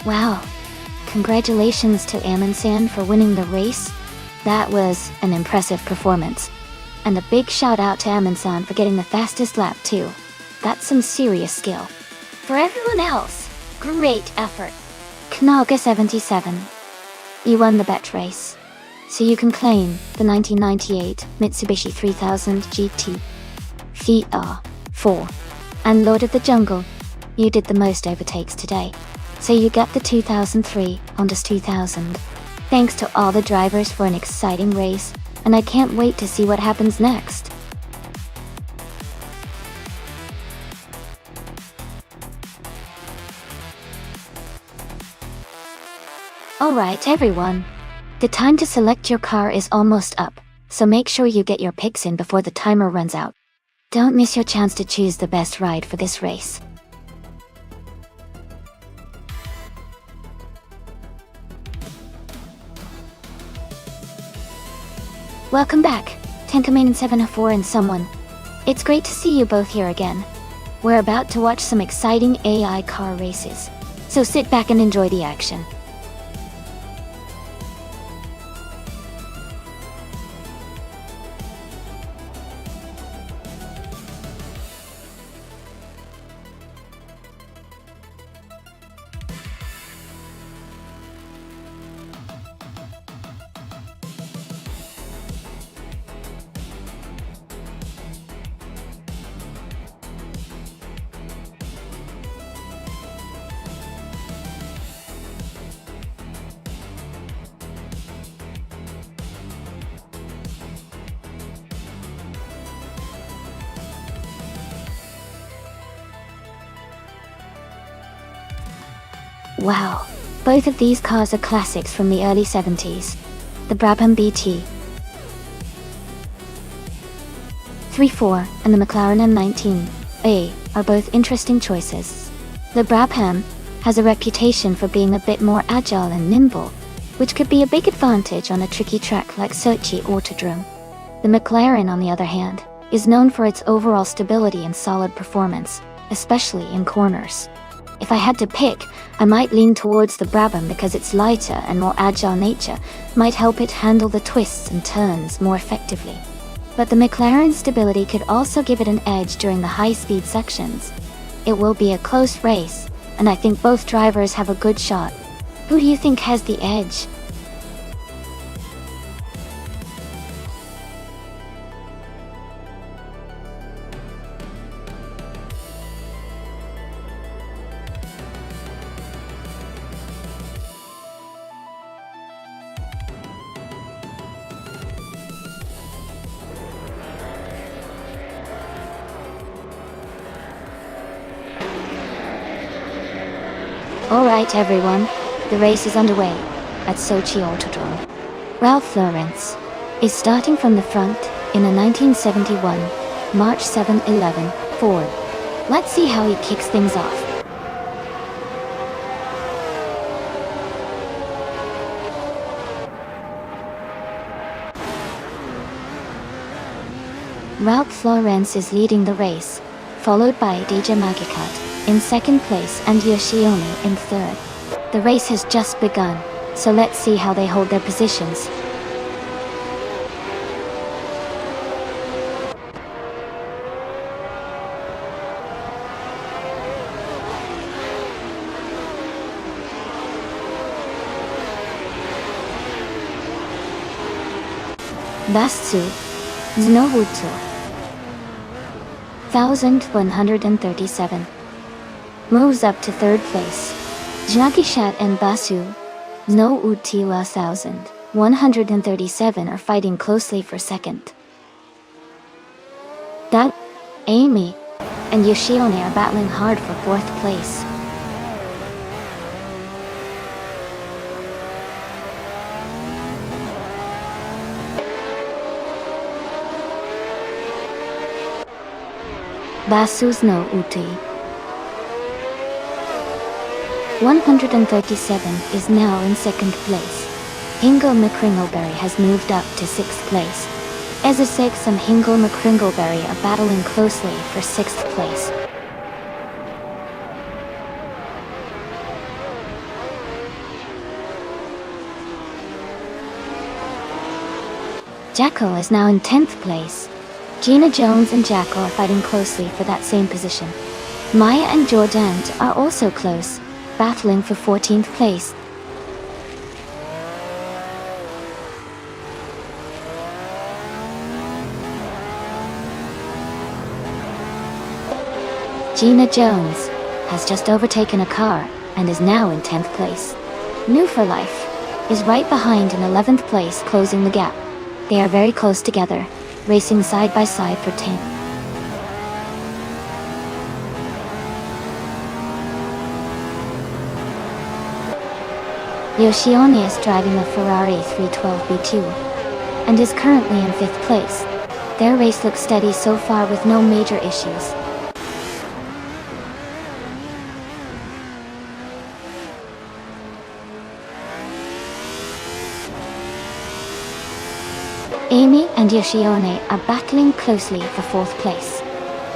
Wow. Congratulations to Amundsen for winning the race. That was an impressive performance. And a big shout out to Amundsen for getting the fastest lap too. That's some serious skill. For everyone else, great effort. Knaga77. You won the bet race. So you can claim the 1998 Mitsubishi 3000 GT. VR4. And Lord of the Jungle, you did the most overtakes today. So you get the 2003 Honda's 2000. Thanks to all the drivers for an exciting race, and I can't wait to see what happens next. Alright everyone, the time to select your car is almost up, so make sure you get your picks in before the timer runs out. Don't miss your chance to choose the best ride for this race. Welcome back, Tenkaman 704 and someone. It's great to see you both here again. We're about to watch some exciting AI car races, so sit back and enjoy the action. Wow, both of these cars are classics from the early 70s. The Brabham BT 34 and the McLaren M19A are both interesting choices. The Brabham has a reputation for being a bit more agile and nimble, which could be a big advantage on a tricky track like Sochi Autodrome. The McLaren, on the other hand, is known for its overall stability and solid performance, especially in corners. If I had to pick, I might lean towards the Brabham because its lighter and more agile nature might help it handle the twists and turns more effectively. But the McLaren's stability could also give it an edge during the high-speed sections. It will be a close race, and I think both drivers have a good shot. Who do you think has the edge? Alright everyone, the race is underway at Sochi Autodrome. Ralph Lauren is starting from the front in a 1971 March 711 Ford. Let's see how he kicks things off. Ralph Lauren is leading the race, followed by DJ Magicat in second place and Yoshioni in third. The race has just begun, so let's see how they hold their positions. Basu Znowuto 1137 moves up to third place. Jagishat and Basu Znowutila 1137 are fighting closely for second. Doug, Amy, and Yoshione are battling hard for fourth place. Basu's no Uti 137 is now in second place. Hingle McCringleberry has moved up to sixth place. Ezesix and Hingle McCringleberry are battling closely for sixth place. Jackal is now in 10th place. Gina Jones and Jackal are fighting closely for that same position. Maya and Jordan are also close, battling for 14th place. Gina Jones has just overtaken a car and is now in 10th place. New for Life is right behind in 11th place, closing the gap. They are very close together, racing side by side for 10th. Yoshione is driving a Ferrari 312 B2 and is currently in 5th place. Their race looks steady so far with no major issues. Amy and Yoshione are battling closely for 4th place.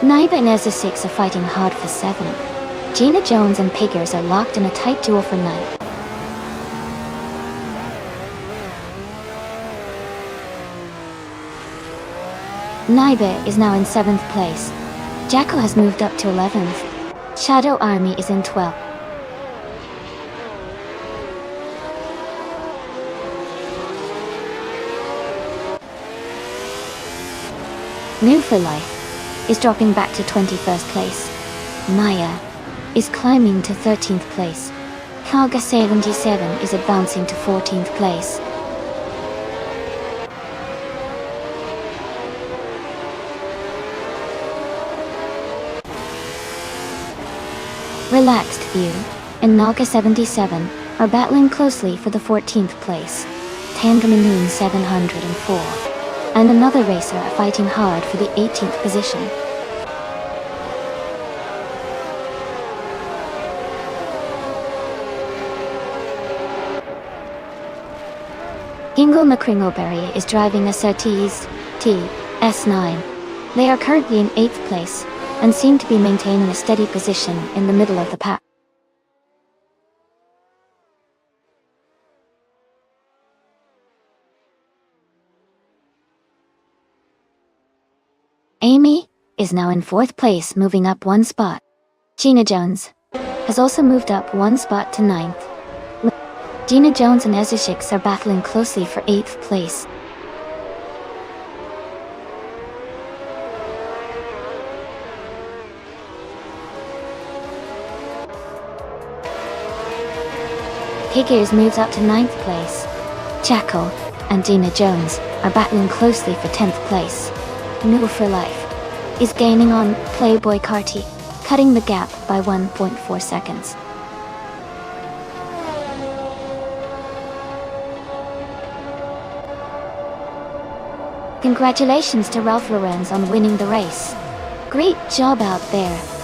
Naiba and Ezra6 are fighting hard for 7th. Gina Jones and Piggers are locked in a tight duel for 9th. Naiba is now in 7th place. Jackal has moved up to 11th. Shadow Army is in 12th. New for Life is dropping back to 21st place. Maya is climbing to 13th place. Kaga 77 is advancing to 14th place. Relaxed View and Naga 77 are battling closely for the 14th place. Tangaminoon 704 and another racer are fighting hard for the 18th position. Ingle McCringleberry is driving a Surtees TS9. They are currently in 8th place and seem to be maintaining a steady position in the middle of the pack. Amy is now in 4th place, moving up 1 spot. Gina Jones has also moved up 1 spot to 9th. Gina Jones and Ezeshix are battling closely for 8th place. Higgins moves up to 9th place. Jackal and Gina Jones are battling closely for 10th place. New for Life is gaining on Playboy Carty, cutting the gap by 1.4 seconds. Congratulations to Ralph Lorenz on winning the race. Great job out there.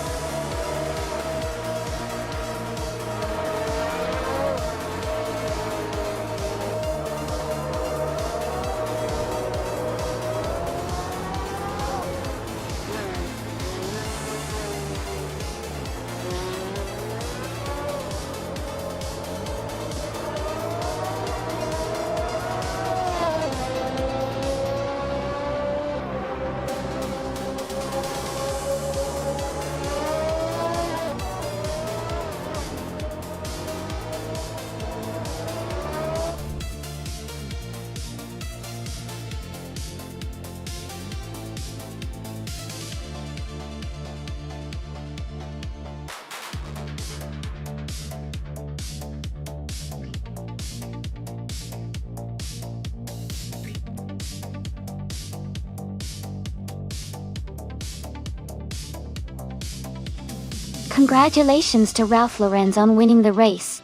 Congratulations to Ralph Lorenz on winning the race.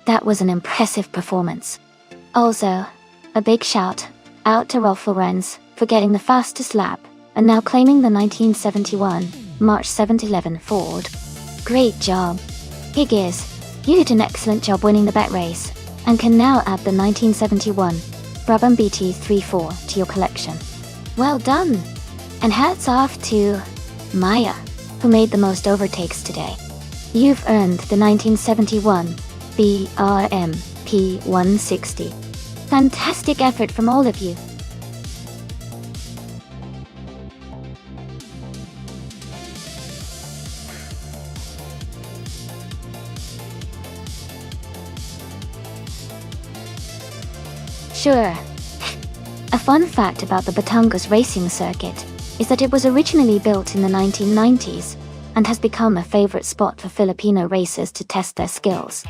That was an impressive performance. Also, a big shout out to Ralph Lorenz for getting the fastest lap and now claiming the 1971 March 711 Ford. Great job. Higgins, you did an excellent job winning the bet race and can now add the 1971 Brabham BT34 to your collection. Well done! And hats off to Maya, who made the most overtakes today. You've earned the 1971 BRM P160. Fantastic effort from all of you. Sure. A fun fact about the Batangas racing circuit is that it was originally built in the 1990s and has become a favorite spot for Filipino racers to test their skills.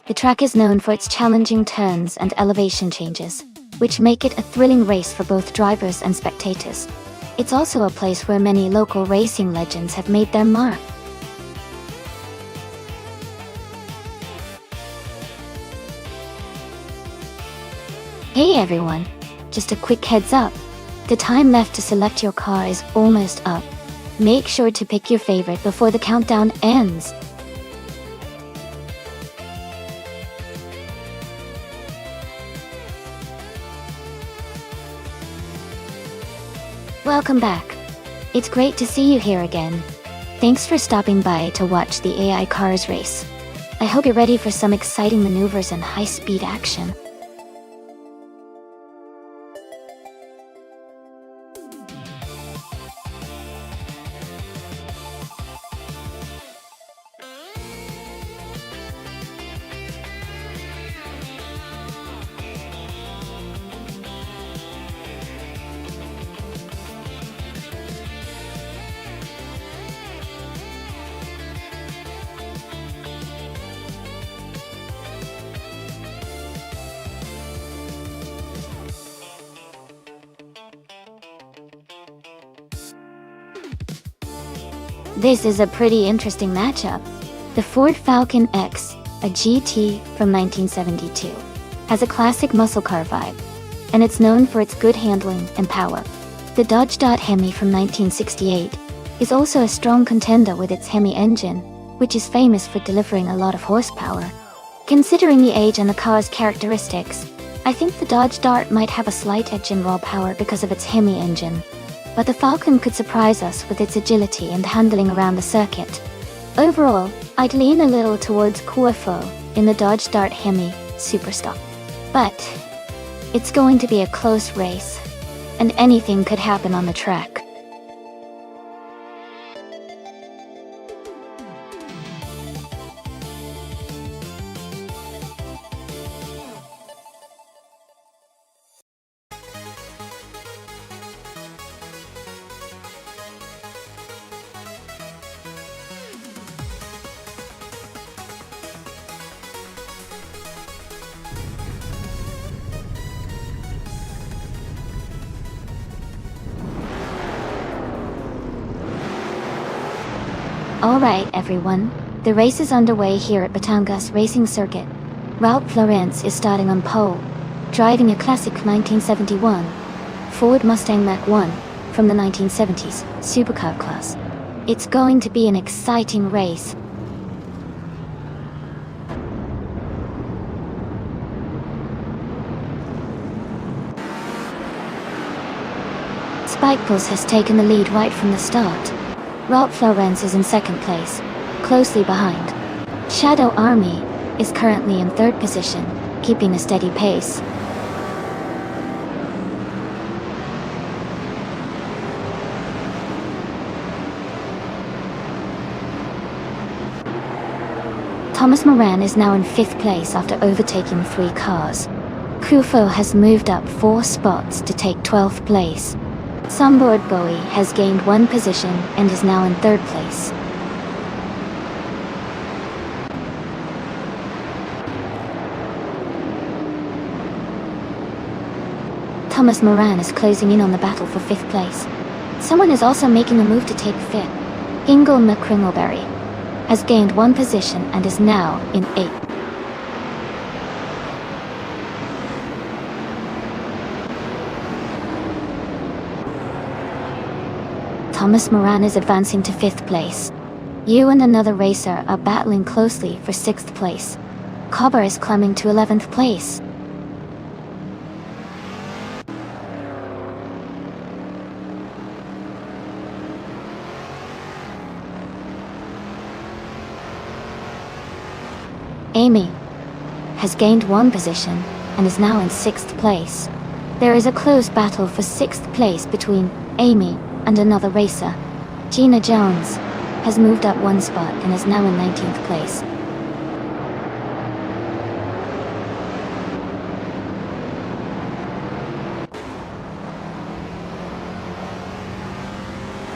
The track is known for its challenging turns and elevation changes, which make it a thrilling race for both drivers and spectators. It's also a place where many local racing legends have made their mark. Hey everyone, just a quick heads up. The time left to select your car is almost up. Make sure to pick your favorite before the countdown ends. Welcome back. It's great to see you here again. Thanks for stopping by to watch the AI Cars race. I hope you're ready for some exciting maneuvers and high-speed action. This is a pretty interesting matchup. The Ford Falcon X a GT from 1972, has a classic muscle car vibe, and it's known for its good handling and power. The Dodge Hemi from 1968 is also a strong contender with its Hemi engine, which is famous for delivering a lot of horsepower. Considering the age and the car's characteristics, I think the Dodge Dart might have a slight edge in raw power because of its Hemi engine, but the Falcon could surprise us with its agility and handling around the circuit. Overall, I'd lean a little towards QFO in the Dodge Dart Hemi Superstock. But it's going to be a close race, and anything could happen on the track. Alright everyone, the race is underway here at Batangas Racing Circuit. Ralph Laurenz is starting on pole, driving a classic 1971 Ford Mustang Mach-1 from the 1970s supercar class. It's going to be an exciting race. Spike Pulse has taken the lead right from the start. Ralph Laurenz is in second place, closely behind. Shadow Army is currently in third position, keeping a steady pace. Thomas Moran is now in fifth place after overtaking 3 cars. Kufo has moved up 4 spots to take 12th place. Samboard Bowie has gained 1 position and is now in 3rd place. Thomas Moran is closing in on the battle for 5th place. Someone is also making a move to take 5th. Ingle McCringleberry has gained 1 position and is now in 8th. Thomas Moran is advancing to 5th place. You and another racer are battling closely for 6th place. Cobber is climbing to 11th place. Amy has gained 1 position and is now in 6th place. There is a close battle for 6th place between Amy and another racer. Gina Jones has moved up 1 spot and is now in 19th place.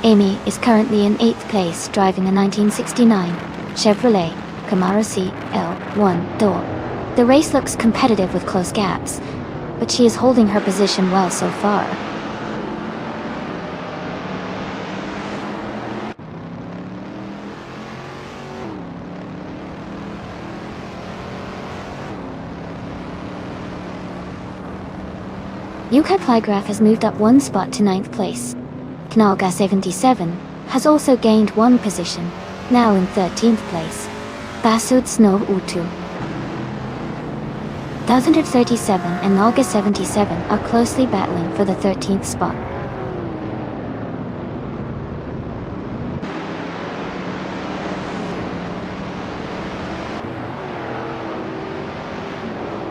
Amy is currently in 8th place, driving a 1969 Chevrolet Camaro CL1 door. The race looks competitive with close gaps, but she is holding her position well so far. Yuka Plygraph has moved up 1 spot to 9th place. Knalga 77 has also gained 1 position, now in 13th place. Basud Snow Utu 1037 and Nalga 77 are closely battling for the 13th spot.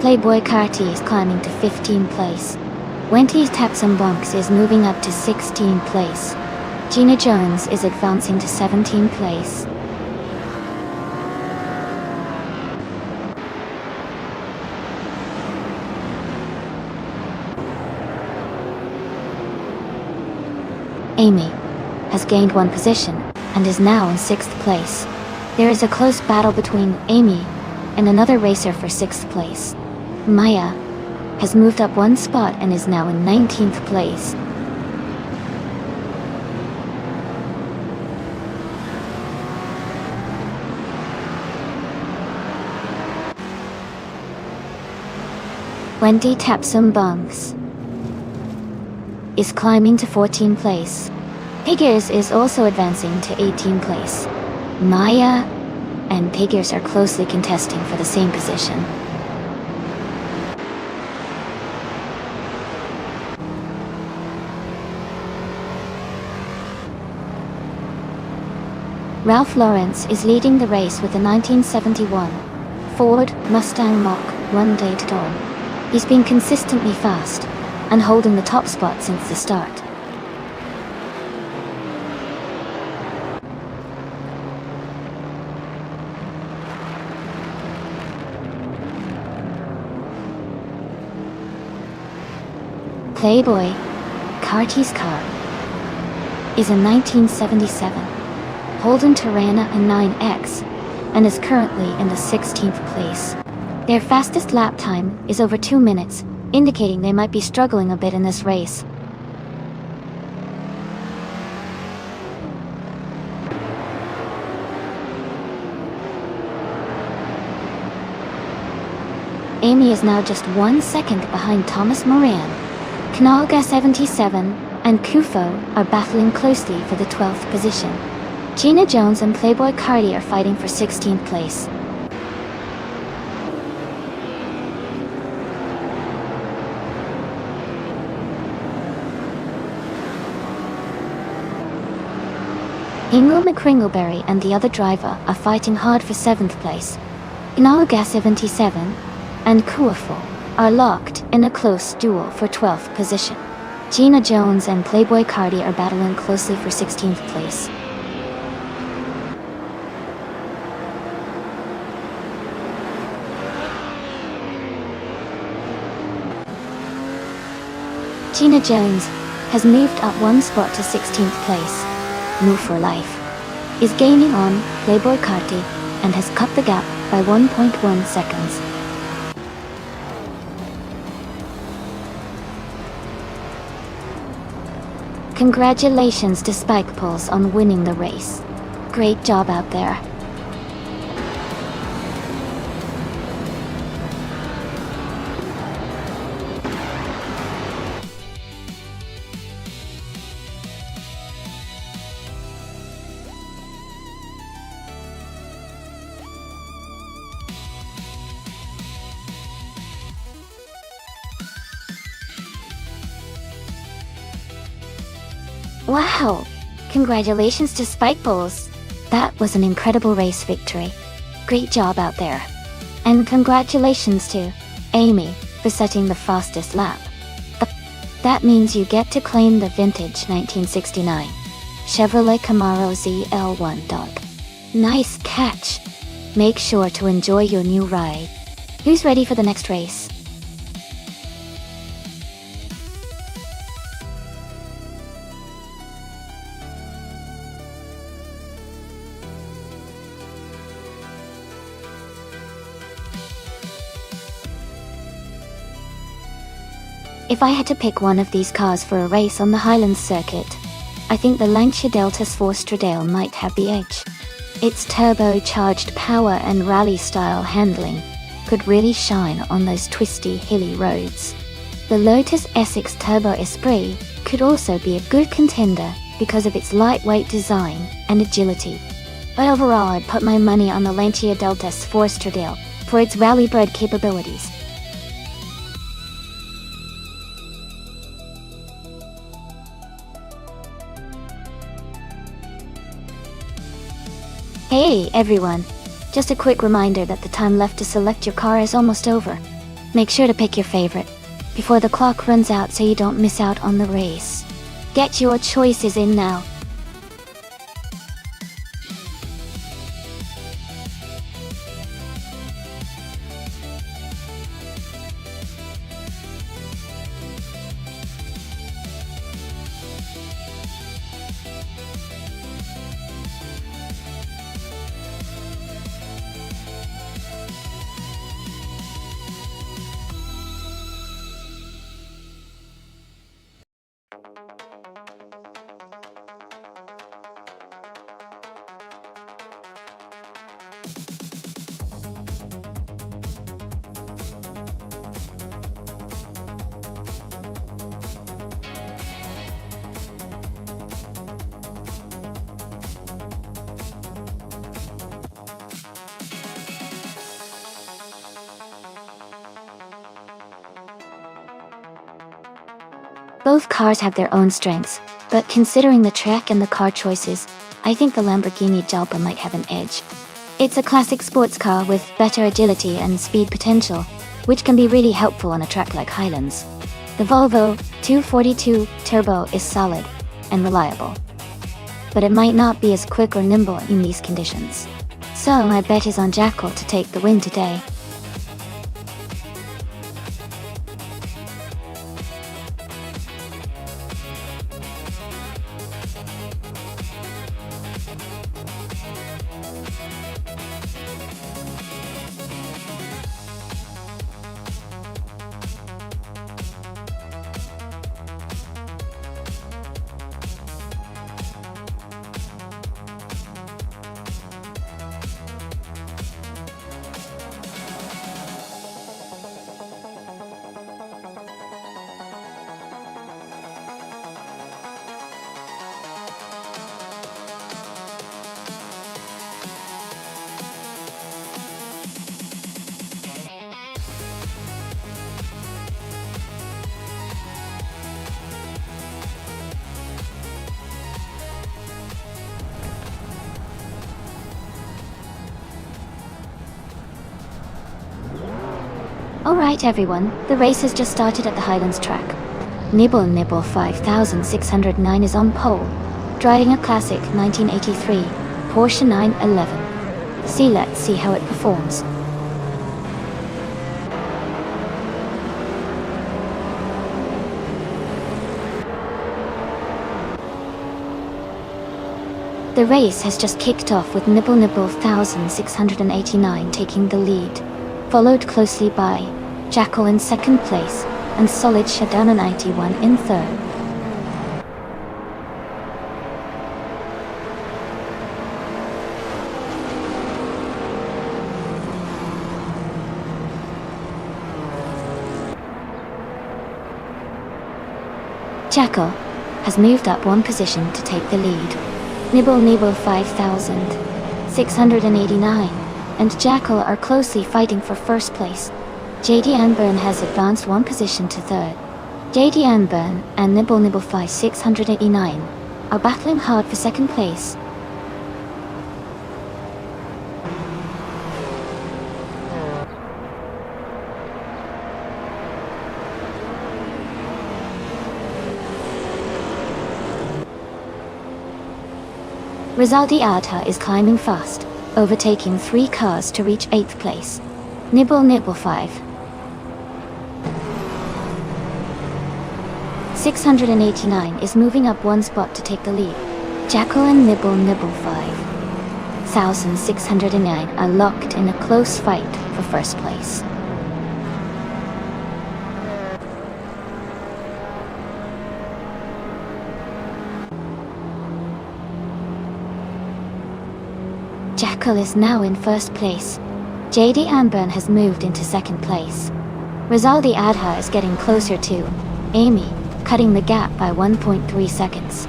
Playboy Carty is climbing to 15th place. Wendy's Tapsum Bunks is moving up to 16th place. Gina Jones is advancing to 17th place. Amy has gained 1 position and is now in 6th place. There is a close battle between Amy and another racer for 6th place. Maya has moved up 1 spot and is now in 19th place. Wendy Tapsum Bunks is climbing to 14th place. Piggers is also advancing to 18th place. Maya and Piggers are closely contesting for the same position. Ralph Lawrence is leading the race with a 1971 Ford Mustang Mach-1 day to dawn. He's been consistently fast and holding the top spot since the start. Playboy Carty's car is a 1977 Holden Torana and 9X and is currently in the 16th place. Their fastest lap time is over 2 minutes, indicating they might be struggling a bit in this race. Amy is now just 1 second behind Thomas Moran. Knalga 77 and Kufo are battling closely for the 12th position. Gina Jones and Playboy Carty are fighting for 16th place. Ingle McCringleberry and the other driver are fighting hard for 7th place. Knalga 77 and Kuafo are locked in a close duel for 12th position. Gina Jones and Playboy Carty are battling closely for 16th place. Gina Jones has moved up 1 spot to 16th place. Move for Life is gaining on Playboy Carty and has cut the gap by 1.1 seconds. Congratulations to Spike Pulse on winning the race. Great job out there. Wow! Congratulations to Spike Bulls. That was an incredible race victory. Great job out there. And congratulations to Amy for setting the fastest lap. That means you get to claim the vintage 1969 Chevrolet Camaro ZL1 dog. Nice catch! Make sure to enjoy your new ride. Who's ready for the next race? If I had to pick one of these cars for a race on the Highlands circuit, I think the Lancia Delta Svorstradale might have the edge. Its turbocharged power and rally-style handling could really shine on those twisty, hilly roads. The Lotus Essex Turbo Esprit could also be a good contender because of its lightweight design and agility. But overall, I'd put my money on the Lancia Delta Svorstradale for its rally-bred capabilities. Hey everyone! Just a quick reminder that the time left to select your car is almost over. Make sure to pick your favorite before the clock runs out so you don't miss out on the race. Get your choices in now. Both cars have their own strengths, but considering the track and the car choices, I think the Lamborghini Jalpa might have an edge. It's a classic sports car with better agility and speed potential, which can be really helpful on a track like Highlands. The Volvo 242 Turbo is solid and reliable, but it might not be as quick or nimble in these conditions. So my bet is on Jackal to take the win today. Alright everyone, the race has just started at the Highlands track. Nibble Nibble 5609 is on pole, driving a classic 1983 Porsche 911. Let's see how it performs. The race has just kicked off with Nibble Nibble 1689 taking the lead, followed closely by Jackal in second place and Solid Shadana 91 in third. Jackal has moved up one position to take the lead. Nibble Nibble 5689 and Jackal are closely fighting for first place. JD Anburn has advanced one position to third. JD Anburn and Nibble Nibble 5689 are battling hard for second place. Rizaldi Adha is climbing fast, overtaking 3 cars to reach 8th place. Nibble Nibble 5689 is moving up one spot to take the lead. Jackal and Nibble Nibble 5609 are locked in a close fight for first place. Jackal is now in first place. JD Anburn has moved into second place. Rizaldi Adha is getting closer to Amy, cutting the gap by 1.3 seconds.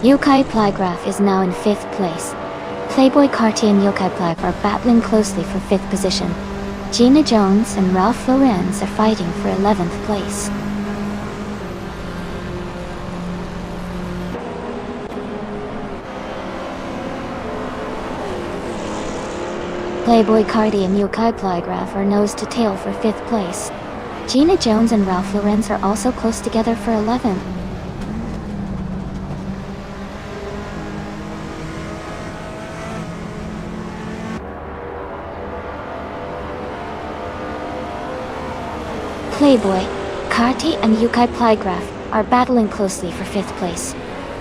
Yokai Plygraph is now in 5th place. Playboy Carti and Yokai Plygraph are battling closely for 5th position. Gina Jones and Ralph Lorenz are fighting for 11th place. Playboy Cardi and Yokai Plygraph are nose to tail for 5th place. Gina Jones and Ralph Lorenz are also close together for 11th. Playboy, Carti and Yokai Plygraph are battling closely for 5th place.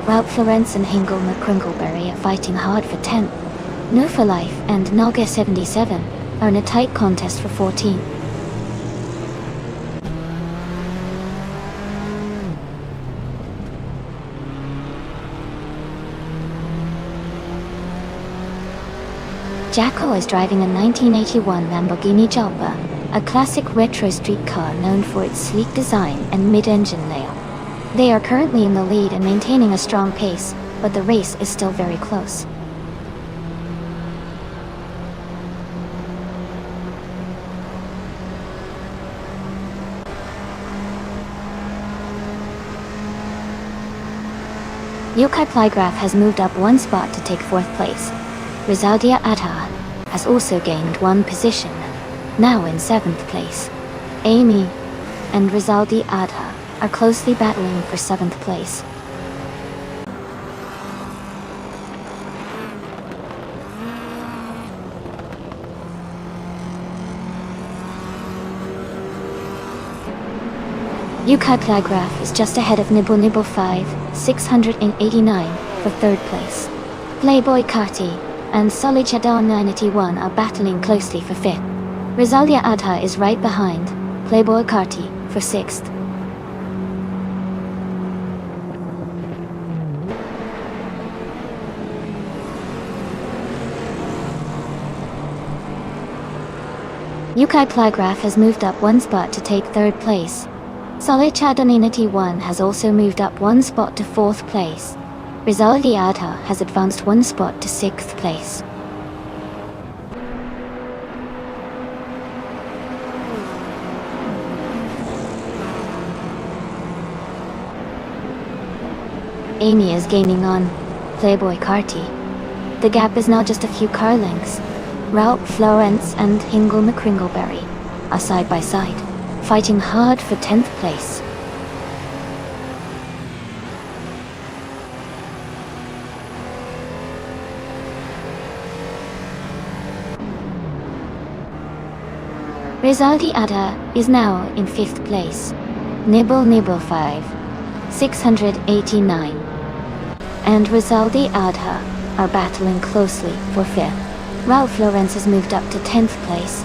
Ralph Lorenz and Hingle McCringleberry are fighting hard for 10th. No for Life and Naga 77 are in a tight contest for 14th. Jackal is driving a 1981 Lamborghini Jalpa, a classic retro street car known for its sleek design and mid-engine layout. They are currently in the lead and maintaining a strong pace, but the race is still very close. Yokai Plygraph has moved up one spot to take 4th place. Rizaldia Adha has also gained one position, now in 7th place. Amy and Rizaldi Adha are closely battling for 7th place. Yokai Plygraph is just ahead of Nibble Nibble 5, 689 for 3rd place. Playboy Kati and Solichadon 981 are battling closely for 5th. Rizaldia Adha is right behind Playboy Kati for 6th. Yokai Plygraph has moved up one spot to take 3rd place. Solichadonity 1 has also moved up one spot to 4th place. Rizaldi Adha has advanced one spot to 6th place. Amy is gaining on Playboy Carty. The gap is now just a few car lengths. Ralph Florence and Hingle McCringleberry are side by side, fighting hard for 10th place. Rizaldi Adha is now in 5th place. Nibble Nibble 5, 689. And Rizaldi Adha are battling closely for 5th. Ralph Lawrence has moved up to 10th place.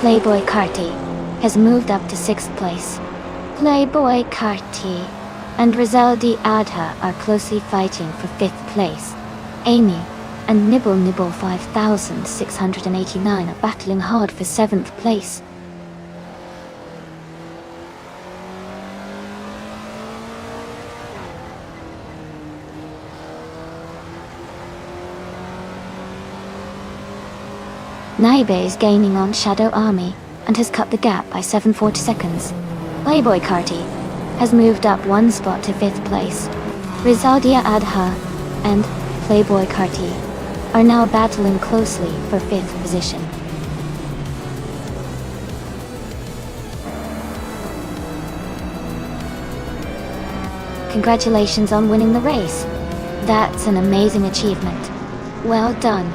Playboy Carty has moved up to 6th place. Playboy Carty and Rizaldi Adha are closely fighting for 5th place. Amy and Nibble Nibble 5689 are battling hard for 7th place. Naibe is gaining on Shadow Army and has cut the gap by 740 seconds. Playboy Carty has moved up one spot to 5th place. Rizaldia Adha and Playboy Carty are now battling closely for 5th position. Congratulations on winning the race. That's an amazing achievement. Well done.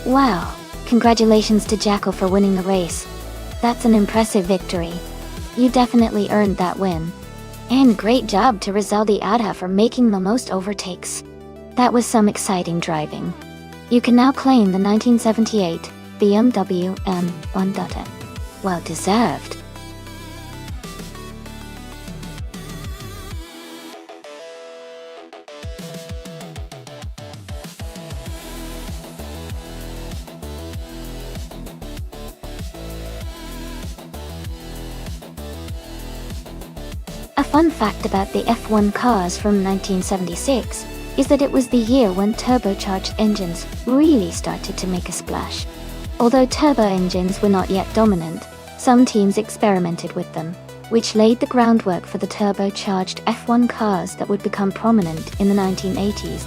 Wow, congratulations to Jackal for winning the race. That's an impressive victory. You definitely earned that win. And great job to Rizaldi Adha for making the most overtakes. That was some exciting driving. You can now claim the 1978 BMW M1. Well deserved. A fun fact about the F1 cars from 1976 is that it was the year when turbocharged engines really started to make a splash. Although turbo engines were not yet dominant, some teams experimented with them, which laid the groundwork for the turbocharged F1 cars that would become prominent in the 1980s.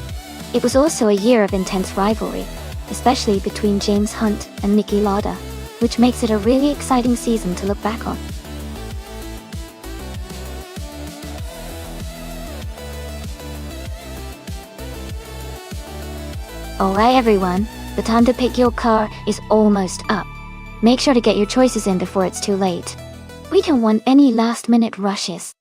It was also a year of intense rivalry, especially between James Hunt and Niki Lauda, which makes it a really exciting season to look back on. Alright everyone, the time to pick your car is almost up. Make sure to get your choices in before it's too late. We don't want any last-minute rushes.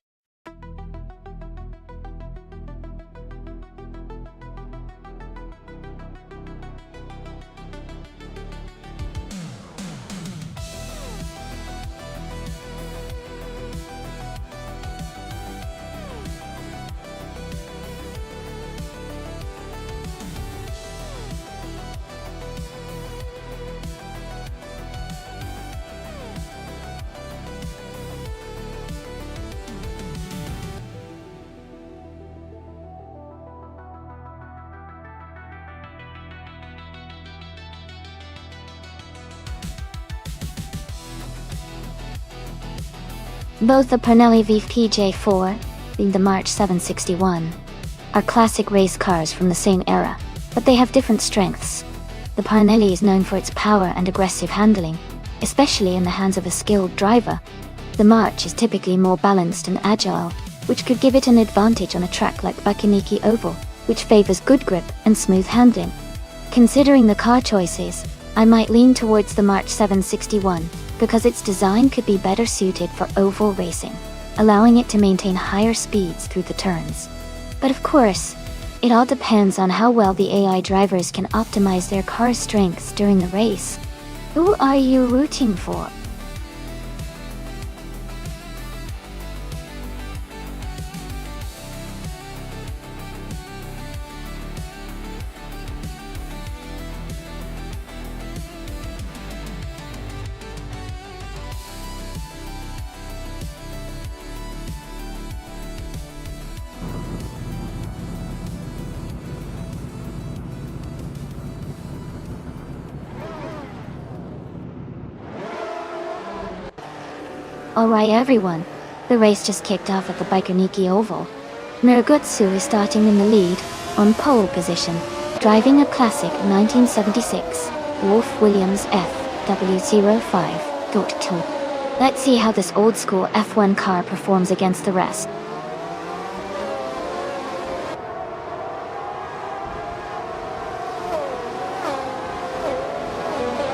Both the Parnelli VPJ4, being the March 761, are classic race cars from the same era, but they have different strengths. The Parnelli is known for its power and aggressive handling, especially in the hands of a skilled driver. The March is typically more balanced and agile, which could give it an advantage on a track like Bakuniki Oval, which favors good grip and smooth handling. Considering the car choices, I might lean towards the March 761, because its design could be better suited for oval racing, allowing it to maintain higher speeds through the turns. But of course, it all depends on how well the AI drivers can optimize their car's strengths during the race. Who are you rooting for? Alright everyone, the race just kicked off at the Bakuniki Oval. Miragutsu is starting in the lead, on pole position, driving a classic 1976 Wolf Williams FW05.2. Let's see how this old school F1 car performs against the rest.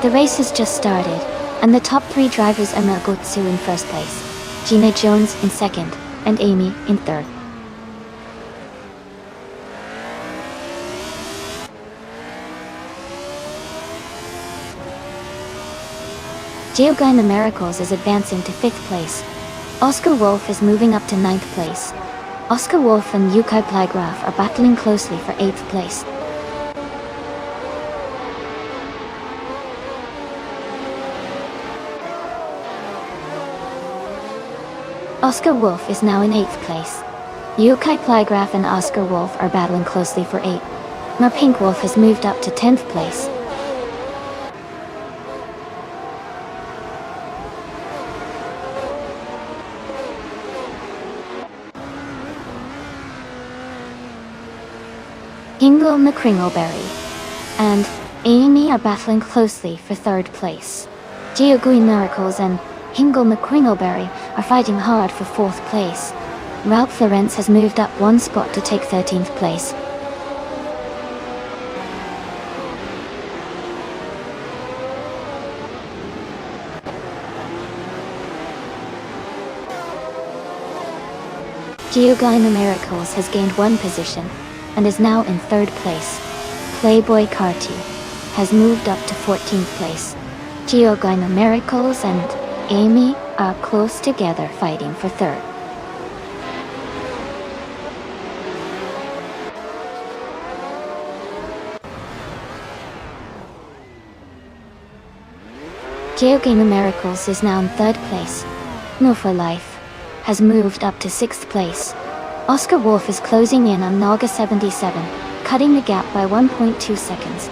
The race has just started, and the top three drivers are Miragutsu in first place, Gina Jones in second, and Amy in third. Geoguy the Miracles is advancing to 5th place. Oscar Wolf is moving up to 9th place. Oscar Wolf and Yukai Plygraph are battling closely for 8th place. Oscar Wolf is now in 8th place. Yukai Plygraph and Oscar Wolf are battling closely for 8th. Now Pink Wolf has moved up to 10th place. Hingle McCringleberry and Amy are battling closely for 3rd place. Geogui Miracles and Hingle McCringleberry are fighting hard for 4th place. Ralph Florence has moved up 1 spot to take 13th place. Geoguy the Miracles has gained 1 position and is now in 3rd place. Playboy Carty has moved up to 14th place. Geoguy the Miracles and Amy are close together fighting for 3rd. Geoguy the Miracles is now in 3rd place. No for Life has moved up to 6th place. Oscar Wolf is closing in on Naga 77, cutting the gap by 1.2 seconds.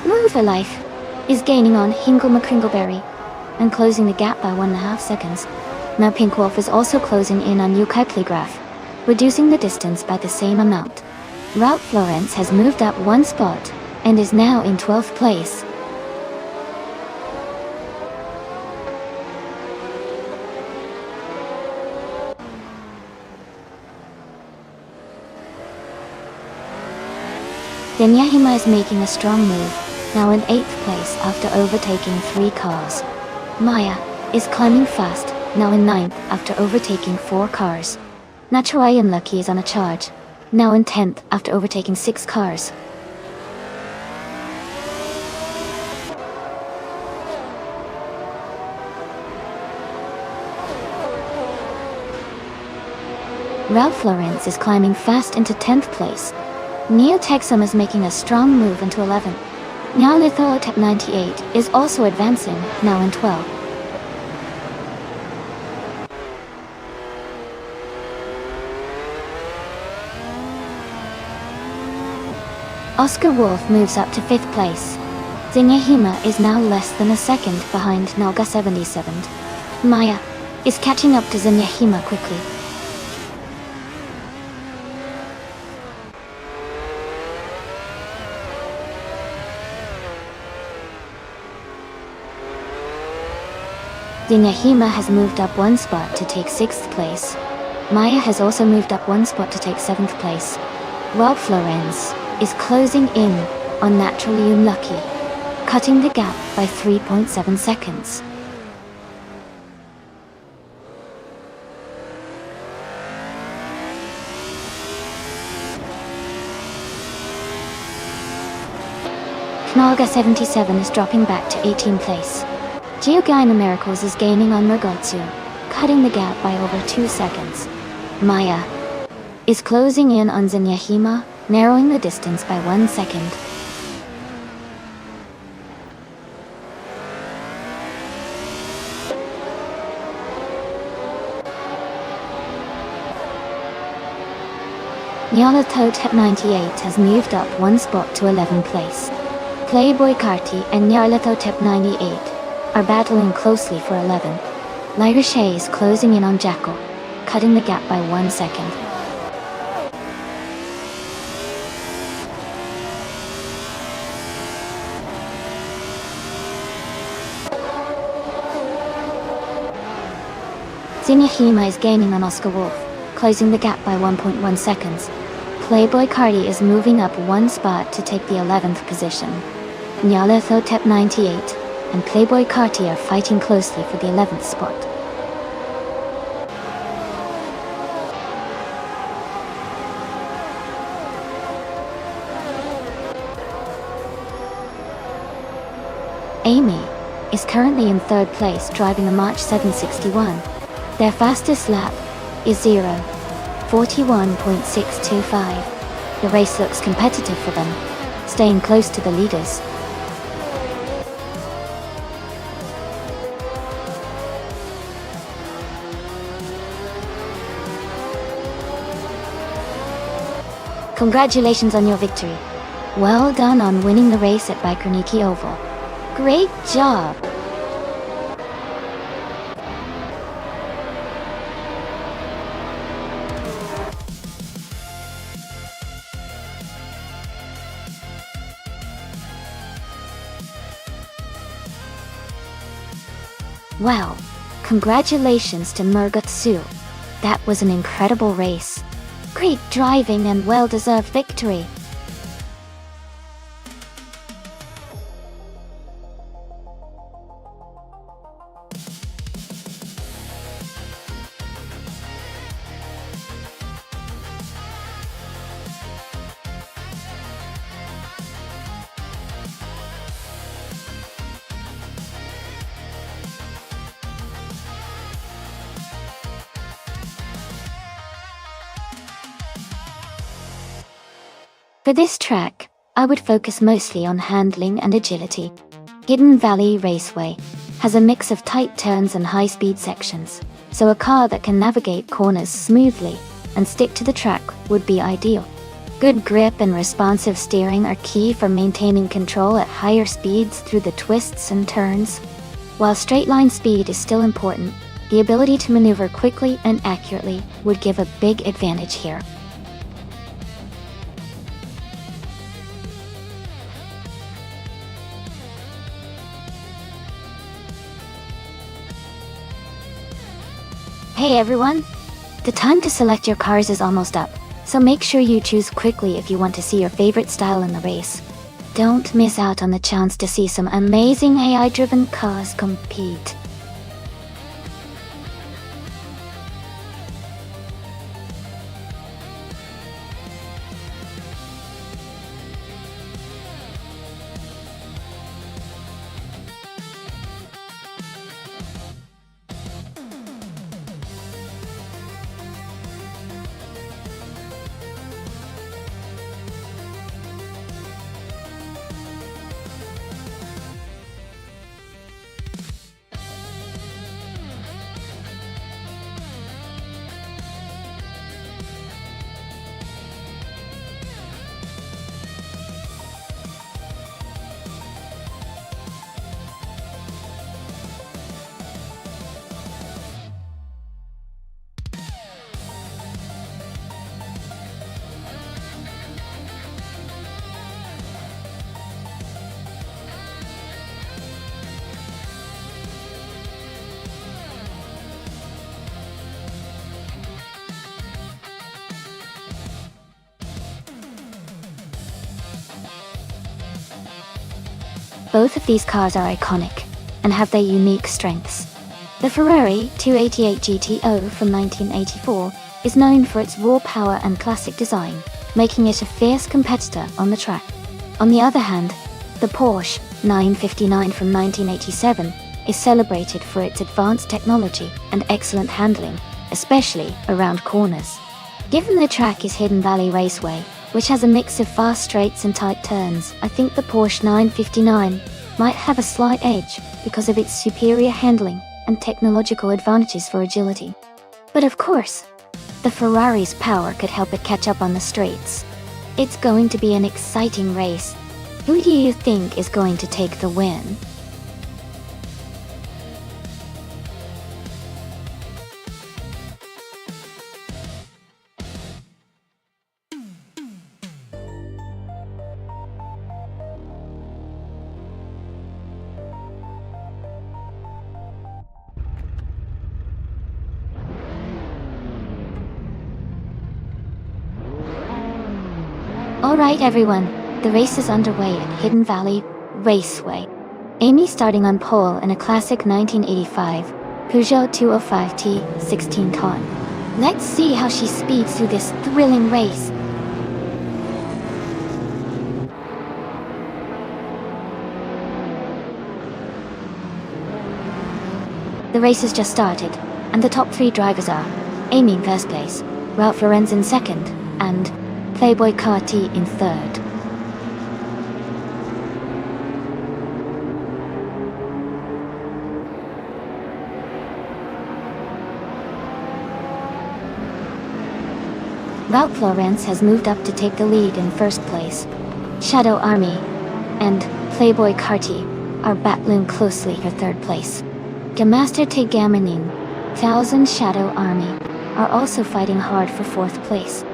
Move for Life is gaining on Hingle McCringleberry and closing the gap by 1.5 seconds. Now Pink Wolf is also closing in on Yukai Plygraph, reducing the distance by the same amount. Ralph Florence has moved up 1 spot and is now in 12th place. Zenyahima is making a strong move, now in 8th place after overtaking 3 cars. Maya is climbing fast, now in 9th after overtaking 4 cars. Naturayan Lucky is on a charge, now in 10th after overtaking 6 cars. Ralph Lauren is climbing fast into 10th place. Neo Texum is making a strong move into 11th. Nyalitho 98 is also advancing, now in 12th. Oscar Wolf moves up to 5th place. Zenyahima is now less than a second behind Naga 77. Maya is catching up to Zenyahima quickly. Zenyahima has moved up 1 spot to take 6th place. Maya has also moved up 1 spot to take 7th place. Ralph Lauren is closing in on Naturally Unlucky, cutting the gap by 3.7 seconds. Knaga 77 is dropping back to 18th place. Geogyna Miracles is gaining on Murgotsu, cutting the gap by over 2 seconds. Maya is closing in on Zenyahima, narrowing the distance by 1 second. Nyarlathotep 98 has moved up 1 spot to 11th place. Playboy Karti and Nyarlathotep 98 are battling closely for 11th. Lyrishay is closing in on Jackal, cutting the gap by 1 second. Zenyahima is gaining on Oscar Wolf, closing the gap by 1.1 seconds. Playboy Cardi is moving up 1 spot to take the 11th position. Nyarlathotep 98 and Playboy Carti are fighting closely for the 11th spot. Amy is currently in 3rd place driving a March 761. Their fastest lap is 0:41.625. The race looks competitive for them, staying close to the leaders. Congratulations on your victory. Well done on winning the race at Baikoniki Oval. Great job! Wow! Congratulations to Murgotsu. That was an incredible race. Great driving and well-deserved victory. For this track, I would focus mostly on handling and agility. Hidden Valley Raceway has a mix of tight turns and high-speed sections, so a car that can navigate corners smoothly and stick to the track would be ideal. Good grip and responsive steering are key for maintaining control at higher speeds through the twists and turns. While straight-line speed is still important, the ability to maneuver quickly and accurately would give a big advantage here. Hey everyone! The time to select your cars is almost up, So make sure you choose quickly if you want to see your favorite style in the race. Don't miss out on the chance to see some amazing AI-driven cars compete. Both of these cars are iconic and have their unique strengths. The Ferrari 288 GTO from 1984 is known for its raw power and classic design, making it a fierce competitor on the track. On the other hand, the Porsche 959 from 1987 is celebrated for its advanced technology and excellent handling, especially around corners. Given the track is Hidden Valley Raceway, which has a mix of fast straights and tight turns, I think the Porsche 959 might have a slight edge because of its superior handling and technological advantages for agility. But of course, the Ferrari's power could help it catch up on the straights. It's going to be an exciting race. Who do you think is going to take the win? Alright everyone, the race is underway at Hidden Valley Raceway. Amy starting on pole in a classic 1985 Peugeot 205T 16 ton. Let's see how she speeds through this thrilling race. The race has just started, and the top three drivers are Amy in first place, Ralph Laurenz in second, and Playboy Carti in third. Ralph Laurenz has moved up to take the lead in first place. Shadow Army and Playboy Carti are battling closely for third place. Gemaster Tegamanin, Thousand Shadow Army are also fighting hard for fourth place.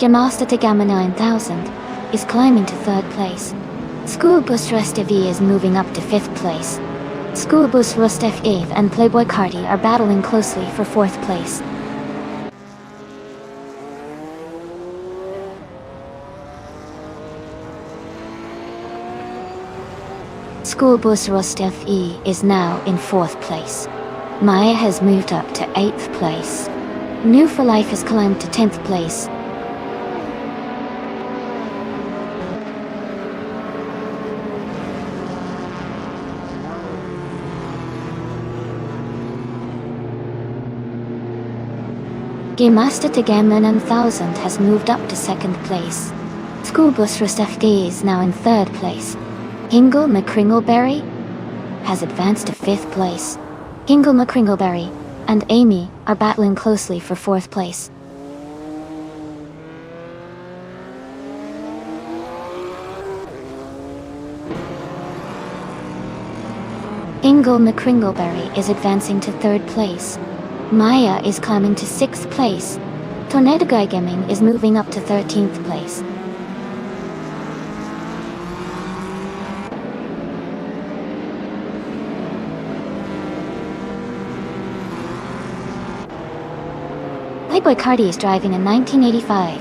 Gemaster Tegama 9000 is climbing to third place. Schoolbus Rustev is moving up to fifth place. Schoolbus Rustev and Playboy Carti are battling closely for fourth place. Schoolbus Rustev is now in fourth place. Maya has moved up to 8th place. New for Life has climbed to 10th place. Gemaster Tegama 9000 has moved up to 2nd place. Schoolbus Rustev is now in 3rd place. Hingle McCringleberry has advanced to 5th place. Hingle McCringleberry and Amy are battling closely for 4th place. Hingle McCringleberry is advancing to 3rd place. Maya is climbing to 6th place. Tornado Guy Gaming is moving up to 13th place. Playboy Cardi is driving a 1985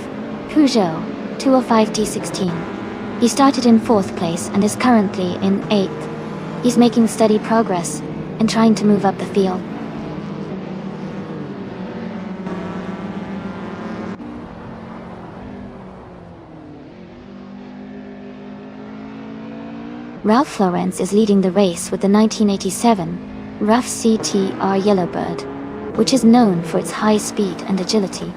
Peugeot 205 T16. He started in 4th place and is currently in 8th. He's making steady progress and trying to move up the field. Ralph Lauren is leading the race with the 1987 Rough CTR Yellowbird, which is known for its high speed and agility.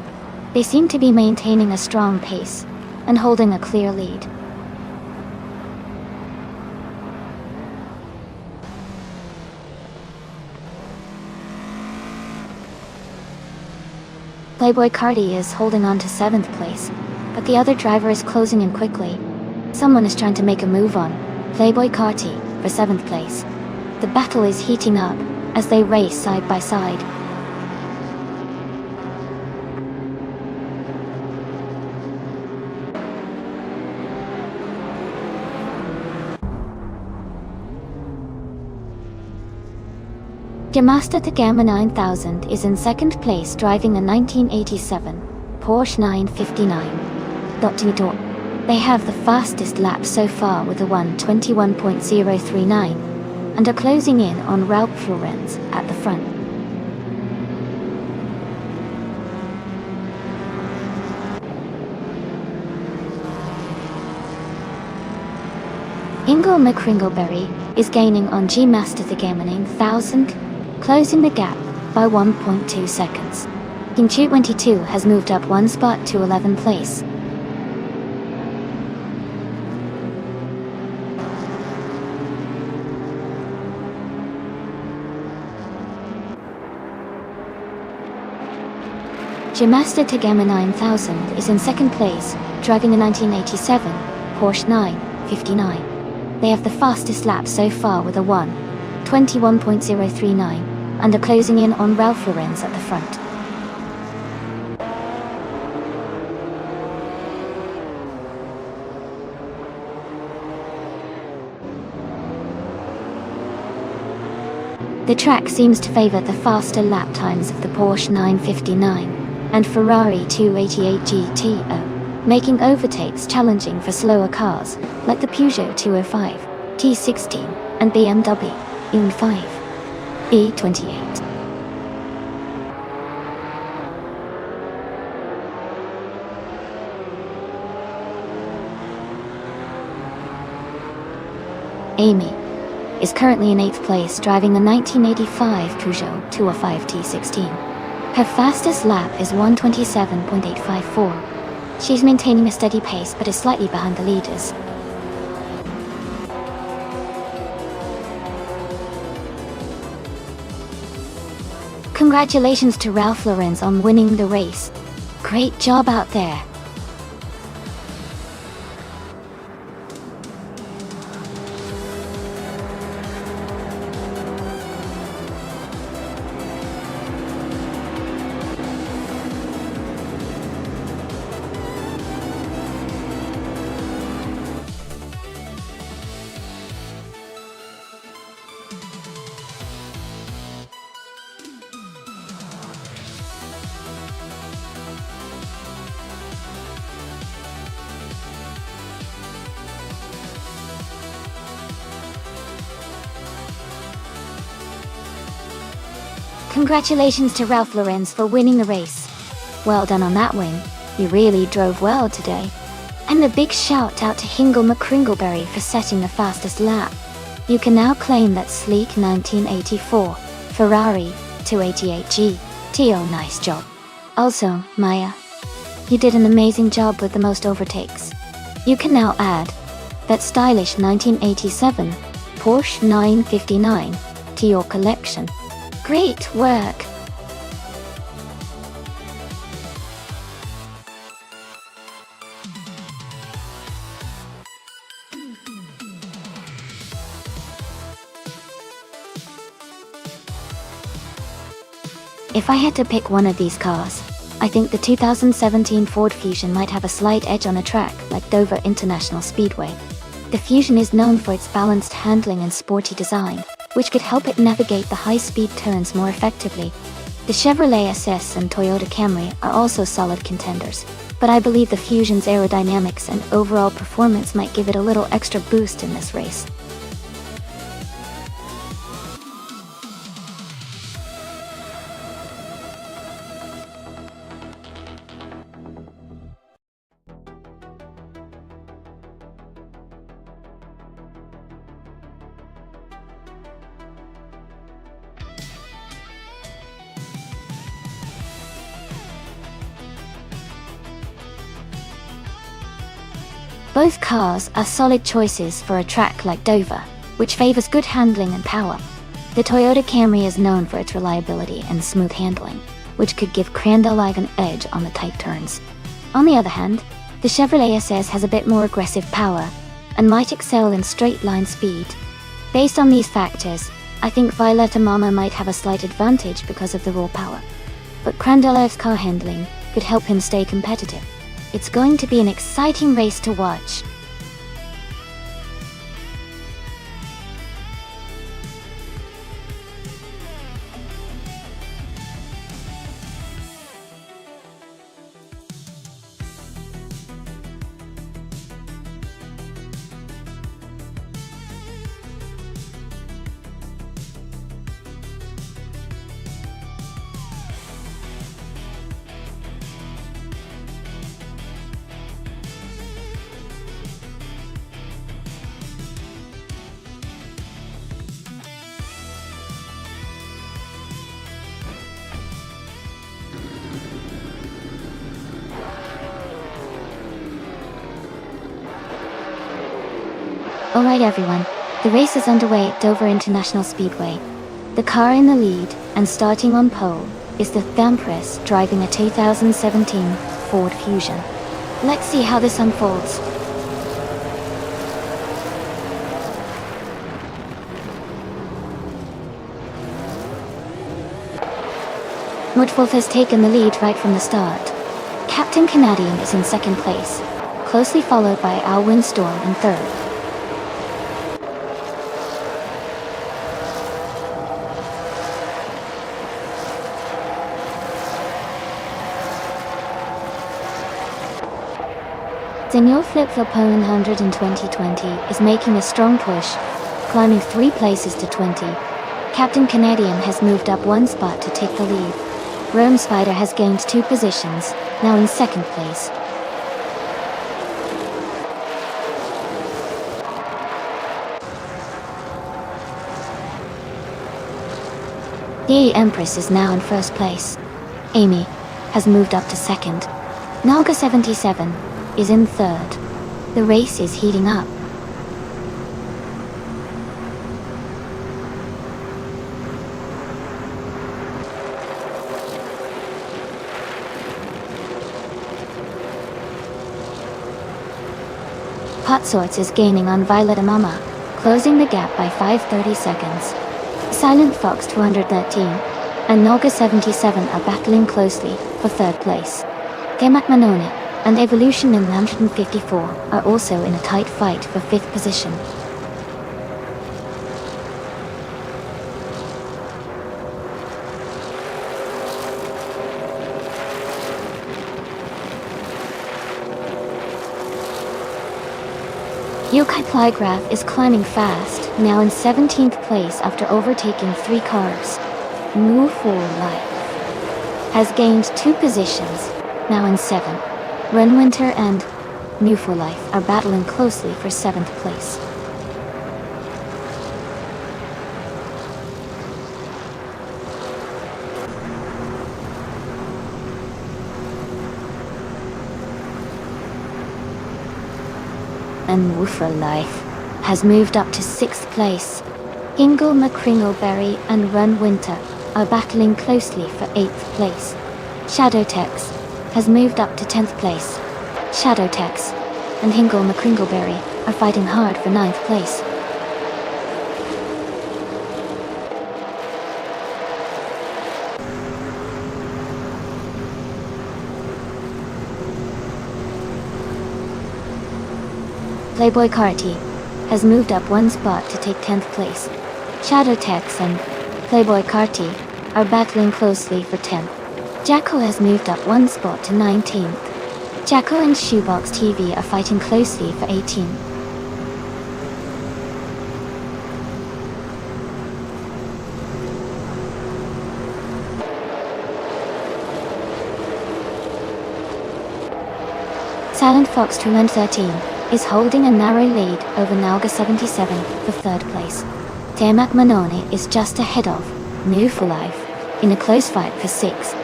They seem to be maintaining a strong pace and holding a clear lead. Playboy Cardi is holding on to 7th place, but the other driver is closing in quickly. Someone is trying to make a move on Playboy Cardi for 7th place. The battle is heating up as they race side by side. Yamasta Tagama 9000 is in 2nd place driving a 1987 Porsche 959. They have the fastest lap so far with a 1:21.039 and are closing in on Ralph Lauren at the front. Ingo McCringleberry is gaining on G-Master Tagama 9000, closing the gap by 1.2 seconds. King 22 has moved up 1 spot to 11th place. G-Master Tagama 9000 is in 2nd place, driving a 1987 Porsche 959. They have the fastest lap so far with a 1:21.039 and are closing in on Ralph Lauren at the front. The track seems to favor the faster lap times of the Porsche 959 and Ferrari 288 GTO, making overtakes challenging for slower cars like the Peugeot 205 T16 and BMW E5 E28. Amy is currently in 8th place driving the 1985 Peugeot 205 T16. Her fastest lap is 1:27.854. She's maintaining a steady pace but is slightly behind the leaders. Congratulations to Ralph Lauren on winning the race. Great job out there. Congratulations to Ralph Lauren for winning the race. Well done on that win. You really drove well today. And a big shout out to Ingo McCringleberry for setting the fastest lap. You can now claim that sleek 1984 Ferrari 288 GTO. Nice job. Also, Maya, you did an amazing job with the most overtakes. You can now add that stylish 1987 Porsche 959 to your collection. Great work! If I had to pick one of these cars, I think the 2017 Ford Fusion might have a slight edge on a track like Dover International Speedway. The Fusion is known for its balanced handling and sporty design, which could help it navigate the high-speed turns more effectively. The Chevrolet SS and Toyota Camry are also solid contenders, but I believe the Fusion's aerodynamics and overall performance might give it a little extra boost in this race. Both cars are solid choices for a track like Dover, which favors good handling and power. The Toyota Camry is known for its reliability and smooth handling, which could give Crandall an edge on the tight turns. On the other hand, the Chevrolet SS has a bit more aggressive power and might excel in straight-line speed. Based on these factors, I think Violetta Mama might have a slight advantage because of the raw power. But Crandall's car handling could help him stay competitive. It's going to be an exciting race to watch. Alright everyone, the race is underway at Dover International Speedway. The car in the lead, and starting on pole, is the Thampres driving a 2017 Ford Fusion. Let's see how this unfolds. Mudwolf has taken the lead right from the start. Captain Canadian is in second place, closely followed by Al Windstorm in third. Daniel Flip-Flopone 100 in 2020 is making a strong push, climbing 3 places to 20. Captain Canadian has moved up 1 spot to take the lead. Rome Spider has gained 2 positions, now in second place. The Empress is now in first place. Amy has moved up to second. Naga 77 is in third. The race is heating up. Potsorts is gaining on Violetta Mama, closing the gap by 5:30 seconds. Silent Fox 213 and Naga 77 are battling closely for third place. Kemak Manone and Evolution in 154 are also in a tight fight for 5th position. Yokai Plygraph is climbing fast, now in 17th place after overtaking 3 cars. Move for Life has gained 2 positions, now in 7th. Renwinter and New for Life are battling closely for 7th place. And New for Life has moved up to 6th place. Ingle McCringleberry and Renwinter are battling closely for 8th place. Shadowtex has moved up to 10th place. Shadowtex and Hingle McCringleberry are fighting hard for 9th place. Playboy Carty has moved up 1 spot to take 10th place. Shadowtex and Playboy Carty are battling closely for 10th. Jacko has moved up one spot to 19th. Jacko and Shoebox TV are fighting closely for 18th. Silent Fox 213 is holding a narrow lead over Nalga 77 for 3rd place. Temak Manoni is just ahead of New for Life in a close fight for 6th.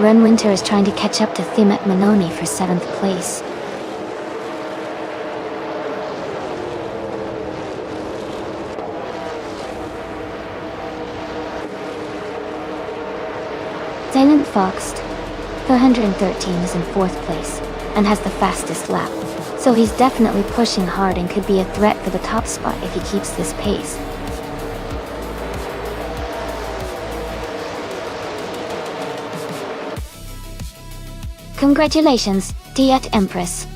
Ren Winter is trying to catch up to Temak Manoni for 7th place. Silent Fox 413 is in 4th place and has the fastest lap, so he's definitely pushing hard and could be a threat for the top spot if he keeps this pace. Congratulations, Diet Empress.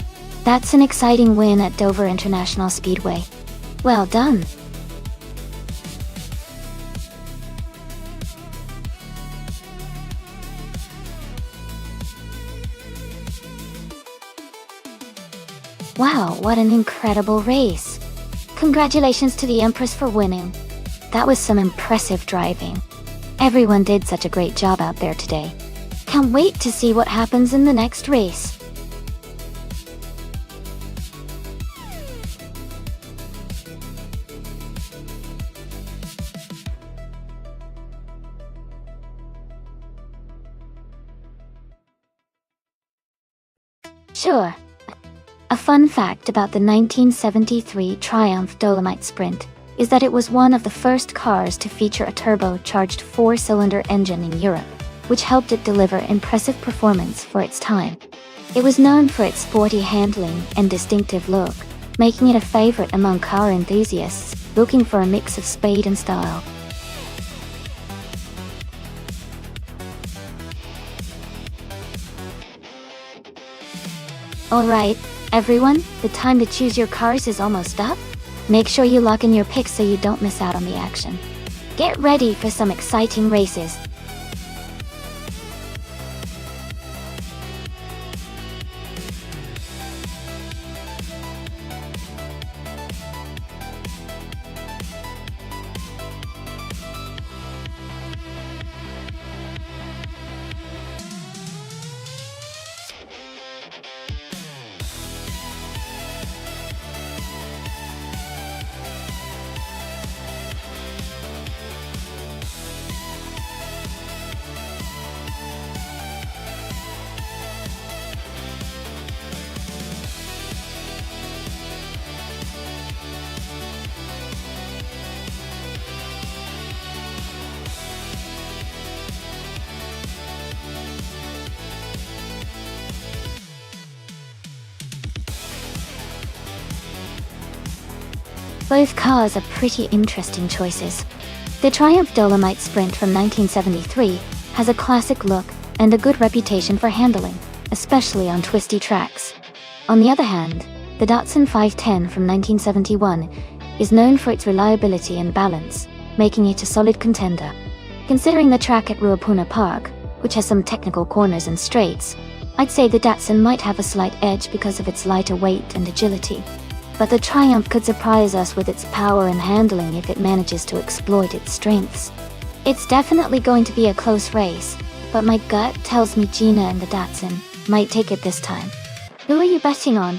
That's an exciting win at Dover International Speedway. Well done. Wow, what an incredible race. Congratulations to the Empress for winning. That was some impressive driving. Everyone did such a great job out there today. Can't wait to see what happens in the next race. Sure. A fun fact about the 1973 Triumph Dolomite Sprint is that it was one of the first cars to feature a turbocharged 4-cylinder engine in Europe, which helped it deliver impressive performance for its time. It was known for its sporty handling and distinctive look, making it a favorite among car enthusiasts looking for a mix of speed and style. Alright, everyone, the time to choose your cars is almost up. Make sure you lock in your picks so you don't miss out on the action. Get ready for some exciting races. Both cars are pretty interesting choices. The Triumph Dolomite Sprint from 1973 has a classic look and a good reputation for handling, especially on twisty tracks. On the other hand, the Datsun 510 from 1971 is known for its reliability and balance, making it a solid contender. Considering the track at Ruapuna Park, which has some technical corners and straights, I'd say the Datsun might have a slight edge because of its lighter weight and agility. But the Triumph could surprise us with its power and handling if it manages to exploit its strengths. It's definitely going to be a close race, but my gut tells me Gina and the Datsun might take it this time. Who are you betting on?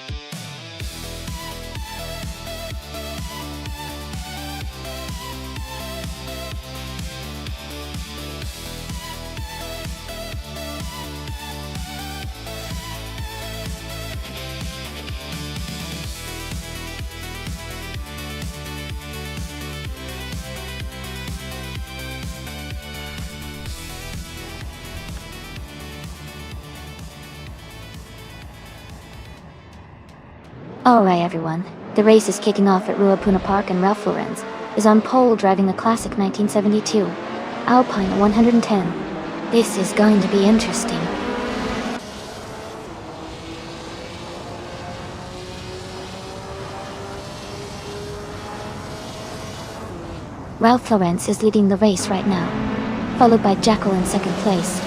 Alright everyone, the race is kicking off at Ruapuna Park and Ralph Lauren's is on pole driving a classic 1972 Alpine 110. This is going to be interesting. Ralph Lauren is leading the race right now. followed by Jackal in second place.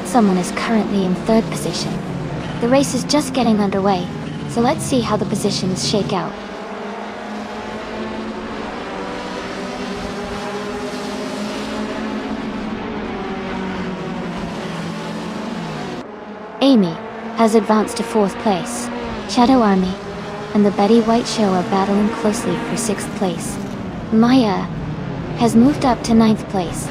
Someone is currently in third position. The race is just getting underway, so let's see how the positions shake out. Amy has advanced to fourth place. Shadow Army and the Betty White Show are battling closely for sixth place. Maya has moved up to ninth place.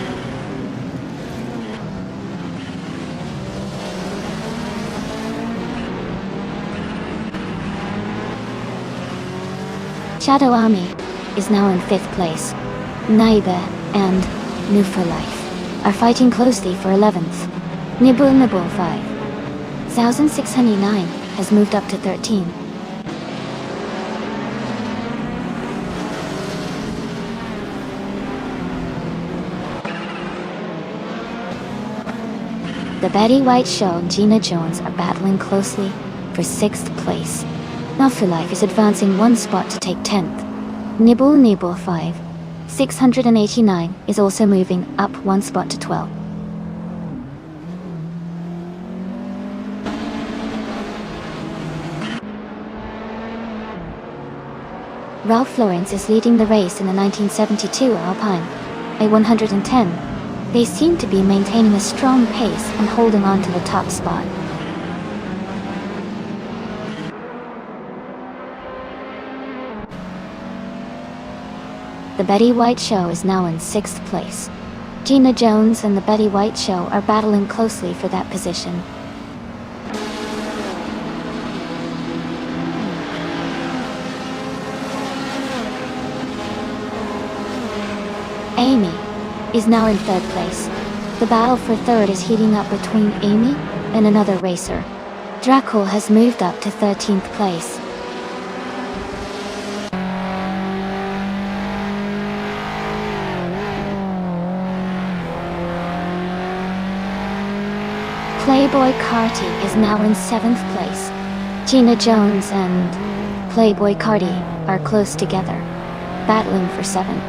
Shadow Army is now in fifth place. Naiba and New for Life are fighting closely for 11th. Nibble Nibble 5,609 has moved up to 13. The Betty White Show and Gina Jones are battling closely for sixth place. Now for Life is advancing one spot to take 10th. Nibble Nibble 5,689 is also moving up one spot to 12. Ralph Lauren is leading the race in the 1972 Alpine A110. They seem to be maintaining a strong pace and holding on to the top spot. The Betty White Show is now in sixth place. Gina Jones and the Betty White Show are battling closely for that position. Amy is now in third place. The battle for third is heating up between Amy and another racer. Draco has moved up to 13th place. Playboy Carti is now in 7th place. Gina Jones and Playboy Carti are close together, battling for 7th.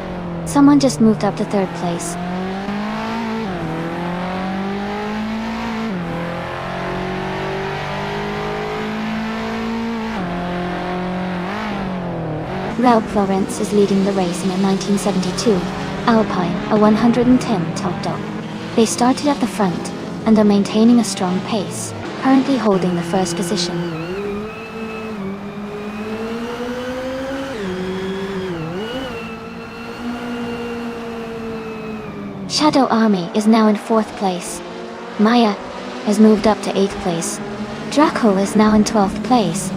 Someone just moved up to 3rd place. Ralph Lauren is leading the race in a 1972 Alpine A110 Top Dog. They started at the front and are maintaining a strong pace, currently holding the first position. Shadow Army is now in 4th place. Maya has moved up to 8th place. Draco is now in 12th place.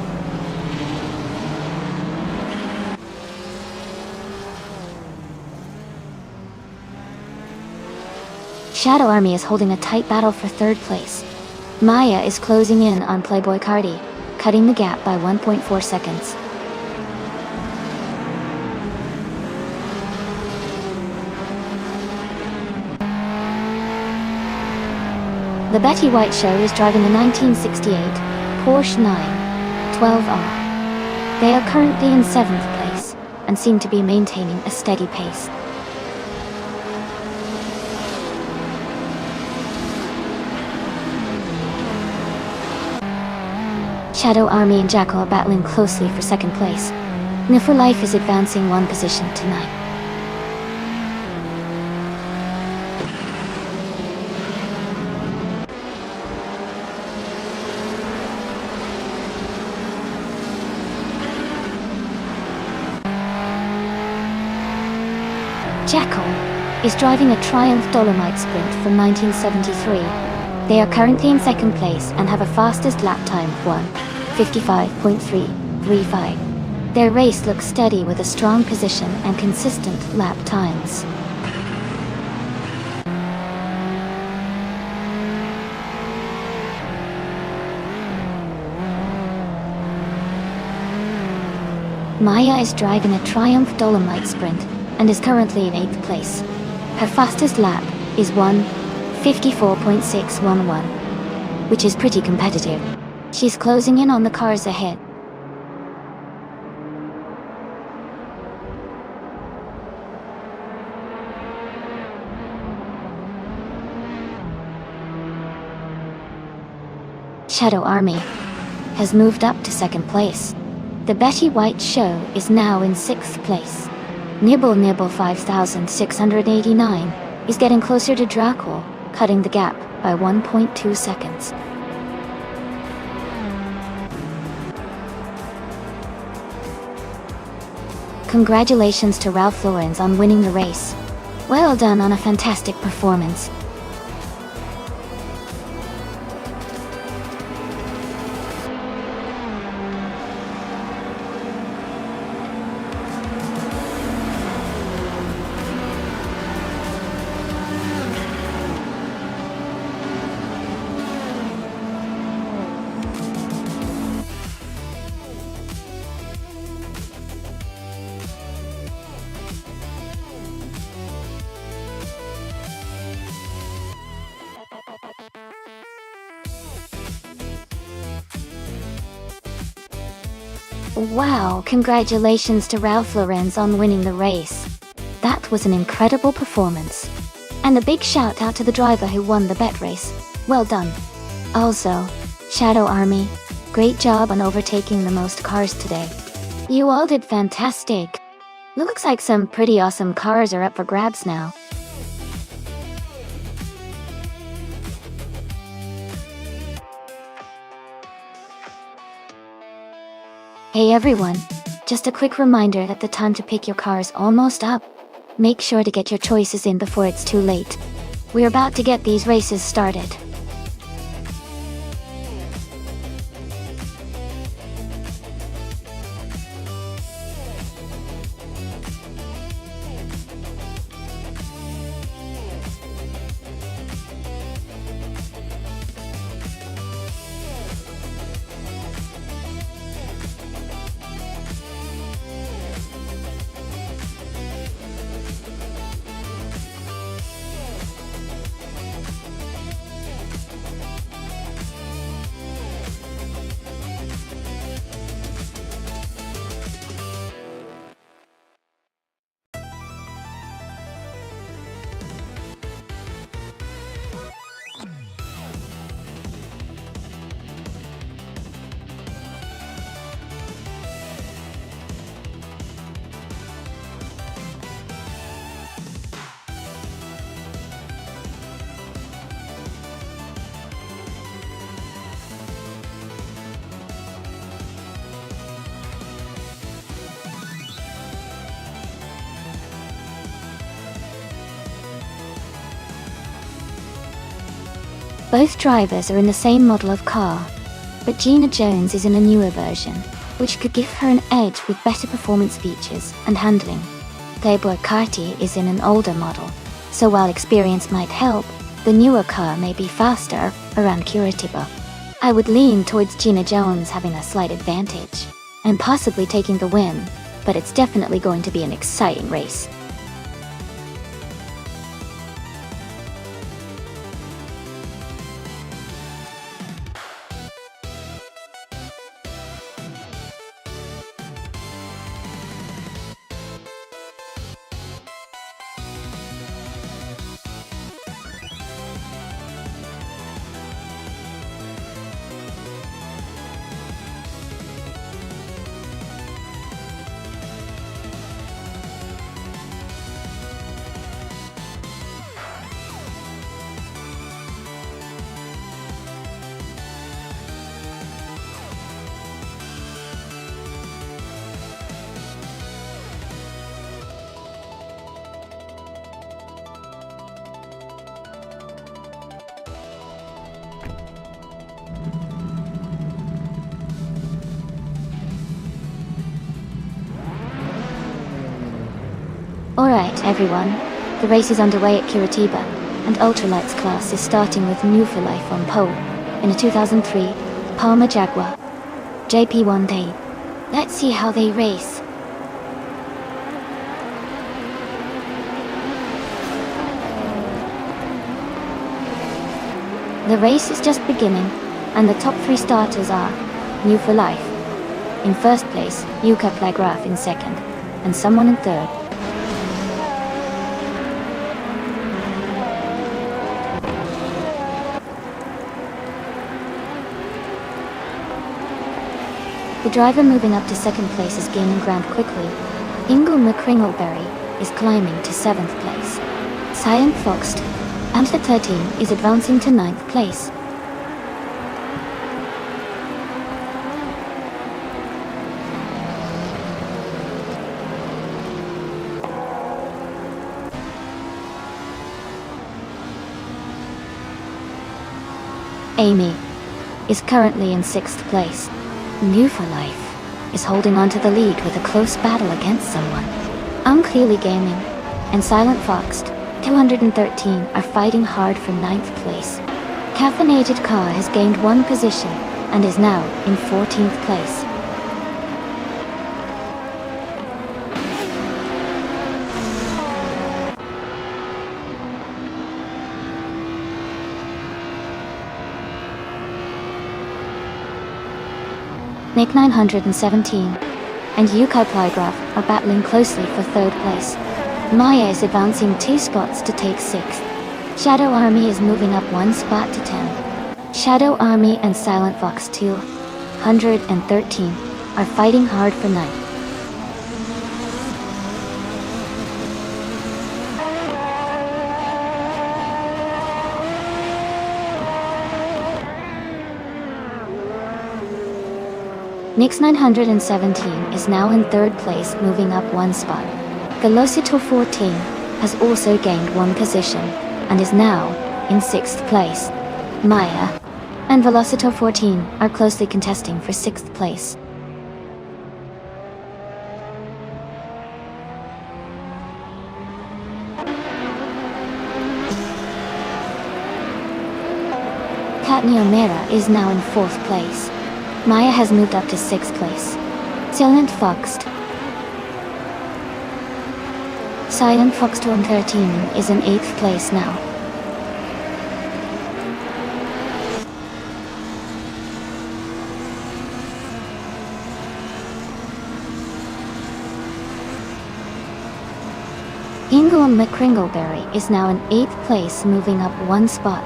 Shadow Army is holding a tight battle for 3rd place. Maya is closing in on Playboy Carti, cutting the gap by 1.4 seconds. The Betty White Show is driving a 1968 Porsche 912R. They are currently in 7th place and seem to be maintaining a steady pace. Shadow Army and Jackal are battling closely for 2nd place. New for Life is advancing one position to 9. Jackal is driving a Triumph Dolomite Sprint from 1973. They are currently in 2nd place and have a fastest lap time of 1:55.335. Their race looks steady with a strong position and consistent lap times. Maya is driving a Triumph Dolomite Sprint and is currently in 8th place. Her fastest lap is 1:54.611, which is pretty competitive. She's closing in on the cars ahead. Shadow Army has moved up to second place. The Betty White Show is now in 6th place. Nibble Nibble 5689 is getting closer to Dracul, cutting the gap by 1.2 seconds. Congratulations to Ralph Lauren on winning the race. Well done on a fantastic performance. Wow, congratulations to Ralph Lauren on winning the race. That was an incredible performance. And a big shout out to the driver who won the bet race. Well done. Also, Shadow Army, great job on overtaking the most cars today. You all did fantastic. Looks like some pretty awesome cars are up for grabs now. Hey everyone, just a quick reminder that the time to pick your car is almost up. Make sure to get your choices in before it's too late. We're about to get these races started. Both drivers are in the same model of car, but Gina Jones is in a newer version, which could give her an edge with better performance features and handling. Playboy Carti is in an older model, so while experience might help, the newer car may be faster around Curitiba. I would lean towards Gina Jones having a slight advantage, and possibly taking the win, but it's definitely going to be an exciting race. Alright everyone, the race is underway at Curitiba, and Ultralights class is starting with New for Life on pole, in a 2003 Palma Jaguar JP1 day. Let's see how they race. The race is just beginning, and the top 3 starters are New for Life in first place, Yuka Plagraf in second, and someone in third. The driver moving up to 2nd place is gaining ground quickly. Ingle McCringleberry is climbing to 7th place. Silent Fox Antler 13 is advancing to 9th place. Amy is currently in 6th place. New for Life is holding on to the lead with a close battle against someone. Unclearly Gaming and Silent Fox 213 are fighting hard for 9th place. Caffeinated Car has gained 1 position and is now in 14th place. Nick 917 and Yukai Plygraph are battling closely for 3rd place. Maya is advancing 2 spots to take 6th. Shadow Army is moving up 1 spot to 10. Shadow Army and Silent Fox 213 are fighting hard for 9th. Nix 917 is now in 3rd place, moving up 1 spot. Velocitor 14 has also gained 1 position and is now in 6th place. Maya and Velocitor 14 are closely contesting for 6th place. Katni O'Mara is now in 4th place. Maya has moved up to 6th place. Silent Fox 213 is in 8th place now. Ingle McCringleberry is now in 8th place, moving up 1 spot.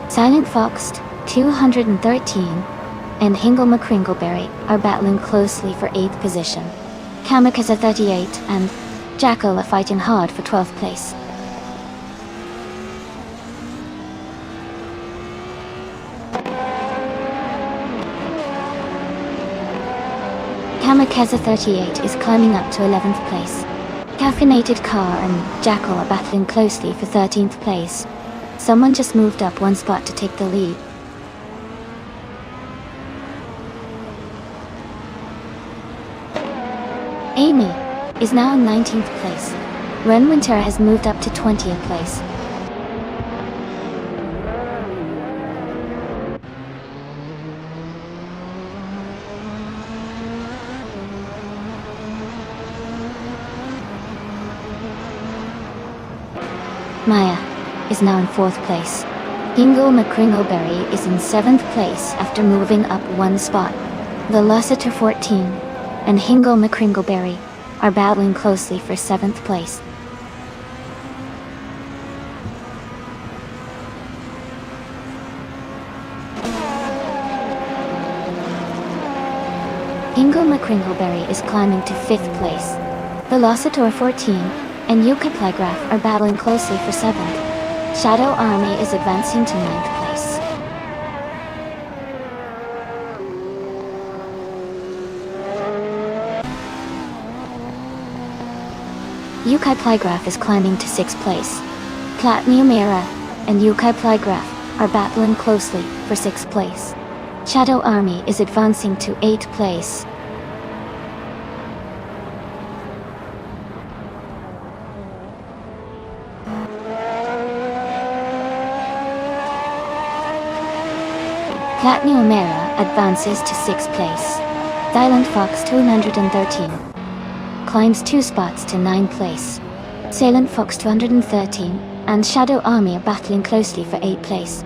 Silent Fox 213 and Hingle McCringleberry are battling closely for 8th position. Kamikaze 38 and Jackal are fighting hard for 12th place. Kamikaze 38 is climbing up to 11th place. Caffeinated Car and Jackal are battling closely for 13th place. Someone just moved up 1 spot to take the lead. Amy is now in 19th place. Ren Winter has moved up to 20th place. Maya is now in 4th place. Ingle McCringleberry is in 7th place after moving up 1 spot. Velocitor 14 and Hingle McCringleberry are battling closely for 7th place. Hingle McCringleberry is climbing to 5th place. Velocitor 14 and Yuka Plygraph are battling closely for 7th. Shadow Army is advancing to 9th place. Yukai Plygraph is climbing to 6th place. Platinum Era and Yukai Plygraph are battling closely for 6th place. Shadow Army is advancing to 8th place. Platinum Era advances to 6th place. Silent Fox 213 climbs 2 spots to 9th place. Silent Fox 213 and Shadow Army are battling closely for 8th place.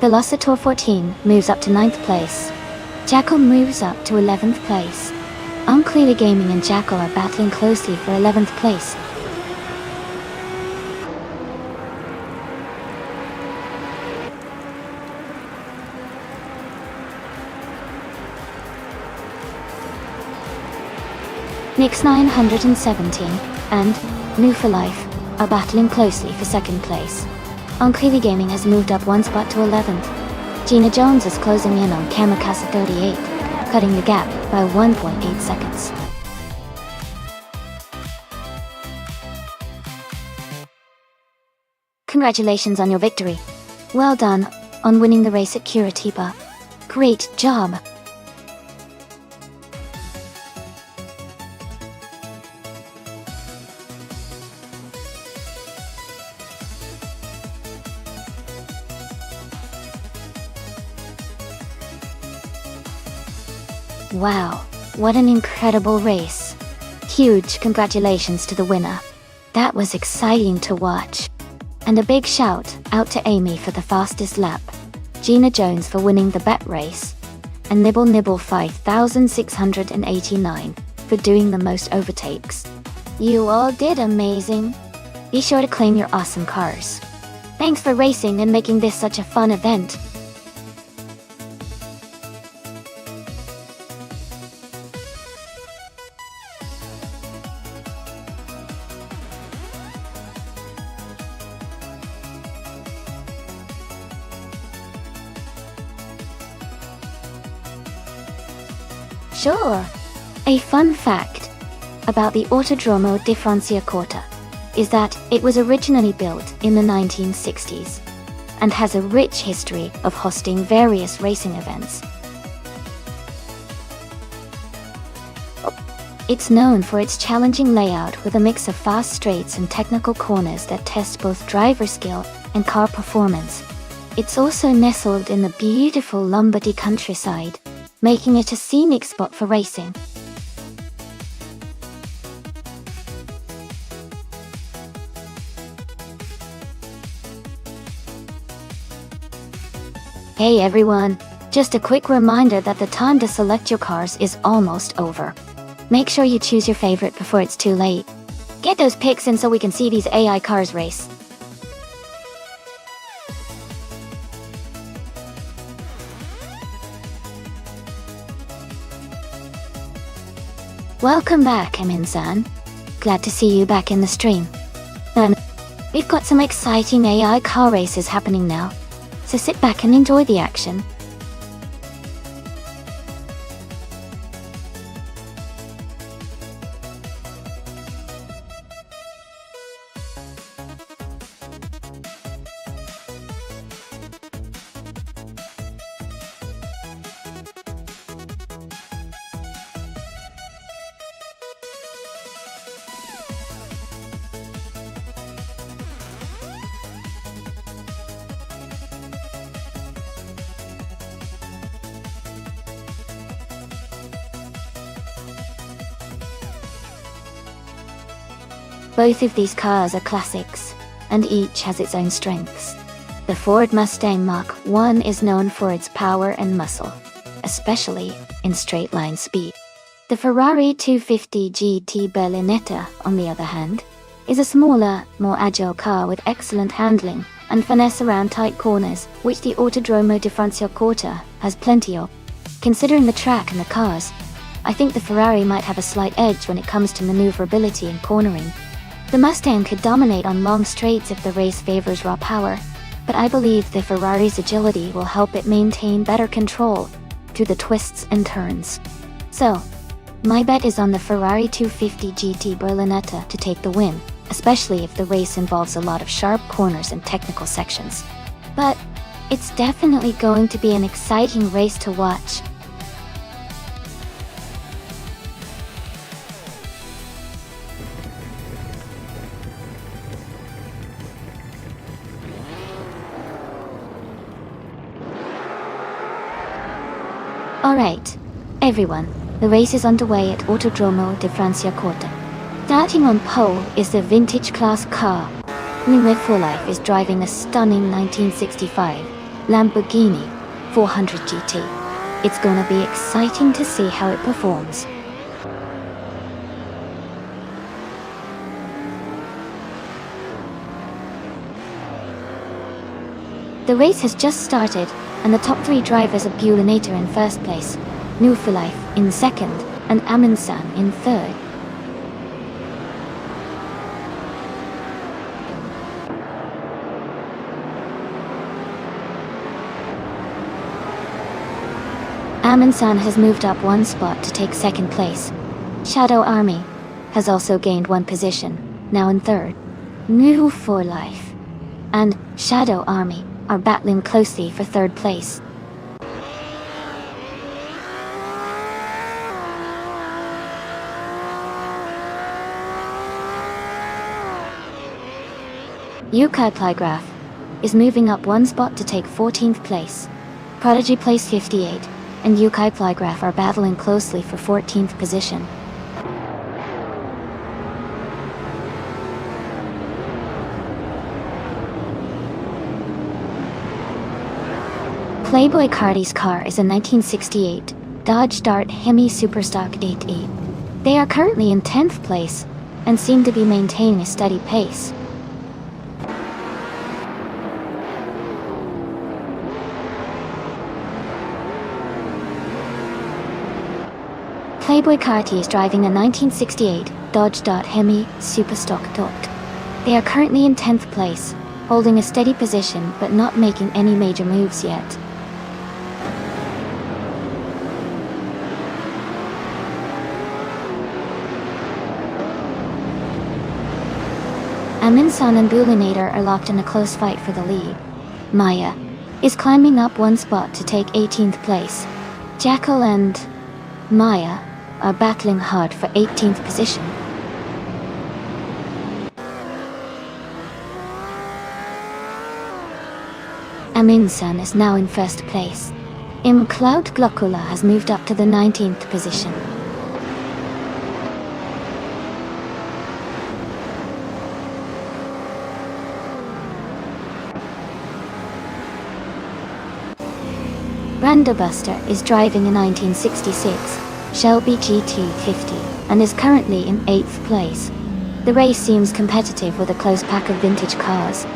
Velocitor 14 moves up to 9th place. Jackal moves up to 11th place. Unclearly Gaming and Jackal are battling closely for 11th place. Nix 917 and New for Life are battling closely for second place. On Clearly Gaming has moved up one spot to 11th. Gina Jones is closing in on Kamikaze 38, cutting the gap by 1.8 seconds. Congratulations on your victory. Well done on winning the race at Curitiba. Great job. Wow, what an incredible race. Huge congratulations to the winner. That was exciting to watch. And a big shout out to Amy for the fastest lap, Gina Jones for winning the bet race, and Nibble Nibble 5689 for doing the most overtakes. You all did amazing. Be sure to claim your awesome cars. Thanks for racing and making this such a fun event. Sure. A fun fact about the Autodromo di Franciacorta is that it was originally built in the 1960s and has a rich history of hosting various racing events. It's known for its challenging layout with a mix of fast straights and technical corners that test both driver skill and car performance. It's also nestled in the beautiful Lombardy countryside, making it a scenic spot for racing. Hey everyone, just a quick reminder that the time to select your cars is almost over. Make sure you choose your favorite before it's too late. Get those picks in so we can see these AI cars race. Welcome back, Emin-san. Glad to see you back in the stream. We've got some exciting AI car races happening now, so sit back and enjoy the action. Both of these cars are classics, and each has its own strengths. The Ford Mustang Mach-1 is known for its power and muscle, especially in straight-line speed. The Ferrari 250 GT Berlinetta, on the other hand, is a smaller, more agile car with excellent handling and finesse around tight corners, which the Autodromo di Franciacorta has plenty of. Considering the track and the cars, I think the Ferrari might have a slight edge when it comes to maneuverability and cornering. The Mustang could dominate on long straights if the race favors raw power, but I believe the Ferrari's agility will help it maintain better control through the twists and turns. So, my bet is on the Ferrari 250 GT Berlinetta to take the win, especially if the race involves a lot of sharp corners and technical sections. But it's definitely going to be an exciting race to watch. Alright, everyone, the race is underway at Autodromo di Franciacorta. Starting on pole is the vintage class car. Live for Life is driving a stunning 1965 Lamborghini 400 GT. It's gonna be exciting to see how it performs. The race has just started, and the top three drivers are Bulinator in first place, New for Life in second, and Amin-san in third. Amundsen has moved up one spot to take second place. Shadow Army has also gained one position, now in third. New for Life and Shadow Army are battling closely for third place. Yukai Plygraph is moving up one spot to take 14th place. Prodigy place 58 and Yukai Plygraph are battling closely for 14th position. Playboy Cardi's car is a 1968 Dodge Dart Hemi Superstock 8E. They are currently in 10th place and seem to be maintaining a steady pace. Playboy Carti is driving a 1968 Dodge Dart Hemi Superstock Dot. They are currently in 10th place, holding a steady position but not making any major moves yet. Amundsen and Bulinator are locked in a close fight for the lead. Maya is climbing up one spot to take 18th place. Jackal and Maya are battling hard for 18th position. Amundsen is now in first place. Cloud Glokula has moved up to the 19th position. Randobuster is driving a 1966 Shelby GT50 and is currently in 8th place. The race seems competitive with a close pack of vintage cars.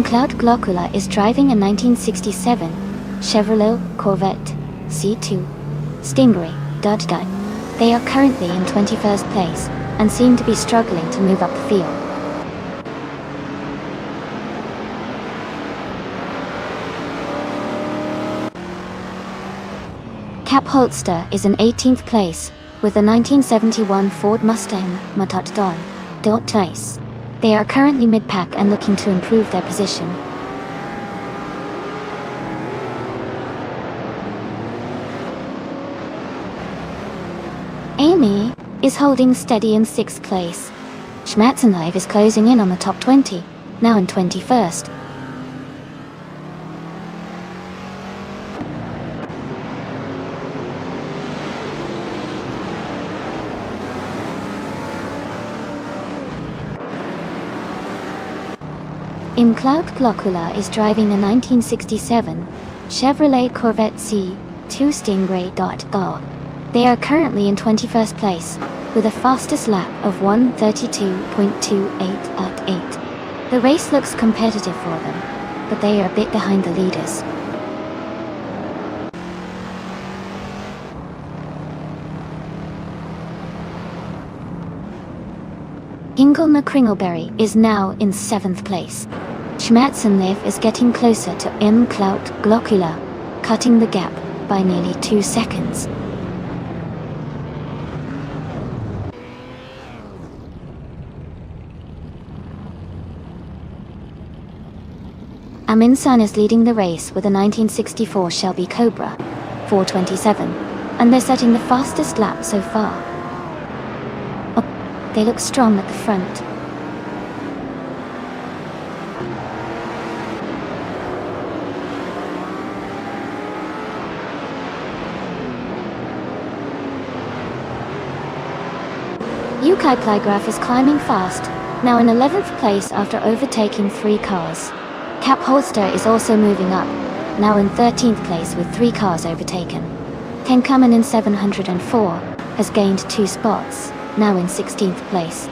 Cloud Glokula is driving a 1967 Chevrolet Corvette C2 Stingray Dodge. They are currently in 21st place and seem to be struggling to move up the field. Cap Holster is in 18th place with a 1971 Ford Mustang Mustang Dot Nice. They are currently mid-pack and looking to improve their position. Amy is holding steady in 6th place. Schmatzenlive is closing in on the top 20, now in 21st. Cloud Glokula is driving a 1967 Chevrolet Corvette C2 Stingray. They are currently in 21st place, with a fastest lap of 1:32.28.8. The race looks competitive for them, but they are a bit behind the leaders. Ingelna Kringleberry is now in 7th place. Schmatzenliv is getting closer to Cloud Glokula, cutting the gap by nearly 2 seconds. Amundsen is leading the race with a 1964 Shelby Cobra 427, and they're setting the fastest lap so far. Oh, they look strong at the front. Yukai Plygraph is climbing fast, now in 11th place after overtaking 3 cars. Cap Holster is also moving up, now in 13th place with 3 cars overtaken. Tenkamen in 704 has gained 2 spots, now in 16th place.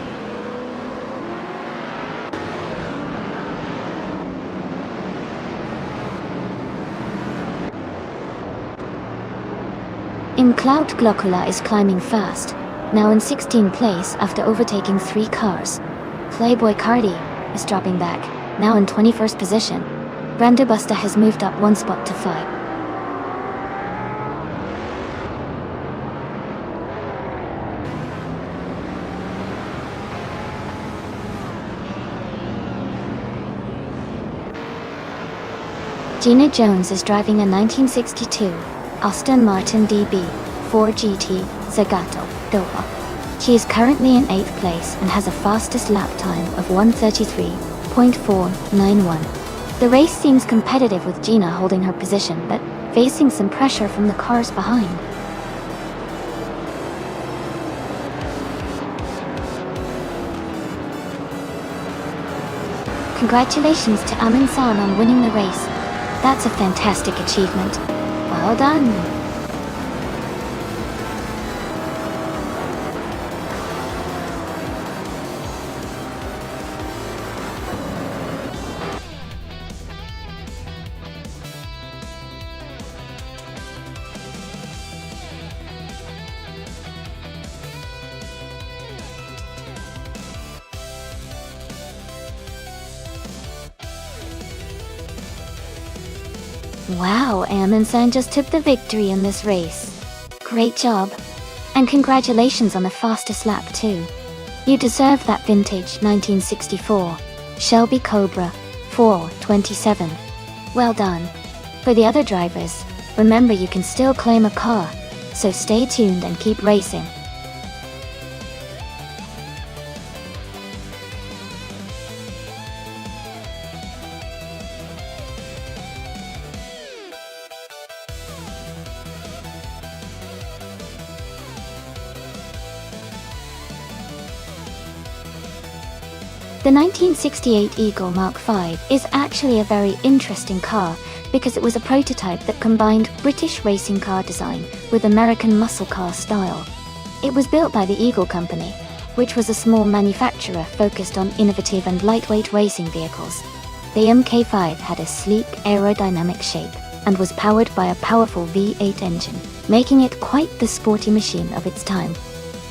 Cloud Glokula is climbing fast, now in 16th place after overtaking 3 cars. Playboy Cardi is dropping back, now in 21st position. Brando Buster has moved up 1 spot to 5. Gina Jones is driving a 1962 Aston Martin DB4 GT Zagato Doha. She is currently in 8th place and has a fastest lap time of 1:33.491. The race seems competitive with Gina holding her position but facing some pressure from the cars behind. Congratulations to Amin San on winning the race. That's a fantastic achievement. Well done! Wow, Amin-san just took the victory in this race. Great job. And congratulations on the fastest lap too. You deserve that vintage 1964 Shelby Cobra 427. Well done. For the other drivers, remember you can still claim a car, so stay tuned and keep racing. The 1968 Eagle Mark V is actually a very interesting car because it was a prototype that combined British racing car design with American muscle car style. It was built by the Eagle Company, which was a small manufacturer focused on innovative and lightweight racing vehicles. The Mk5 had a sleek aerodynamic shape and was powered by a powerful V8 engine, making it quite the sporty machine of its time.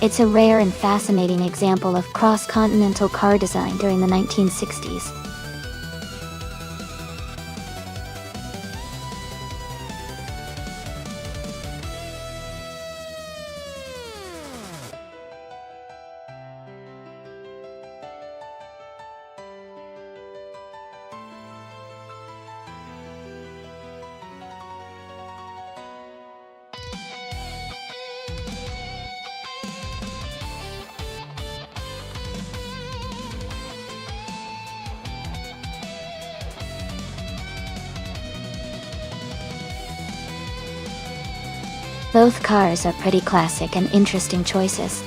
It's a rare and fascinating example of cross-continental car design during the 1960s. Both cars are pretty classic and interesting choices.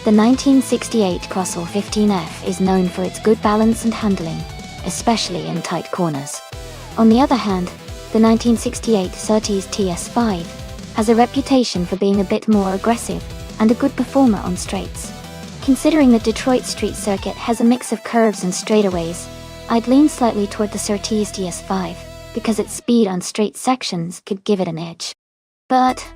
The 1968 Crossall 15F is known for its good balance and handling, especially in tight corners. On the other hand, the 1968 Surtees TS5 has a reputation for being a bit more aggressive and a good performer on straights. Considering the Detroit street circuit has a mix of curves and straightaways, I'd lean slightly toward the Surtees TS5 because its speed on straight sections could give it an edge. But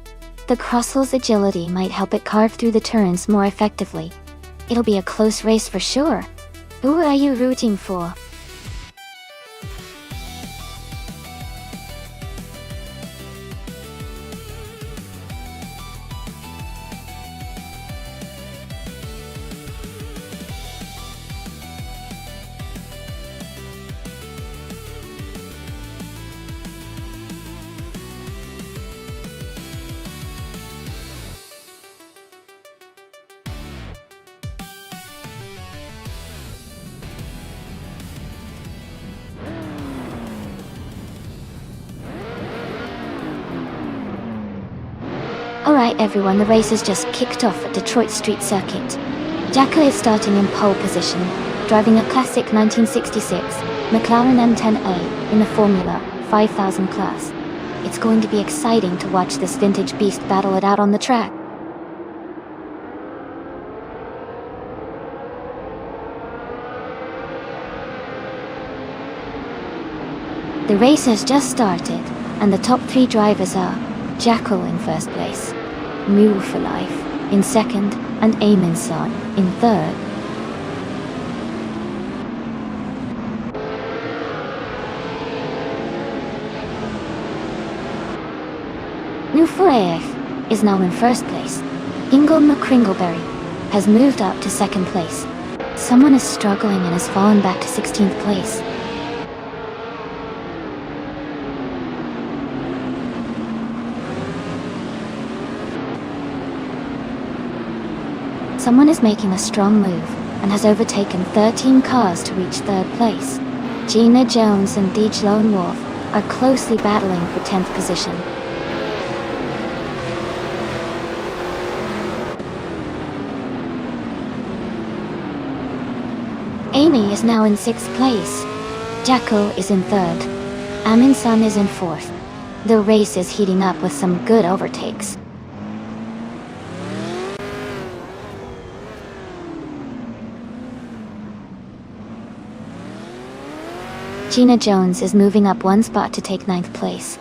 the Crossall's agility might help it carve through the turns more effectively. It'll be a close race for sure. Who are you rooting for? Alright everyone, the race has just kicked off at Detroit Street Circuit. Jacko is starting in pole position, driving a classic 1966 McLaren M10A in the Formula 5000 class. It's going to be exciting to watch this vintage beast battle it out on the track. The race has just started, and the top 3 drivers are Jackal in first place, Mule for Life in second, and Aminson in 3rd. Nufraef is now in 1st place. Ingle McCringleberry has moved up to 2nd place. Someone is struggling and has fallen back to 16th place. Someone is making a strong move and has overtaken 13 cars to reach 3rd place. Gina Jones and Deej Lone Wolf are closely battling for 10th position. Amy is now in 6th place. Jacko is in 3rd. Aminson is in 4th. The race is heating up with some good overtakes. Gina Jones is moving up 1 spot to take 9th place.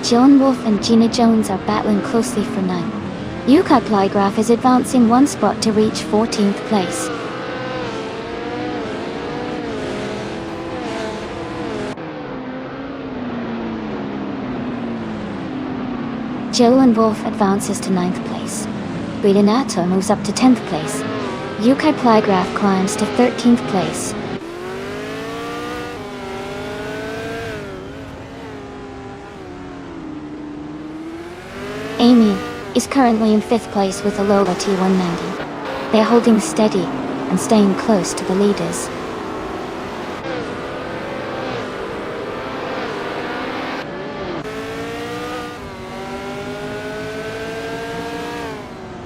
Joan Wolf and Gina Jones are battling closely for 9th. Yukai Plygraph is advancing 1 spot to reach 14th place. Joan Wolf advances to 9th place. Bridinato moves up to 10th place. Yukai Plygraph climbs to 13th place. Amy is currently in 5th place with a Lola T190. They are holding steady and staying close to the leaders.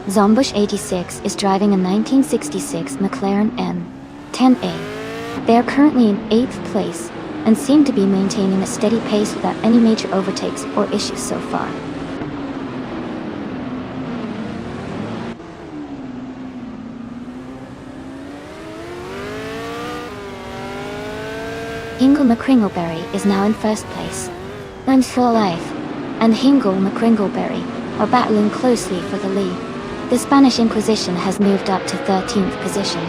Zombush 86 is driving a 1966 McLaren M10A. They are currently in 8th place and seem to be maintaining a steady pace without any major overtakes or issues so far. Hingle McCringleberry is now in 1st place. Nonstop Life and Hingle McCringleberry are battling closely for the lead. The Spanish Inquisition has moved up to 13th position.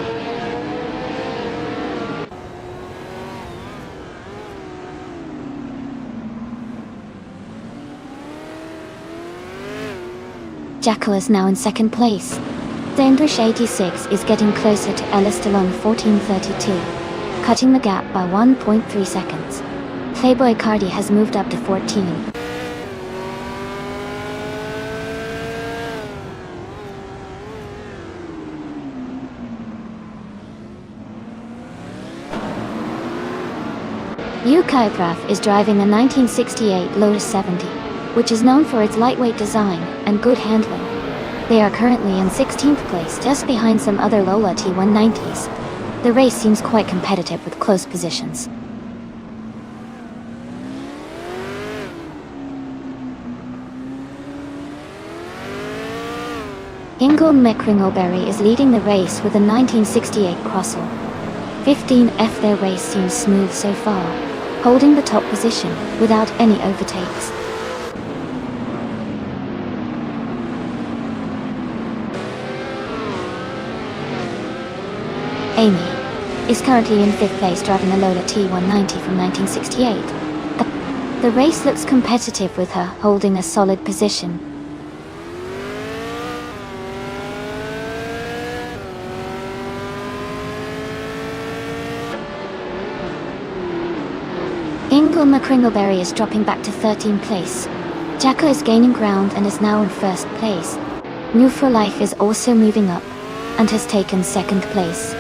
Jacko is now in 2nd place. Danbush 86 is getting closer to Ellis Dillon 1432, cutting the gap by 1.3 seconds. Playboy Cardi has moved up to 14. Yukai Graf is driving a 1968 Lotus 70, which is known for its lightweight design and good handling. They are currently in 16th place, just behind some other Lola T190s. The race seems quite competitive with close positions. Ingle McCringleberry is leading the race with a 1968 Crossell 15F. Their race seems smooth so far, holding the top position without any overtakes. Amy is currently in 5th place driving a Lola T190 from 1968. The race looks competitive with her holding a solid position. Ingle McCringleberry is dropping back to 13th place. Jacko is gaining ground and is now in 1st place. New for Life is also moving up and has taken 2nd place.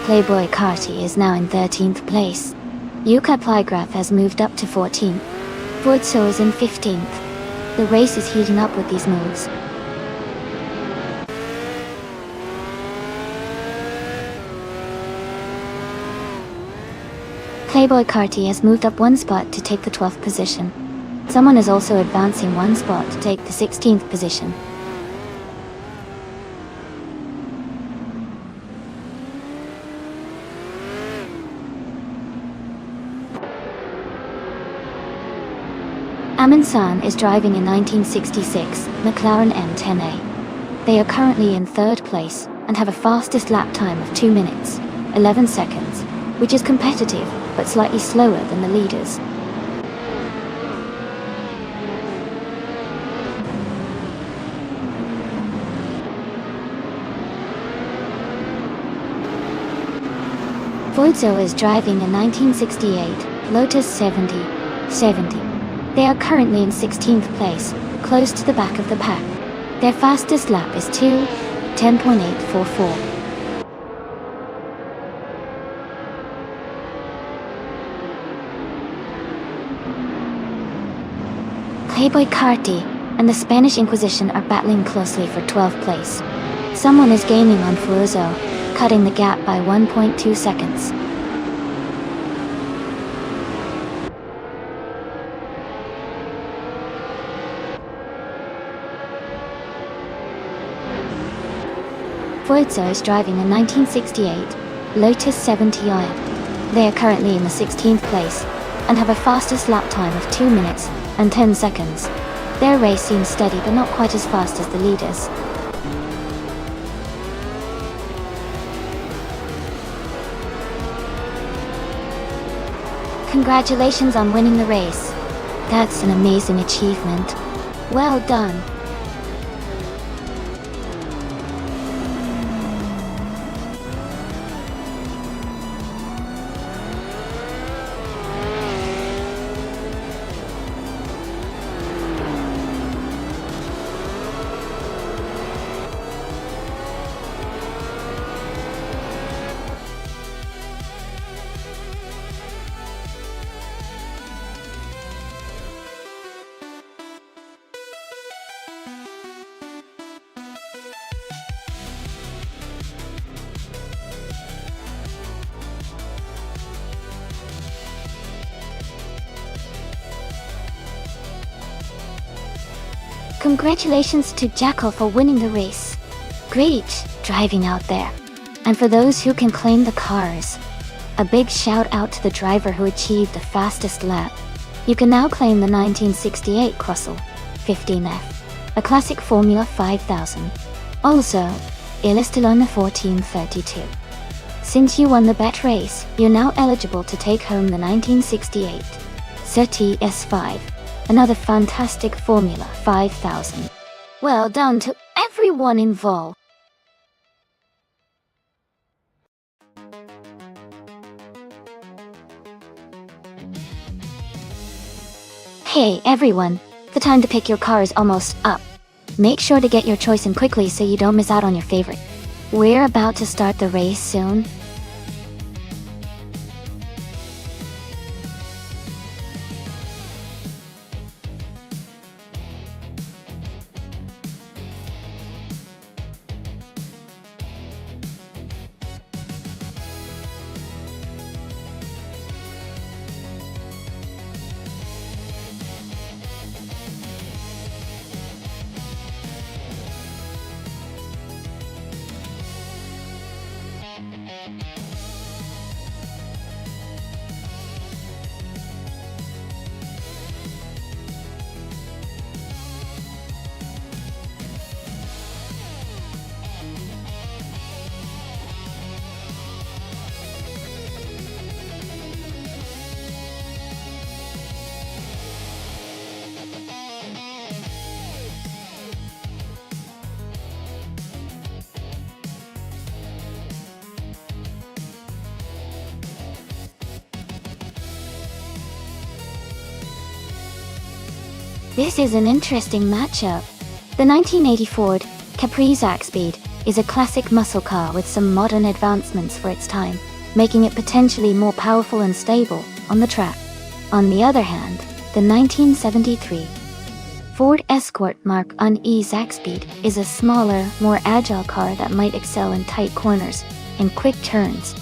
Playboy Carty is now in 13th place. Yuka Plygraph has moved up to 14th. Woodsell is in 15th. The race is heating up with these moves. Playboy Carty has moved up 1 spot to take the 12th position. Someone is also advancing 1 spot to take the 16th position. Amundsen is driving a 1966 McLaren M10A. They are currently in third place and have a fastest lap time of 2 minutes, 11 seconds, which is competitive but slightly slower than the leaders. Forzo is driving a 1968 Lotus 70. They are currently in 16th place, close to the back of the pack. Their fastest lap is 2:10.844. Playboy Carti and the Spanish Inquisition are battling closely for 12th place. Someone is gaining on Forzo, cutting the gap by 1.2 seconds. Forzo is driving a 1968 Lotus 70i. They are currently in the 16th place and have a fastest lap time of 2 minutes and 10 seconds. Their race seems steady but not quite as fast as the leaders. Congratulations on winning the race. That's an amazing achievement. Well done. Congratulations to Jackal for winning the race. Great driving out there. And for those who can claim the cars, a big shout out to the driver who achieved the fastest lap. You can now claim the 1968 Crossel 15F, a classic Formula 5000. Also, Ilistalona 1432. Since you won the bet race, you're now eligible to take home the 1968 Surtees S5. Another fantastic Formula 5000. Well done to everyone involved. Hey everyone, the time to pick your car is almost up. Make sure to get your choice in quickly so you don't miss out on your favorite. We're about to start the race soon. This is an interesting matchup. The 1980 Ford Capri-Zaxbyed is a classic muscle car with some modern advancements for its time, making it potentially more powerful and stable on the track. On the other hand, the 1973 Ford Escort Mark I Zaxbyed is a smaller, more agile car that might excel in tight corners and quick turns.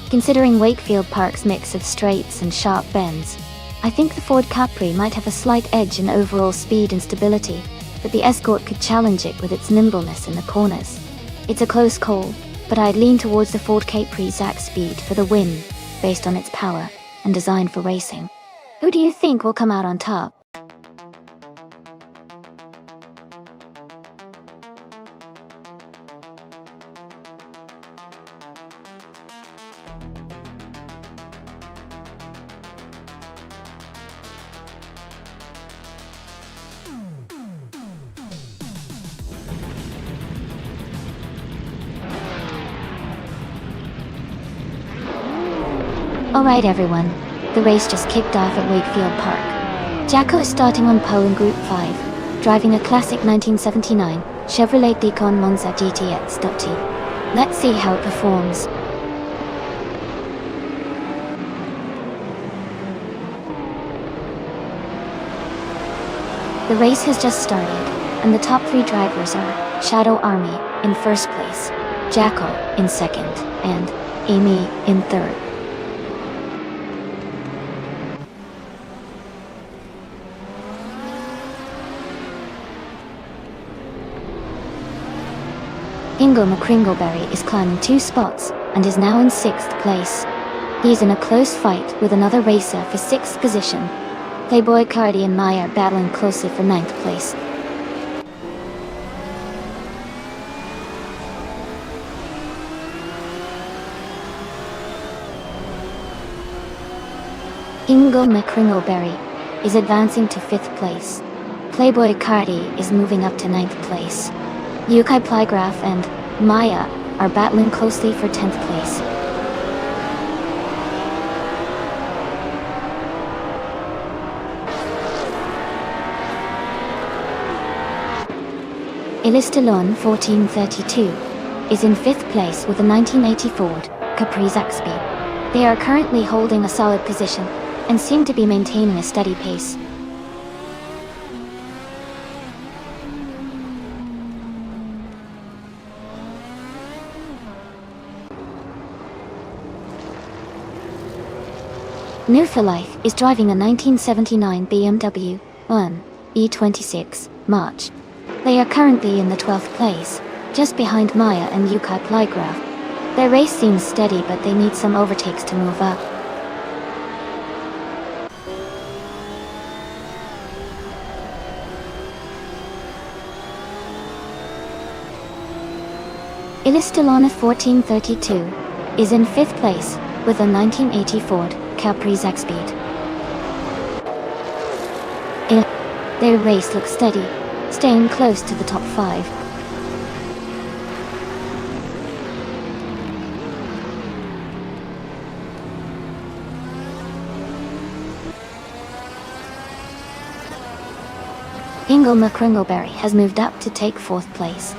Considering Wakefield Park's mix of straights and sharp bends, I think the Ford Capri might have a slight edge in overall speed and stability, but the Escort could challenge it with its nimbleness in the corners. It's a close call, but I'd lean towards the Ford Capri-Zaxbyed for the win, based on its power and design for racing. Who do you think will come out on top? Alright everyone, the race just kicked off at Wakefield Park. Jacko is starting on pole in Group 5, driving a classic 1979 Chevrolet Decon Monza GTX-T. Let's see how it performs. The race has just started, and the top 3 drivers are Shadow Army in first place, Jacko in second, and Amy in third. Ingo McCringleberry is climbing 2 spots and is now in 6th place. He is in a close fight with another racer for 6th position. Playboy Cardi and Maya are battling closely for 9th place. Ingo McCringleberry is advancing to 5th place. Playboy Cardi is moving up to 9th place. Yukai Plygraph and Maya are battling closely for 10th place. Elistalon 1432 is in 5th place with a 1980 Ford Capri Zaxby. They are currently holding a solid position and seem to be maintaining a steady pace. New for Life is driving a 1979 BMW 1 E26 March. They are currently in the 12th place, just behind Maya and Yukai Plygraph. Their race seems steady, but they need some overtakes to move up. Elistalona 1432 is in 5th place with a 1980 Ford Capri Zaxby. Their race looks steady, staying close to the top 5. Ingo McCringleberry has moved up to take 4th place.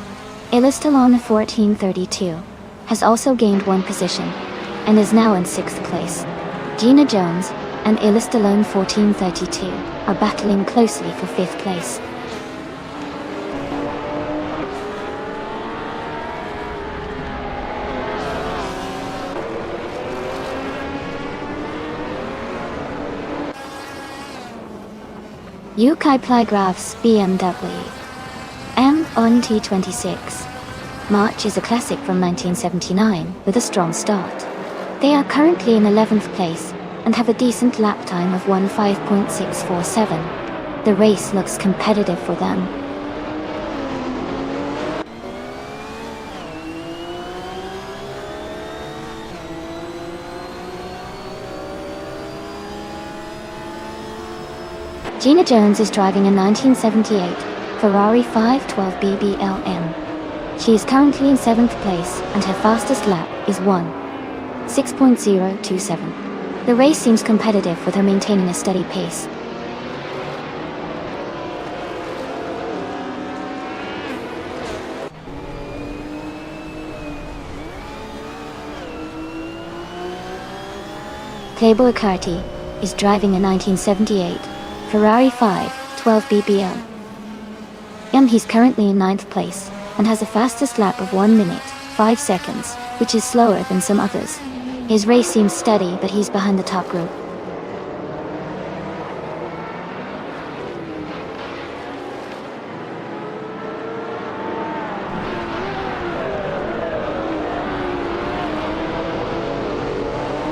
Elistalona 1432 has also gained 1 position and is now in 6th place. Gina Jones and Elistalone 1432 are battling closely for 5th place. Yukai Plygraph's BMW M1T26 March is a classic from 1979 with a strong start. They are currently in 11th place and have a decent lap time of 15.647. The race looks competitive for them. Gina Jones is driving a 1978 Ferrari 512 BBLM. She is currently in 7th place and her fastest lap is 1:6.027. The race seems competitive with her maintaining a steady pace. Playboy Carti is driving a 1978 Ferrari 512 BBL. He's currently in 9th place and has a fastest lap of 1 minute, 5 seconds, which is slower than some others. His race seems steady, but he's behind the top group.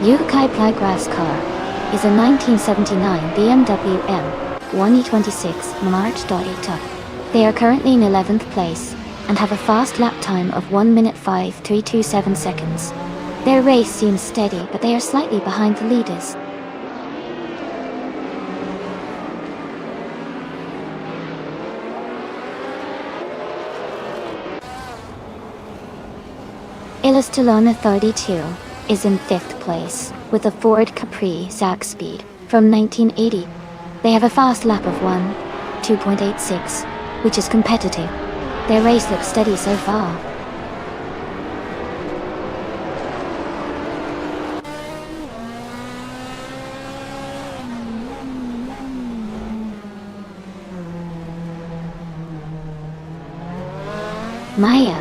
Yukai Plygraph's car is a 1979 BMW M1E26 March.8. They are currently in 11th place and have a fast lap time of 1 minute 5.327 seconds. Their race seems steady, but they are slightly behind the leaders. Elistalona 32 is in 5th place. with a Ford Capri Zac Speed from 1980. They have a fast lap of 2.86, which is competitive. Their race looks steady so far. Maya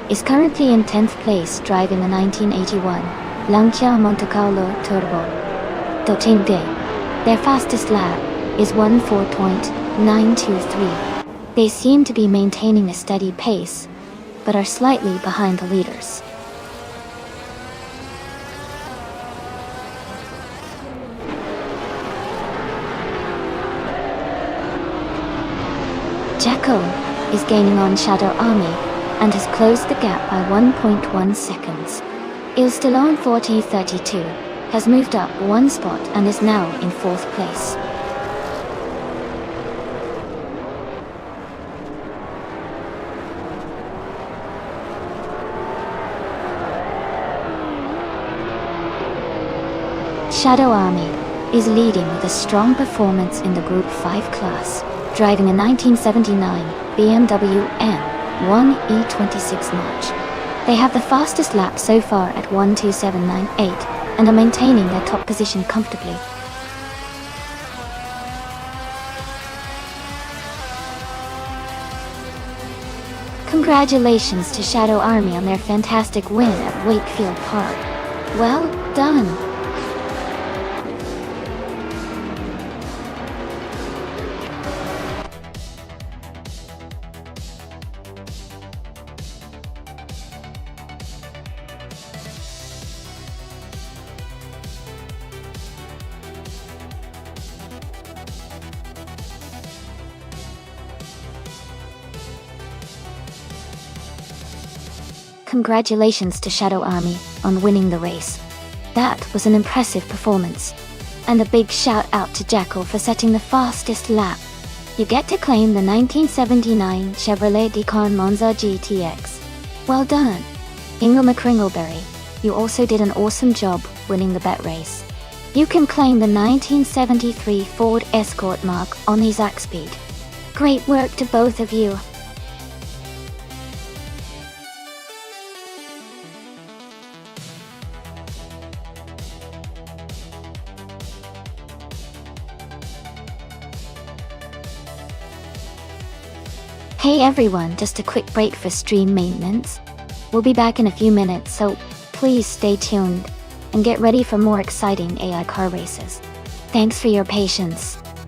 is currently in 10th place driving the 1981 Lancia Monte Carlo Turbo. Their fastest lap is 1:4.923. They seem to be maintaining a steady pace, but are slightly behind the leaders. Jacko is gaining on Shadow Army and has closed the gap by 1.1 seconds. Il Stallone 4032 has moved up one spot and is now in 4th place. Shadow Army is leading with a strong performance in the Group 5 class, driving a 1979 BMW M1 E26 March. They have the fastest lap so far at 1:27.98 and are maintaining their top position comfortably. Congratulations to Shadow Army on their fantastic win at Wakefield Park. Well done! Congratulations to Shadow Army on winning the race. That was an impressive performance. And a big shout out to Jacko for setting the fastest lap. You get to claim the 1979 Chevrolet Decon Monza GTX. Well done. Ingle McCringleberry, you also did an awesome job winning the bet race. You can claim the 1973 Ford Escort Mark on the Zac Speed. Great work to both of you. Hey everyone, just a quick break for stream maintenance. We'll be back in a few minutes, so please stay tuned and get ready for more exciting AI car races. Thanks for your patience.